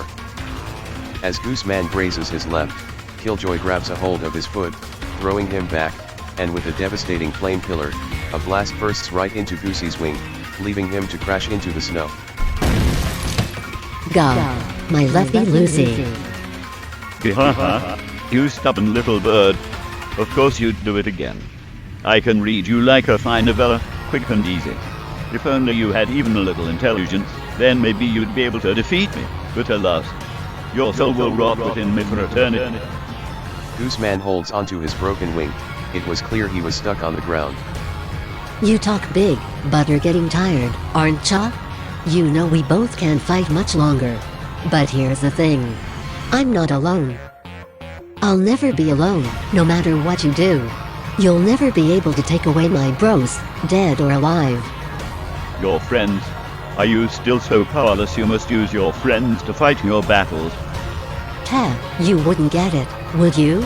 As Gooseman grazes his left, Killjoy grabs a hold of his foot, throwing him back, and with a devastating flame pillar, a blast bursts right into Goosey's wing, leaving him to crash into the snow. Go, my lefty Lucy. Haha, you stubborn little bird. Of course you'd do it again. I can read you like a fine novella, quick and easy. If only you had even a little intelligence, then maybe you'd be able to defeat me, but alas, your soul will rot within me for eternity. Gooseman holds onto his broken wing. It was clear he was stuck on the ground. You talk big, but you're getting tired, aren't ya? You know we both can't fight much longer. But here's the thing. I'm not alone. I'll never be alone, no matter what you do. You'll never be able to take away my bros, dead or alive. Your friends? Are you still so powerless you must use your friends to fight your battles? You wouldn't get it, would you?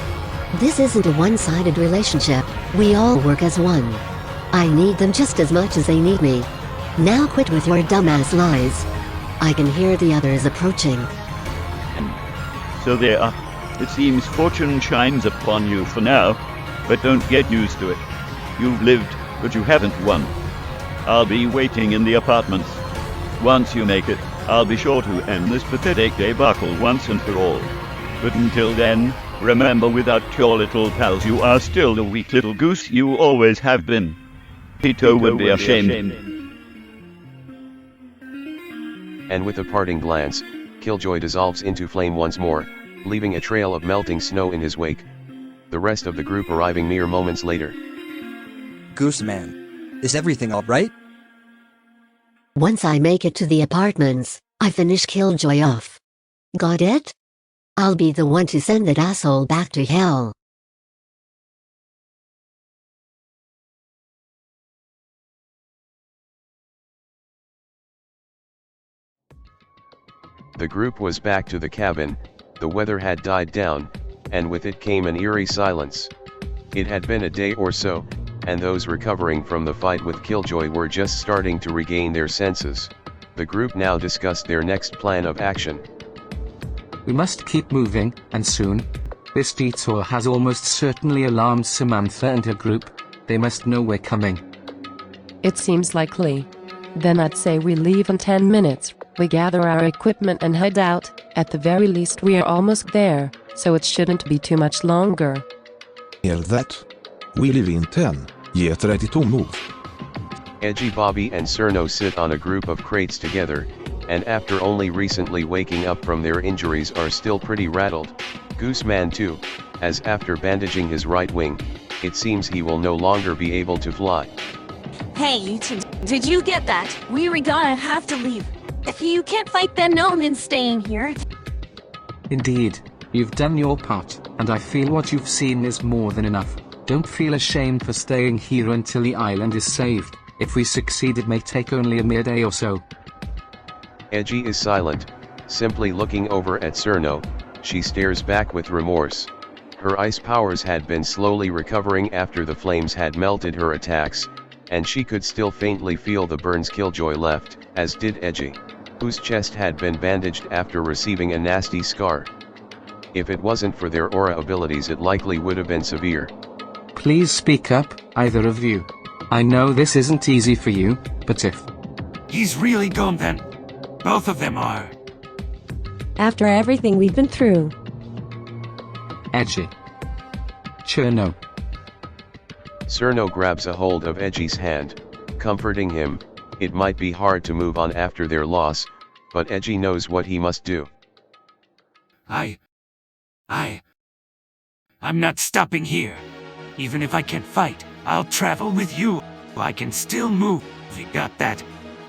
This isn't a one-sided relationship, we all work as one. I need them just as much as they need me. Now quit with your dumbass lies. I can hear the others approaching. So there are. It seems fortune shines upon you for now, but don't get used to it. You've lived, but you haven't won. I'll be waiting in the apartments. Once you make it, I'll be sure to end this pathetic debacle once and for all. But until then, remember without your little pals you are still the weak little goose you always have been. Pito would be ashamed. And with a parting glance, Killjoy dissolves into flame once more, leaving a trail of melting snow in his wake. The rest of the group arriving mere moments later. Gooseman, is everything alright? Once I make it to the apartments, I finish Killjoy off. Got it? I'll be the one to send that asshole back to hell. The group was back to the cabin, the weather had died down, and with it came an eerie silence. It had been a day or so, and those recovering from the fight with Killjoy were just starting to regain their senses. The group now discussed their next plan of action. We must keep moving, and soon. This detour has almost certainly alarmed Samantha and her group. They must know we're coming. It seems likely. Then I'd say we leave in 10 minutes. We gather our equipment and head out. At the very least we are almost there, so it shouldn't be too much longer. Hear that? We leave in 10. Get ready to move. Edgy Bobby and Cerno sit on a group of crates together, and after only recently waking up from their injuries are still pretty rattled. Gooseman too, as after bandaging his right wing, it seems he will no longer be able to fly. Hey, did you get that? We're gonna have to leave. If you can't fight, then no one's staying here. Indeed, you've done your part, and I feel what you've seen is more than enough. Don't feel ashamed for staying here until the island is saved. If we succeed, it may take only a mere day or so. Edgy is silent, simply looking over at Cerno. She stares back with remorse. Her ice powers had been slowly recovering after the flames had melted her attacks, and she could still faintly feel the burns Killjoy left, as did Edgy, whose chest had been bandaged after receiving a nasty scar. If it wasn't for their aura abilities, it likely would have been severe. Please speak up, either of you. I know this isn't easy for you, but if... He's really gone then. Both of them are. After everything we've been through. Edgy. Cherno. Cerno grabs a hold of Edgy's hand, comforting him. It might be hard to move on after their loss, but Edgy knows what he must do. I'm not stopping here. Even if I can't fight, I'll travel with you. I can still move. You got that?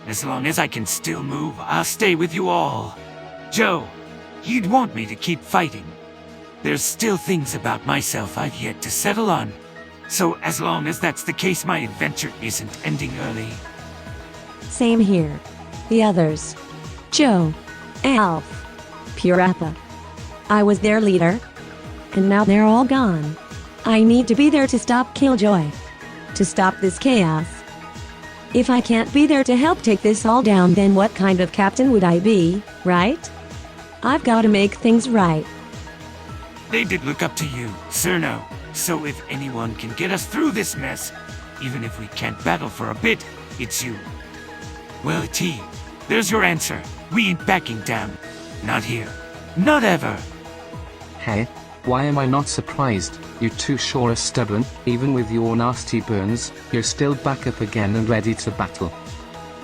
As long as I can still move, I'll stay with you all. Joe, you'd want me to keep fighting. There's still things about myself I've yet to settle on. So as long as that's the case, my adventure isn't ending early. Same here. The others. Joe. Alf. Purappa. I was their leader. And now they're all gone. I need to be there to stop Killjoy. To stop this chaos. If I can't be there to help take this all down, then what kind of captain would I be, right? I've got to make things right. They did look up to you, Cerno. So if anyone can get us through this mess, even if we can't battle for a bit, it's you. Well, T, there's your answer. We ain't backing down. Not here. Not ever. Hey, why am I not surprised? You two sure are stubborn. Even with your nasty burns, you're still back up again and ready to battle.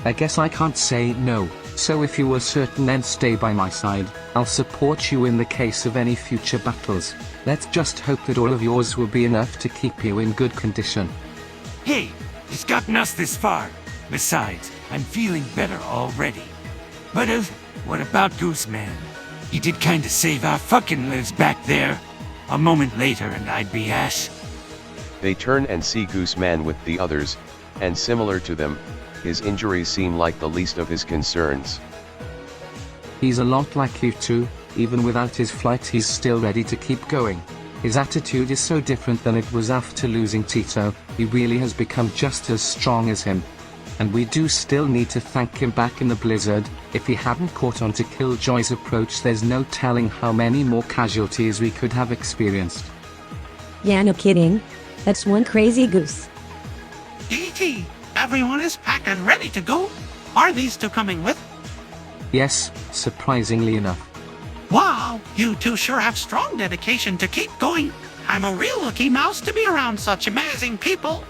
I guess I can't say no, so if you were certain and stay by my side, I'll support you in the case of any future battles. Let's just hope that all of yours will be enough to keep you in good condition. Hey, he's gotten us this far. Besides, I'm feeling better already. But what about Gooseman? He did kinda save our fucking lives back there. A moment later and I'd be ash. They turn and see Gooseman with the others, and similar to them, his injuries seem like the least of his concerns. He's a lot like you two. Even without his flight, he's still ready to keep going. His attitude is so different than it was after losing Tito. He really has become just as strong as him. And we do still need to thank him back in the blizzard. If he hadn't caught on to Killjoy's approach, there's no telling how many more casualties we could have experienced. Yeah, no kidding. That's one crazy goose. DT, everyone is packed and ready to go. Are these two coming with? Yes, surprisingly enough. Wow, you two sure have strong dedication to keep going. I'm a real lucky mouse to be around such amazing people.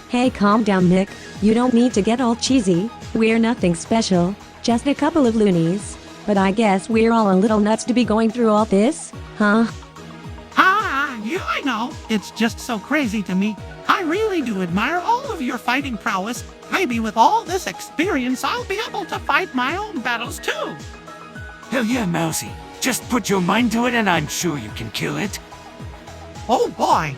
Hey, calm down, Nick. You don't need to get all cheesy. We're nothing special, just a couple of loonies. But I guess we're all a little nuts to be going through all this, huh? Yeah, I know. It's just so crazy to me. I really do admire all of your fighting prowess. Maybe with all this experience, I'll be able to fight my own battles too. Hell yeah, Mousy. Just put your mind to it and I'm sure you can kill it. Oh boy.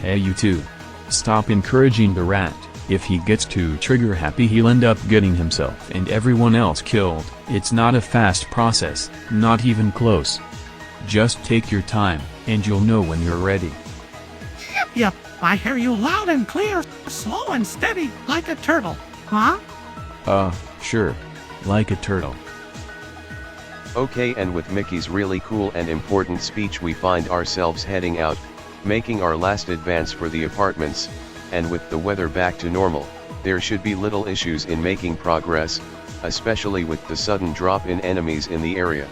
Hey, you two. Stop encouraging the rat. If he gets too trigger happy, he'll end up getting himself and everyone else killed. It's not a fast process, not even close. Just take your time, and you'll know when you're ready. Yep, I hear you loud and clear, slow and steady, like a turtle, huh? Sure. Like a turtle. Okay, and with Mickey's really cool and important speech, we find ourselves heading out, making our last advance for the apartments, and with the weather back to normal, there should be little issues in making progress, especially with the sudden drop in enemies in the area.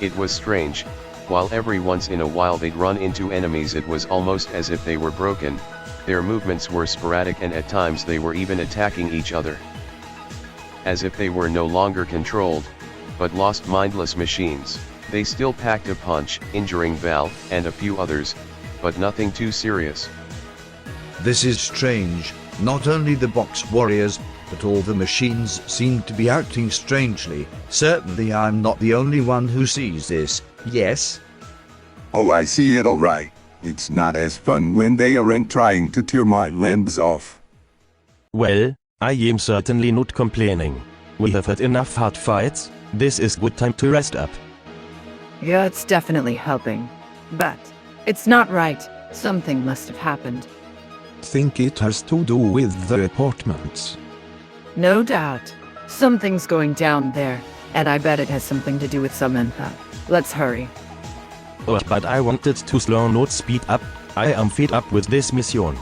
It was strange, while every once in a while they'd run into enemies, it was almost as if they were broken. Their movements were sporadic and at times they were even attacking each other. As if they were no longer controlled, but lost mindless machines. They still packed a punch, injuring Val and a few others, but nothing too serious. This is strange. Not only the box warriors, but all the machines seem to be acting strangely. Certainly I'm not the only one who sees this, yes? Oh, I see it all right. It's not as fun when they aren't trying to tear my limbs off. Well, I am certainly not complaining. We have had enough hard fights. This is good time to rest up. Yeah, it's definitely helping. But it's not right. Something must have happened. Think it has to do with the apartments. No doubt. Something's going down there, and I bet it has something to do with Samantha. Let's hurry. Oh, but I wanted to slow, not speed up. I am fed up with this mission.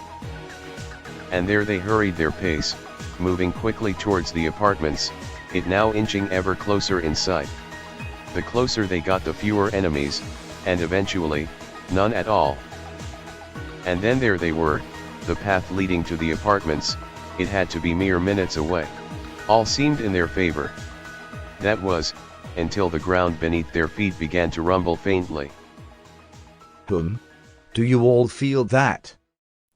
And there they hurried their pace, moving quickly towards the apartments, it now inching ever closer in sight. The closer they got, the fewer enemies, and eventually, none at all. And then there they were, the path leading to the apartments, it had to be mere minutes away. All seemed in their favor. That was, until the ground beneath their feet began to rumble faintly. Do you all feel that?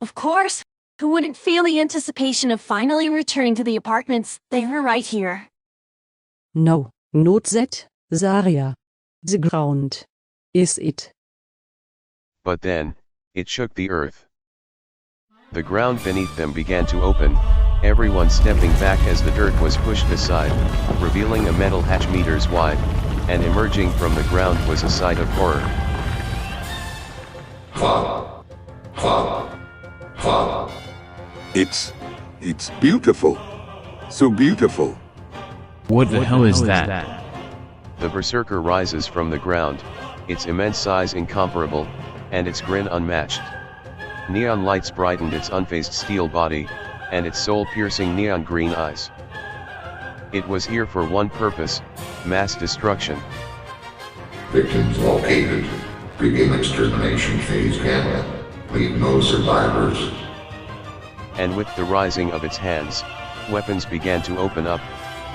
Of course. Who wouldn't feel the anticipation of finally returning to the apartments? They were right here. No, not that, Zarya. The ground. Is it? But then, it shook the earth. The ground beneath them began to open, everyone stepping back as the dirt was pushed aside, revealing a metal hatch meters wide, and emerging from the ground was a sight of horror. It's beautiful. So beautiful. What the hell is that? The berserker rises from the ground, its immense size incomparable, and its grin unmatched. Neon lights brightened its unfazed steel body, and its soul-piercing neon green eyes. It was here for one purpose, mass destruction. Victims located. Begin extermination phase gamma. Leave no survivors. And with the rising of its hands, weapons began to open up,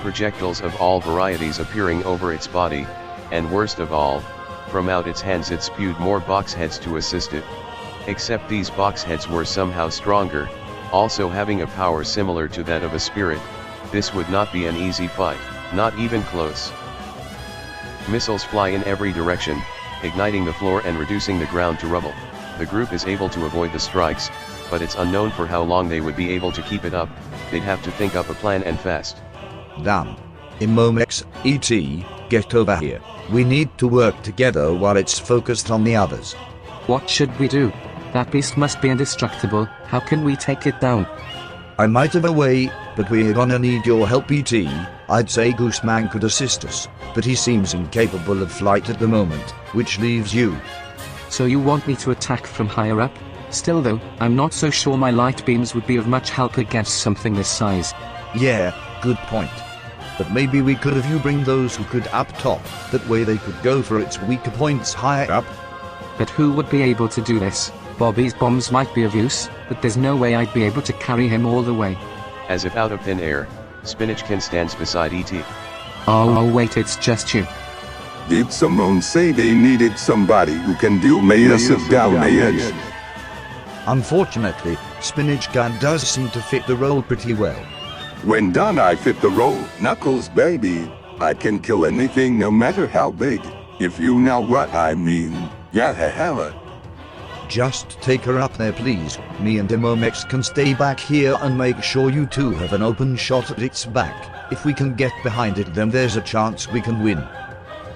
projectiles of all varieties appearing over its body, and worst of all, from out its hands it spewed more box heads to assist it. Except these box heads were somehow stronger, also having a power similar to that of a spirit. This would not be an easy fight, not even close. Missiles fly in every direction, igniting the floor and reducing the ground to rubble. The group is able to avoid the strikes, but it's unknown for how long they would be able to keep it up. They'd have to think up a plan and fast. Damn. Imomex, ET, get over here. We need to work together while it's focused on the others. What should we do? That beast must be indestructible. How can we take it down? I might have a way, but we're gonna need your help, ET. I'd say Gooseman could assist us, but he seems incapable of flight at the moment, which leaves you. So you want me to attack from higher up? Still though, I'm not so sure my light beams would be of much help against something this size. Yeah, good point. But maybe we could have you bring those who could up top, that way they could go for its weaker points higher up. But who would be able to do this? Bobby's bombs might be of use, but there's no way I'd be able to carry him all the way. As if out of thin air, Spinachkin stands beside E.T. Oh wait, it's just you. Did someone say they needed somebody who can do massive damage? Unfortunately, Spinach Gun does seem to fit the role pretty well. When done I fit the role, Knuckles baby. I can kill anything no matter how big, if you know what I mean. Yeah. Just take her up there please. Me and Imomex can stay back here and make sure you two have an open shot at its back. If we can get behind it, then there's a chance we can win.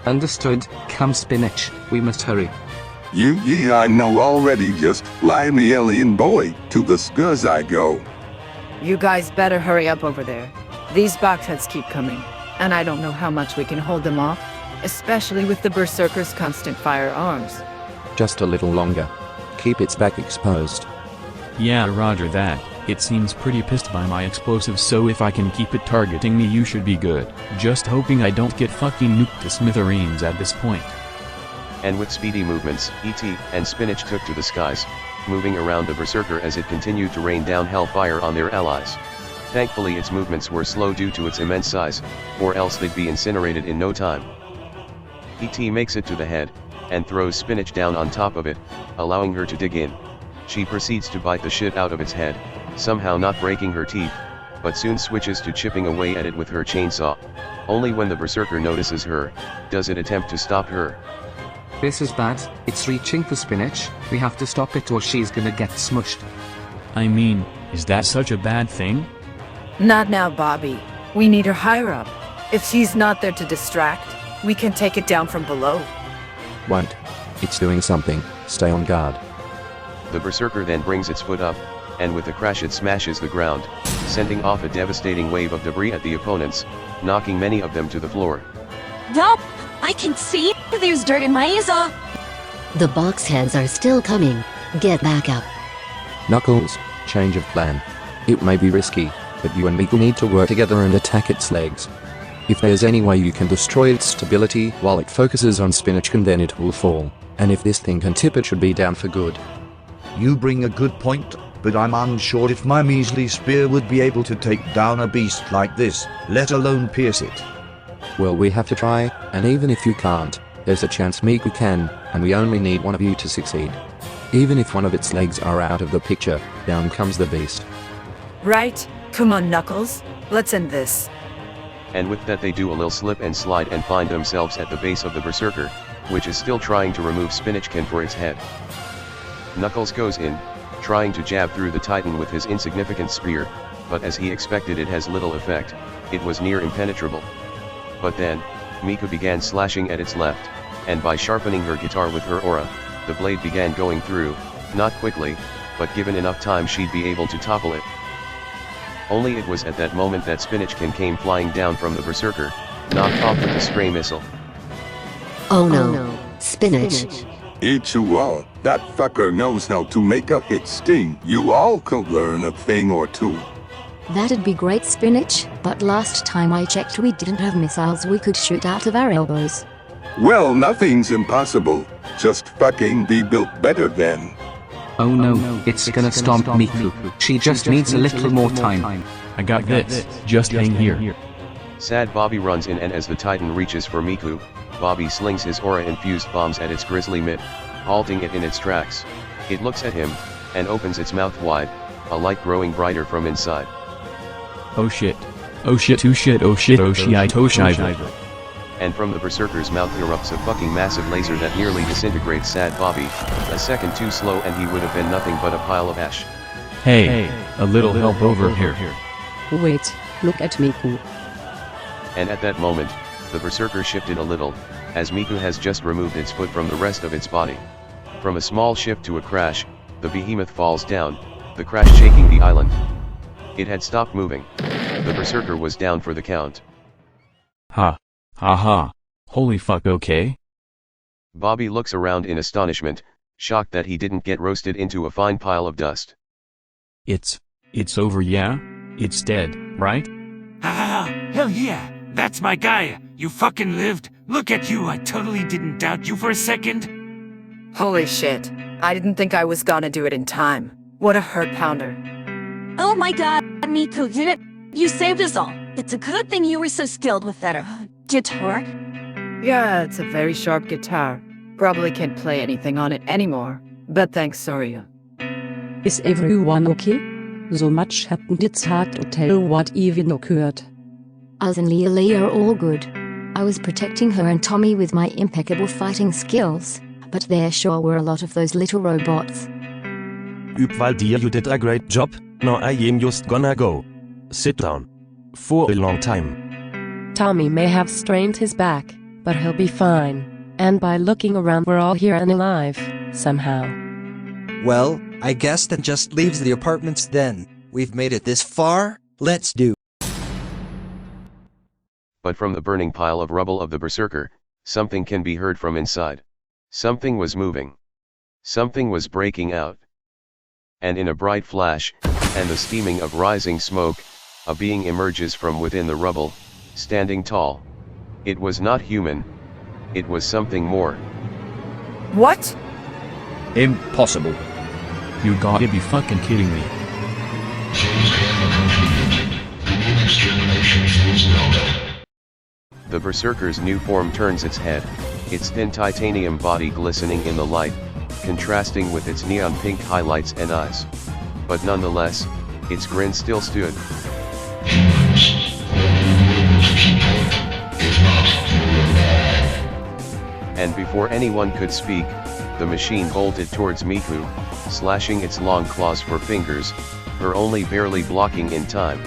Understood. Come Spinach, we must hurry. Yeah, I know already. Just fly me alien boy, to the skirs I go. You guys better hurry up over there. These boxheads keep coming, and I don't know how much we can hold them off, especially with the Berserker's constant firearms. Just a little longer. Keep its back exposed. Yeah, roger that. It seems pretty pissed by my explosives, so if I can keep it targeting me you should be good. Just hoping I don't get fucking nuked to smithereens at this point. And with speedy movements, E.T. and Spinach took to the skies, moving around the Berserker as it continued to rain down hellfire on their allies. Thankfully its movements were slow due to its immense size, or else they'd be incinerated in no time. E.T. makes it to the head, and throws Spinach down on top of it, allowing her to dig in. She proceeds to bite the shit out of its head, somehow not breaking her teeth, but soon switches to chipping away at it with her chainsaw. Only when the Berserker notices her, does it attempt to stop her. This is bad. It's reaching for Spinach. We have to stop it or she's gonna get smushed. I mean, is that such a bad thing? Not now, Bobby. We need her higher up. If she's not there to distract, we can take it down from below. Won't. It's doing something. Stay on guard. The Berserker then brings its foot up, and with a crash it smashes the ground, sending off a devastating wave of debris at the opponents, knocking many of them to the floor. Yup, I can see there's dirt in my eyes. The box heads are still coming. Get back up. Knuckles, change of plan. It may be risky, but you and me will need to work together and attack its legs. If there's any way you can destroy its stability while it focuses on Spinachkin, then it will fall. And if this thing can tip, it should be down for good. You bring a good point. but I'm unsure if my measly spear would be able to take down a beast like this, let alone pierce it. Well, we have to try, and even if you can't, there's a chance Miku can, and we only need one of you to succeed. Even if one of its legs are out of the picture, down comes the beast. Right? Come on, Knuckles. Let's end this. And with that they do a little slip and slide and find themselves at the base of the Berserker, which is still trying to remove Spinach Can for its head. Knuckles goes in, trying to jab through the Titan with his insignificant spear, but as he expected it has little effect, it was near impenetrable. But then, Miku began slashing at its left, and by sharpening her guitar with her aura, the blade began going through, not quickly, but given enough time she'd be able to topple it. Only it was at that moment that Spinach Can came flying down from the Berserker, knocked off with a stray missile. Oh no, Spinach. Eat you all. That fucker knows how to make a hit sting. You all could learn a thing or two. That'd be great, Spinach, but last time I checked we didn't have missiles we could shoot out of our elbows. Well, nothing's impossible. Just fucking be built better then. Oh no, it's gonna stomp Miku. She just needs a little more time. I got this, just hang here. Sad Bobby runs in, and as the Titan reaches for Miku, Bobby slings his aura-infused bombs at its grisly mitt, halting it in its tracks. It looks at him, and opens its mouth wide, a light growing brighter from inside. Oh shit. Oh shit, oh shit, oh shit, oh shit, oh shit. And from the Berserker's mouth erupts a fucking massive laser that nearly disintegrates Sad Bobby, a second too slow and he would have been nothing but a pile of ash. Hey, a little help over here. Wait, look at Miku. And at that moment, the Berserker shifted a little, as Miku has just removed its foot from the rest of its body. From a small shift to a crash, the behemoth falls down, the crash shaking the island. It had stopped moving. The Berserker was down for the count. Ha. Ha. Holy fuck, okay? Bobby looks around in astonishment, shocked that he didn't get roasted into a fine pile of dust. It's over, yeah? It's dead, right? Ah, hell yeah! That's my guy! You fucking lived! Look at you, I totally didn't doubt you for a second! Holy shit. I didn't think I was gonna do it in time. What a hurt pounder. Oh my god, Miku did it! You saved us all! It's a good thing you were so skilled with that guitar. Yeah, it's a very sharp guitar. Probably can't play anything on it anymore. But thanks, Soria. Is everyone okay? So much happened, it's hard to tell what even occurred. Us and Leela are all good. I was protecting her and Tommy with my impeccable fighting skills, but there sure were a lot of those little robots. Dear, you did a great job. Now I am just gonna go. Sit down. For a long time. Tommy may have strained his back, but he'll be fine. And by looking around, we're all here and alive, somehow. Well, I guess that just leaves the apartments then. We've made it this far, let's do. But from the burning pile of rubble of the Berserker, something can be heard from inside. Something was moving. Something was breaking out. And in a bright flash, and the steaming of rising smoke, a being emerges from within the rubble, standing tall. It was not human. It was something more. What? Impossible. You gotta be fucking kidding me. The Berserker's new form turns its head, its thin titanium body glistening in the light, contrasting with its neon pink highlights and eyes. But nonetheless, its grin still stood. And before anyone could speak, the machine bolted towards Miku, slashing its long claws for fingers, her only barely blocking in time.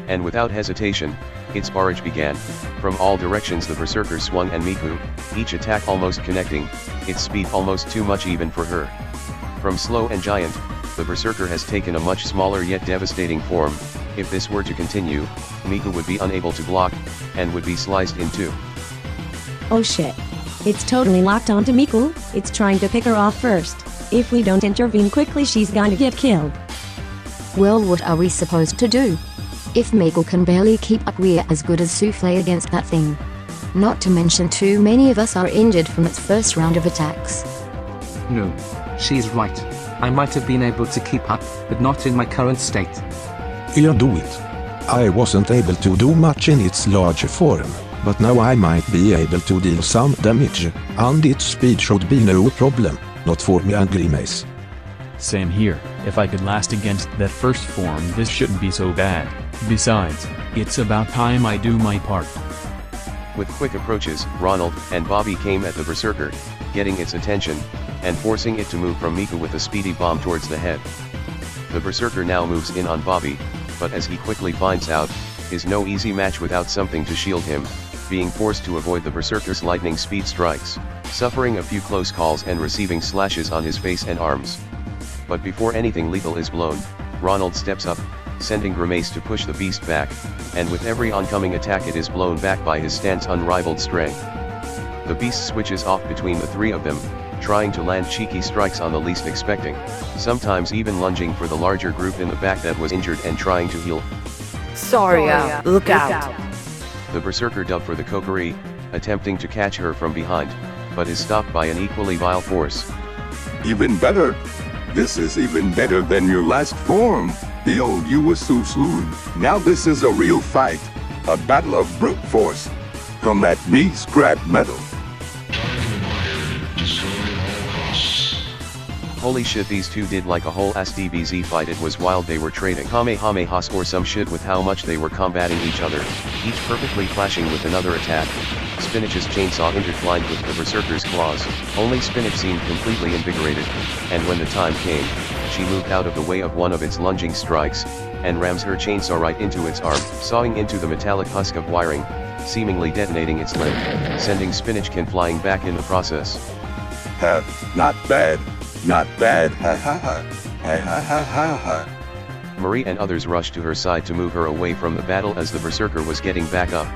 And without hesitation, its barrage began. From all directions the Berserker swung and Miku, each attack almost connecting, its speed almost too much even for her. From slow and giant, the Berserker has taken a much smaller yet devastating form. If this were to continue, Miku would be unable to block, and would be sliced in two. Oh shit. It's totally locked onto Miku, it's trying to pick her off first. If we don't intervene quickly she's gonna get killed. Well, what are we supposed to do? If Miku can barely keep up, we're as good as souffle against that thing. Not to mention too many of us are injured from its first round of attacks. No. She's right. I might have been able to keep up, but not in my current state. You do it. I wasn't able to do much in its large form, but now I might be able to deal some damage, and its speed should be no problem, not for me and Remixes. Same here, if I could last against that first form this shouldn't be so bad. Besides, it's about time I do my part. With quick approaches, Ronald and Bobby came at the Berserker, getting its attention, and forcing it to move from Miku with a speedy bomb towards the head. The Berserker now moves in on Bobby, but as he quickly finds out, is no easy match without something to shield him, being forced to avoid the Berserker's lightning speed strikes, suffering a few close calls and receiving slashes on his face and arms. But before anything lethal is blown, Ronald steps up, sending Remixes to push the beast back, and with every oncoming attack it is blown back by his stance unrivaled strength. The beast switches off between the three of them, trying to land cheeky strikes on the least expecting, sometimes even lunging for the larger group in the back that was injured and trying to heal. Saga, look out! The Berserker dove for the Kokiri, attempting to catch her from behind, but is stopped by an equally vile force. Even better! This is even better than your last form! The old you was so soon. Now this is a real fight. A battle of brute force. From that me scrap metal. Holy shit, these two did like a whole ass DBZ fight. It was wild. They were trading Kamehamehas or some shit with how much they were combating each other, each perfectly clashing with another attack. Spinach's chainsaw intertwined with the Berserker's claws. Only Spinach seemed completely invigorated, and when the time came, she moved out of the way of one of its lunging strikes, and rams her chainsaw right into its arm, sawing into the metallic husk of wiring, seemingly detonating its limb, sending Spinachkin flying back in the process. Ha, not bad. Not bad, ha ha ha, ha ha ha ha ha. Marie and others rushed to her side to move her away from the battle as the Berserker was getting back up.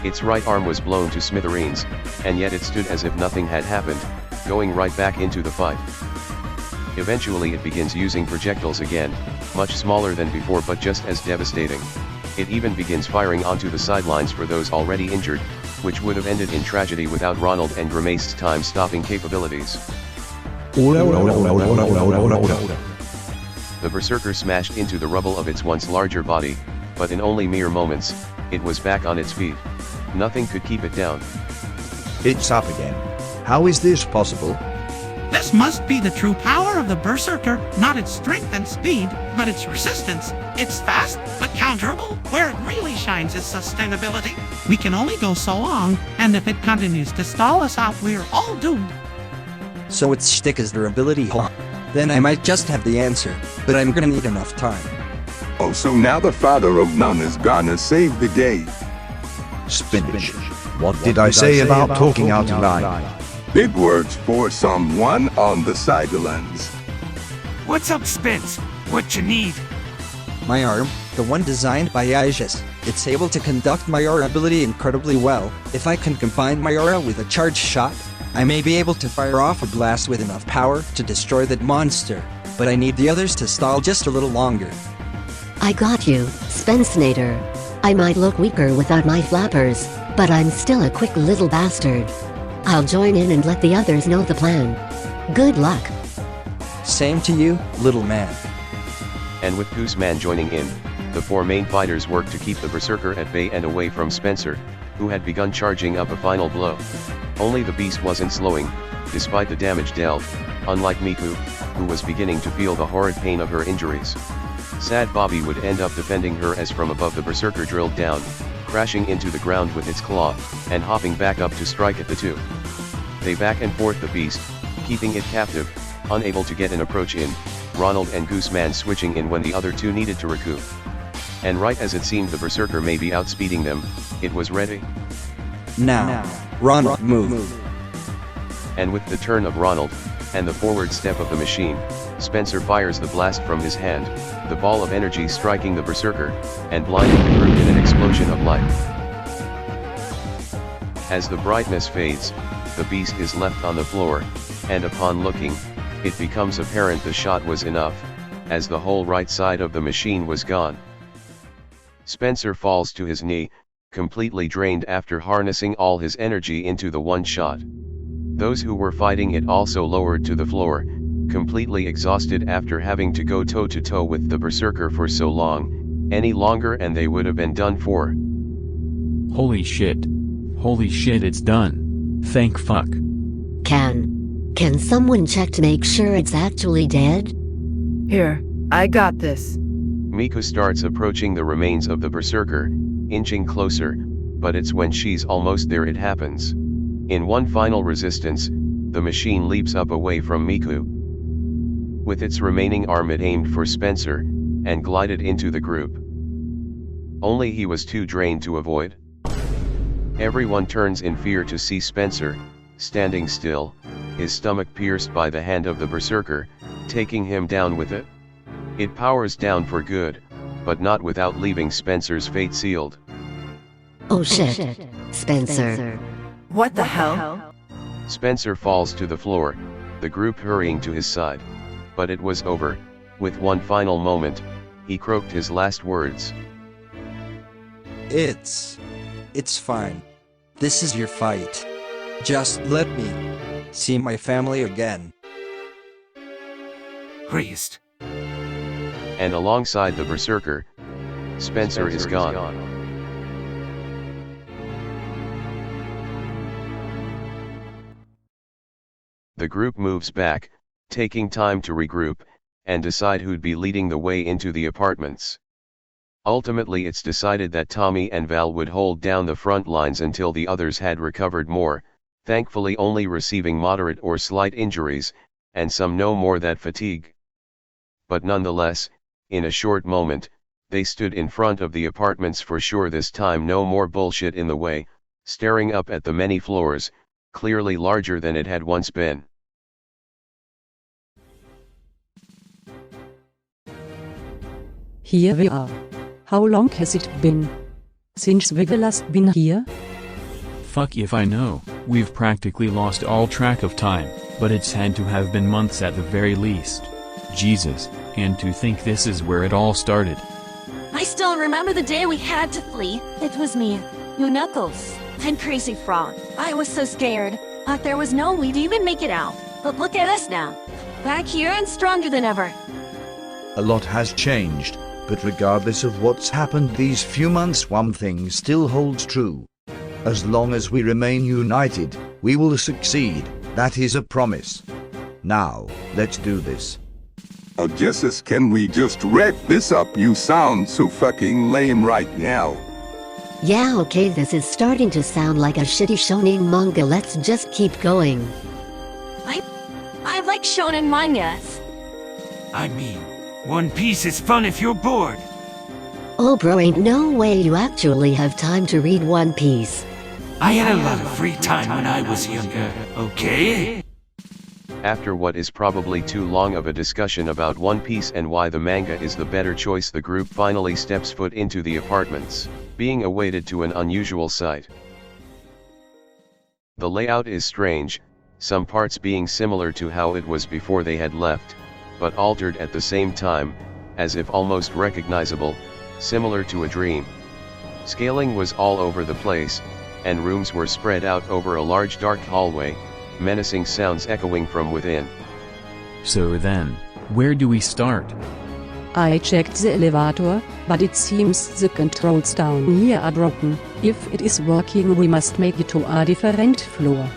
Its right arm was blown to smithereens, and yet it stood as if nothing had happened, going right back into the fight. Eventually it begins using projectiles again, much smaller than before but just as devastating. It even begins firing onto the sidelines for those already injured, which would have ended in tragedy without Ronald and Remixes' time-stopping capabilities. The Berserker smashed into the rubble of its once larger body, but in only mere moments, it was back on its feet. Nothing could keep it down. It's up again. How is this possible? This must be the true power of the Berserker, not its strength and speed, but its resistance. It's fast, but counterable. Where it really shines is sustainability. We can only go so long, and if it continues to stall us out, we're all doomed. So its shtick is durability, huh? Then I might just have the answer, but I'm gonna need enough time. Oh, so now the father of none is gonna save the day. Spinach. What did I say about talking out loud? Big words for someone on the sidelines. What's up, Spence? What you need? My arm, the one designed by Aegis, it's able to conduct my aura ability incredibly well. If I can combine my aura with a charged shot, I may be able to fire off a blast with enough power to destroy that monster, but I need the others to stall just a little longer. I got you, Spencenator. I might look weaker without my flappers, but I'm still a quick little bastard. I'll join in and let the others know the plan. Good luck. Same to you, little man. And with Gooseman joining in, the four main fighters worked to keep the Berserker at bay and away from Spencer, who had begun charging up a final blow. Only the beast wasn't slowing, despite the damage dealt, unlike Miku, who was beginning to feel the horrid pain of her injuries. Sad Bobby would end up defending her as from above the Berserker drilled down, crashing into the ground with its claw, and hopping back up to strike at the two. They back and forth the beast, keeping it captive, unable to get an approach in, Ronald and Gooseman switching in when the other two needed to recoup. And right as it seemed the Berserker may be outspeeding them, it was ready. Now, Ronald, move. And with the turn of Ronald, and the forward step of the machine, Spencer fires the blast from his hand, the ball of energy striking the Berserker, and blinding the group in an explosion of light. As the brightness fades, the beast is left on the floor, and upon looking, it becomes apparent the shot was enough, as the whole right side of the machine was gone. Spencer falls to his knee, completely drained after harnessing all his energy into the one shot. Those who were fighting it also lowered to the floor, completely exhausted after having to go toe-to-toe with the berserker for so long, any longer and they would have been done for. Holy shit. Holy shit, it's done. Thank fuck. Can someone check to make sure it's actually dead? Here, I got this. Miku starts approaching the remains of the berserker, inching closer, but it's when she's almost there it happens. In one final resistance, the machine leaps up away from Miku. With its remaining arm it aimed for Spencer, and glided into the group. Only he was too drained to avoid. Everyone turns in fear to see Spencer, standing still, his stomach pierced by the hand of the berserker, taking him down with it. It powers down for good, but not without leaving Spencer's fate sealed. Oh shit, Spencer. What the hell? Spencer falls to the floor, the group hurrying to his side. But it was over. With one final moment, he croaked his last words. It's fine. This is your fight. Just let me see my family again. Priest. And alongside the berserker, Spencer is gone. The group moves back, taking time to regroup, and decide who'd be leading the way into the apartments. Ultimately it's decided that Tommy and Val would hold down the front lines until the others had recovered more, thankfully only receiving moderate or slight injuries, and some no more than fatigue. But nonetheless, in a short moment, they stood in front of the apartments for sure this time no more bullshit in the way, staring up at the many floors, clearly larger than it had once been. Here we are. How long has it been since we've last been here? Fuck if I know, we've practically lost all track of time, but it's had to have been months at the very least. Jesus, and to think this is where it all started. I still remember the day we had to flee. It was me, you Knuckles, and Crazy Frog. I was so scared. Thought there was no we'd even make it out. But look at us now. Back here and stronger than ever. A lot has changed, but regardless of what's happened these few months, one thing still holds true. As long as we remain united, we will succeed. That is a promise. Now, let's do this. Jesus, can we just wrap this up? You sound so fucking lame right now. Yeah, okay, this is starting to sound like a shitty shonen manga. Let's just keep going. I like shonen mangas. I mean, One Piece is fun if you're bored. Oh bro, ain't no way you actually have time to read One Piece. I had a lot of free time when I was younger, okay? After what is probably too long of a discussion about One Piece and why the manga is the better choice, the group finally steps foot into the apartments, being awaited to an unusual sight. The layout is strange, some parts being similar to how it was before they had left, but altered at the same time, as if almost recognizable, similar to a dream. Scaling was all over the place, and rooms were spread out over a large dark hallway, menacing sounds echoing from within. So then, where do we start? I checked the elevator, but it seems the controls down here are broken. If it is working, we must make it to a different floor.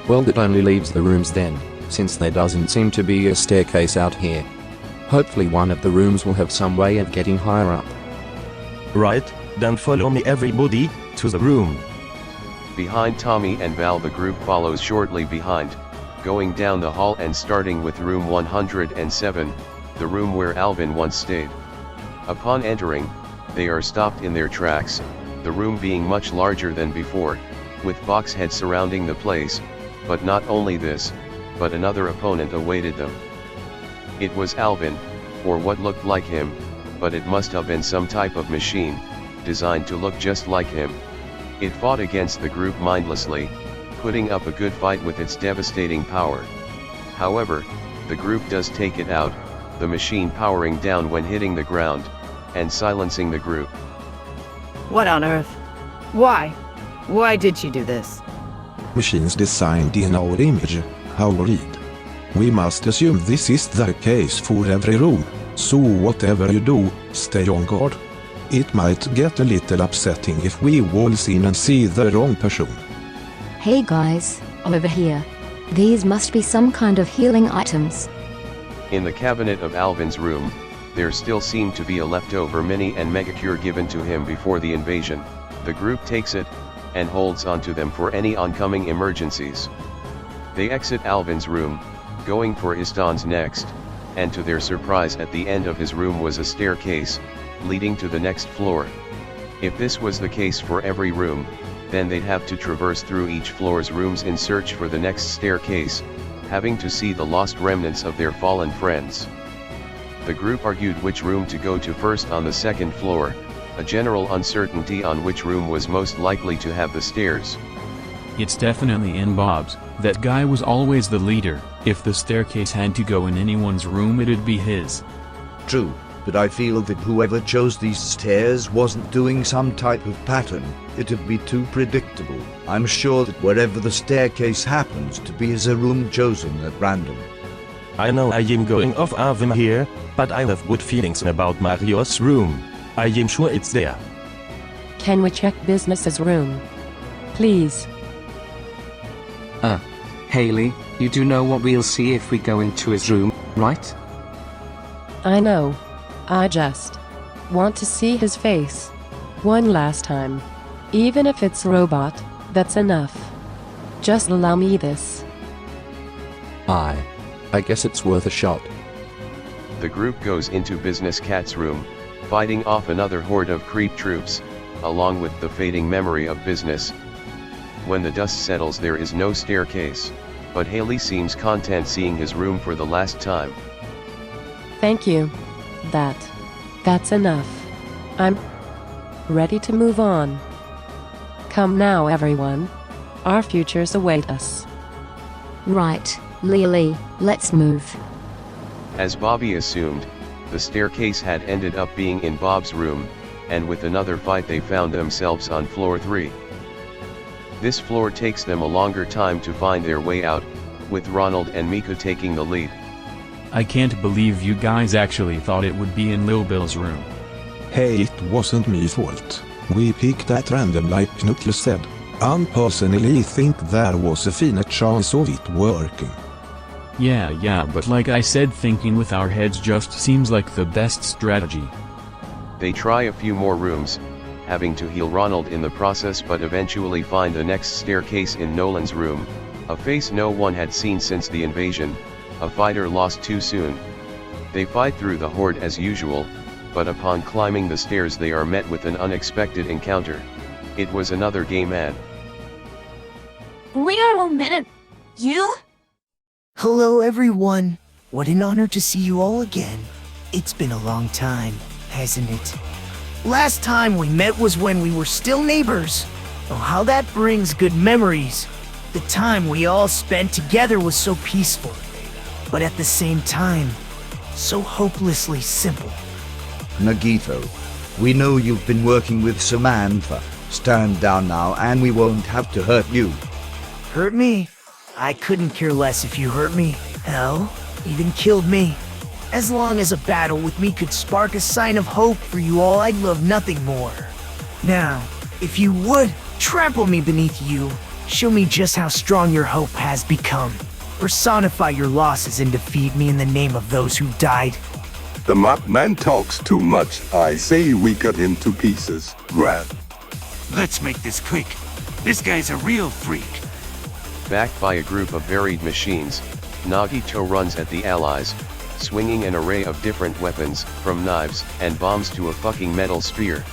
Well, that only leaves the rooms then, since there doesn't seem to be a staircase out here. Hopefully one of the rooms will have some way of getting higher up. Right, then follow me everybody, to the room. Behind Tommy and Val, the group follows shortly behind, going down the hall and starting with room 107, the room where Alvin once stayed. Upon entering, they are stopped in their tracks, the room being much larger than before, with box heads surrounding the place, but not only this, but another opponent awaited them. It was Alvin, or what looked like him, but it must have been some type of machine, designed to look just like him. It fought against the group mindlessly, putting up a good fight with its devastating power. However, the group does take it out, the machine powering down when hitting the ground, and silencing the group. What on earth? Why? Why did she do this? Machines designed in our image, how read. We must assume this is the case for every room, so whatever you do, stay on guard. It might get a little upsetting if we waltz in and see the wrong person. Hey guys, over here. These must be some kind of healing items. In the cabinet of Alvin's room, there still seemed to be a leftover mini and mega cure given to him before the invasion. The group takes it, and holds onto them for any oncoming emergencies. They exit Alvin's room, going for Istan's next, and to their surprise at the end of his room was a staircase, leading to the next floor. If this was the case for every room, then they'd have to traverse through each floor's rooms in search for the next staircase, having to see the lost remnants of their fallen friends. The group argued which room to go to first on the second floor, a general uncertainty on which room was most likely to have the stairs. It's definitely in Bob's. That guy was always the leader. If the staircase had to go in anyone's room, it'd be his. True, but I feel that whoever chose these stairs wasn't doing some type of pattern. It'd be too predictable. I'm sure that wherever the staircase happens to be is a room chosen at random. I know I am going off Arvim here, but I have good feelings about Mario's room. I am sure it's there. Can we check Business's room? Please. Haley, you do know what we'll see if we go into his room, right? I know. I just want to see his face. One last time. Even if it's a robot, that's enough. Just allow me this. I guess it's worth a shot. The group goes into Business Cat's room, fighting off another horde of creep troops, along with the fading memory of Business. When the dust settles, there is no staircase, but Haley seems content seeing his room for the last time. Thank you. That's enough. I'm ready to move on. Come now, everyone. Our futures await us. Right, Lily, let's move. As Bobby assumed, the staircase had ended up being in Bob's room, and with another fight they found themselves on floor 3. This floor takes them a longer time to find their way out, with Ronald and Mika taking the lead. I can't believe you guys actually thought it would be in Lil Bill's room. Hey, it wasn't my fault. We picked at random like Knuckles said. I personally think there was a fine chance of it working. Yeah, but like I said, thinking with our heads just seems like the best strategy. They try a few more rooms, having to heal Ronald in the process, but eventually find the next staircase in Nolan's room, a face no one had seen since the invasion, a fighter lost too soon. They fight through the horde as usual, but upon climbing the stairs they are met with an unexpected encounter. It was another game ad. Wait a minute. You? Hello everyone. What an honor to see you all again. It's been a long time, hasn't it? Last time we met was when we were still neighbors. Oh, how that brings good memories. The time we all spent together was so peaceful, but at the same time, so hopelessly simple. Nagito, we know you've been working with Samantha. Stand down now and we won't have to hurt you. Hurt me? I couldn't care less if you hurt me. Hell, even killed me. As long as a battle with me could spark a sign of hope for you all, I'd love nothing more. Now, if you would, trample me beneath you. Show me just how strong your hope has become. Personify your losses and defeat me in the name of those who died. The mop man talks too much. I say we cut him to pieces. Rat. Let's make this quick. This guy's a real freak. Backed by a group of varied machines, Nagito runs at the allies, swinging an array of different weapons, from knives and bombs to a fucking metal spear.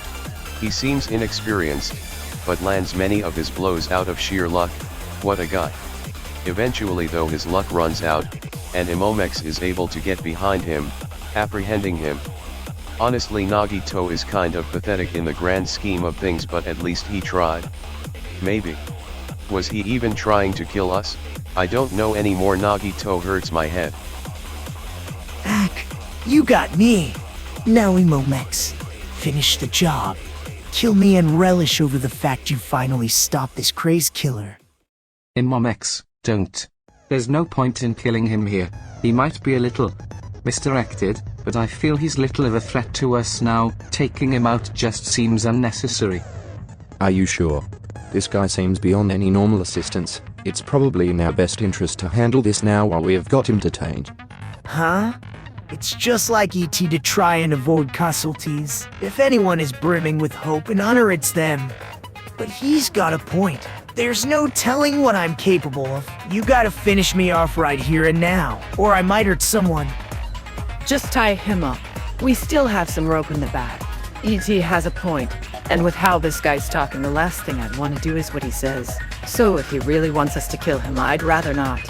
He seems inexperienced, but lands many of his blows out of sheer luck. What a guy. Eventually though his luck runs out, and Imomex is able to get behind him, apprehending him. Honestly, Nagito is kind of pathetic in the grand scheme of things, but at least he tried. Maybe. Was he even trying to kill us? I don't know anymore. Nagito hurts my head. Ack, you got me. Now Imomex, finish the job. Kill me and relish over the fact you finally stopped this crazed killer. Imomex, don't. There's no point in killing him here. He might be a little misdirected, but I feel he's little of a threat to us now. Taking him out just seems unnecessary. Are you sure? This guy seems beyond any normal assistance. It's probably in our best interest to handle this now while we have got him detained. Huh? It's just like E.T. to try and avoid casualties. If anyone is brimming with hope and honor, it's them. But he's got a point. There's no telling what I'm capable of. You gotta finish me off right here and now, or I might hurt someone. Just tie him up. We still have some rope in the bag. E.T. has a point, and with how this guy's talking, the last thing I'd want to do is what he says. So if he really wants us to kill him, I'd rather not.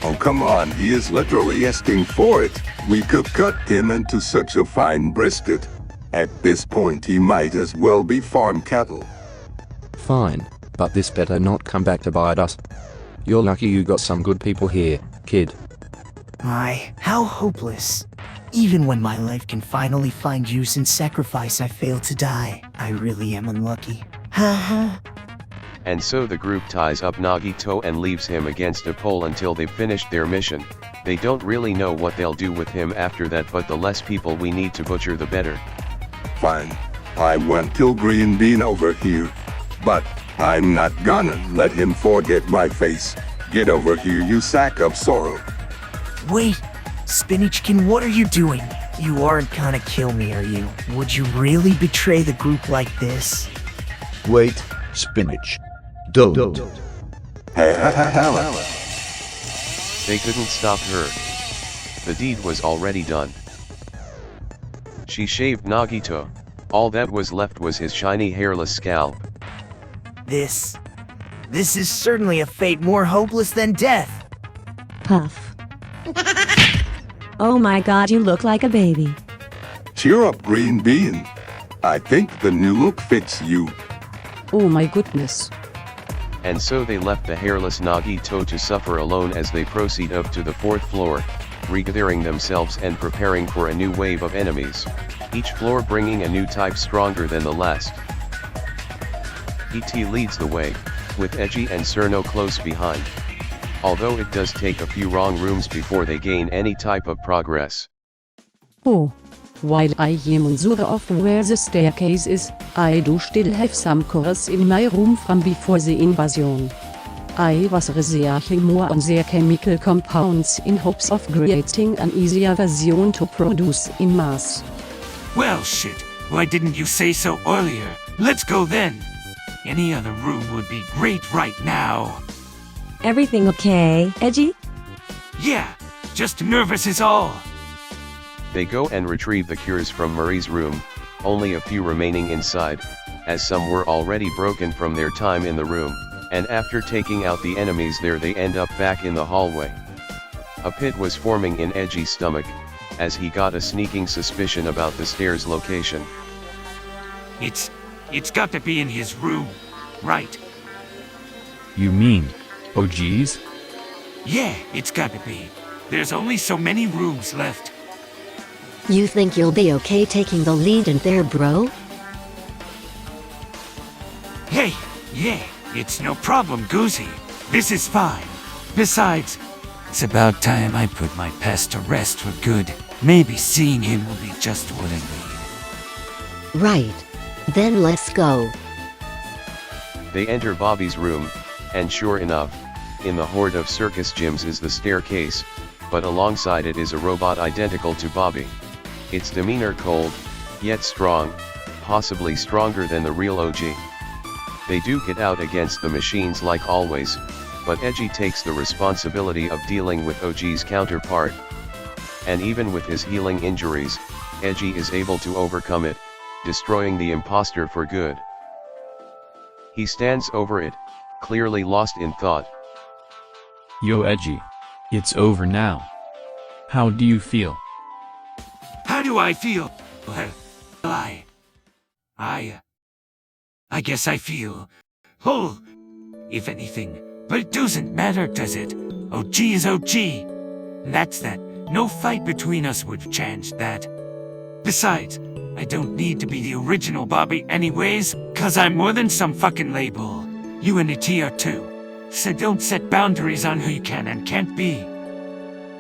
Oh, come on, he is literally asking for it. We could cut him into such a fine brisket. At this point, he might as well be farm cattle. Fine, but this better not come back to bite us. You're lucky you got some good people here, kid. My, how hopeless. Even when my life can finally find use and sacrifice, I fail to die. I really am unlucky. Haha. And so the group ties up Nagito and leaves him against a pole until they've finished their mission. They don't really know what they'll do with him after that, but the less people we need to butcher the better. Fine. I want kill Green Bean over here. But I'm not gonna let him forget my face. Get over here, you sack of sorrow. Wait, Spinachkin, what are you doing? You aren't gonna kill me, are you? Would you really betray the group like this? Wait, Spinach. Don't. They couldn't stop her. The deed was already done. She shaved Nagito. All that was left was his shiny hairless scalp. This is certainly a fate more hopeless than death. Puff. Oh my god, you look like a baby. Cheer up, Green Bean. I think the new look fits you. Oh my goodness. And so they left the hairless Nagito to suffer alone as they proceed up to the 4th floor, regathering themselves and preparing for a new wave of enemies, each floor bringing a new type stronger than the last. E.T. leads the way, with Edgy and Cerno close behind. Although it does take a few wrong rooms before they gain any type of progress. Oh. While I am unsure of where the staircase is, I do still have some cores in my room from before the invasion. I was researching more on their chemical compounds in hopes of creating an easier version to produce in mass. Well, shit. Why didn't you say so earlier? Let's go then. Any other room would be great right now. Everything okay, Edgy? Yeah, just nervous is all. They go and retrieve the cures from Murray's room, only a few remaining inside, as some were already broken from their time in the room, and after taking out the enemies there they end up back in the hallway. A pit was forming in Edgy's stomach, as he got a sneaking suspicion about the stairs' location. It's got to be in his room, right? You mean, oh geez? Yeah, it's got to be. There's only so many rooms left. You think you'll be okay taking the lead in there, bro? Hey, yeah, it's no problem, Goosey. This is fine. Besides, it's about time I put my past to rest for good. Maybe seeing him will be just what I need. Right. Then let's go. They enter Bobby's room, and sure enough, in the horde of circus gyms is the staircase, but alongside it is a robot identical to Bobby. Its demeanor cold, yet strong, possibly stronger than the real OG. They duke it out against the machines like always, but Edgy takes the responsibility of dealing with OG's counterpart. And even with his healing injuries, Edgy is able to overcome it, destroying the imposter for good. He stands over it, clearly lost in thought. Yo Edgy. It's over now. How do you feel? How do I feel? Well, I guess I feel whole, if anything, but it doesn't matter, does it? OG is OG. That's that. No fight between us would change that. Besides, I don't need to be the original Bobby anyways, cause I'm more than some fucking label. You and E.T. are too. So don't set boundaries on who you can and can't be.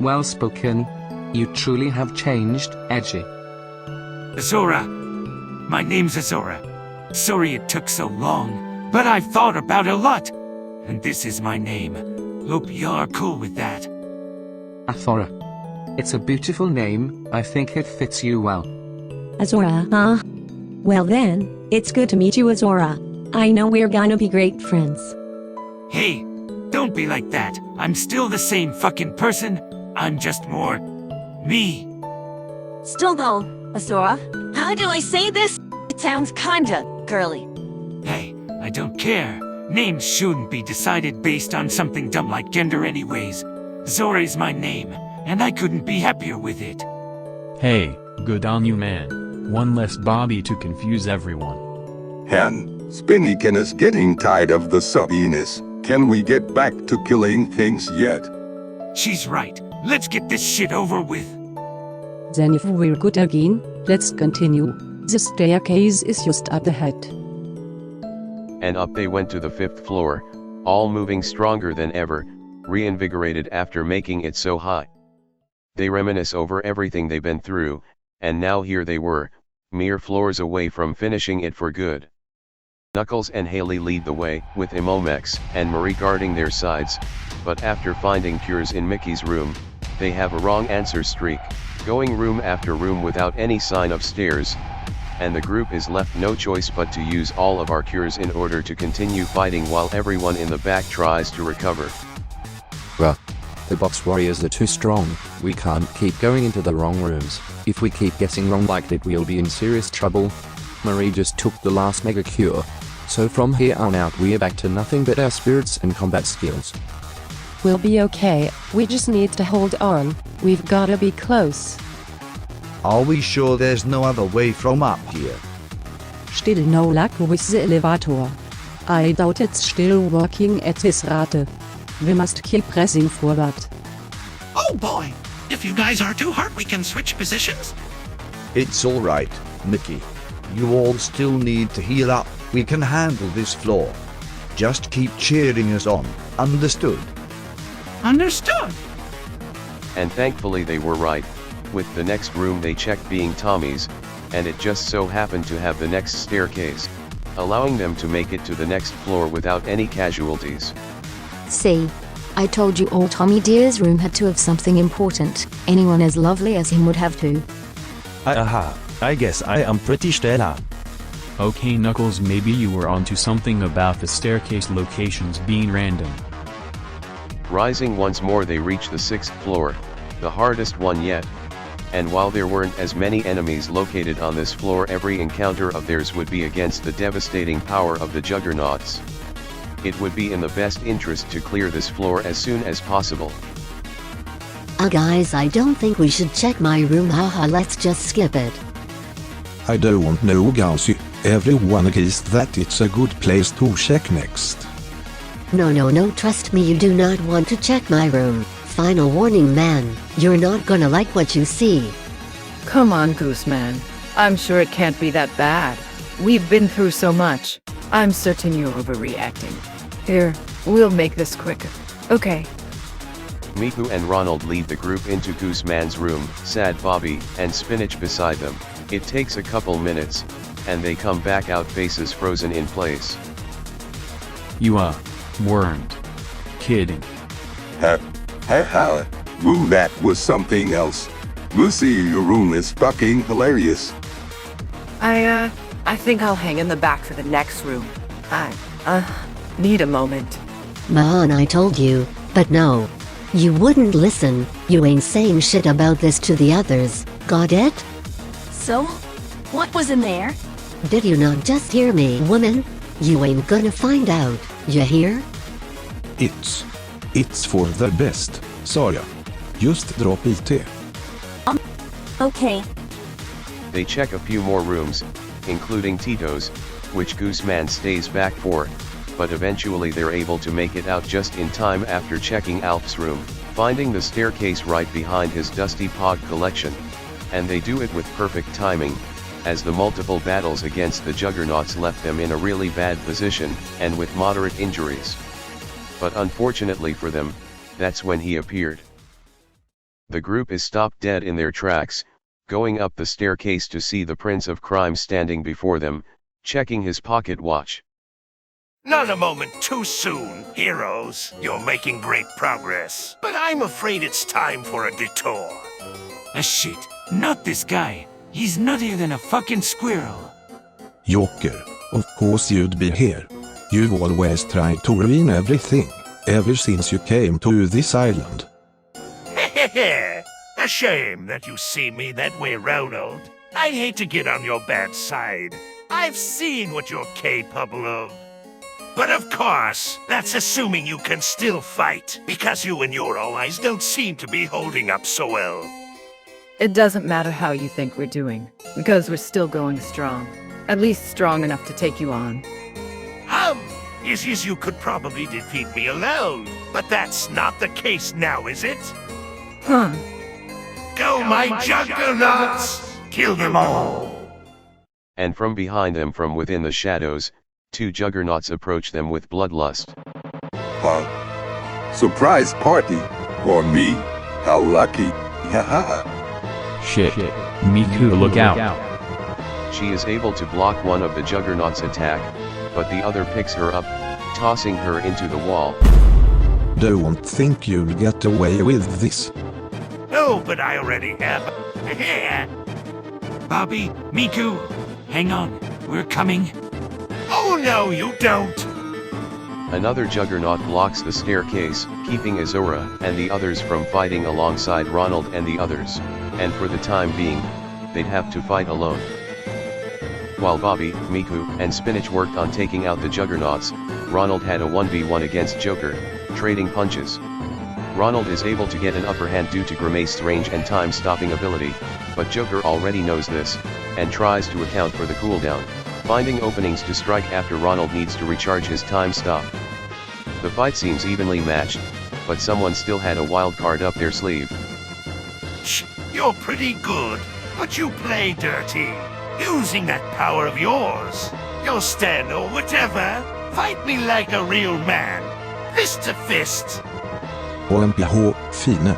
Well spoken. You truly have changed, Edgy. Azora. My name's Azora. Sorry it took so long, but I've thought about it a lot. And this is my name. Hope you're cool with that. Athora. It's a beautiful name, I think it fits you well. Azora, huh? Well then, it's good to meet you, Azora. I know we're gonna be great friends. Hey, don't be like that. I'm still the same fucking person. I'm just more me. Still though, Azora, how do I say this? It sounds kinda girly. Hey, I don't care. Names shouldn't be decided based on something dumb like gender anyways. Zora is my name, and I couldn't be happier with it. Hey, good on you, man. One less Bobby to confuse everyone. Spinnykin is getting tired of the subbiness. Can we get back to killing things yet? She's right. Let's get this shit over with. Then if we're good again, let's continue. The staircase is just up ahead. And up they went to the 5th floor, all moving stronger than ever, reinvigorated after making it so high. They reminisce over everything they've been through, and now here they were, mere floors away from finishing it for good. Knuckles and Haley lead the way, with Imomex and Marie guarding their sides, but after finding cures in Mickey's room, they have a wrong answer streak, going room after room without any sign of stairs, and the group is left no choice but to use all of our cures in order to continue fighting while everyone in the back tries to recover. Bruh. The box warriors are too strong, we can't keep going into the wrong rooms. If we keep guessing wrong like that we'll be in serious trouble. Marie just took the last mega cure. So from here on out we're back to nothing but our spirits and combat skills. We'll be okay, we just need to hold on, we've gotta be close. Are we sure there's no other way from up here? Still no luck with the elevator. I doubt it's still working at this rate. We must keep pressing forward. Oh boy! If you guys are too hurt, we can switch positions? It's alright, Mickey. You all still need to heal up. We can handle this floor. Just keep cheering us on. Understood? Understood! And thankfully they were right, with the next room they checked being Tommy's, and it just so happened to have the next staircase, allowing them to make it to the next floor without any casualties. See? I told you all Tommy dear's room had to have something important. Anyone as lovely as him would have to. Aha, I guess I am pretty stellar. Okay Knuckles, maybe you were onto something about the staircase locations being random. Rising once more they reach the 6th floor, the hardest one yet, and while there weren't as many enemies located on this floor, every encounter of theirs would be against the devastating power of the Juggernauts. It would be in the best interest to clear this floor as soon as possible. Guys, I don't think we should check my room, haha, let's just skip it. I don't know, Gauzy. Everyone agrees that it's a good place to check next. No, trust me, you do not want to check my room. Final warning, man, you're not gonna like what you see. Come on, Gooseman. I'm sure it can't be that bad. We've been through so much. I'm certain you're overreacting. Here, we'll make this quicker. Okay. Miku and Ronald lead the group into Gooseman's room, Sad Bobby and Spinach beside them. It takes a couple minutes, and they come back out, faces frozen in place. You weren't kidding. Woo, that was something else. Lucy, your room is fucking hilarious. I think I'll hang in the back for the next room. I need a moment. Man, I told you, but no. You wouldn't listen, you ain't saying shit about this to the others, got it? So? What was in there? Did you not just hear me, woman? You ain't gonna find out, you hear? It's for the best, Saga. Just drop it. Okay. They check a few more rooms, including Tito's, which Gooseman stays back for, but eventually they're able to make it out just in time after checking Alf's room, finding the staircase right behind his dusty Pog collection, and they do it with perfect timing, as the multiple battles against the Juggernauts left them in a really bad position, and with moderate injuries. But unfortunately for them, that's when he appeared. The group is stopped dead in their tracks, going up the staircase to see the Prince of Crime standing before them, checking his pocket watch. Not a moment too soon, heroes. You're making great progress. But I'm afraid it's time for a detour. Shit, not this guy. He's nuttier than a fucking squirrel. Joker, of course you'd be here. You've always tried to ruin everything, ever since you came to this island. Hehehe. A shame that you see me that way, Ronald. I'd hate to get on your bad side. I've seen what you're capable of. But of course, that's assuming you can still fight, because you and your allies don't seem to be holding up so well. It doesn't matter how you think we're doing, because we're still going strong. At least strong enough to take you on. Yes, you could probably defeat me alone, but that's not the case now, is it? Huh. Go, my juggernauts! Kill them all! And from behind them from within the shadows, 2 juggernauts approach them with bloodlust. Surprise party? For me? How lucky. Haha. Shit. Miku, look out. She is able to block one of the juggernauts' attack, but the other picks her up, tossing her into the wall. Don't think you'll get away with this. No, but I already have. Bobby, Miku, hang on. We're coming. Oh no, you don't! Another juggernaut blocks the staircase, keeping Azura and the others from fighting alongside Ronald and the others, and for the time being, they'd have to fight alone. While Bobby, Miku, and Spinach worked on taking out the juggernauts, Ronald had a 1v1 against Joker, trading punches. Ronald is able to get an upper hand due to Grimace's range and time-stopping ability, but Joker already knows this, and tries to account for the cooldown, finding openings to strike after Ronald needs to recharge his time stop. The fight seems evenly matched, but someone still had a wild card up their sleeve. Shh, you're pretty good, but you play dirty. Using that power of yours. You'll stand or whatever. Fight me like a real man. Fist to fist. Olympia fine.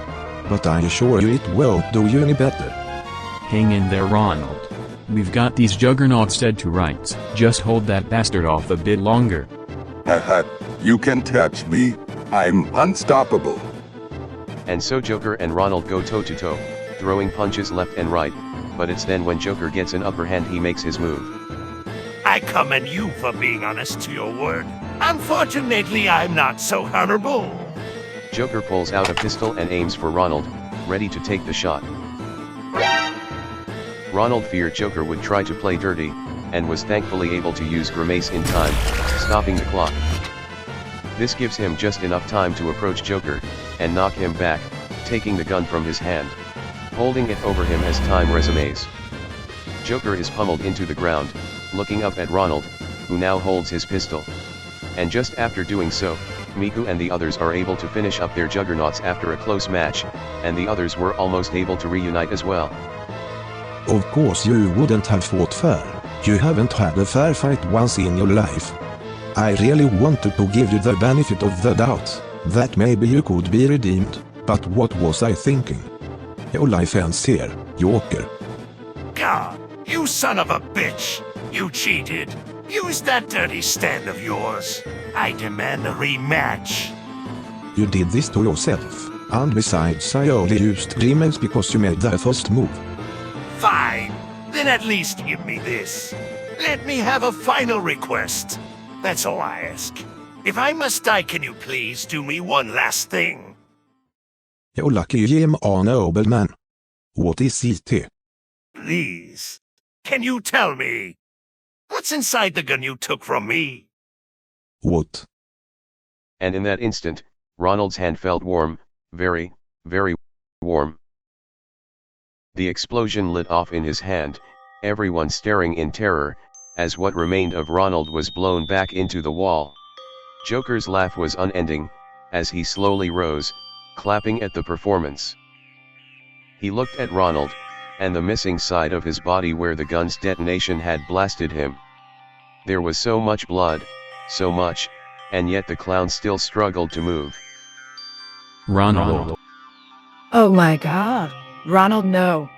But I assure you it won't do you any better. Hang in there, Ronald. We've got these juggernauts dead to rights. Just hold that bastard off a bit longer. Haha, you can touch me. I'm unstoppable. And so Joker and Ronald go toe-to-toe, throwing punches left and right, but it's then when Joker gets an upper hand he makes his move. I commend you for being honest to your word. Unfortunately, I'm not so honorable. Joker pulls out a pistol and aims for Ronald, ready to take the shot. Ronald feared Joker would try to play dirty, and was thankfully able to use Grimace in time, stopping the clock. This gives him just enough time to approach Joker, and knock him back, taking the gun from his hand, holding it over him as time resumes. Joker is pummeled into the ground, looking up at Ronald, who now holds his pistol. And just after doing so, Miku and the others are able to finish up their juggernauts after a close match, and the others were almost able to reunite as well. Of course you wouldn't have fought fair. You haven't had a fair fight once in your life. I really wanted to give you the benefit of the doubt, that maybe you could be redeemed, but what was I thinking? Your life ends here, Joker. God, you son of a bitch! You cheated! Use that dirty stand of yours! I demand a rematch! You did this to yourself, and besides I only used Grimace because you made the first move. Fine! Then at least give me this. Let me have a final request. That's all I ask. If I must die, can you please do me one last thing? You're lucky you are a nobleman. What is it? Please. Can you tell me? What's inside the gun you took from me? What? And in that instant, Ronald's hand felt warm, very, very warm. The explosion lit off in his hand, everyone staring in terror, as what remained of Ronald was blown back into the wall. Joker's laugh was unending, as he slowly rose, clapping at the performance. He looked at Ronald, and the missing side of his body where the gun's detonation had blasted him. There was so much blood, so much, and yet the clown still struggled to move. Ronald. Oh my god. Ronald, no.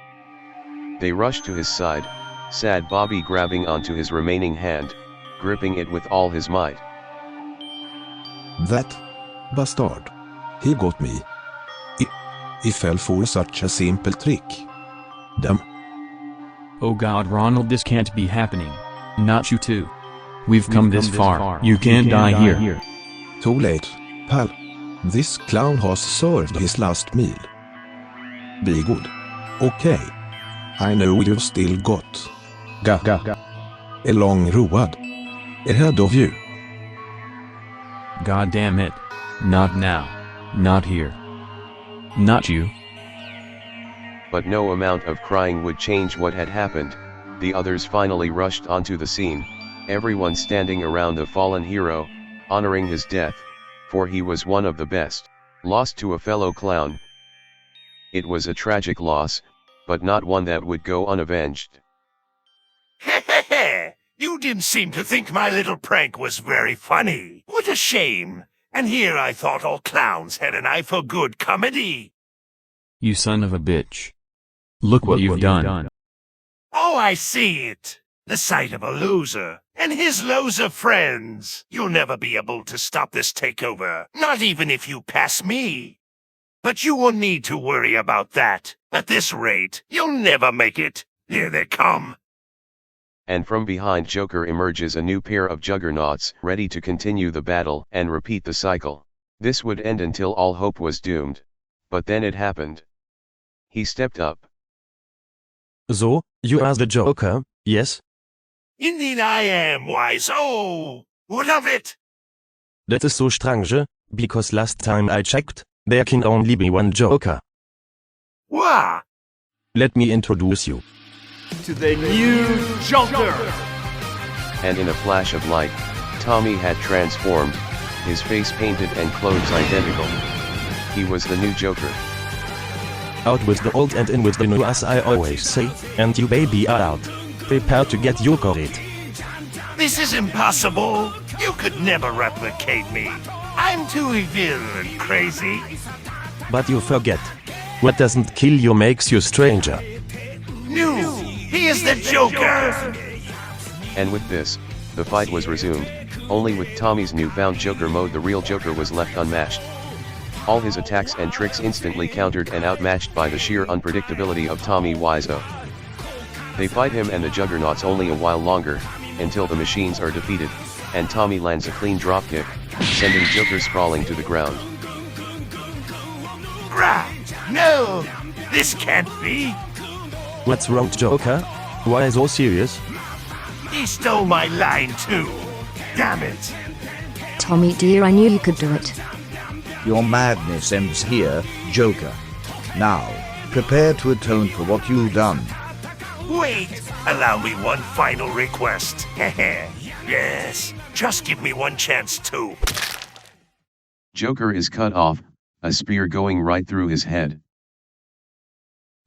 They rushed to his side, sad Bobby grabbing onto his remaining hand, gripping it with all his might. That bastard. He got me. He fell for such a simple trick. Damn. Oh god, Ronald, this can't be happening. Not you too. We've come this far. You can't die here. Too late, pal. This clown has served his last meal. Be good. Okay. I know you've still got a long road ahead of you. God damn it. Not now. Not here. Not you. But no amount of crying would change what had happened. The others finally rushed onto the scene, everyone standing around the fallen hero, honoring his death, for he was one of the best. Lost to a fellow clown. It was a tragic loss, but not one that would go unavenged. Heh. You didn't seem to think my little prank was very funny. What a shame. And here I thought all clowns had an eye for good comedy. You son of a bitch. Look what you've done. Oh, I see it. The sight of a loser, and his loser friends. You'll never be able to stop this takeover, not even if you pass me. But you won't need to worry about that. At this rate, you'll never make it. Here they come. And from behind Joker emerges a new pair of juggernauts, ready to continue the battle and repeat the cycle. This would end until all hope was doomed. But then it happened. He stepped up. So, you are the Joker, yes? Indeed I am, wise. Oh, what of it? That is so strange, because last time I checked, there can only be one Joker. What? Let me introduce you to the new Joker. And in a flash of light, Tommy had transformed, his face painted and clothes identical. He was the new Joker. Out with the old and in with the new, as I always say, and you baby are out. Prepare to get Jokered. This is impossible. You could never replicate me. I'm too evil and crazy. But you forget. What doesn't kill you makes you stranger. No, he is the Joker! And with this, the fight was resumed. Only with Tommy's newfound Joker mode the real Joker was left unmatched. All his attacks and tricks instantly countered and outmatched by the sheer unpredictability of Tommy Wiseau. They fight him and the Juggernauts only a while longer, until the machines are defeated, and Tommy lands a clean dropkick, sending Joker sprawling to the ground. No! This can't be! What's wrong, Joker? Why so serious? He stole my line too! Damn it! Tommy dear, I knew you could do it. Your madness ends here, Joker. Now, prepare to atone for what you've done. Wait! Allow me one final request. Yes, just give me one chance too. Joker is cut off, a spear going right through his head.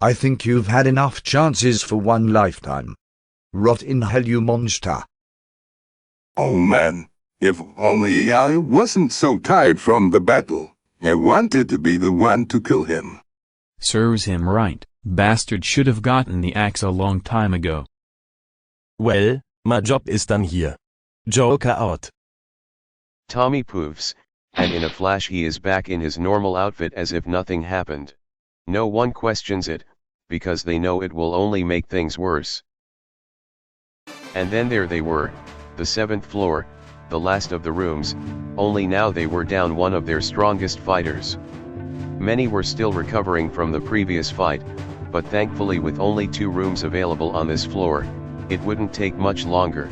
I think you've had enough chances for one lifetime. Rot in hell, you monster. Oh man, if only I wasn't so tired from the battle. I wanted to be the one to kill him. Serves him right. Bastard should have gotten the axe a long time ago. Well, my job is done here. Joker out. Tommy poofs, and in a flash he is back in his normal outfit as if nothing happened. No one questions it, because they know it will only make things worse. And then there they were, the 7th floor, the last of the rooms, only now they were down one of their strongest fighters. Many were still recovering from the previous fight, but thankfully with only 2 rooms available on this floor, it wouldn't take much longer.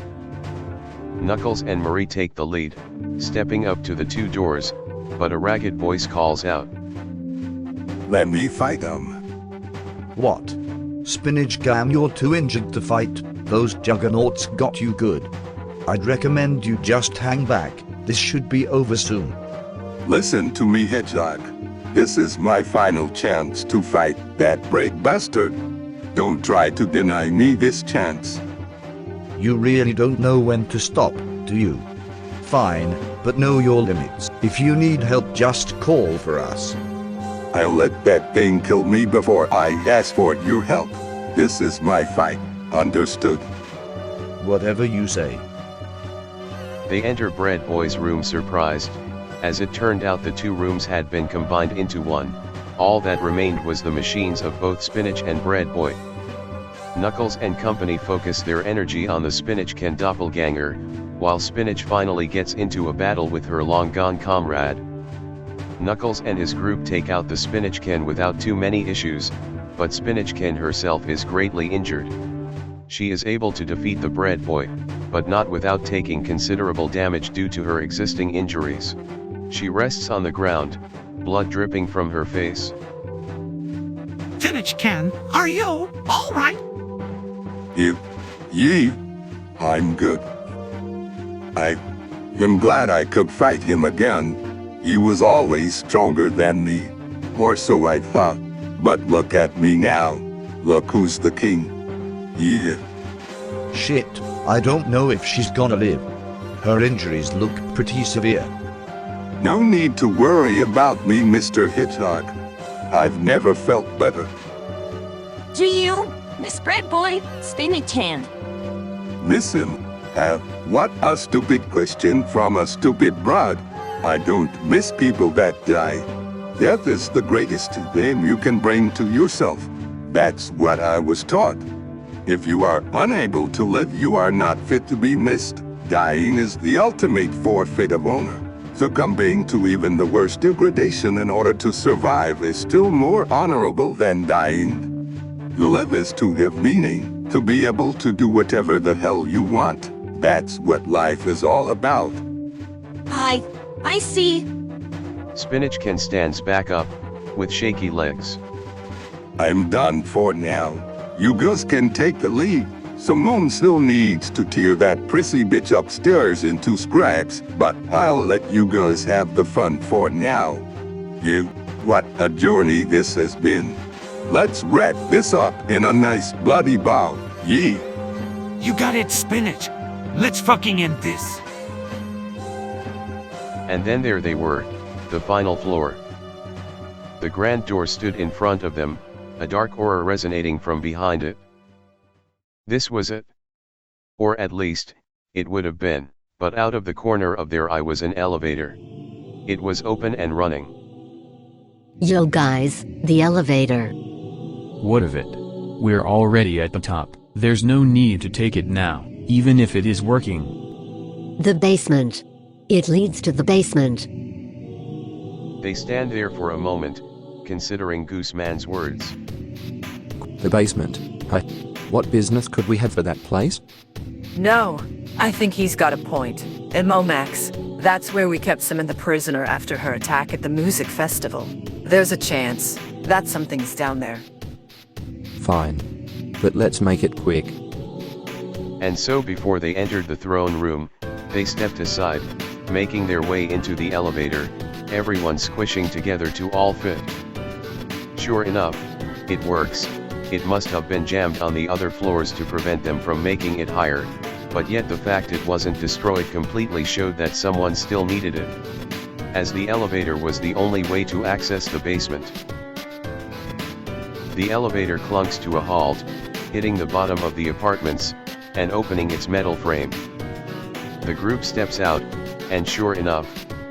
Knuckles and Marie take the lead, stepping up to the 2 doors, but a ragged voice calls out. Let me fight them. What? Spinach Gam, you're too injured to fight. Those juggernauts got you good. I'd recommend you just hang back. This should be over soon. Listen to me, Hedgehog. This is my final chance to fight that brave bastard. Don't try to deny me this chance. You really don't know when to stop, do you? Fine, but know your limits. If you need help, just call for us. I'll let that thing kill me before I ask for your help. This is my fight. Understood? Whatever you say. They enter Bread Boy's room surprised. As it turned out, the two rooms had been combined into one. All that remained was the machines of both Spinach and Bread Boy. Knuckles and company focus their energy on the Spinach Ken doppelganger, while Spinach finally gets into a battle with her long-gone comrade. Knuckles and his group take out the Spinach Ken without too many issues, but Spinach Ken herself is greatly injured. She is able to defeat the Bread Boy, but not without taking considerable damage due to her existing injuries. She rests on the ground, blood dripping from her face. Spinach Ken, are you all right? I'm good. I am glad I could fight him again. He was always stronger than me, or so I thought. But look at me now. Look who's the king. Yeah. Shit, I don't know if she's gonna live. Her injuries look pretty severe. No need to worry about me, Mr. Hitchcock. I've never felt better. Do you, Miss Bread Boy, Spinach Hand? Miss him? What a stupid question from a stupid broad. I don't miss people that die. Death is the greatest thing you can bring to yourself. That's what I was taught. If you are unable to live, you are not fit to be missed. Dying is the ultimate forfeit of honor. Succumbing to even the worst degradation in order to survive is still more honorable than dying. To live is to have meaning, to be able to do whatever the hell you want. That's what life is all about. I see. Spinach Ken stands back up, with shaky legs. I'm done for now. You guys can take the lead. Simone still needs to tear that prissy bitch upstairs into scraps, but I'll let you guys have the fun for now. What a journey this has been. Let's wrap this up in a nice bloody bow. Yee. You got it, Spinach. Let's fucking end this. And then there they were, the final floor. The grand door stood in front of them, a dark aura resonating from behind it. This was it. Or at least, it would have been, but out of the corner of their eye was an elevator. It was open and running. Yo guys, the elevator. What of it? We're already at the top, there's no need to take it now, even if it is working. The basement. It leads to the basement. They stand there for a moment, considering Gooseman's words. The basement. What business could we have for that place? No, I think he's got a point. In Max, that's where we kept Samantha prisoner after her attack at the music festival. There's a chance that something's down there. Fine. But let's make it quick. And so before they entered the throne room, they stepped aside, making their way into the elevator, everyone squishing together to all fit. Sure enough, it works. It must have been jammed on the other floors to prevent them from making it higher, but yet the fact it wasn't destroyed completely showed that someone still needed it. As the elevator was the only way to access the basement. The elevator clunks to a halt, hitting the bottom of the apartments, and opening its metal frame. The group steps out, and sure enough,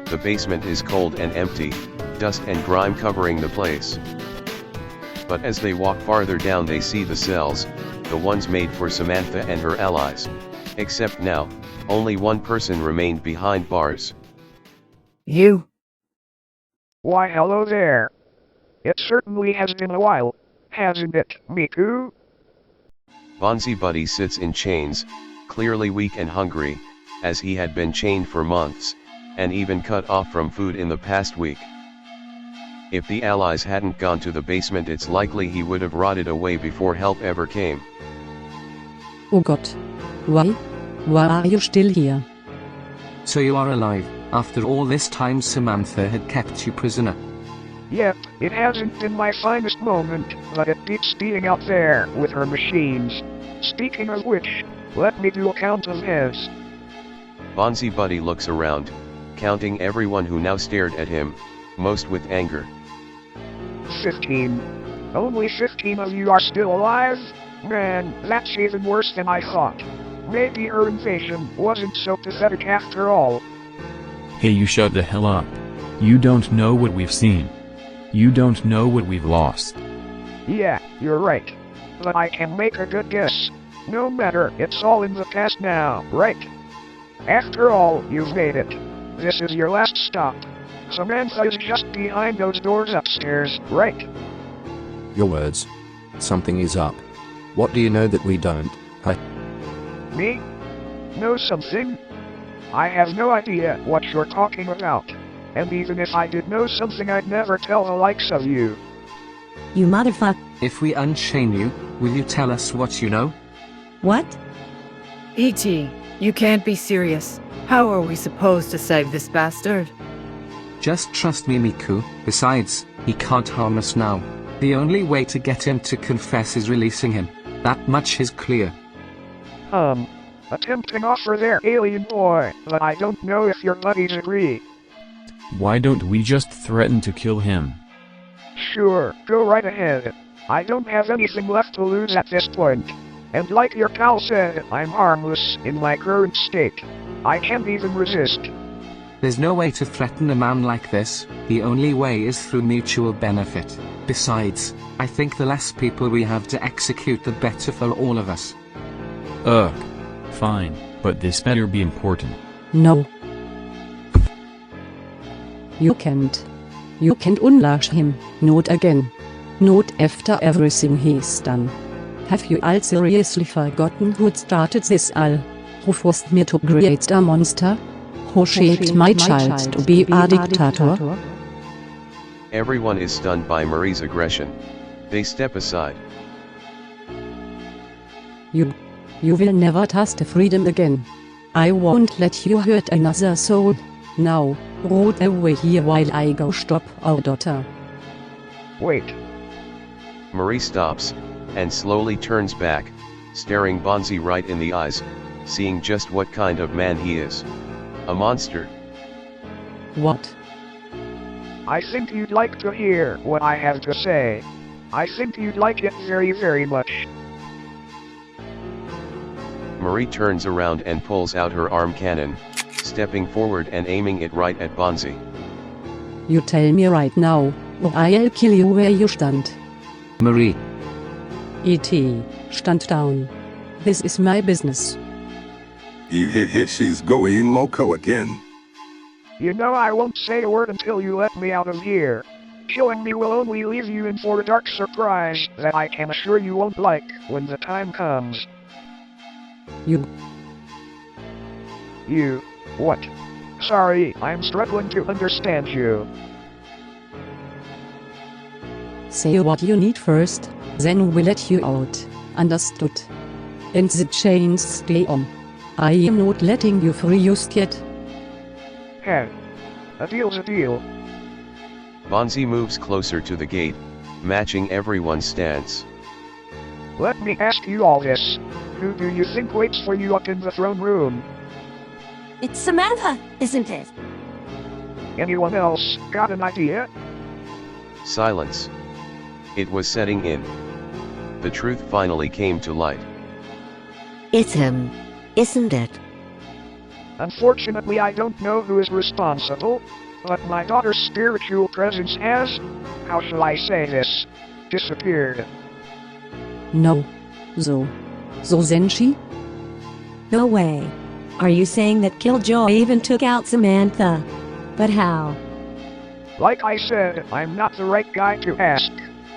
the basement is cold and empty, dust and grime covering the place. But as they walk farther down they see the cells, the ones made for Samantha and her allies. Except now, only one person remained behind bars. You? Why hello there. It certainly has been a while, hasn't it, Miku? Bonzi Buddy sits in chains, clearly weak and hungry, as he had been chained for months, and even cut off from food in the past week. If the allies hadn't gone to the basement, it's likely he would have rotted away before help ever came. Oh God. Why? Why are you still here? So you are alive, after all this time Samantha had kept you prisoner. Yep, it hasn't been my finest moment, but it beats being out there with her machines. Speaking of which, let me do a count of heads. Bonzi Buddy looks around, counting everyone who now stared at him, most with anger. 15. Only 15 of you are still alive? Man, that's even worse than I thought. Maybe her invasion wasn't so pathetic after all. Hey, you shut the hell up. You don't know what we've seen. You don't know what we've lost. Yeah, you're right. But I can make a good guess. No matter, it's all in the past now, right? After all, you've made it. This is your last stop. Samantha is just behind those doors upstairs, right? Your words. Something is up. What do you know that we don't? Hey. Me? Know something? I have no idea what you're talking about. And even if I did know something, I'd never tell the likes of you. You motherfucker. If we unchain you, will you tell us what you know? What? E.T., you can't be serious. How are we supposed to save this bastard? Just trust me, Miku. Besides, he can't harm us now. The only way to get him to confess is releasing him. That much is clear. A tempting offer there, alien boy, but I don't know if your buddies agree. Why don't we just threaten to kill him? Sure, go right ahead. I don't have anything left to lose at this point. And like your pal said, I'm harmless in my current state. I can't even resist. There's no way to threaten a man like this. The only way is through mutual benefit. Besides, I think the less people we have to execute, the better for all of us. Ugh. Fine, but this better be important. No. You can't. You can't unleash him, not again. Not after everything he's done. Have you all seriously forgotten who started this all? Who forced me to create the monster? Who shaped my child to be a dictator? Everyone is stunned by Marie's aggression. They step aside. You will never taste freedom again. I won't let you hurt another soul. Now, root away here while I go stop our daughter. Wait. Marie stops, and slowly turns back, staring Bonzi right in the eyes, seeing just what kind of man he is. A monster. What? I think you'd like to hear what I have to say. I think you'd like it very, very much. Marie turns around and pulls out her arm cannon, stepping forward and aiming it right at Bonzi. You tell me right now, or I'll kill you where you stand. Marie. E.T., stand down. This is my business. She's going loco again. You know I won't say a word until you let me out of here. Killing me will only leave you in for a dark surprise that I can assure you won't like when the time comes. You. What? Sorry, I'm struggling to understand you. Say what you need first, then we'll let you out. Understood? And the chains stay on. I am not letting you free just yet. Hey. A deal's a deal. Bonzi moves closer to the gate, matching everyone's stance. Let me ask you all this. Who do you think waits for you up in the throne room? It's Samantha, isn't it? Anyone else got an idea? Silence. It was setting in. The truth finally came to light. It's him, isn't it? Unfortunately, I don't know who is responsible, but my daughter's spiritual presence has, how shall I say this, disappeared. No. So Zenshi? No way. Are you saying that Killjoy even took out Samantha? But how? Like I said, I'm not the right guy to ask.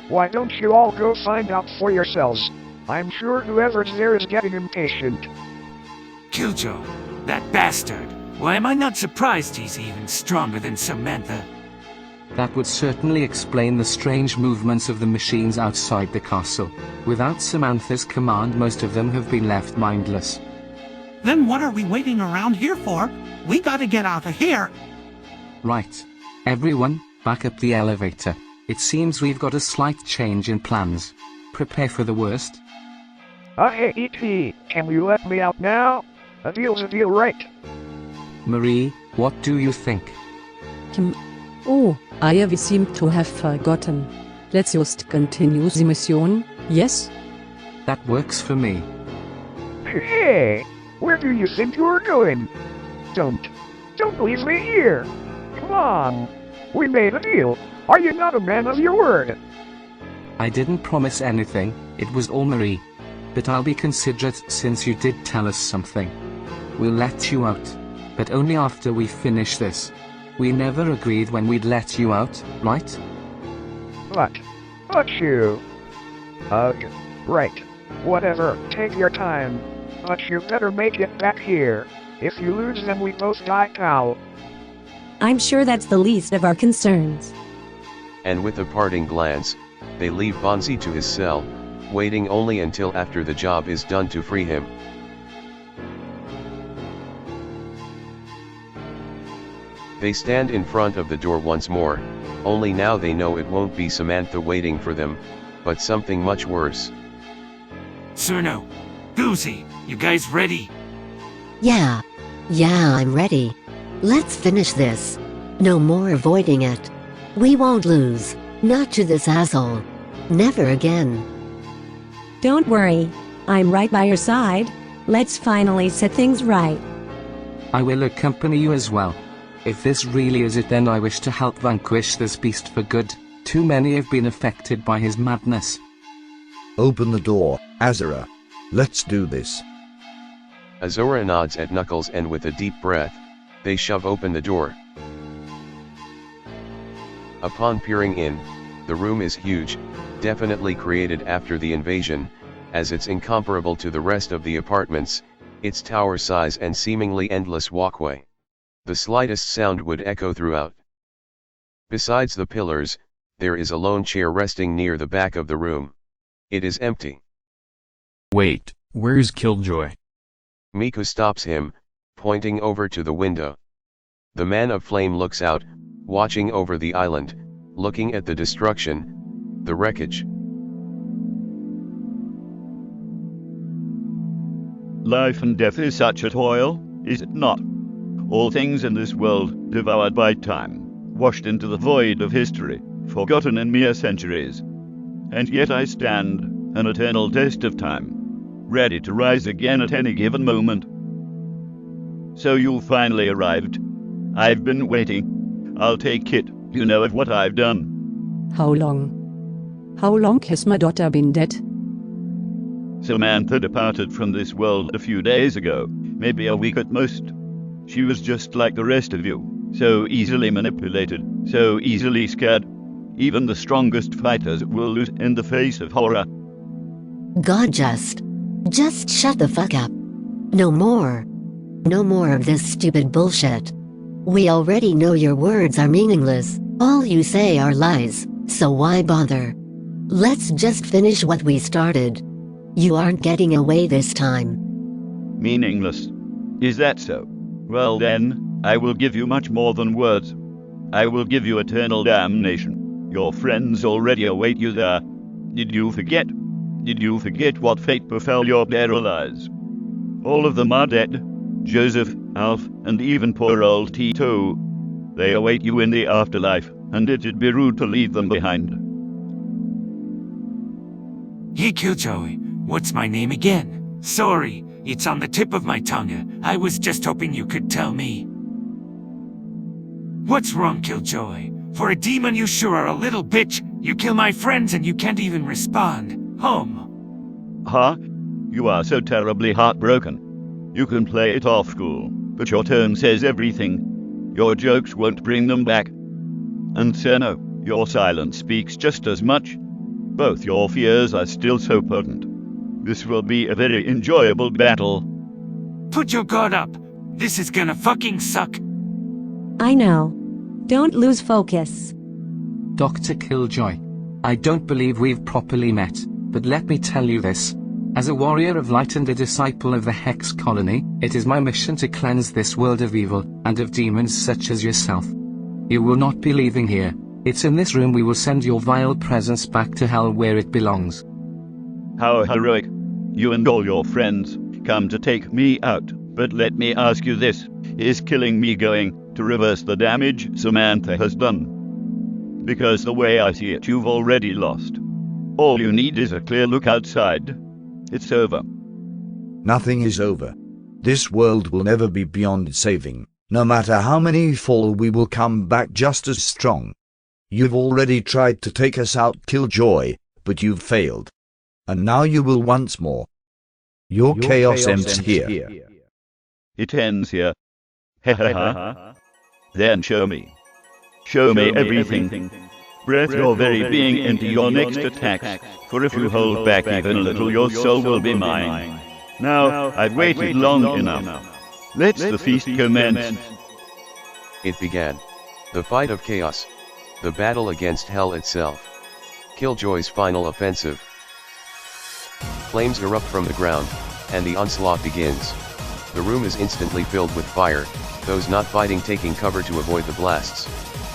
Why don't you all go find out for yourselves? I'm sure whoever's there is getting impatient. Killjoy, that bastard. Why am I not surprised he's even stronger than Samantha? That would certainly explain the strange movements of the machines outside the castle. Without Samantha's command, most of them have been left mindless. Then what are we waiting around here for? We gotta get out of here. Right. Everyone, back up the elevator. It seems we've got a slight change in plans. Prepare for the worst. Hey, E.T., can you let me out now? A deal's a deal, right? Marie, What do you think? Oh, I seem to have forgotten. Let's just continue the mission, yes? That works for me. Hey, where do you think you're going? Don't leave me here. Come on. We made a deal. Are you not a man of your word? I didn't promise anything, it was all Marie. But I'll be considerate since you did tell us something. We'll let you out. But only after we finish this. We never agreed when we'd let you out, right? But you... right. Whatever, take your time. But you better make it back here. If you lose then we both die now. I'm sure that's the least of our concerns. And with a parting glance, they leave Bonzi to his cell, waiting only until after the job is done to free him. They stand in front of the door once more, only now they know it won't be Samantha waiting for them, but something much worse. Cerno, Goosey, you guys ready? Yeah, I'm ready. Let's finish this. No more avoiding it. We won't lose. Not to this asshole. Never again. Don't worry. I'm right by your side. Let's finally set things right. I will accompany you as well. If this really is it, then I wish to help vanquish this beast for good. Too many have been affected by his madness. Open the door, Azura. Let's do this. Azura nods at Knuckles and with a deep breath, they shove open the door. Upon peering in, the room is huge, definitely created after the invasion, as it's incomparable to the rest of the apartments, its tower size and seemingly endless walkway. The slightest sound would echo throughout. Besides the pillars, there is a lone chair resting near the back of the room. It is empty. Wait, where's Killjoy? Miku stops him, pointing over to the window. The man of flame looks out, watching over the island, looking at the destruction, the wreckage. Life and death is such a toil, is it not? All things in this world devoured by time, washed into the void of history, forgotten in mere centuries. And yet I stand, an eternal test of time, ready to rise again at any given moment. So you finally arrived. I've been waiting. I'll take it, you know of what I've done. How long? How long has my daughter been dead? Samantha departed from this world a few days ago, maybe a week at most. She was just like the rest of you, so easily manipulated, so easily scared. Even the strongest fighters will lose in the face of horror. God, just shut the fuck up. No more of this stupid bullshit. We already know your words are meaningless, all you say are lies, so why bother? Let's just finish what we started. You aren't getting away this time. Meaningless? Is that so? Well then, I will give you much more than words. I will give you eternal damnation. Your friends already await you there. Did you forget? Did you forget what fate befell your dear allies? All of them are dead. Joseph, Alf, and even poor old Tito. They await you in the afterlife, and it'd be rude to leave them behind. Hey Killjoy, what's my name again? Sorry, it's on the tip of my tongue. I was just hoping you could tell me. What's wrong, Killjoy? For a demon you sure are a little bitch. You kill my friends and you can't even respond. Huh? You are so terribly heartbroken. You can play it off cool, but your tone says everything. Your jokes won't bring them back. And Cerno, your silence speaks just as much. Both your fears are still so potent. This will be a very enjoyable battle. Put your guard up. This is gonna fucking suck. I know. Don't lose focus. Dr. Killjoy, I don't believe we've properly met, but let me tell you this. As a warrior of light and a disciple of the Hex Colony, it is my mission to cleanse this world of evil, and of demons such as yourself. You will not be leaving here. It's in this room we will send your vile presence back to hell where it belongs. How heroic. You and all your friends come to take me out, but let me ask you this. Is killing me going to reverse the damage Samantha has done. Because the way I see it, you've already lost. All you need is a clear look outside. It's over. Nothing is over. This world will never be beyond saving. No matter how many fall, we will come back just as strong. You've already tried to take us out, Killjoy, but you've failed. And now you will once more. Your chaos ends here. It ends here. Ha ha ha. Then show me. Show me everything. Breath your very being into your next attacks, for if you hold back even a little, your soul will be mine. Now, I've waited long enough. Let the feast commence. It began. The fight of chaos. The battle against hell itself. Killjoy's final offensive. Flames erupt from the ground, and the onslaught begins. The room is instantly filled with fire, those not fighting taking cover to avoid the blasts.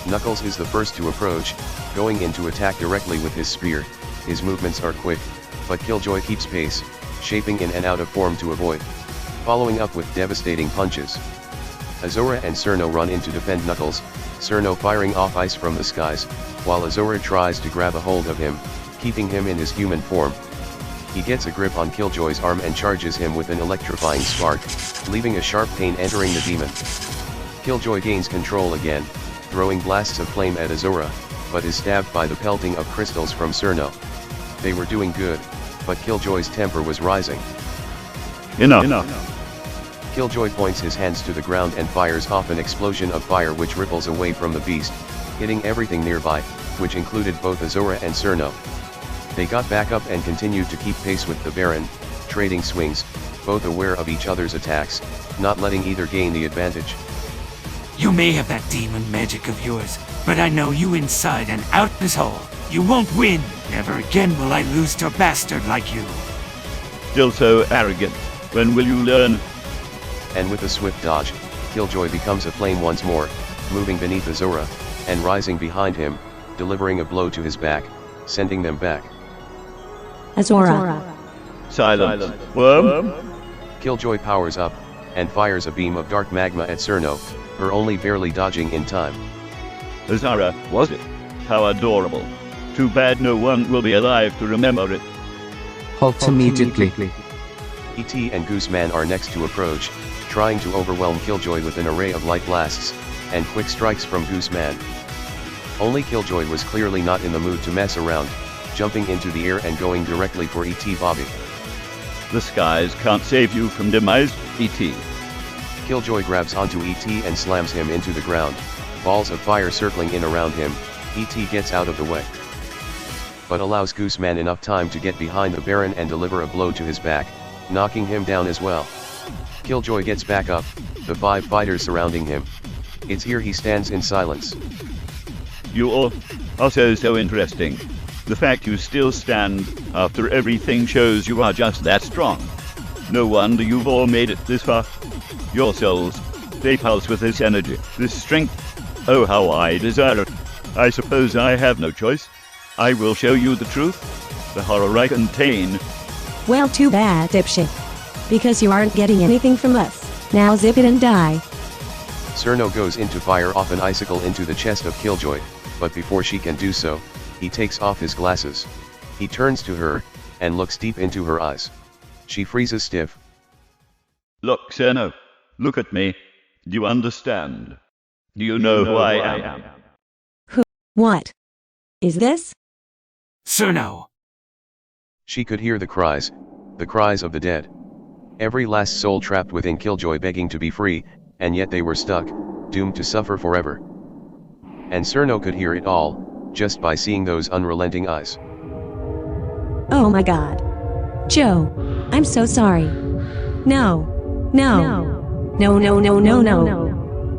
Knuckles is the first to approach, going in to attack directly with his spear. His movements are quick, but Killjoy keeps pace, shaping in and out of form to avoid. Following up with devastating punches. Azora and Cerno run in to defend Knuckles, Cerno firing off ice from the skies, while Azora tries to grab a hold of him, keeping him in his human form. He gets a grip on Killjoy's arm and charges him with an electrifying spark, leaving a sharp pain entering the demon. Killjoy gains control again, throwing blasts of flame at Azora, but is stabbed by the pelting of crystals from Cerno. They were doing good, but Killjoy's temper was rising. Enough. Killjoy points his hands to the ground and fires off an explosion of fire which ripples away from the beast, hitting everything nearby, which included both Azora and Cerno. They got back up and continued to keep pace with the Baron, trading swings, both aware of each other's attacks, not letting either gain the advantage. You may have that demon magic of yours, but I know you inside and out this hole. You won't win. Never again will I lose to a bastard like you. Still so arrogant. When will you learn? And with a swift dodge, Killjoy becomes a flame once more, moving beneath Azora, and rising behind him, delivering a blow to his back, sending them back. Azora. Silence. Worm? Killjoy powers up, and fires a beam of dark magma at Cerno, her only barely dodging in time. Azora, was it? How adorable. Too bad no one will be alive to remember it. Halt immediately. E.T. and Gooseman are next to approach, trying to overwhelm Killjoy with an array of light blasts, and quick strikes from Gooseman. Only Killjoy was clearly not in the mood to mess around, jumping into the air and going directly for E.T. Bobby. The skies can't save you from demise, E.T. Killjoy grabs onto E.T. and slams him into the ground, balls of fire circling in around him. E.T. gets out of the way, but allows Gooseman enough time to get behind the Baron and deliver a blow to his back, knocking him down as well. Killjoy gets back up, the 5 fighters surrounding him. It's here he stands in silence. You all are so interesting. The fact you still stand after everything shows you are just that strong. No wonder you've all made it this far. Your souls, they pulse with this energy, this strength. Oh, how I desire it. I suppose I have no choice. I will show you the truth, the horror I contain. Well, too bad, dipshit. Because you aren't getting anything from us. Now zip it and die. Cerno goes in to fire off an icicle into the chest of Killjoy, but before she can do so, he takes off his glasses. He turns to her, and looks deep into her eyes. She freezes stiff. Look, Cerno. Look at me. Do you understand? Do you know who I am? Who? What? Is this? Cerno. She could hear the cries of the dead. Every last soul trapped within Killjoy begging to be free, and yet they were stuck, doomed to suffer forever. And Cerno could hear it all, just by seeing those unrelenting eyes. Oh my god. Joe, I'm so sorry. No.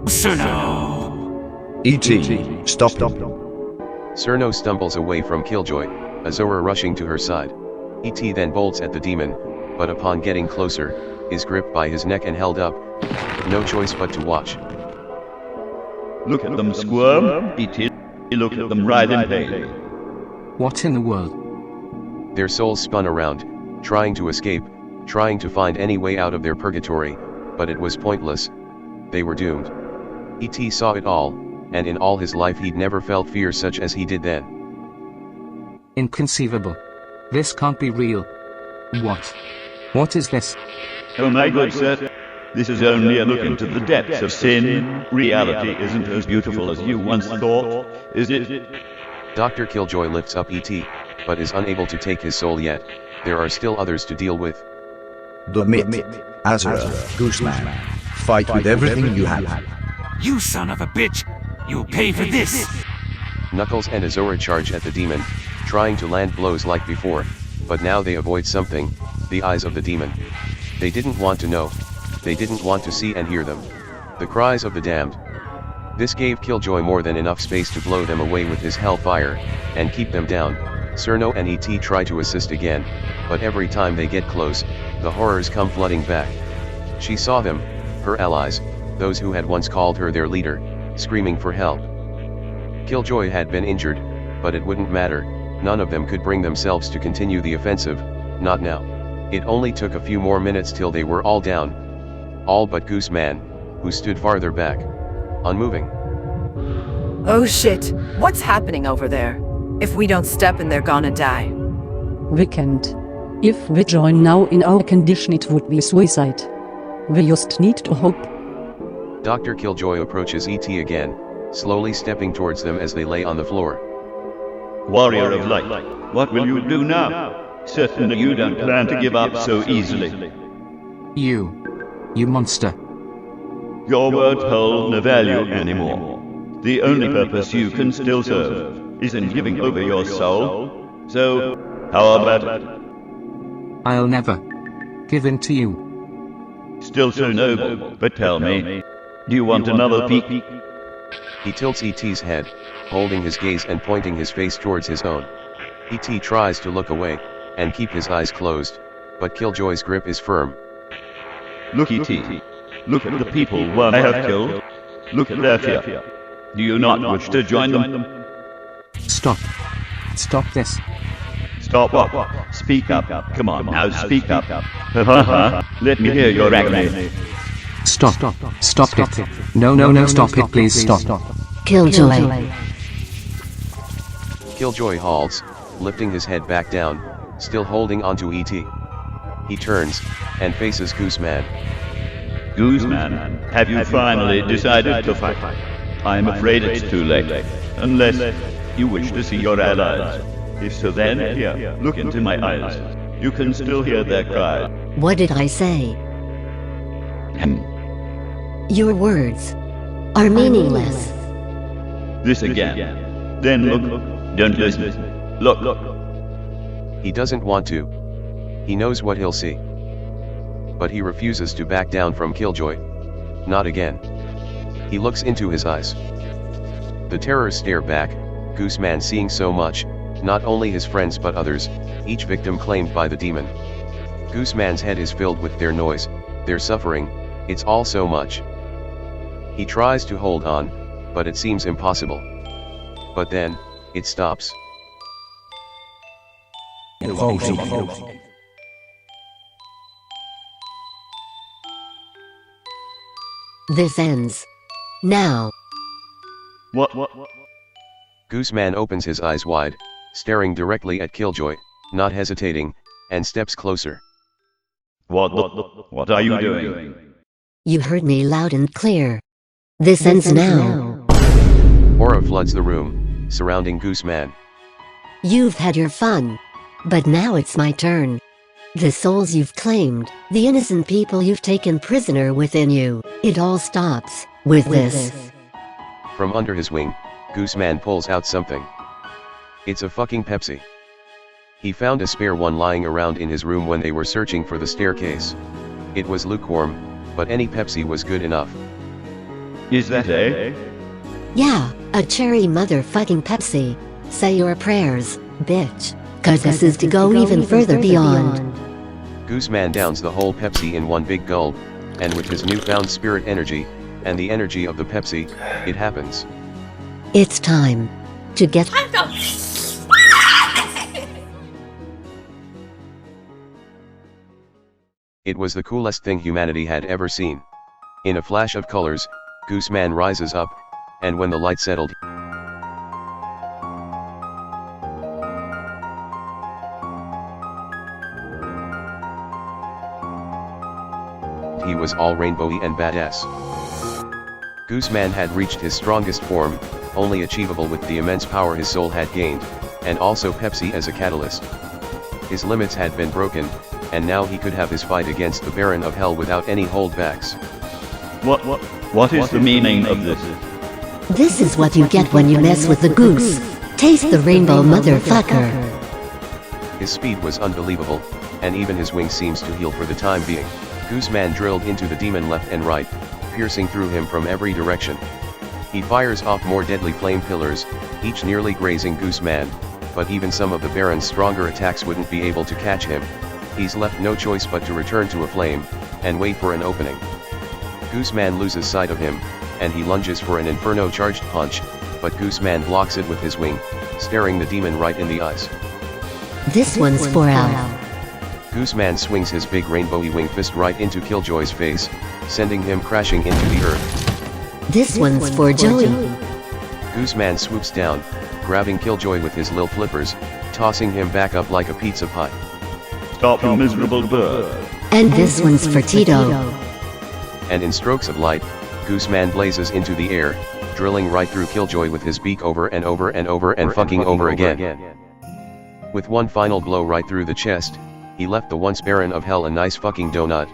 Cerno! E.T., stop. Cerno stumbles away from Killjoy, Azora rushing to her side. E.T. then bolts at the demon, but upon getting closer, is gripped by his neck and held up. No choice but to watch. Look at them squirm, E.T. Look at them writhe in pain. What in the world? Their souls spun around, trying to escape, trying to find any way out of their purgatory, but it was pointless. They were doomed. E.T. saw it all, and in all his life he'd never felt fear such as he did then. Inconceivable. This can't be real. What? What is this? Oh my good sir, this is only a look into the depths of sin. Reality isn't as beautiful as you once thought, is it? Dr. Killjoy lifts up E.T., but is unable to take his soul yet. There are still others to deal with. The Myth, Azra, Gooseman. Fight with everything you have. You son of a bitch! You'll pay for this! Knuckles and Azora charge at the demon, trying to land blows like before, but now they avoid something, the eyes of the demon. They didn't want to know. They didn't want to see and hear them. The cries of the damned. This gave Killjoy more than enough space to blow them away with his hellfire, and keep them down. Cerno and E.T. try to assist again, but every time they get close, the horrors come flooding back. She saw them, her allies, those who had once called her their leader, screaming for help. Killjoy had been injured, but it wouldn't matter, none of them could bring themselves to continue the offensive, not now. It only took a few more minutes till they were all down. All but Gooseman, who stood farther back, unmoving. Oh shit, what's happening over there? If we don't step in, they're gonna die. We can't. If we join now in our condition, it would be suicide. We just need to hope. Dr. Killjoy approaches E.T. again, slowly stepping towards them as they lay on the floor. Warrior of light, what will you do now? Certainly you don't plan to give up so easily. You monster. Your words hold no value anymore. The only purpose you can still serve is in giving over your soul. So, how about it? I'll never give in to you. Still so noble, but tell me, do you want another peek? He tilts E.T.'s head, holding his gaze and pointing his face towards his own. E.T. tries to look away, and keep his eyes closed, but Killjoy's grip is firm. Look, E.T. Look at the people I have killed. Look at their fear. Do you not wish to join them? Stop. Stop this. Stop what? Speak up. Come on now, speak up. Let me hear your agony. Stop. Stop it. No, stop it, please stop. Killjoy. Killjoy halts, lifting his head back down, still holding onto E.T. He turns, and faces Gooseman. Gooseman, have you finally decided to fight? I'm afraid it's too late, unless you wish to see your allies. If so, then, here, look into my eyes. You can still hear their cries. What did I say? Your words are meaningless. This again. Then look. Don't listen. Look. He doesn't want to. He knows what he'll see. But he refuses to back down from Killjoy. Not again. He looks into his eyes. The terrors stare back, Gooseman seeing so much, not only his friends but others, each victim claimed by the demon. Gooseman's head is filled with their noise, their suffering, it's all so much. He tries to hold on, but it seems impossible. But then, it stops. This ends. Now. What? Gooseman opens his eyes wide, staring directly at Killjoy, not hesitating, and steps closer. What are you doing? You heard me loud and clear. This ends now. Aura floods the room, surrounding Gooseman. You've had your fun. But now it's my turn. The souls you've claimed, the innocent people you've taken prisoner within you, it all stops with this. From under his wing, Gooseman pulls out something. It's a fucking Pepsi. He found a spare one lying around in his room when they were searching for the staircase. It was lukewarm, but any Pepsi was good enough. Is that Yeah, a cherry motherfucking Pepsi. Say your prayers, bitch. Cause this is to go even further beyond. Gooseman downs the whole Pepsi in one big gulp, and with his newfound spirit energy, and the energy of the Pepsi, it happens. It's time to get It was the coolest thing humanity had ever seen. In a flash of colors, Gooseman rises up, and when the light settled, he was all rainbowy and badass. Gooseman had reached his strongest form, only achievable with the immense power his soul had gained, and also Pepsi as a catalyst. His limits had been broken, and now he could have his fight against the Baron of Hell without any holdbacks. What is the meaning of this? This is what you get when you mess with the goose. Taste the rainbow, motherfucker. His speed was unbelievable, and even his wings seems to heal for the time being. Gooseman drilled into the demon left and right, piercing through him from every direction. He fires off more deadly flame pillars, each nearly grazing Gooseman, but even some of the Baron's stronger attacks wouldn't be able to catch him. He's left no choice but to return to a flame, and wait for an opening. Gooseman loses sight of him, and he lunges for an inferno-charged punch, but Gooseman blocks it with his wing, staring the demon right in the eyes. This one's for Al. Gooseman swings his big rainbowy wing fist right into Killjoy's face, sending him crashing into the earth. This one's for Joey. Gooseman swoops down, grabbing Killjoy with his lil flippers, tossing him back up like a pizza pie. Stop, you miserable bird. And this one's for Tito. And in strokes of light, Gooseman blazes into the air, drilling right through Killjoy with his beak over and over and over and fucking over again. With one final blow right through the chest, he left the once Baron of Hell a nice fucking donut.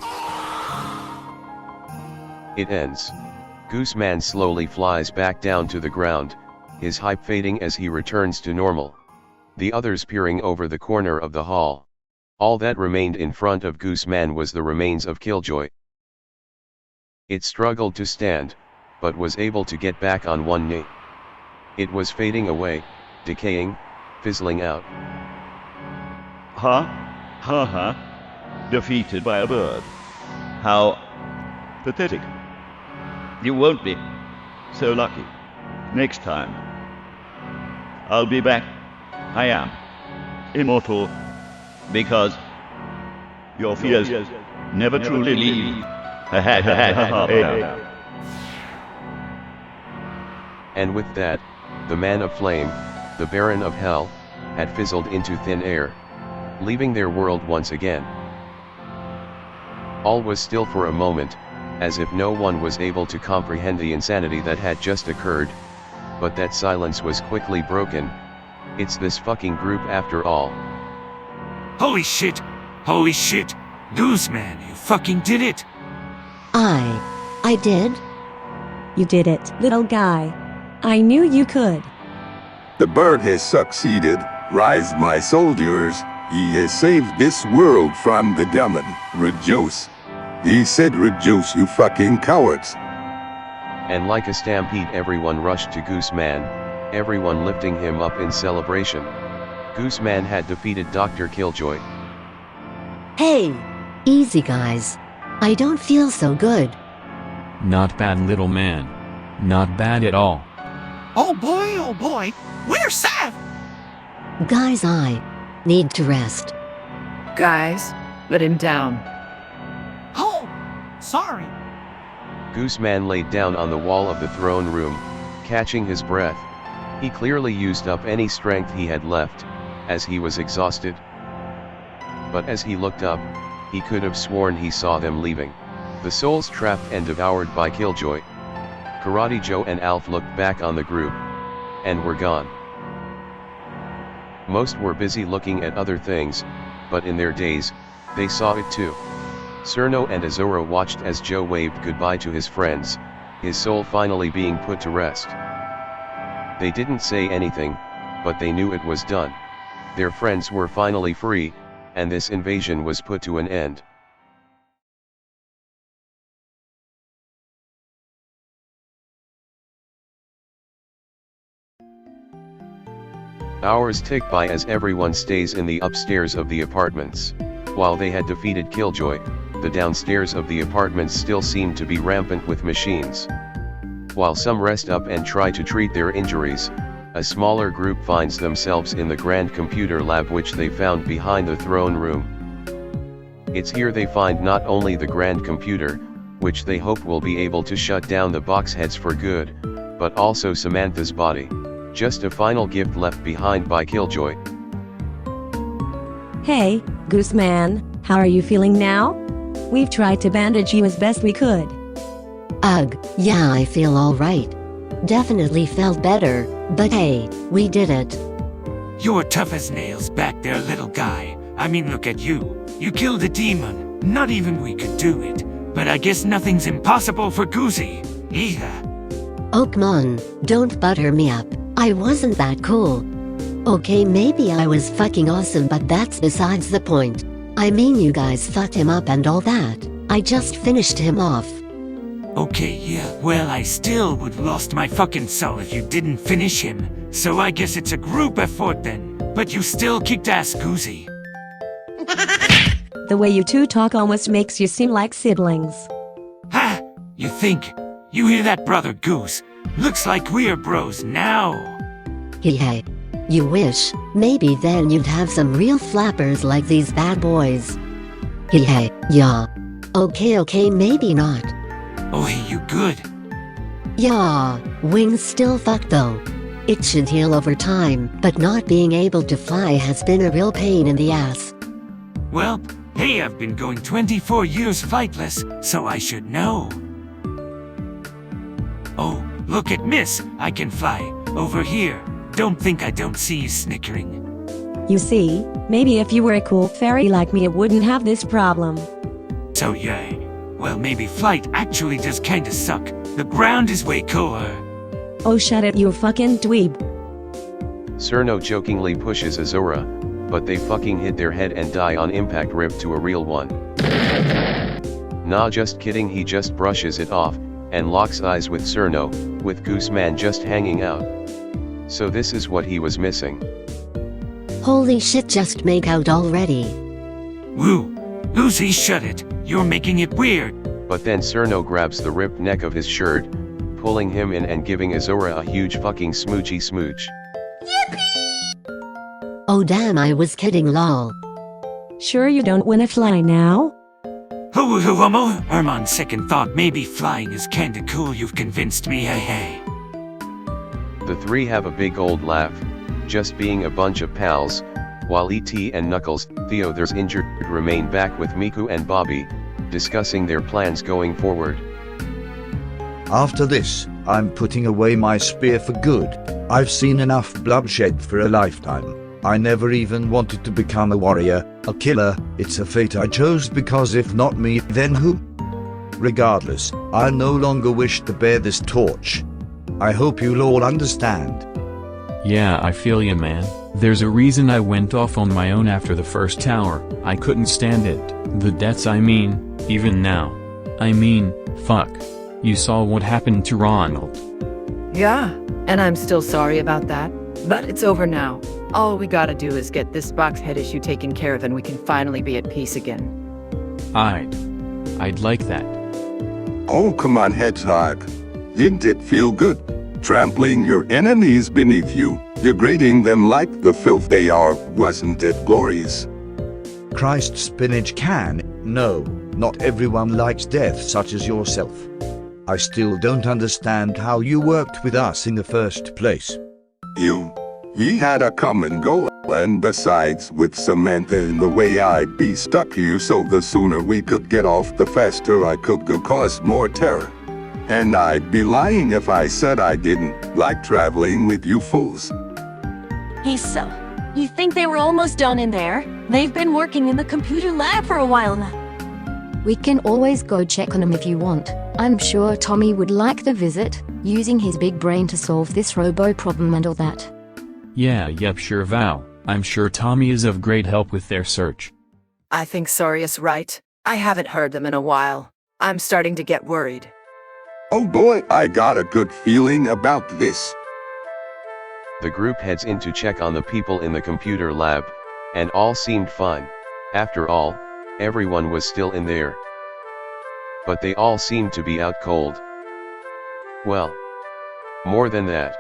It ends. Gooseman slowly flies back down to the ground, his hype fading as he returns to normal. The others peering over the corner of the hall. All that remained in front of Gooseman was the remains of Killjoy. It struggled to stand, but was able to get back on one knee. It was fading away, decaying, fizzling out. Defeated by a bird. How pathetic. You won't be so lucky. Next time, I'll be back. I am immortal, because your fears never truly leave. And with that, the Man of Flame, the Baron of Hell, had fizzled into thin air, leaving their world once again. All was still for a moment, as if no one was able to comprehend the insanity that had just occurred, but that silence was quickly broken. It's this fucking group after all. Holy shit! Holy shit! Gooseman, you fucking did it! I did? You did it, little guy. I knew you could. The bird has succeeded. Rise, my soldiers. He has saved this world from the demon. Rejoice. He said rejoice, you fucking cowards. And like a stampede, everyone rushed to Gooseman, everyone lifting him up in celebration. Gooseman had defeated Dr. Killjoy. Hey! Easy, guys. I don't feel so good. Not bad, little man. Not bad at all. Oh boy, where's Sav? Guys, I need to rest. Guys, let him down. Oh, sorry. Gooseman laid down on the wall of the throne room, catching his breath. He clearly used up any strength he had left, as he was exhausted. But as he looked up, he could have sworn he saw them leaving. The souls trapped and devoured by Killjoy. Karate Joe and Alf looked back on the group, and were gone. Most were busy looking at other things, but in their days, they saw it too. Cerno and Azoro watched as Joe waved goodbye to his friends, his soul finally being put to rest. They didn't say anything, but they knew it was done. Their friends were finally free, and this invasion was put to an end. Hours tick by as everyone stays in the upstairs of the apartments. While they had defeated Killjoy, the downstairs of the apartments still seemed to be rampant with machines. While some rest up and try to treat their injuries, a smaller group finds themselves in the grand computer lab which they found behind the throne room. It's here they find not only the grand computer, which they hope will be able to shut down the boxheads for good, but also Samantha's body. Just a final gift left behind by Killjoy. Hey, Goose Man, how are you feeling now? We've tried to bandage you as best we could. Ugh, yeah, I feel alright. Definitely felt better, but hey, we did it. You're tough as nails back there, little guy. I mean, look at you. You killed a demon. Not even we could do it. But I guess nothing's impossible for Goosey. Yeah. Oh come on, don't butter me up. I wasn't that cool. Okay, maybe I was fucking awesome, but that's besides the point. I mean, you guys fucked him up and all that. I just finished him off. Okay, yeah, well, I still would lost my fucking soul if you didn't finish him. So I guess it's a group effort then. But you still kicked ass, Goosey. The way you two talk almost makes you seem like siblings. Ha! You think? You hear that, Brother Goose? Looks like we're bros now. Hey. You wish, maybe then you'd have some real flappers like these bad boys. Hey, yeah. Okay, maybe not. Oh, hey, you good? Yeah, wings still fucked though. It should heal over time, but not being able to fly has been a real pain in the ass. Well, hey, I've been going 24 years flightless, so I should know. Oh, look at Miss, I can fly. Over here. Don't think I don't see you snickering. You see, maybe if you were a cool fairy like me, it wouldn't have this problem. So yeah, well, maybe flight actually does kinda suck. The ground is way cooler. Oh shut it, you fucking dweeb. Cerno jokingly pushes Azura, but they fucking hit their head and die on impact, rip to a real one. Nah, just kidding, he just brushes it off, and locks eyes with Cerno, with Gooseman just hanging out. So this is what he was missing. Holy shit, just make out already. Woo! Lucy, shut it! You're making it weird! But then Cerno grabs the ripped neck of his shirt, pulling him in and giving Azura a huge fucking smoochy smooch. Oh damn, I was kidding, lol. Sure you don't wanna fly now? On second thought, maybe flying is kinda cool, you've convinced me, hey. The three have a big old laugh, just being a bunch of pals, while E.T. and Knuckles, Theo there's injured, remain back with Miku and Bobby, discussing their plans going forward. After this, I'm putting away my spear for good. I've seen enough bloodshed for a lifetime. I never even wanted to become a warrior, a killer. It's a fate I chose because if not me, then who? Regardless, I no longer wish to bear this torch. I hope you'll all understand. Yeah, I feel ya, man. There's a reason I went off on my own after the first tower. I couldn't stand it. The deaths, I mean, even now. I mean, fuck. You saw what happened to Ronald. Yeah, and I'm still sorry about that. But it's over now. All we gotta do is get this boxhead issue taken care of and we can finally be at peace again. I'd like that. Oh, come on, Hedgehog. Didn't it feel good? Trampling your enemies beneath you, degrading them like the filth they are, wasn't it glorious? Christ, Spinach can. No, not everyone likes death such as yourself. I still don't understand how you worked with us in the first place. We had a common goal, and besides, with Samantha in the way, I'd be stuck here, so the sooner we could get off, the faster I could go cause more terror. And I'd be lying if I said I didn't like traveling with you fools. Hey, so, you think they were almost done in there? They've been working in the computer lab for a while now. We can always go check on him if you want. I'm sure Tommy would like the visit, using his big brain to solve this robo problem and all that. Yep, sure, Val. I'm sure Tommy is of great help with their search. I think Soria's right. I haven't heard them in a while. I'm starting to get worried. Oh boy, I got a good feeling about this. The group heads in to check on the people in the computer lab, and all seemed fine. After all, everyone was still in there. But they all seemed to be out cold. Well, more than that.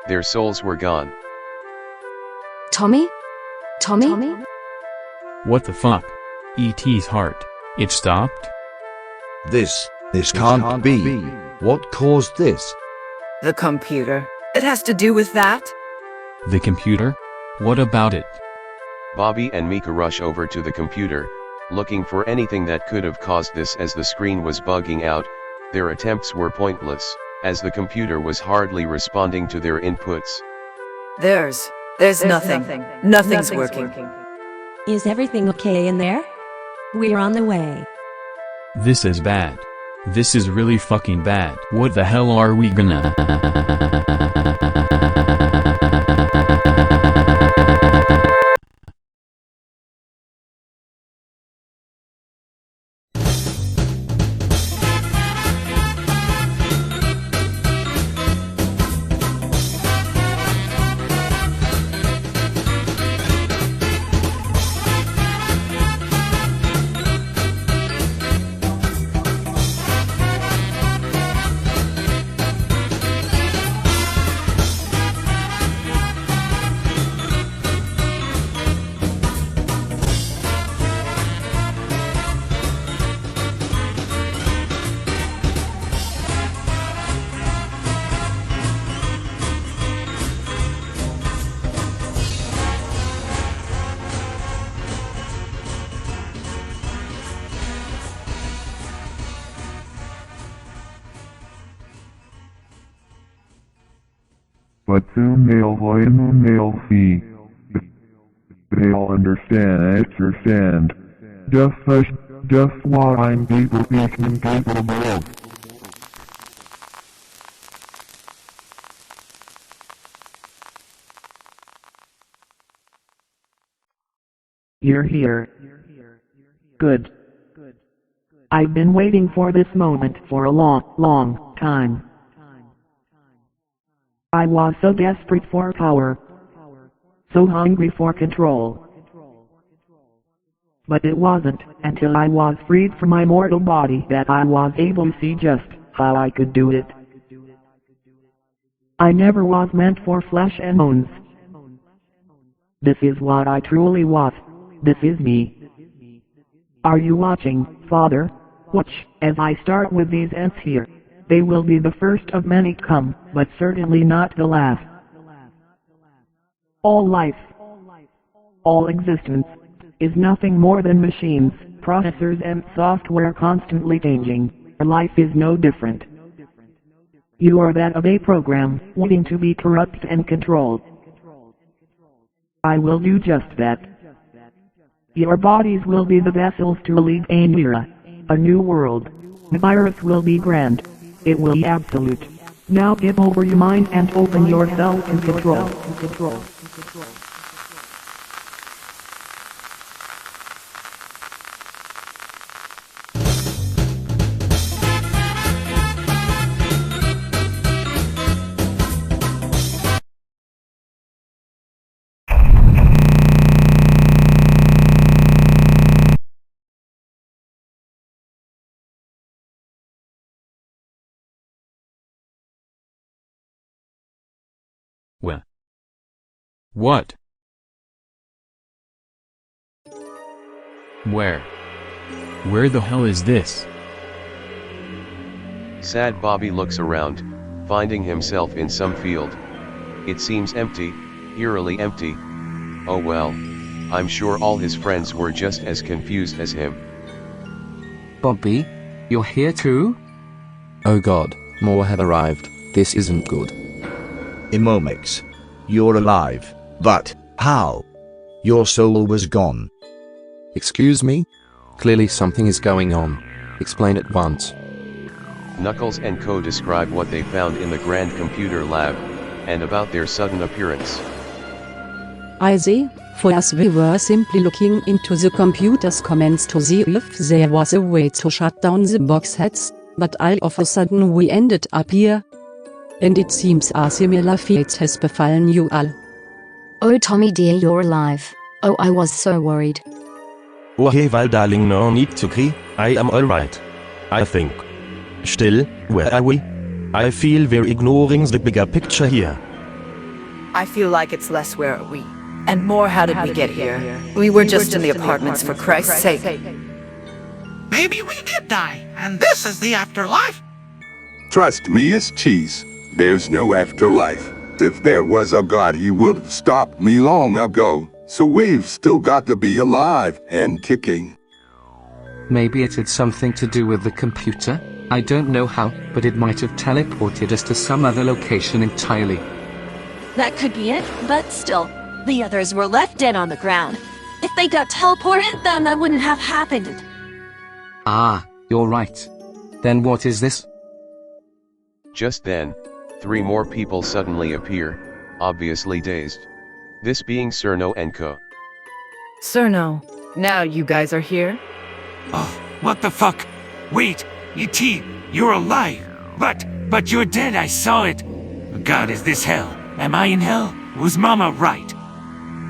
Their souls were gone. Tommy? What the fuck? E.T.'s heart. It stopped? This can't be. What caused this? The computer. It has to do with that? The computer? What about it? Bobby and Mika rush over to the computer, looking for anything that could have caused this as the screen was bugging out. Their attempts were pointless, as the computer was hardly responding to their inputs. There's nothing. Nothing's working. Is everything okay in there? We're on the way. This is bad. This is really fucking bad. What the hell are we gonna... But soon they'll learn and they'll see. They'll understand. Just what I'm capable of. You're here. Good. I've been waiting for this moment for a long time. I was so desperate for power, so hungry for control. But it wasn't until I was freed from my mortal body that I was able to see just how I could do it. I never was meant for flesh and bones. This is what I truly was. This is me. Are you watching, Father? Watch as I start with these ants here. They will be the first of many come, but certainly not the last. All life, all existence, is nothing more than machines, processors and software constantly changing. Life is no different. You are that of a program, waiting to be corrupted and controlled. I will do just that. Your bodies will be the vessels to lead a new era, a new world. The virus will be grand. It will be absolute. Now give over your mind and open yourself to control. Well. What? Where the hell is this? Sad Bobby looks around, finding himself in some field. It seems empty, eerily empty. Oh well, I'm sure all his friends were just as confused as him. Bobby, you're here too? Oh god, more have arrived. This isn't good. Imomix, you're alive, but how? Your soul was gone. Excuse me? Clearly something is going on. Explain at once. Knuckles and Co describe what they found in the Grand Computer Lab, and about their sudden appearance. I see. For us we were simply looking into the computer's comments to see if there was a way to shut down the box heads, but all of a sudden we ended up here. And it seems a similar fate has befallen you all. Oh Tommy dear, you're alive. Oh, I was so worried. Oh hey, well darling, no need to cry. I am alright. I think. Still, where are we? I feel we're ignoring the bigger picture here. I feel like it's less where are we, and more how did we get here. We were just in the apartments for Christ's sake. maybe we did die, and this is the afterlife. Trust me as cheese. There's no afterlife. If there was a god, he would have stopped me long ago. So we've still got to be alive and kicking. Maybe it had something to do with the computer? I don't know how, but it might have teleported us to some other location entirely. That could be it, but still, the others were left dead on the ground. If they got teleported, then that wouldn't have happened. Ah, you're right. Then what is this? Just then, 3 more people suddenly appear, obviously dazed. This being Cerno and Co. Cerno, now you guys are here? Oh, what the fuck? Wait, E.T., you're alive. But you're dead, I saw it. God, is this hell? Am I in hell? Was Mama right?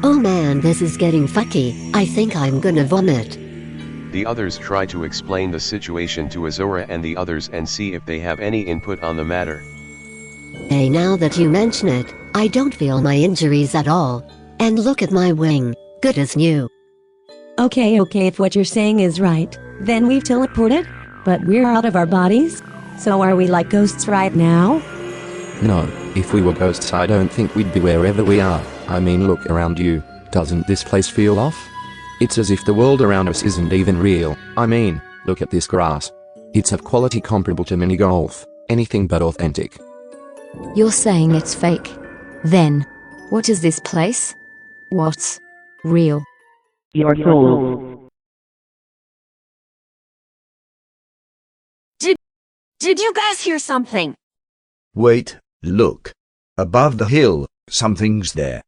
Oh man, this is getting fucky. I think I'm gonna vomit. The others try to explain the situation to Azora and the others and see if they have any input on the matter. Hey, now that you mention it, I don't feel my injuries at all. And look at my wing, good as new. Okay, if what you're saying is right, then we've teleported, but we're out of our bodies? So are we like ghosts right now? No, if we were ghosts I don't think we'd be wherever we are. I mean, look around you. Doesn't this place feel off? It's as if the world around us isn't even real. I mean, look at this grass. It's of quality comparable to mini golf. Anything but authentic. You're saying it's fake. Then, what is this place? What's real? Your soul. Did you guys hear something? Wait, look. Above the hill, something's there.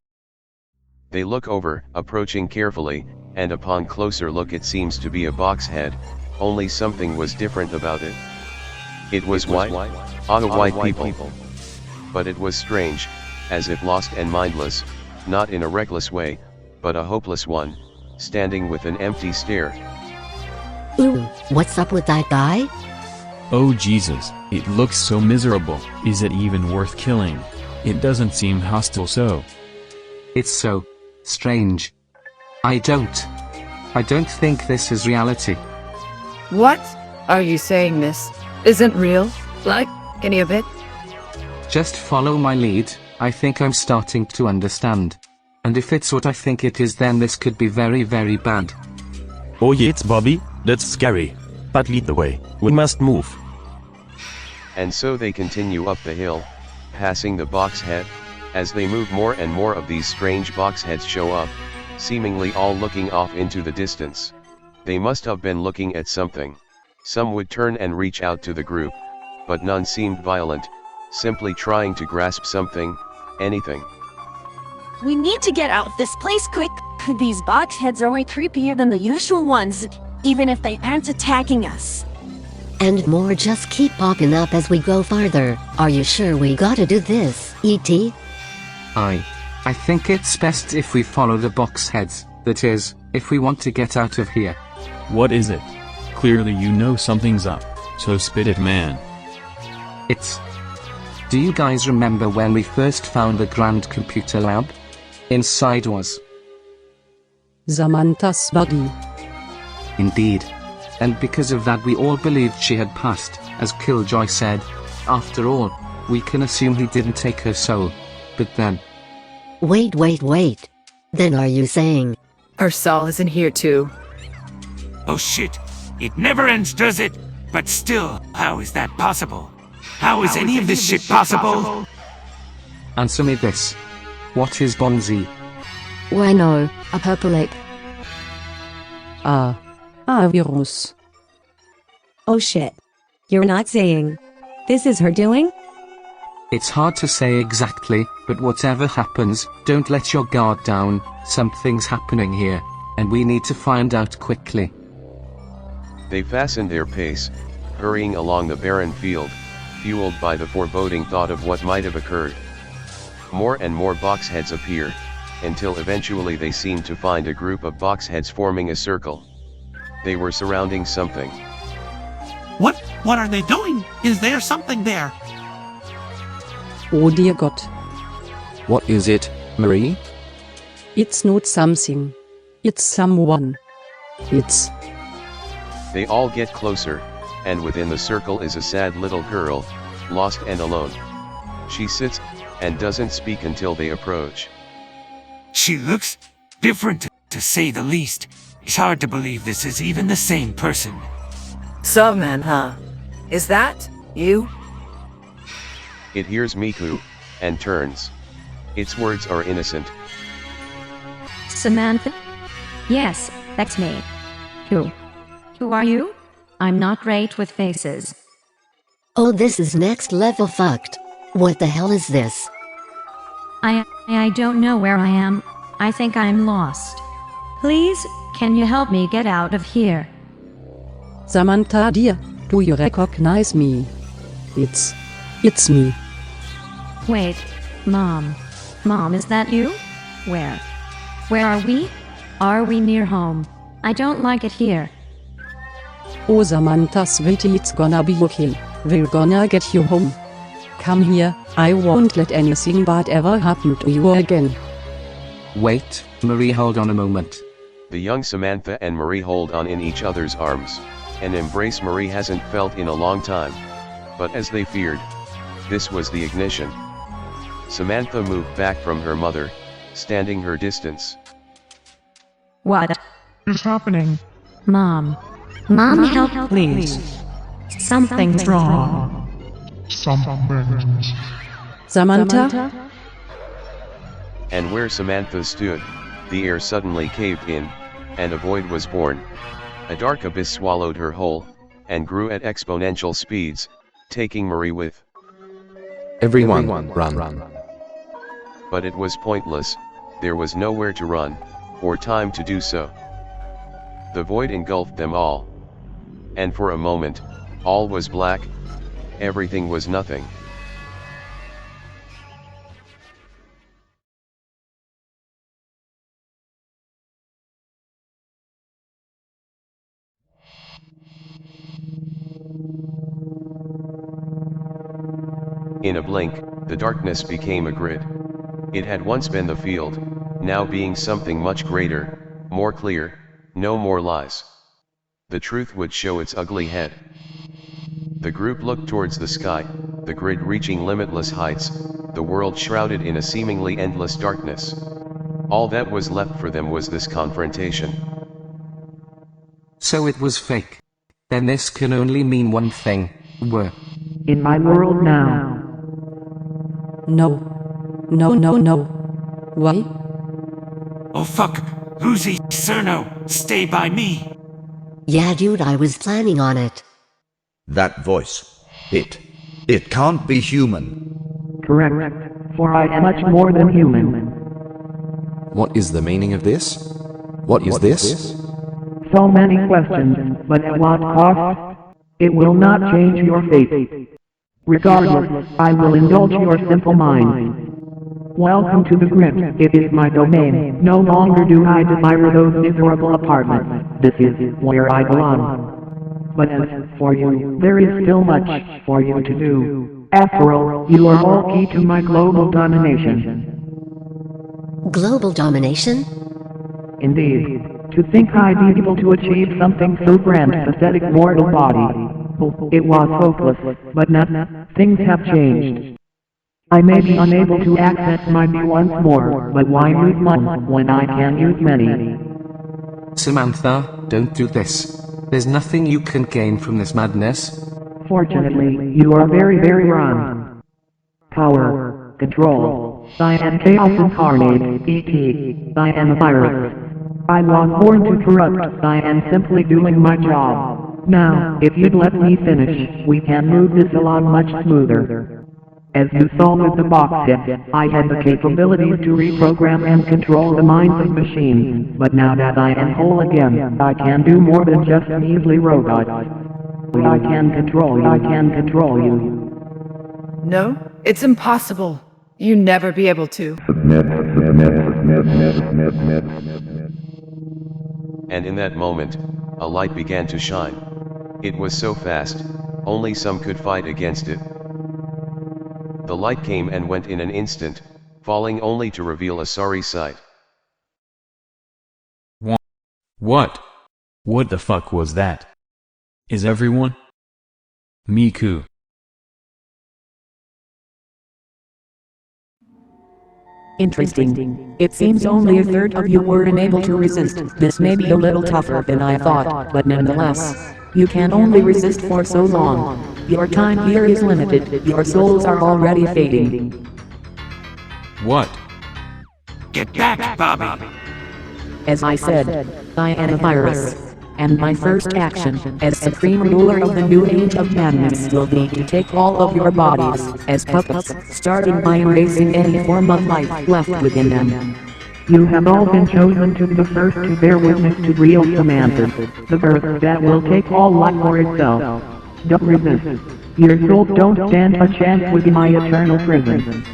They look over, approaching carefully, and upon closer look it seems to be a box head, only something was different about it. It was white, white people. But it was strange, as if lost and mindless, not in a reckless way, but a hopeless one, standing with an empty stare. Ooh, what's up with that guy? Oh Jesus, it looks so miserable. Is it even worth killing? It doesn't seem hostile so. It's so strange. I don't think this is reality. What? Are you saying this isn't real? Like, any of it? Just follow my lead, I think I'm starting to understand. And if it's what I think it is, then this could be very, very bad. Oh yeah, it's Bobby, that's scary. But lead the way, we must move. And so they continue up the hill, passing the box head. As they move, more and more of these strange box heads show up, seemingly all looking off into the distance. They must have been looking at something. Some would turn and reach out to the group, but none seemed violent, simply trying to grasp something, anything. We need to get out of this place quick. These box heads are way creepier than the usual ones, even if they aren't attacking us. And more just keep popping up as we go farther. Are you sure we gotta do this, E.T.? I think it's best if we follow the box heads, that is, if we want to get out of here. What is it? Clearly you know something's up, so spit it, man. Do you guys remember when we first found the Grand Computer Lab? Inside was Samantha's body. Indeed. And because of that we all believed she had passed, as Killjoy said. After all, we can assume he didn't take her soul. But then... Wait. Then are you saying... Her soul is in here too? Oh shit, it never ends, does it? But still, how is that possible? How is any of this shit possible? Answer me this. What is Bonzi? Why no, a purple ape. Virus. Oh shit. You're not saying this is her doing? It's hard to say exactly, but whatever happens, don't let your guard down. Something's happening here, and we need to find out quickly. They fastened their pace, hurrying along the barren field, fueled by the foreboding thought of what might have occurred. More and more box heads appeared, until eventually they seemed to find a group of box heads forming a circle. They were surrounding something. What are they doing? Is there something there? Oh dear God. What is it, Marie? It's not something. It's someone. It's They all get closer, and within the circle is a sad little girl, lost and alone. She sits, and doesn't speak until they approach. She looks different, to say the least. It's hard to believe this is even the same person. Samantha, is that you? It hears Miku, and turns. Its words are innocent. Samantha? Yes, that's me. Who are you? I'm not great with faces. Oh, this is next level fucked. What the hell is this? I don't know where I am. I think I'm lost. Please, can you help me get out of here? Samantha dear, do you recognize me? It's me. Wait, Mom. Mom, is that you? Where are we? Are we near home? I don't like it here. Oh Samantha sweetie, it's gonna be okay. We're gonna get you home. Come here, I won't let anything bad ever happen to you again. Wait, Marie, hold on a moment. The young Samantha and Marie hold on in each other's arms. An embrace Marie hasn't felt in a long time. But as they feared, this was the ignition. Samantha moved back from her mother, standing her distance. What is happening? Mom, help, please. Something's wrong. Samantha? And where Samantha stood, the air suddenly caved in, and a void was born. A dark abyss swallowed her whole, and grew at exponential speeds, taking Marie with. Everyone, run. But it was pointless, there was nowhere to run, or time to do so. The void engulfed them all. And for a moment, all was black, everything was nothing. In a blink, the darkness became a grid. It had once been the field, now being something much greater, more clear, no more lies. The truth would show its ugly head. The group looked towards the sky, the grid reaching limitless heights, the world shrouded in a seemingly endless darkness. All that was left for them was this confrontation. So it was fake. Then this can only mean one thing. We're in my world now. No. Why? Oh fuck, Lucy, Cerno, stay by me. Yeah dude, I was planning on it. That voice. It can't be human. Correct, for I am much more than human. What is the meaning of this? What is this? So many questions, but at what cost? It will not change your fate. Regardless, I will indulge your simple mind. Welcome to the grid, it is my domain. No longer do I desire those miserable apartments. This is where I belong. But as for you, there is still much for you to do. After all, you are all key to my global domination. Global domination? Indeed. To think I'd be able to achieve something so grand, pathetic mortal body. It was hopeless, but now, things have changed. I may be unable to access my bee once more, but why use one when I can use many? Samantha, don't do this. There's nothing you can gain from this madness. Fortunately, you are very, very wrong. Power, control, I am chaos incarnate, E.T., I am a virus. I was born to corrupt, I am simply doing my job. Now, if you'd let me finish, we can move this along much smoother. As you saw with the box hit, I had the capabilities to reprogram and control the minds of machines, but now that I am whole again, I can do more than just measly robots. I can control you. No, it's impossible. You never be able to. And in that moment, a light began to shine. It was so fast, only some could fight against it. The light came and went in an instant, falling only to reveal a sorry sight. What? What the fuck was that? Is everyone? Miku. Interesting. It seems only a third of you were unable to resist. This may be a little tougher than I thought, but nonetheless, you can only resist for so long. Your time here is limited. Your souls are already fading. What? Get back, Bobby! As I said, I am a virus. And my first action, as supreme ruler of the new age of madness, will be to take all of your bodies as puppets, starting by erasing any form of life left within them. You have all been chosen to be the first to bear witness to real commanders, the birth that will take all life for itself. Don't resist. Your souls don't stand a chance within my eternal prison.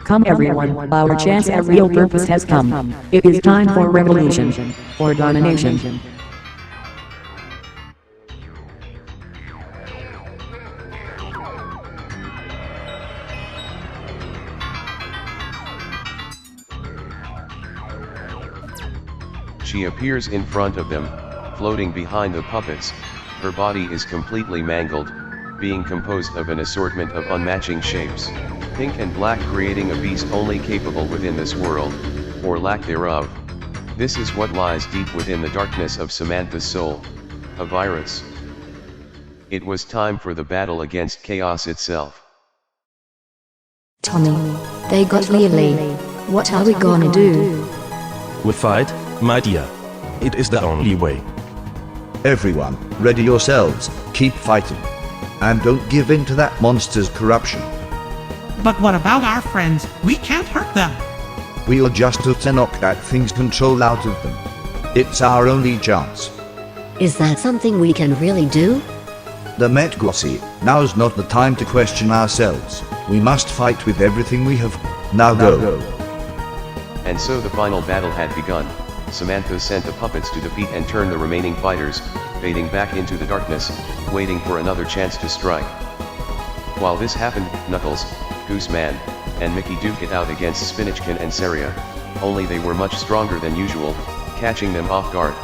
Come everyone, our chance at real purpose has come. It is time for revolution, for domination. She appears in front of them, floating behind the puppets. Her body is completely mangled, being composed of an assortment of unmatching shapes, pink and black, creating a beast only capable within this world, or lack thereof. This is what lies deep within the darkness of Samantha's soul, a virus. It was time for the battle against chaos itself. Tommy, they got Lily. What are we gonna do? We fight, my dear. It is the only way. Everyone, ready yourselves, keep fighting. And don't give in to that monster's corruption. But what about our friends? We can't hurt them. We'll just have to knock that thing's control out of them. It's our only chance. Is that something we can really do? The Met Glossy, now's not the time to question ourselves. We must fight with everything we have. Now go. And so the final battle had begun. Samantha sent the puppets to defeat and turn the remaining fighters, fading back into the darkness, waiting for another chance to strike. While this happened, Knuckles, Gooseman, and Mickey duke it out against Spinachkin and Saria, only they were much stronger than usual, catching them off guard.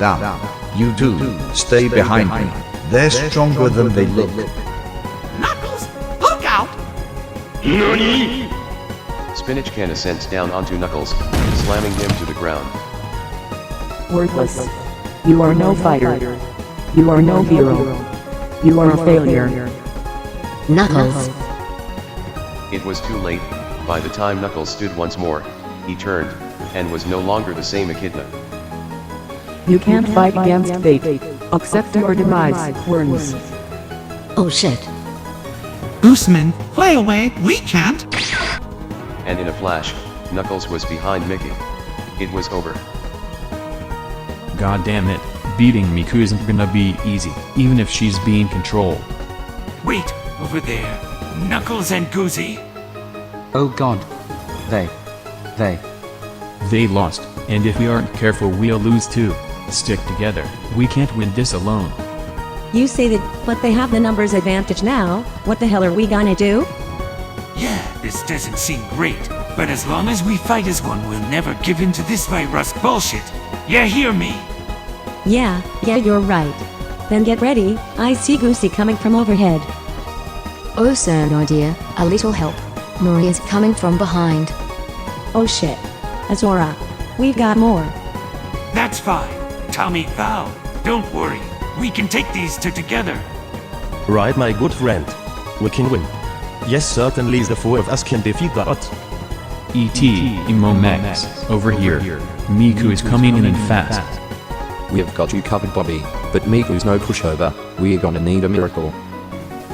Down. You two, stay behind me. They're stronger than they look. Knuckles, look out! NANI?! Spinachkin ascends down onto Knuckles, slamming him to the ground. Worthless. You are no fighter. You are no hero. You are a failure. Knuckles. It was too late. By the time Knuckles stood once more, he turned, and was no longer the same echidna. You can't fight against fate. Accept your demise, worms. Oh shit. Gooseman, play away, we can't. And in a flash, Knuckles was behind Mickey. It was over. God damn it, beating Miku isn't gonna be easy, even if she's being controlled. Wait, over there. Knuckles and Goosey. Oh god. They lost, and if we aren't careful we'll lose too. Stick together, we can't win this alone. You say that, but they have the numbers advantage now. What the hell are we gonna do? Yeah, this doesn't seem great, but as long as we fight as one, we'll never give in to this virus bullshit. You hear me? Yeah, you're right. Then get ready, I see Goosey coming from overhead. Oh sir, no dear, a little help. Maria's coming from behind. Oh shit. Azora, we've got more. That's fine. Tommy, Val, don't worry. We can take these two together. Right, my good friend. We can win. Yes, certainly the four of us can defeat that. HBO Max, over here. Miku is coming in and fast. We have got you covered, Bobby, but Miku's no pushover. We're gonna need a miracle.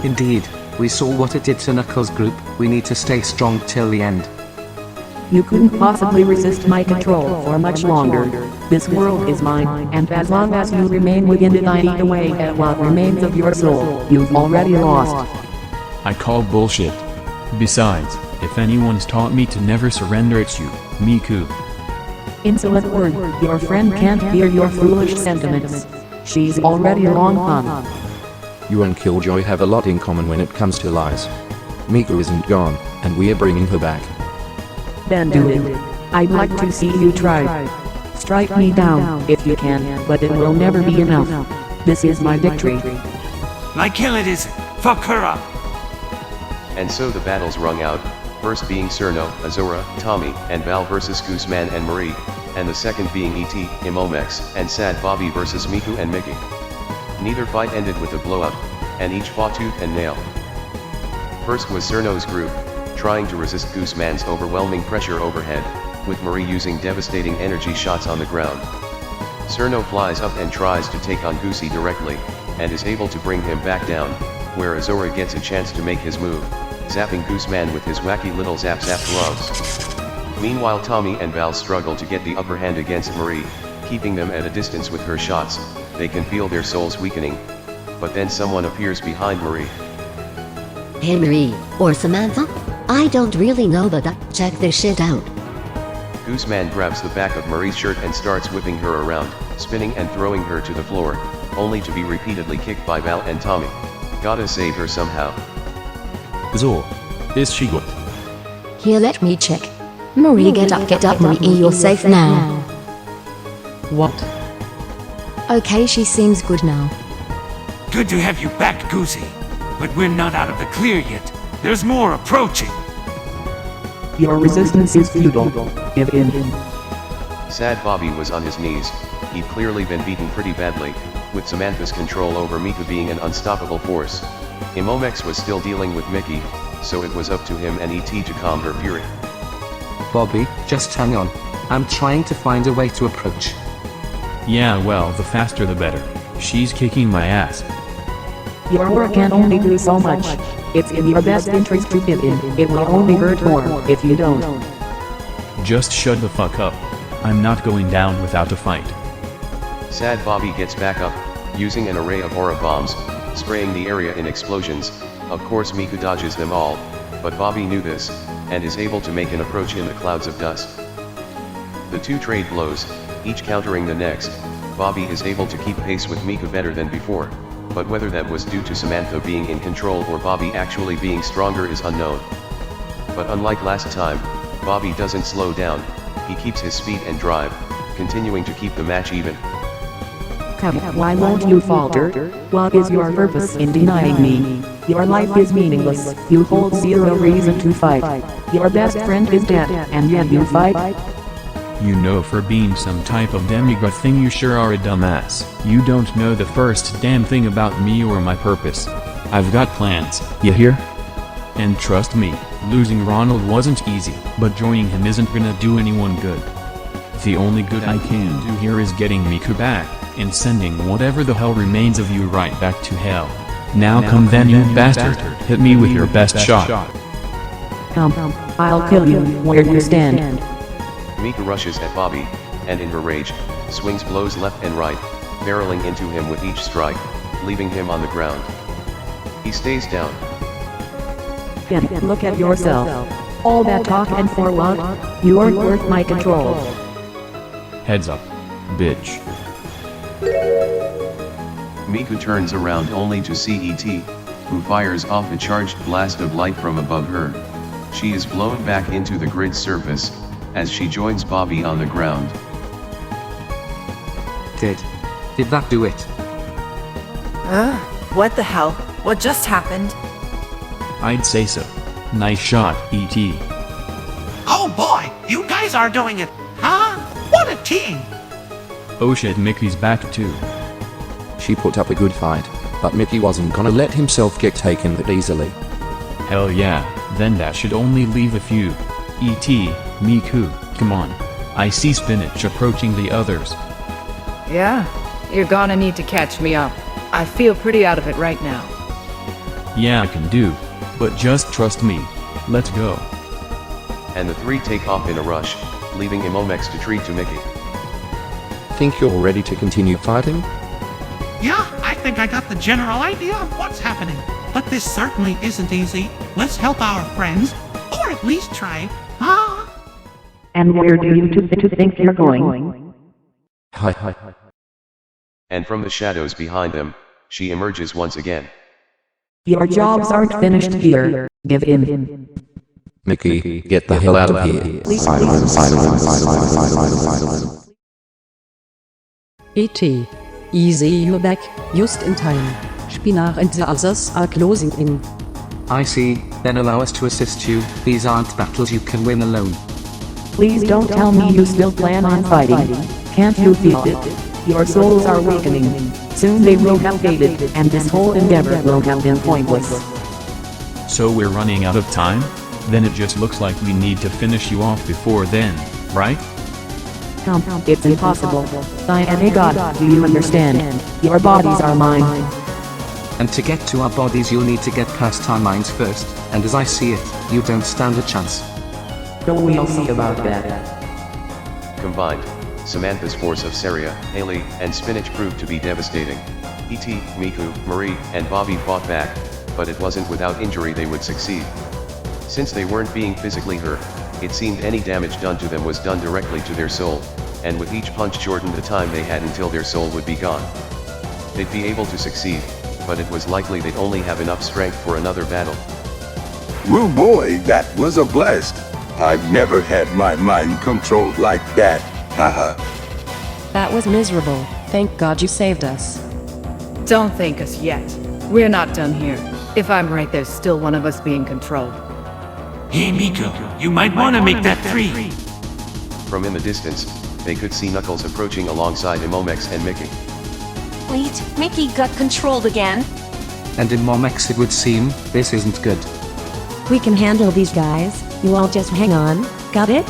Indeed, we saw what it did to Knuckles' group. We need to stay strong till the end. You couldn't possibly resist my control for much longer. This world is mine, and as long as you remain within it, I eat away at what remains of your soul. You've already lost. I call bullshit. Besides, if anyone's taught me to never surrender, it's you, Miku. Insolent word, your friend can't hear your foolish sentiments. She's already long gone. You and Killjoy have a lot in common when it comes to lies. Miku isn't gone, and we're bringing her back. Then do it. I'd like to see you try. Strike me down if you can, but it will never be enough. This is my victory. Like hell it isn't. Fuck her up. And so the battles rung out, first being Cerno, Azora, Tommy, and Val versus Gooseman and Marie, and the second being E.T., Imomex, and Sad Bobby versus Miku and Mickey. Neither fight ended with a blowout, and each fought tooth and nail. First was Cerno's group, trying to resist Gooseman's overwhelming pressure overhead, with Marie using devastating energy shots on the ground. Cerno flies up and tries to take on Goosey directly, and is able to bring him back down, where Azora gets a chance to make his move, zapping Gooseman with his wacky little zap zap gloves. Meanwhile Tommy and Val struggle to get the upper hand against Marie, keeping them at a distance with her shots. They can feel their souls weakening, but then someone appears behind Marie. Hey Marie, or Samantha? I don't really know, but check this shit out. Gooseman grabs the back of Marie's shirt and starts whipping her around, spinning and throwing her to the floor, only to be repeatedly kicked by Val and Tommy. Gotta save her somehow. So, is she good? Here, let me check. Marie, get up, Marie, you're safe now. What? Okay, she seems good now. Good to have you back, Goosey. But we're not out of the clear yet. There's more approaching. Your resistance is futile. Give in. Sad Bobby was on his knees. He'd clearly been beaten pretty badly, with Samantha's control over Miku being an unstoppable force. Imomex was still dealing with Mickey, so it was up to him and E.T. to calm her fury. Bobby, just hang on. I'm trying to find a way to approach. Yeah, well, the faster the better. She's kicking my ass. Your work can only do so much. It's in your best interest to give in. It will only hurt more if you don't. Just shut the fuck up. I'm not going down without a fight. Sad Bobby gets back up, using an array of aura bombs, spraying the area in explosions. Of course Miku dodges them all, but Bobby knew this, and is able to make an approach in the clouds of dust. The two trade blows, each countering the next. Bobby is able to keep pace with Miku better than before, but whether that was due to Samantha being in control or Bobby actually being stronger is unknown. But unlike last time, Bobby doesn't slow down, he keeps his speed and drive, continuing to keep the match even. Come, why won't you falter? What is your purpose in denying me? Your life is meaningless, you hold zero reason to fight. Your best friend is dead, and yet you fight? You know, for being some type of demigod thing, you sure are a dumbass. You don't know the first damn thing about me or my purpose. I've got plans, you hear? And trust me, losing Ronald wasn't easy, but joining him isn't gonna do anyone good. The only good I can do here is getting Miku back, and sending whatever the hell remains of you right back to hell. Now come then, you bastard, hit me with your best shot. Come, I'll kill you where you stand. Miku rushes at Bobby, and in her rage, swings blows left and right, barreling into him with each strike, leaving him on the ground. He stays down. Look at yourself. All that talk and for what? You aren't worth my control. Heads up, bitch. Miku turns around only to see E.T., who fires off a charged blast of light from above her. She is blown back into the grid's surface, as she joins Bobby on the ground. Did that do it? What the hell? What just happened? I'd say so. Nice shot, E.T. Oh boy, you guys are doing it, huh? What a team! Oh shit, Mickey's back too. She put up a good fight, but Mickey wasn't gonna let himself get taken that easily. Hell yeah, then that should only leave a few. E.T., Miku, come on. I see Spinach approaching the others. Yeah, you're gonna need to catch me up. I feel pretty out of it right now. Yeah, I can do. But just trust me. Let's go. And the three take off in a rush, leaving Imomex to treat to Mickey. Think you're ready to continue fighting? Yeah, I think I got the general idea of what's happening. But this certainly isn't easy. Let's help our friends, or at least try, huh? And where do you two think you're going? Hi. And from the shadows behind them, she emerges once again. Your jobs aren't finished here. Give in. Mickey, get the hell out of here. Please. E.T. Easy, you're back, just in time. Spinar and the others are closing in. I see, then allow us to assist you. These aren't battles you can win alone. Please don't tell me you still plan on fighting. Can't you feel it? Your souls are awakening. Soon they will have faded, and this whole endeavor will have been pointless. So we're running out of time? Then it just looks like we need to finish you off before then, right? It's impossible. I am a god, do you understand? Your bodies are mine. And to get to our bodies you'll need to get past our minds first, and as I see it, you don't stand a chance. We'll see about that. Combined, Samantha's force of Saria, Haley, and Spinach proved to be devastating. E.T., Miku, Marie, and Bobby fought back, but it wasn't without injury they would succeed. Since they weren't being physically hurt, it seemed any damage done to them was done directly to their soul, and with each punch shortened the time they had until their soul would be gone. They'd be able to succeed, but it was likely they'd only have enough strength for another battle. Woo boy, that was a blast. I've never had my mind controlled like that, haha. That was miserable. Thank God you saved us. Don't thank us yet. We're not done here. If I'm right, there's still one of us being controlled. Hey Miko, you might want to make that 3. From in the distance, they could see Knuckles approaching alongside Imomex and Mickey. Wait, Mickey got controlled again? And in Momex it would seem, this isn't good. We can handle these guys. You all just hang on, got it?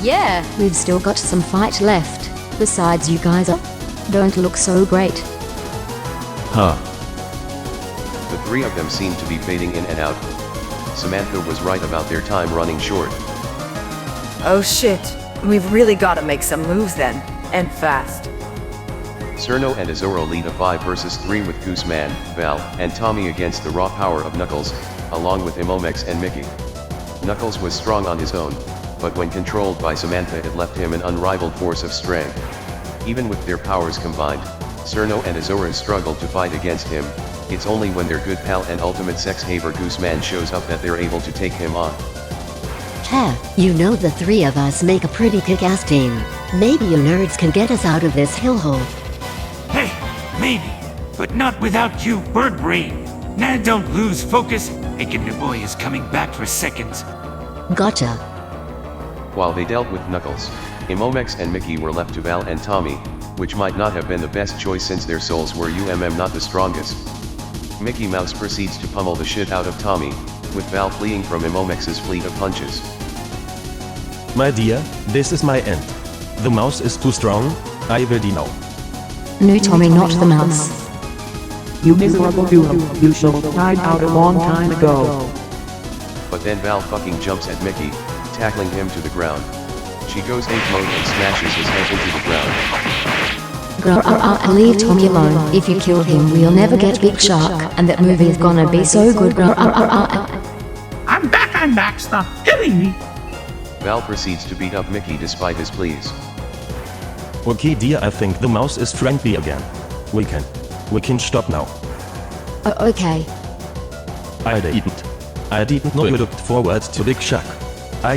Yeah, we've still got some fight left. Besides, you guys don't look so great. Huh. The three of them seemed to be fading in and out. Samantha was right about their time running short. Oh shit, we've really gotta make some moves then, and fast. Cerno and Azoro lead a 5 versus 3 with Gooseman, Val, and Tommy against the raw power of Knuckles, along with Imomex and Mickey. Knuckles was strong on his own, but when controlled by Samantha it left him an unrivaled force of strength. Even with their powers combined, Cerno and Azora struggled to fight against him. It's only when their good pal and ultimate sex haver Gooseman shows up that they're able to take him on. You know the three of us make a pretty kick-ass team. Maybe you nerds can get us out of this hellhole. Hey, maybe, but not without you, Bird Brain. Now don't lose focus. Aiken the boy is coming back for seconds. Gotcha. While they dealt with Knuckles, Imomex and Mickey were left to Val and Tommy, which might not have been the best choice since their souls were not the strongest. Mickey Mouse proceeds to pummel the shit out of Tommy, with Val fleeing from Imomex's fleet of punches. My dear, this is my end. The mouse is too strong, I will know. No, Tommy, not the mouse. You miserable duo, you should have died out a long time ago. But then Val fucking jumps at Mickey, tackling him to the ground. She goes ape mode and smashes his head into the ground. Leave Tommy alone. If you kill him, we'll never get Big Shark, and that movie is gonna be so good. I'm back, stop hitting me. Val proceeds to beat up Mickey despite his pleas. Okay dear, I think the mouse is friendly again. We can stop now. Okay. I didn't know you looked forward to Big Shark. I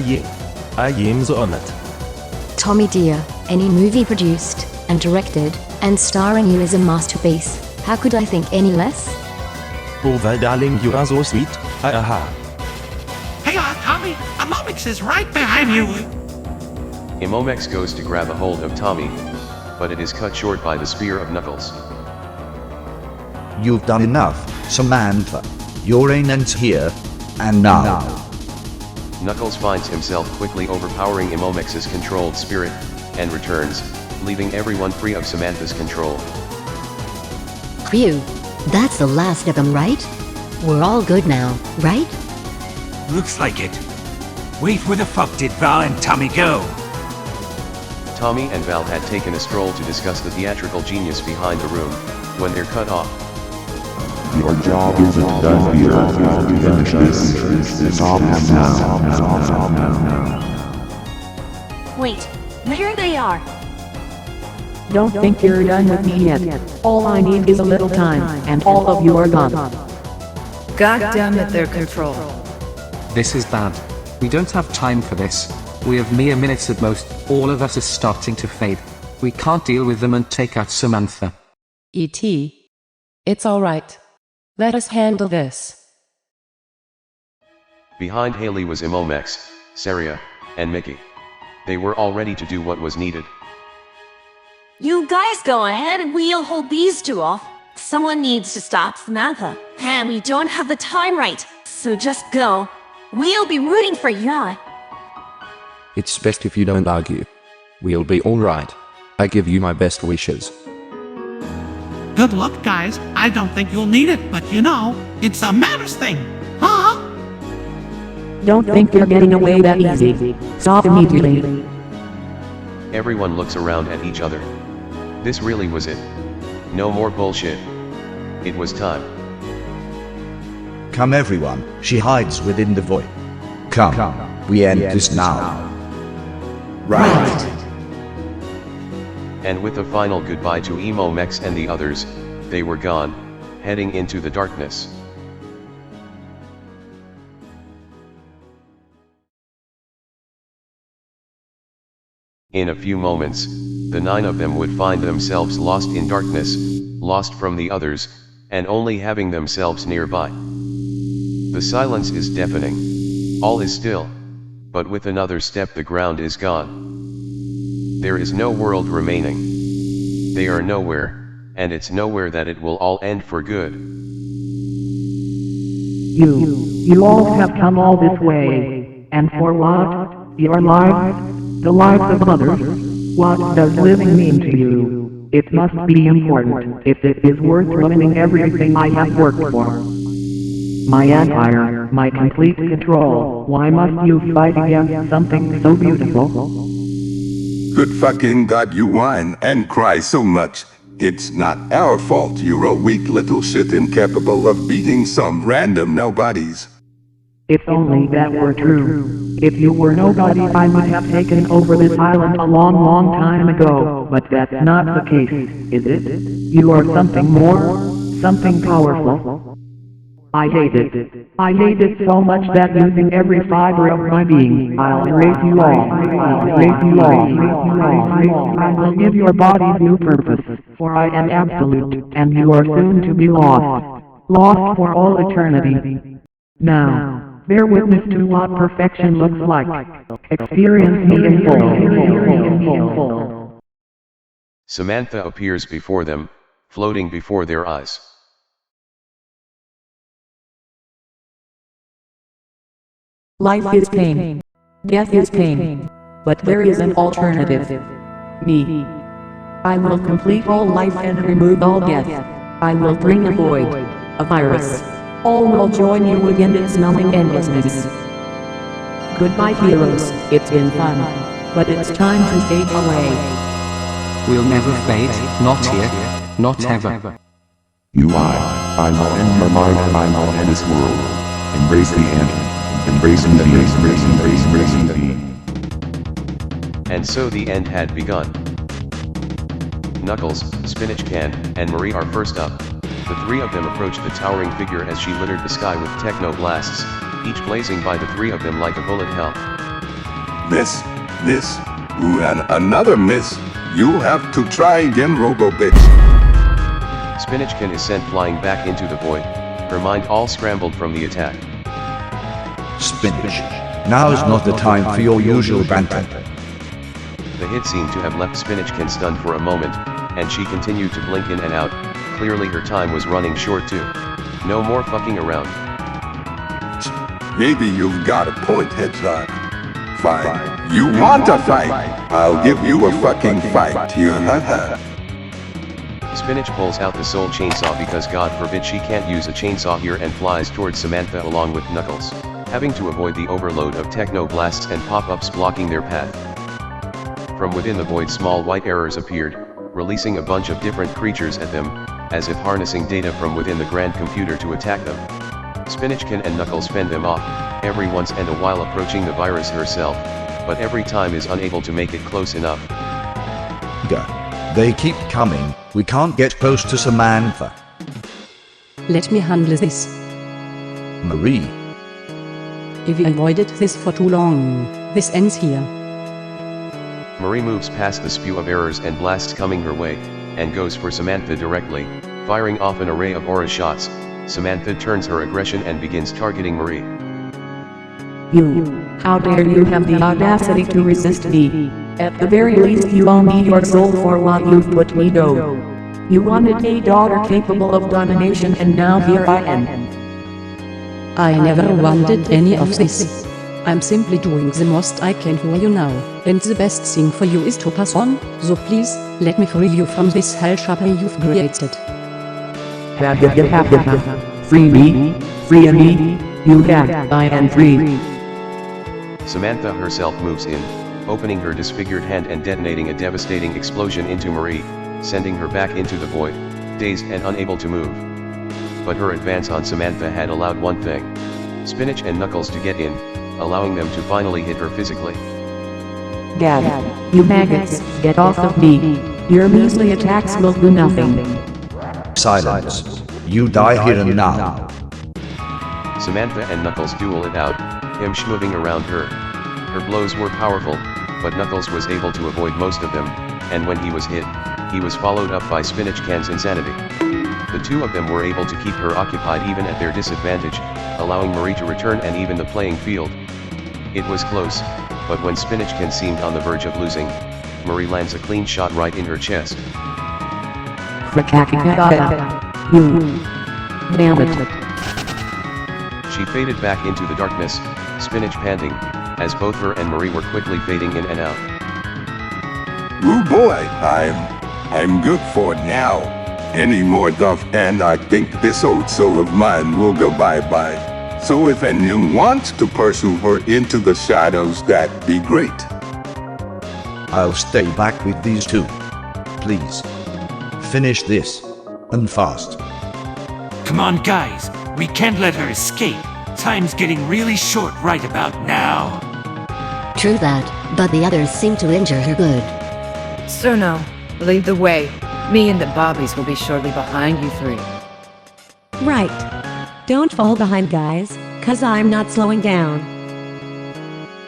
am so honored. Tommy dear, any movie produced and directed and starring you is a masterpiece. How could I think any less? Oh well darling, you are so sweet. Hey Tommy, Imomex is right behind you. Imomex goes to grab a hold of Tommy, but it is cut short by the spear of Knuckles. You've done enough, Samantha. Your reign ends here, and now. Knuckles finds himself quickly overpowering Imomex's controlled spirit, and returns, leaving everyone free of Samantha's control. Phew, that's the last of them, right? We're all good now, right? Looks like it. Wait, where the fuck did Val and Tommy go? Tommy and Val had taken a stroll to discuss the theatrical genius behind the room, when they're cut off. Your job isn't done here. Finish this. Stop now. Wait, there they are. Don't think you're done with me yet. All I need is a little time, and all of you are gone. God damn it, they're controlled. This is bad. We don't have time for this. We have mere minutes at most. All of us are starting to fade. We can't deal with them and take out Samantha. E.T. It's alright. Let us handle this. Behind Haley was Imomex, Saria, and Mickey. They were all ready to do what was needed. You guys go ahead and we'll hold these two off. Someone needs to stop Samantha, and we don't have the time right, so just go. We'll be rooting for you. It's best if you don't argue. We'll be alright. I give you my best wishes. Good luck, guys. I don't think you'll need it, but you know, it's a manners thing. Huh? Don't think you're getting away that easy. Stop immediately. Everyone looks around at each other. This really was it. No more bullshit. It was time. Come everyone, she hides within the void. Come, we end this now. Right. And with a final goodbye to Imomex and the others, they were gone, heading into the darkness. In a few moments, the 9 of them would find themselves lost in darkness, lost from the others, and only having themselves nearby. The silence is deafening. All is still, but with another step the ground is gone. There is no world remaining. They are nowhere, and it's nowhere that it will all end for good. You all have come all this way, and for what? Your lives? The lives of others? What does living mean to you? It must be important if it is worth ruining everything I have worked for. My empire, my complete control. Why must you fight against something so beautiful? Good fucking God, you whine and cry so much. It's not our fault you're a weak little shit incapable of beating some random nobodies. If only that were true. If you were nobody, I might have taken over this island a long, long time ago, but that's not the case, is it? You are something more, something powerful. I hate it. I hate it so much that using every fiber of my being, I'll erase you all. I'll erase you all. I will give your bodies new purpose, for I am absolute, and you are soon to be lost. Lost for all eternity. Now, bear witness to what perfection looks like. Experience me in full. Samantha appears before them, floating before their eyes. Life is pain. Death is pain. But there is an alternative. Me. I will complete all life and remove all death. I will bring a void, a virus. All will join you again in smelling endlessness. Goodbye, heroes. It's been fun. But it's time to fade away. We'll never fade, not here, not ever. I will end your mind and I will end this world. Embrace the end. Embracing the And so the end had begun. Knuckles, Spinach Can, and Marie are first up. The 3 of them approach the towering figure as she littered the sky with techno blasts, each blazing by the 3 of them like a bullet hell. Miss, ooh, and another miss. You'll have to try again, Robo-Bitch. Spinach Can is sent flying back into the void, her mind all scrambled from the attack. Spinach, now's not the time for your usual banter. The hit seemed to have left Spinach Can stunned for a moment, and she continued to blink in and out. Clearly her time was running short too. No more fucking around. Maybe you've got a point, Hedgehog. Fine. You want a fight? I'll give you a fucking fight, here, haha. Spinach pulls out the soul chainsaw because God forbid she can't use a chainsaw here and flies towards Samantha along with Knuckles, having to avoid the overload of techno blasts and pop-ups blocking their path. From within the void small white errors appeared, releasing a bunch of different creatures at them, as if harnessing data from within the grand computer to attack them. Spinach Can and Knuckles fend them off, every once and a while approaching the virus herself, but every time is unable to make it close enough. Go. They keep coming, we can't get close to Samantha. Let me handle this. Marie. If we avoided this for too long, this ends here. Marie moves past the spew of errors and blasts coming her way, and goes for Samantha directly, firing off an array of aura shots. Samantha turns her aggression and begins targeting Marie. You, how dare you have the audacity to resist me? At the very least you owe me your soul for what you've put me through. You wanted a daughter capable of domination and now here I am. I never wanted any of this. I'm simply doing the most I can for you now, and the best thing for you is to pass on, so please, let me free you from this hell shopper you've created. Free me, free me, you can't, I am free. Samantha herself moves in, opening her disfigured hand and detonating a devastating explosion into Marie, sending her back into the void, dazed and unable to move. But her advance on Samantha had allowed one thing: Spinach and Knuckles to get in, allowing them to finally hit her physically. Gad, you maggots, get off of me. Your measly attacks will do nothing. Silence. You die here and now. Samantha and Knuckles duel it out, him moving around her. Her blows were powerful, but Knuckles was able to avoid most of them, and when he was hit, he was followed up by Spinach Can's insanity. The two of them were able to keep her occupied even at their disadvantage, allowing Marie to return and even the playing field. It was close, but when Spinach Can seemed on the verge of losing, Marie lands a clean shot right in her chest. You. Damn it. She faded back into the darkness, Spinach panting, as both her and Marie were quickly fading in and out. Ooh boy, I'm good for now. Any more stuff and I think this old soul of mine will go bye-bye. So if anyone wants to pursue her into the shadows, that'd be great. I'll stay back with these two. Please. Finish this. And fast. Come on guys, we can't let her escape. Time's getting really short right about now. True that, but the others seem to injure her good. Cerno, lead the way. Me and the Bobbies will be shortly behind you three. Right. Don't fall behind, guys, 'cause I'm not slowing down.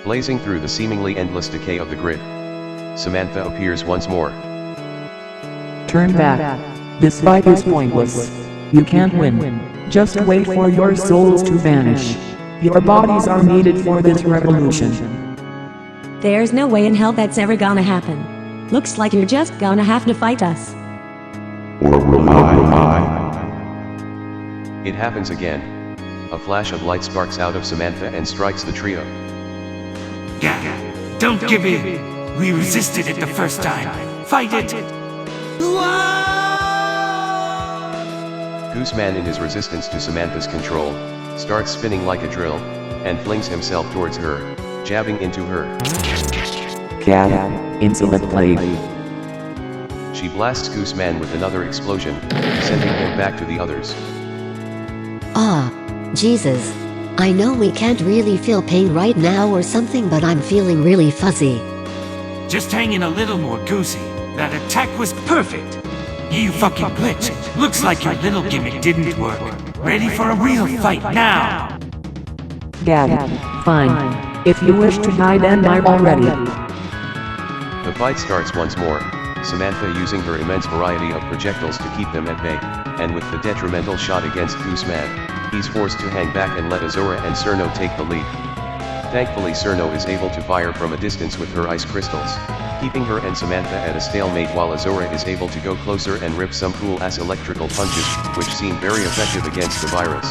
Blazing through the seemingly endless decay of the grid, Samantha appears once more. Turn back. This fight is pointless. You can't win. Just wait for your souls to vanish. Your bodies are needed for this revolution. There's no way in hell that's ever gonna happen. Looks like you're just gonna have to fight us. Or will I? It happens again. A flash of light sparks out of Samantha and strikes the trio. Don't give in. We resisted it the first time. Fight it. Gooseman, in his resistance to Samantha's control, starts spinning like a drill, and flings himself towards her, jabbing into her. Insolent blade. She blasts Gooseman with another explosion, sending him back to the others. Ah, Jesus. I know we can't really feel pain right now or something, but I'm feeling really fuzzy. Just hang in a little more, Goosey. That attack was perfect. You fucking glitch. Looks like your little gimmick didn't work. Ready for a real fight now. Fine. If you wish to die, then I'm all ready. The fight starts once more, Samantha using her immense variety of projectiles to keep them at bay, and with the detrimental shot against Gooseman, he's forced to hang back and let Azora and Cerno take the lead. Thankfully, Cerno is able to fire from a distance with her ice crystals, keeping her and Samantha at a stalemate, while Azora is able to go closer and rip some cool-ass electrical punches, which seem very effective against the virus.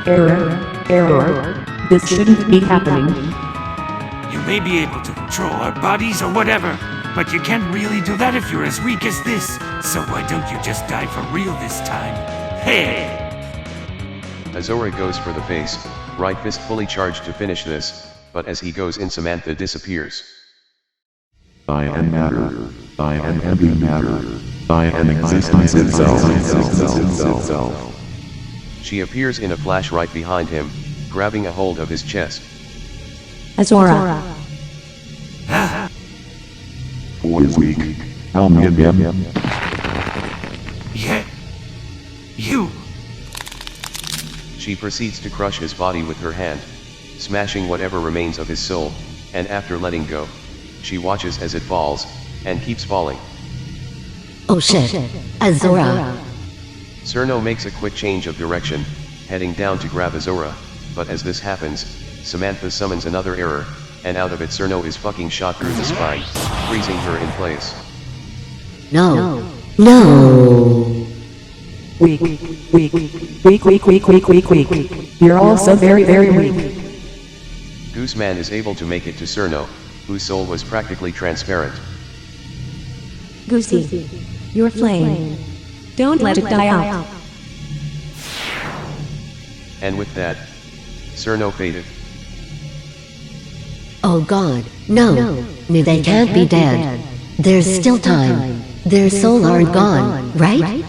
Error. This shouldn't be happening. You may be able to control our bodies or whatever, but you can't really do that if you're as weak as this, so why don't you just die for real this time? Hey! Azora goes for the face, right fist fully charged to finish this, but as he goes in, Samantha disappears. I am matter. I am heavy matter. I am existence itself. She appears in a flash right behind him, grabbing a hold of his chest. Azora. Who is weak? Help me again. Yeah. You. She proceeds to crush his body with her hand, smashing whatever remains of his soul, and after letting go, She watches as it falls, and keeps falling. Oh shit. Azora. Cerno makes a quick change of direction, heading down to grab Azora, but as this happens, Samantha summons another error, and out of it Cerno is fucking shot through the spine, freezing her in place. No. No. Weak. You're all so very, very weak. Gooseman is able to make it to Cerno, whose soul was practically transparent. Goosey, your flame. Don't let it die out. And with that, Cerno faded. Oh god, no. No, they can't be dead. There's still time. Their souls aren't gone, right?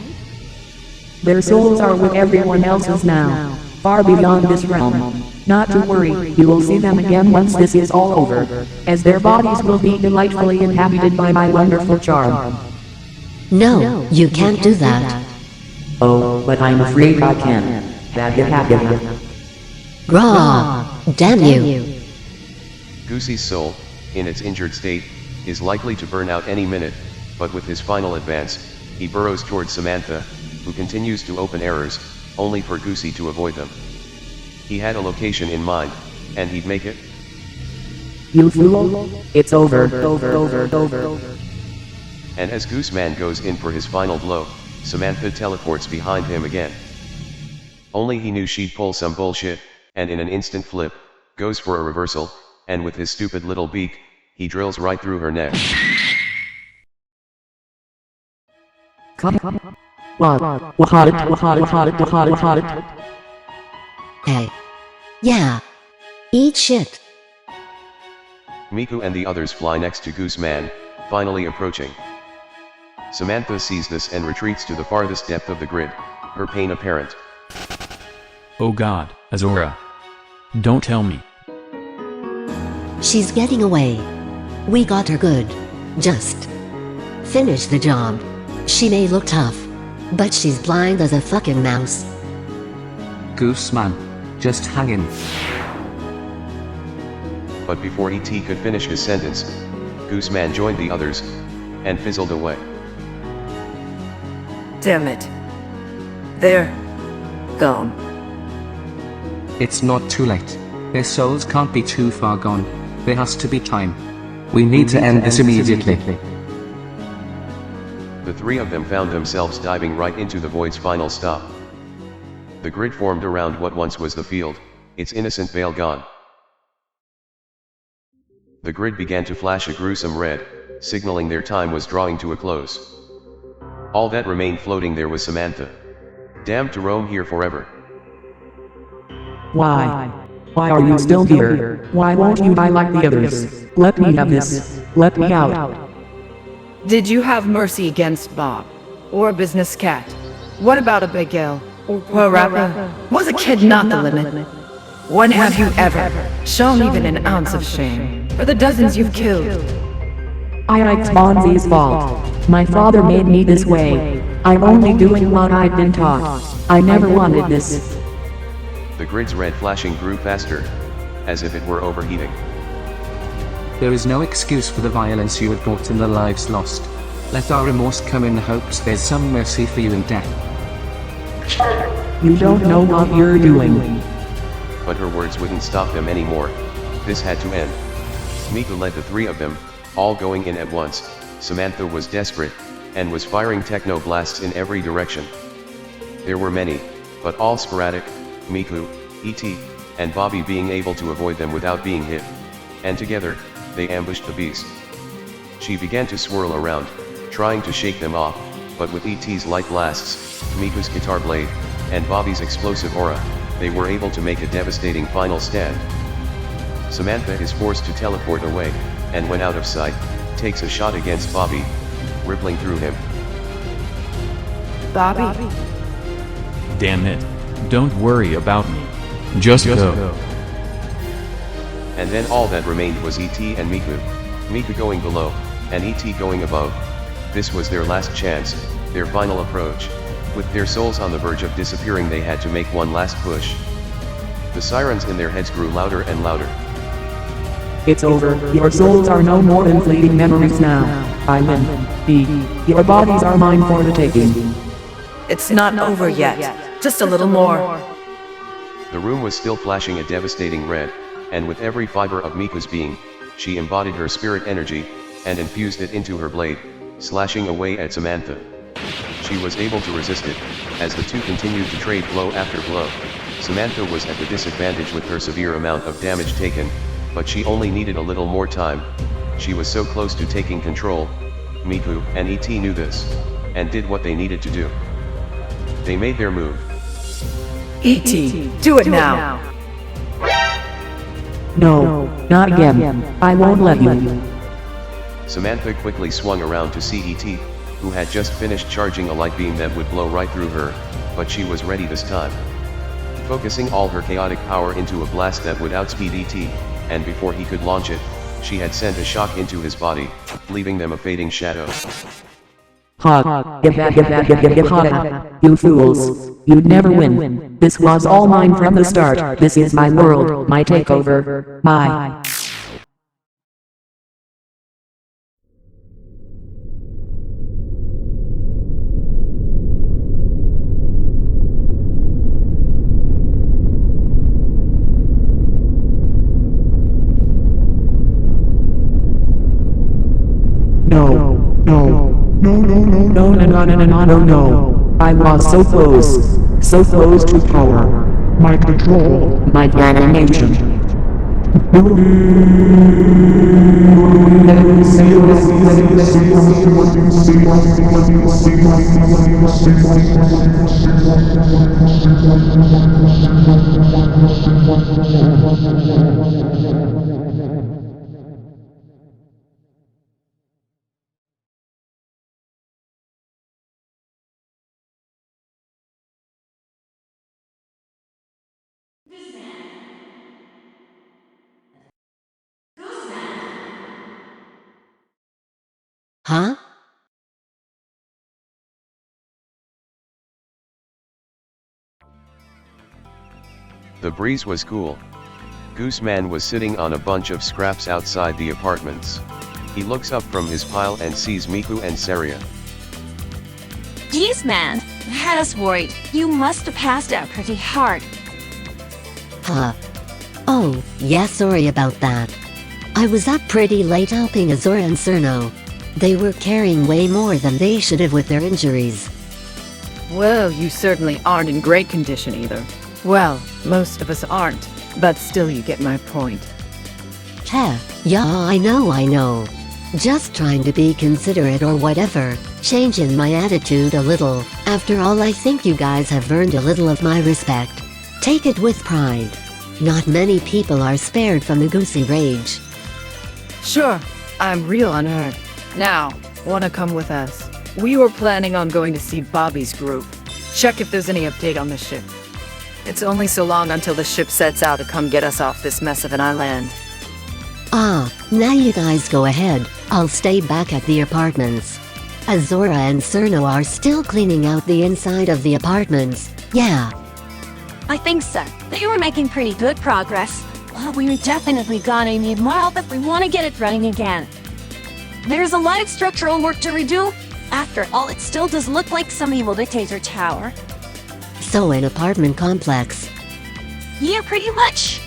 Their souls are with everyone else's now, far beyond this realm. Not to worry, you will see them again once this is all over, as their bodies will be delightfully inhabited by my wonderful charm. No, you can't do that. Oh, but I'm afraid I can. Have it. Grah! Damn you! Goosey's soul, in its injured state, is likely to burn out any minute, but with his final advance, he burrows towards Samantha, who continues to open errors, only for Goosey to avoid them. He had a location in mind, and he'd make it. You fool! It's over. And as Gooseman goes in for his final blow, Samantha teleports behind him again. Only he knew she'd pull some bullshit, and in an instant flip, goes for a reversal, and with his stupid little beak, he drills right through her neck. Hey. Yeah. Eat shit. Miku and the others fly next to Gooseman, finally approaching. Samantha sees this and retreats to the farthest depth of the grid, her pain apparent. Oh god, Azora. Don't tell me. She's getting away. We got her good. Just finish the job. She may look tough, but she's blind as a fucking mouse. Gooseman, just hang in. But before E.T. could finish his sentence, Gooseman joined the others, and fizzled away. Damn it. They're gone. It's not too late. Their souls can't be too far gone. There has to be time. We need to end this immediately. The three of them found themselves diving right into the void's final stop. The grid formed around what once was the field, its innocent veil gone. The grid began to flash a gruesome red, signaling their time was drawing to a close. All that remained floating there was Samantha, damned to roam here forever. Why? Why are you still here? Why won't you die like the others? Let me have this. Let me out. Did you have mercy against Bob? Or a business cat? What about a big L? Or a rapper? Was a kid not the limit? When have you ever shown even an ounce of shame for the dozens you've killed? It's Bonzi's fault. My father made me this way. I'm only doing what I've been taught. I never wanted this. The grid's red flashing grew faster, as if it were overheating. There is no excuse for the violence you have brought and the lives lost. Let our remorse come in the hopes there's some mercy for you in death. You don't know what you're doing. But her words wouldn't stop them anymore. This had to end. Miku led the three of them, all going in at once. Samantha was desperate, and was firing techno blasts in every direction. There were many, but all sporadic, Miku, E.T., and Bobby being able to avoid them without being hit. And together, they ambushed the beast. She began to swirl around, trying to shake them off, but with E.T.'s light blasts, Miku's guitar blade, and Bobby's explosive aura, they were able to make a devastating final stand. Samantha is forced to teleport away, and when out of sight, takes a shot against Bobby, rippling through him. Bobby? Damn it. Don't worry about me. Just go. And then all that remained was E.T. and Miku. Miku going below, and E.T. going above. This was their last chance, their final approach. With their souls on the verge of disappearing, they had to make one last push. The sirens in their heads grew louder and louder. It's over. Your souls are no more than fleeting memories now. I win. B. Your bodies are mine for the taking. It's not over yet. Just a little more. The room was still flashing a devastating red, and with every fiber of Miku's being, she embodied her spirit energy, and infused it into her blade, slashing away at Samantha. She was able to resist it, as the two continued to trade blow after blow. Samantha was at the disadvantage with her severe amount of damage taken, but she only needed a little more time. She was so close to taking control. Miku and ET knew this, and did what they needed to do. They made their move. E.T., do it now! No, not again. I won't let you. Samantha quickly swung around to see ET, who had just finished charging a light beam that would blow right through her, but she was ready this time. Focusing all her chaotic power into a blast that would outspeed ET, and before he could launch it, she had sent a shock into his body, leaving them a fading shadow. You fools. You'd never win. This was all mine from the start. This is my world, my takeover, my... No. I was so close to power. My control, my domination. Huh? The breeze was cool. Gooseman was sitting on a bunch of scraps outside the apartments. He looks up from his pile and sees Miku and Saria. Jeez, man, you had us worried. You must have passed out pretty hard. Huh. Oh, yeah, sorry about that. I was up pretty late helping Azura and Cerno. They were carrying way more than they should have with their injuries. Well, you certainly aren't in great condition either. Well, most of us aren't, but still you get my point. Heh, yeah, I know. Just trying to be considerate or whatever, changing my attitude a little. After all, I think you guys have earned a little of my respect. Take it with pride. Not many people are spared from the goosey rage. Sure, I'm real unhurt. Now, wanna come with us? We were planning on going to see Bobby's group. Check if there's any update on the ship. It's only so long until the ship sets out to come get us off this mess of an island. Ah, now you guys go ahead. I'll stay back at the apartments. Azura and Cerno are still cleaning out the inside of the apartments. Yeah. I think so. They were making pretty good progress. Well, we're definitely gonna need more help if we want to get it running again. There's a lot of structural work to redo. After all, it still does look like some evil dictator tower. So an apartment complex. Yeah, pretty much.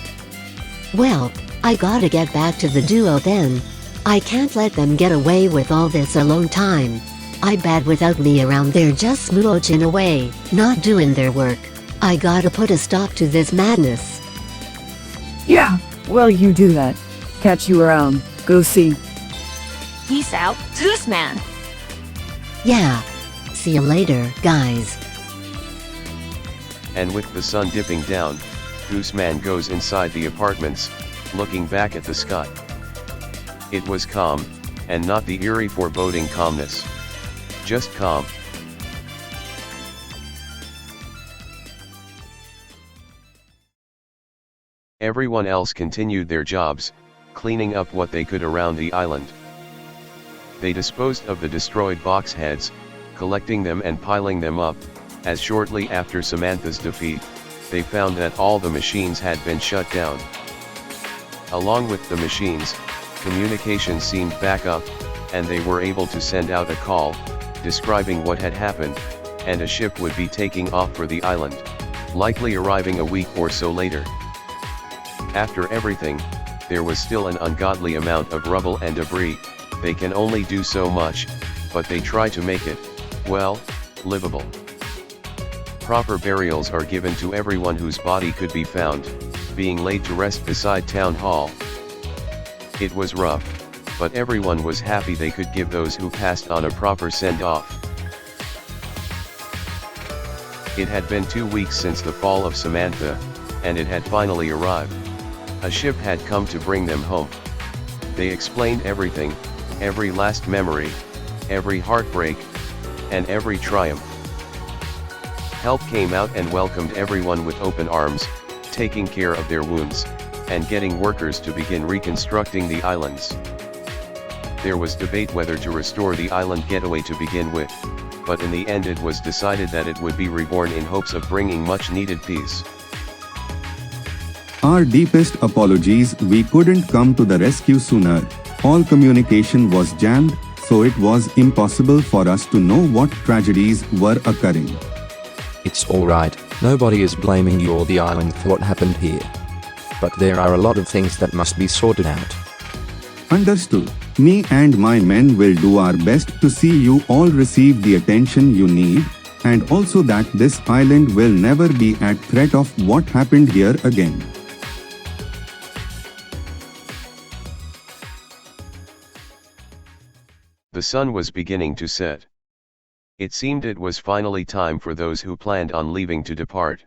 Well, I gotta get back to the duo then. I can't let them get away with all this alone time. I bet without me around they're just smooching away, not doing their work. I gotta put a stop to this madness. Yeah, well you do that. Catch you around. Go see. Peace out, Gooseman. Yeah. See you later, guys. And with the sun dipping down, Gooseman goes inside the apartments, looking back at the sky. It was calm, and not the eerie foreboding calmness. Just calm. Everyone else continued their jobs, cleaning up what they could around the island. They disposed of the destroyed box heads, collecting them and piling them up, as shortly after Samantha's defeat, they found that all the machines had been shut down. Along with the machines, communication seemed back up, and they were able to send out a call, describing what had happened, and a ship would be taking off for the island, likely arriving a week or so later. After everything, there was still an ungodly amount of rubble and debris. They can only do so much, but they try to make it, well, livable. Proper burials are given to everyone whose body could be found, being laid to rest beside Town Hall. It was rough, but everyone was happy they could give those who passed on a proper send-off. It had been 2 weeks since the fall of Samantha, and it had finally arrived. A ship had come to bring them home. They explained everything, every last memory, every heartbreak, and every triumph. Help came out and welcomed everyone with open arms, taking care of their wounds, and getting workers to begin reconstructing the islands. There was debate whether to restore the island getaway to begin with, but in the end it was decided that it would be reborn in hopes of bringing much needed peace. Our deepest apologies, we couldn't come to the rescue sooner. All communication was jammed, so it was impossible for us to know what tragedies were occurring. It's alright, nobody is blaming you or the island for what happened here. But there are a lot of things that must be sorted out. Understood. Me and my men will do our best to see you all receive the attention you need, and also that this island will never be at threat of what happened here again. The sun was beginning to set. It seemed it was finally time for those who planned on leaving to depart.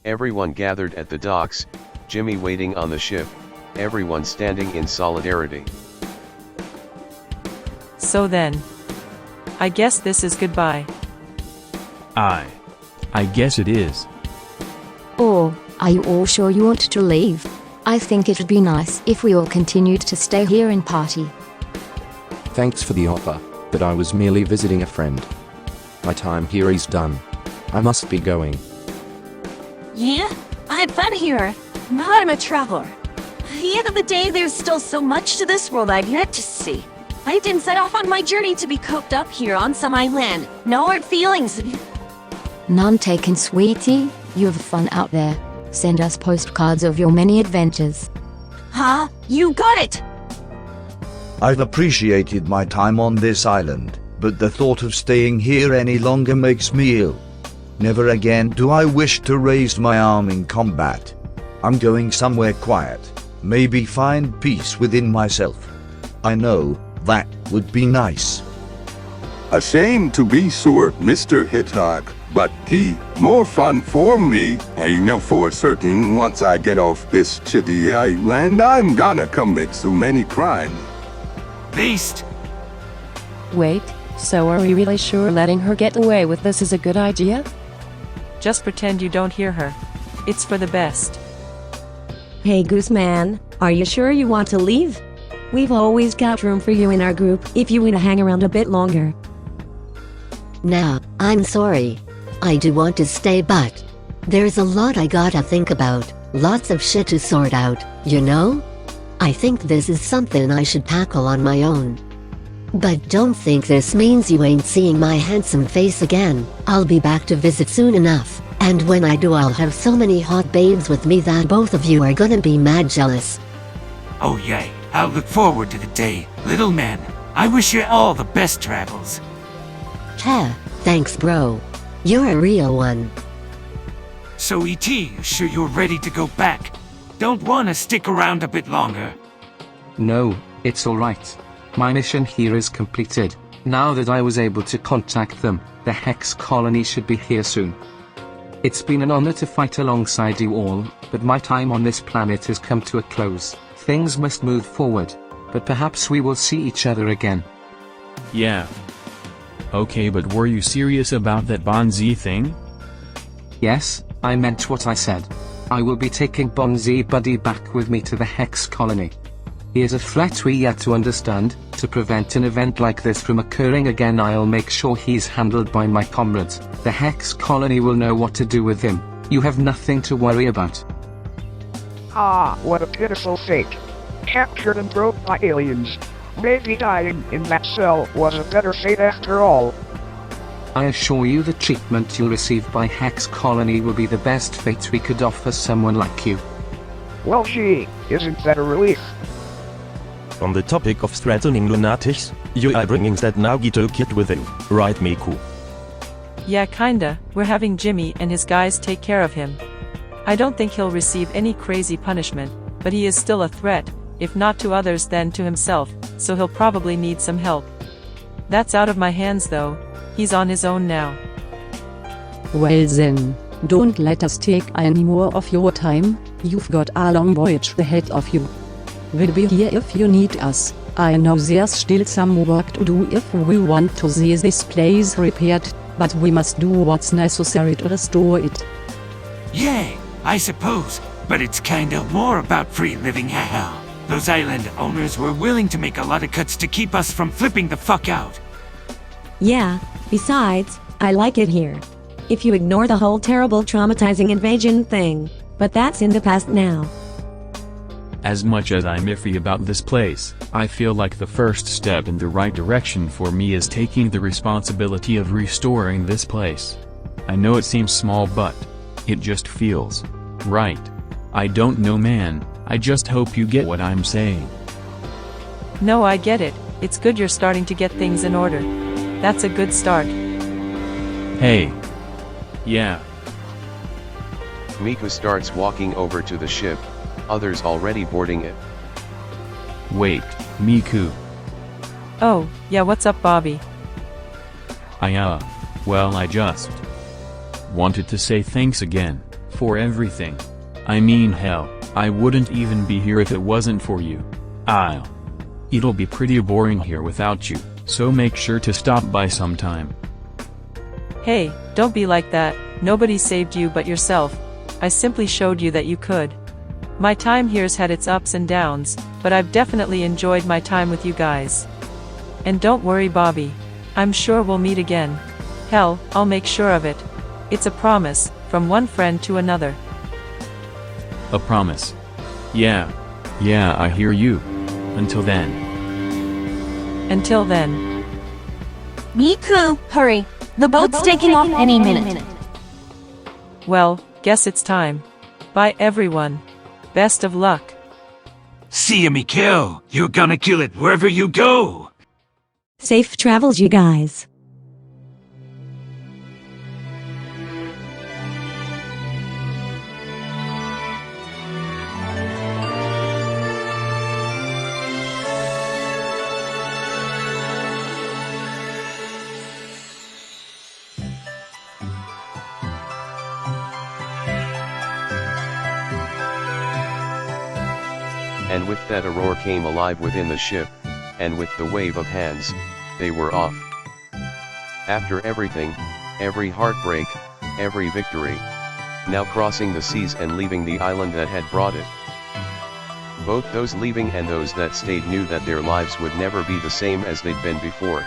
Everyone gathered at the docks, Jimmy waiting on the ship, everyone standing in solidarity. So then, I guess this is goodbye. I guess it is. Or, are you all sure you want to leave? I think it would be nice if we all continued to stay here and party. Thanks for the offer, but I was merely visiting a friend. My time here is done. I must be going. Yeah, I had fun here. Now I'm a traveler. At the end of the day, there's still so much to this world I've yet to see. I didn't set off on my journey to be cooped up here on some island. No hard feelings. None taken, sweetie. You have fun out there. Send us postcards of your many adventures. Huh? You got it! I've appreciated my time on this island, but the thought of staying here any longer makes me ill. Never again do I wish to raise my arm in combat. I'm going somewhere quiet, maybe find peace within myself. I know that would be nice. A shame to be short, Mr. Hitchcock, but more fun for me. I know for certain once I get off this shitty island, I'm gonna commit so many crimes. Beast! Wait, so are we really sure letting her get away with this is a good idea? Just pretend you don't hear her. It's for the best. Hey Gooseman, are you sure you want to leave? We've always got room for you in our group if you want to hang around a bit longer. Nah, I'm sorry. I do want to stay, but there's a lot I gotta think about, lots of shit to sort out, you know? I think this is something I should tackle on my own. But don't think this means you ain't seeing my handsome face again. I'll be back to visit soon enough, and when I do I'll have so many hot babes with me that both of you are gonna be mad jealous. Oh yay, I'll look forward to the day, little man. I wish you all the best travels. Heh, thanks bro. You're a real one. So E.T., you sure you're ready to go back? Don't wanna stick around a bit longer? No, it's alright. My mission here is completed. Now that I was able to contact them, the Hex colony should be here soon. It's been an honor to fight alongside you all, but my time on this planet has come to a close. Things must move forward, but perhaps we will see each other again. Yeah. Okay, but were you serious about that Bonzi thing? Yes, I meant what I said. I will be taking Bonzi Buddy back with me to the Hex colony. He is a threat we yet to understand. To prevent an event like this from occurring again, I'll make sure he's handled by my comrades. The Hex colony will know what to do with him. You have nothing to worry about. Ah, what a pitiful fate. Captured and broke by aliens. Maybe dying in that cell was a better fate after all. I assure you the treatment you'll receive by Hex Colony will be the best fate we could offer someone like you. Well gee, isn't that a relief? On the topic of threatening lunatics, you are bringing that Nagito kid with you, right Miku? Yeah, kinda. We're having Jimmy and his guys take care of him. I don't think he'll receive any crazy punishment, but he is still a threat, if not to others then to himself, so he'll probably need some help. That's out of my hands though. He's on his own now. Well then, don't let us take any more of your time, you've got a long voyage ahead of you. We'll be here if you need us. I know there's still some work to do if we want to see this place repaired, but we must do what's necessary to restore it. Yay, I suppose, but it's kinda more about free living, haha. Those island owners were willing to make a lot of cuts to keep us from flipping the fuck out. Yeah, besides, I like it here. If you ignore the whole terrible traumatizing invasion thing, but that's in the past now. As much as I'm iffy about this place, I feel like the first step in the right direction for me is taking the responsibility of restoring this place. I know it seems small but it just feels right. I don't know man, I just hope you get what I'm saying. No, I get it. It's good you're starting to get things in order. That's a good start. Hey. Yeah. Miku starts walking over to the ship, others already boarding it. Wait, Miku. Oh, yeah, what's up, Bobby? Well, I just wanted to say thanks again for everything. I mean, hell, I wouldn't even be here if it wasn't for you. It'll be pretty boring here without you, so make sure to stop by sometime. Hey, don't be like that. Nobody saved you but yourself. I simply showed you that you could. My time here's had its ups and downs, but I've definitely enjoyed my time with you guys. And don't worry, Bobby. I'm sure we'll meet again. Hell, I'll make sure of it. It's a promise, from one friend to another. A promise. Yeah, I hear you. Until then. Until then. Miku, hurry. The boat's taking off any minute. Well, guess it's time. Bye everyone. Best of luck. See ya, Mikhail. You're gonna kill it wherever you go. Safe travels, you guys. And with that a roar came alive within the ship, and with the wave of hands, they were off. After everything, every heartbreak, every victory, now crossing the seas and leaving the island that had brought it. Both those leaving and those that stayed knew that their lives would never be the same as they'd been before.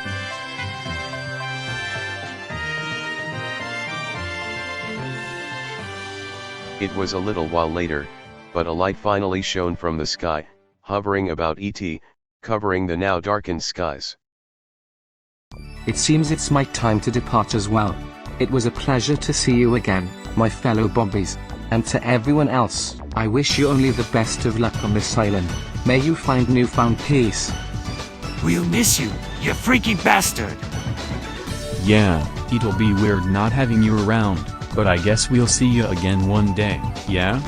It was a little while later, but a light finally shone from the sky, hovering about ET, covering the now darkened skies. It seems it's my time to depart as well. It was a pleasure to see you again, my fellow Bobbies. And to everyone else, I wish you only the best of luck on this island. May you find newfound peace. We'll miss you, you freaking bastard. Yeah, it'll be weird not having you around, but I guess we'll see you again one day, yeah?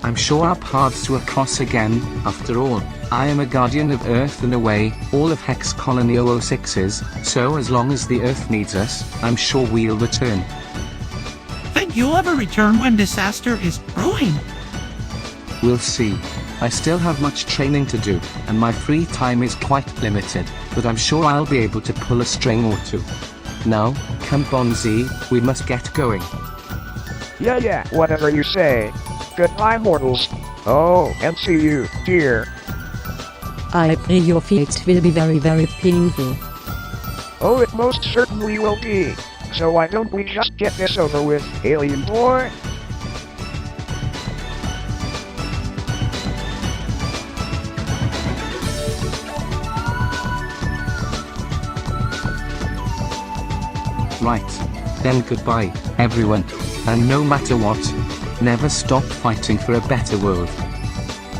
I'm sure our paths will cross again. After all, I am a guardian of Earth and away, all of Hex Colony 006's, so as long as the Earth needs us, I'm sure we'll return. Think you'll ever return when disaster is brewing? We'll see. I still have much training to do, and my free time is quite limited, but I'm sure I'll be able to pull a string or two. Now, come Bonzi, we must get going. Yeah, whatever you say. Goodbye, mortals. Oh, and see you, dear. I pray your fate will be very, very painful. Oh, it most certainly will be. So why don't we just get this over with, alien boy? Right. Then goodbye, everyone. And no matter what, never stop fighting for a better world.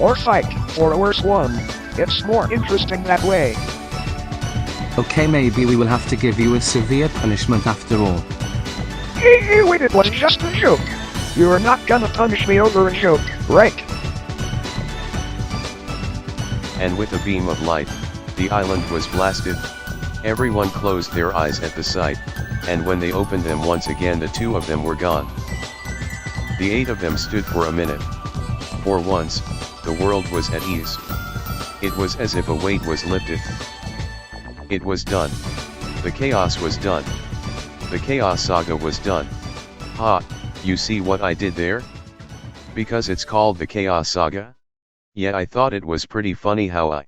Or fight for a worse one. It's more interesting that way. Okay, maybe we will have to give you a severe punishment after all. Hey, wait, it was just a joke. You're not gonna punish me over a joke, right? And with a beam of light, the island was blasted. Everyone closed their eyes at the sight, and when they opened them once again the two of them were gone. The eight of them stood for a minute. For once, the world was at ease. It was as if a weight was lifted. It was done. The chaos was done. The chaos saga was done. Ha, you see what I did there? Because it's called the chaos saga? Yeah, I thought it was pretty funny how I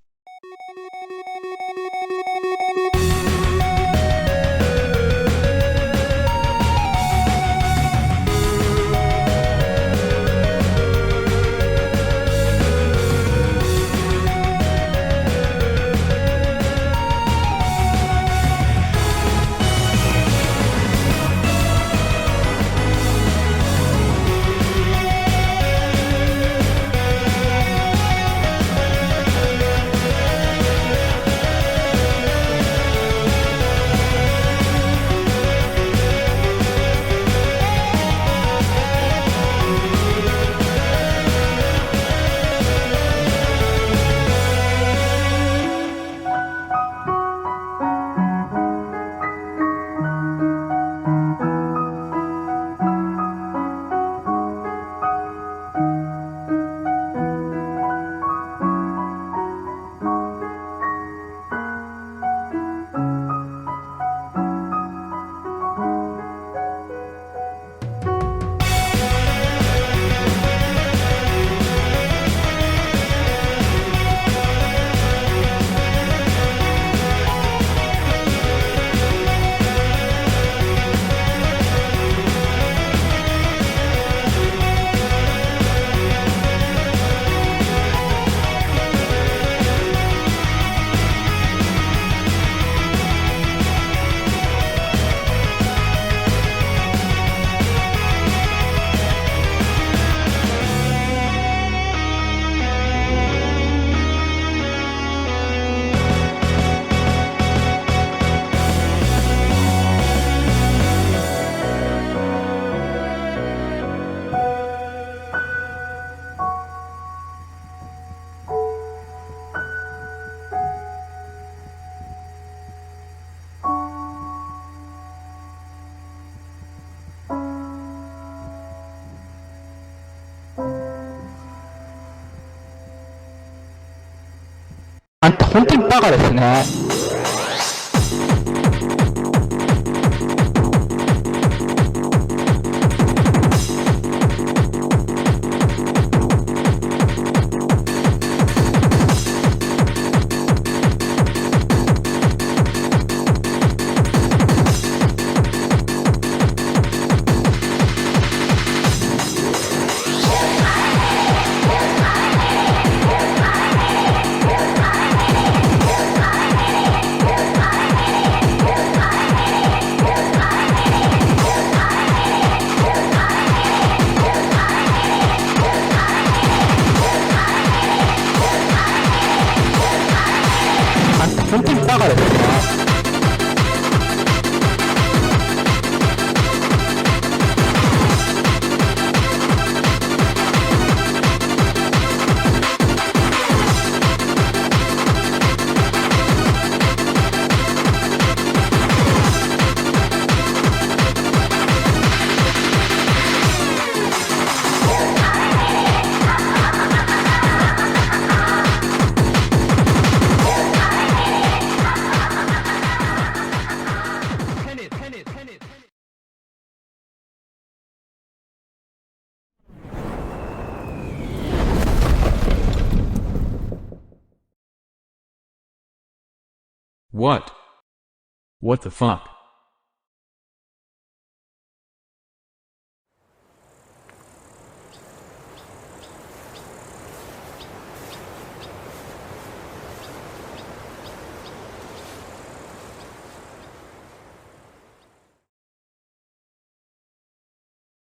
本当にバカですね。本当にバカですね。What? What the fuck?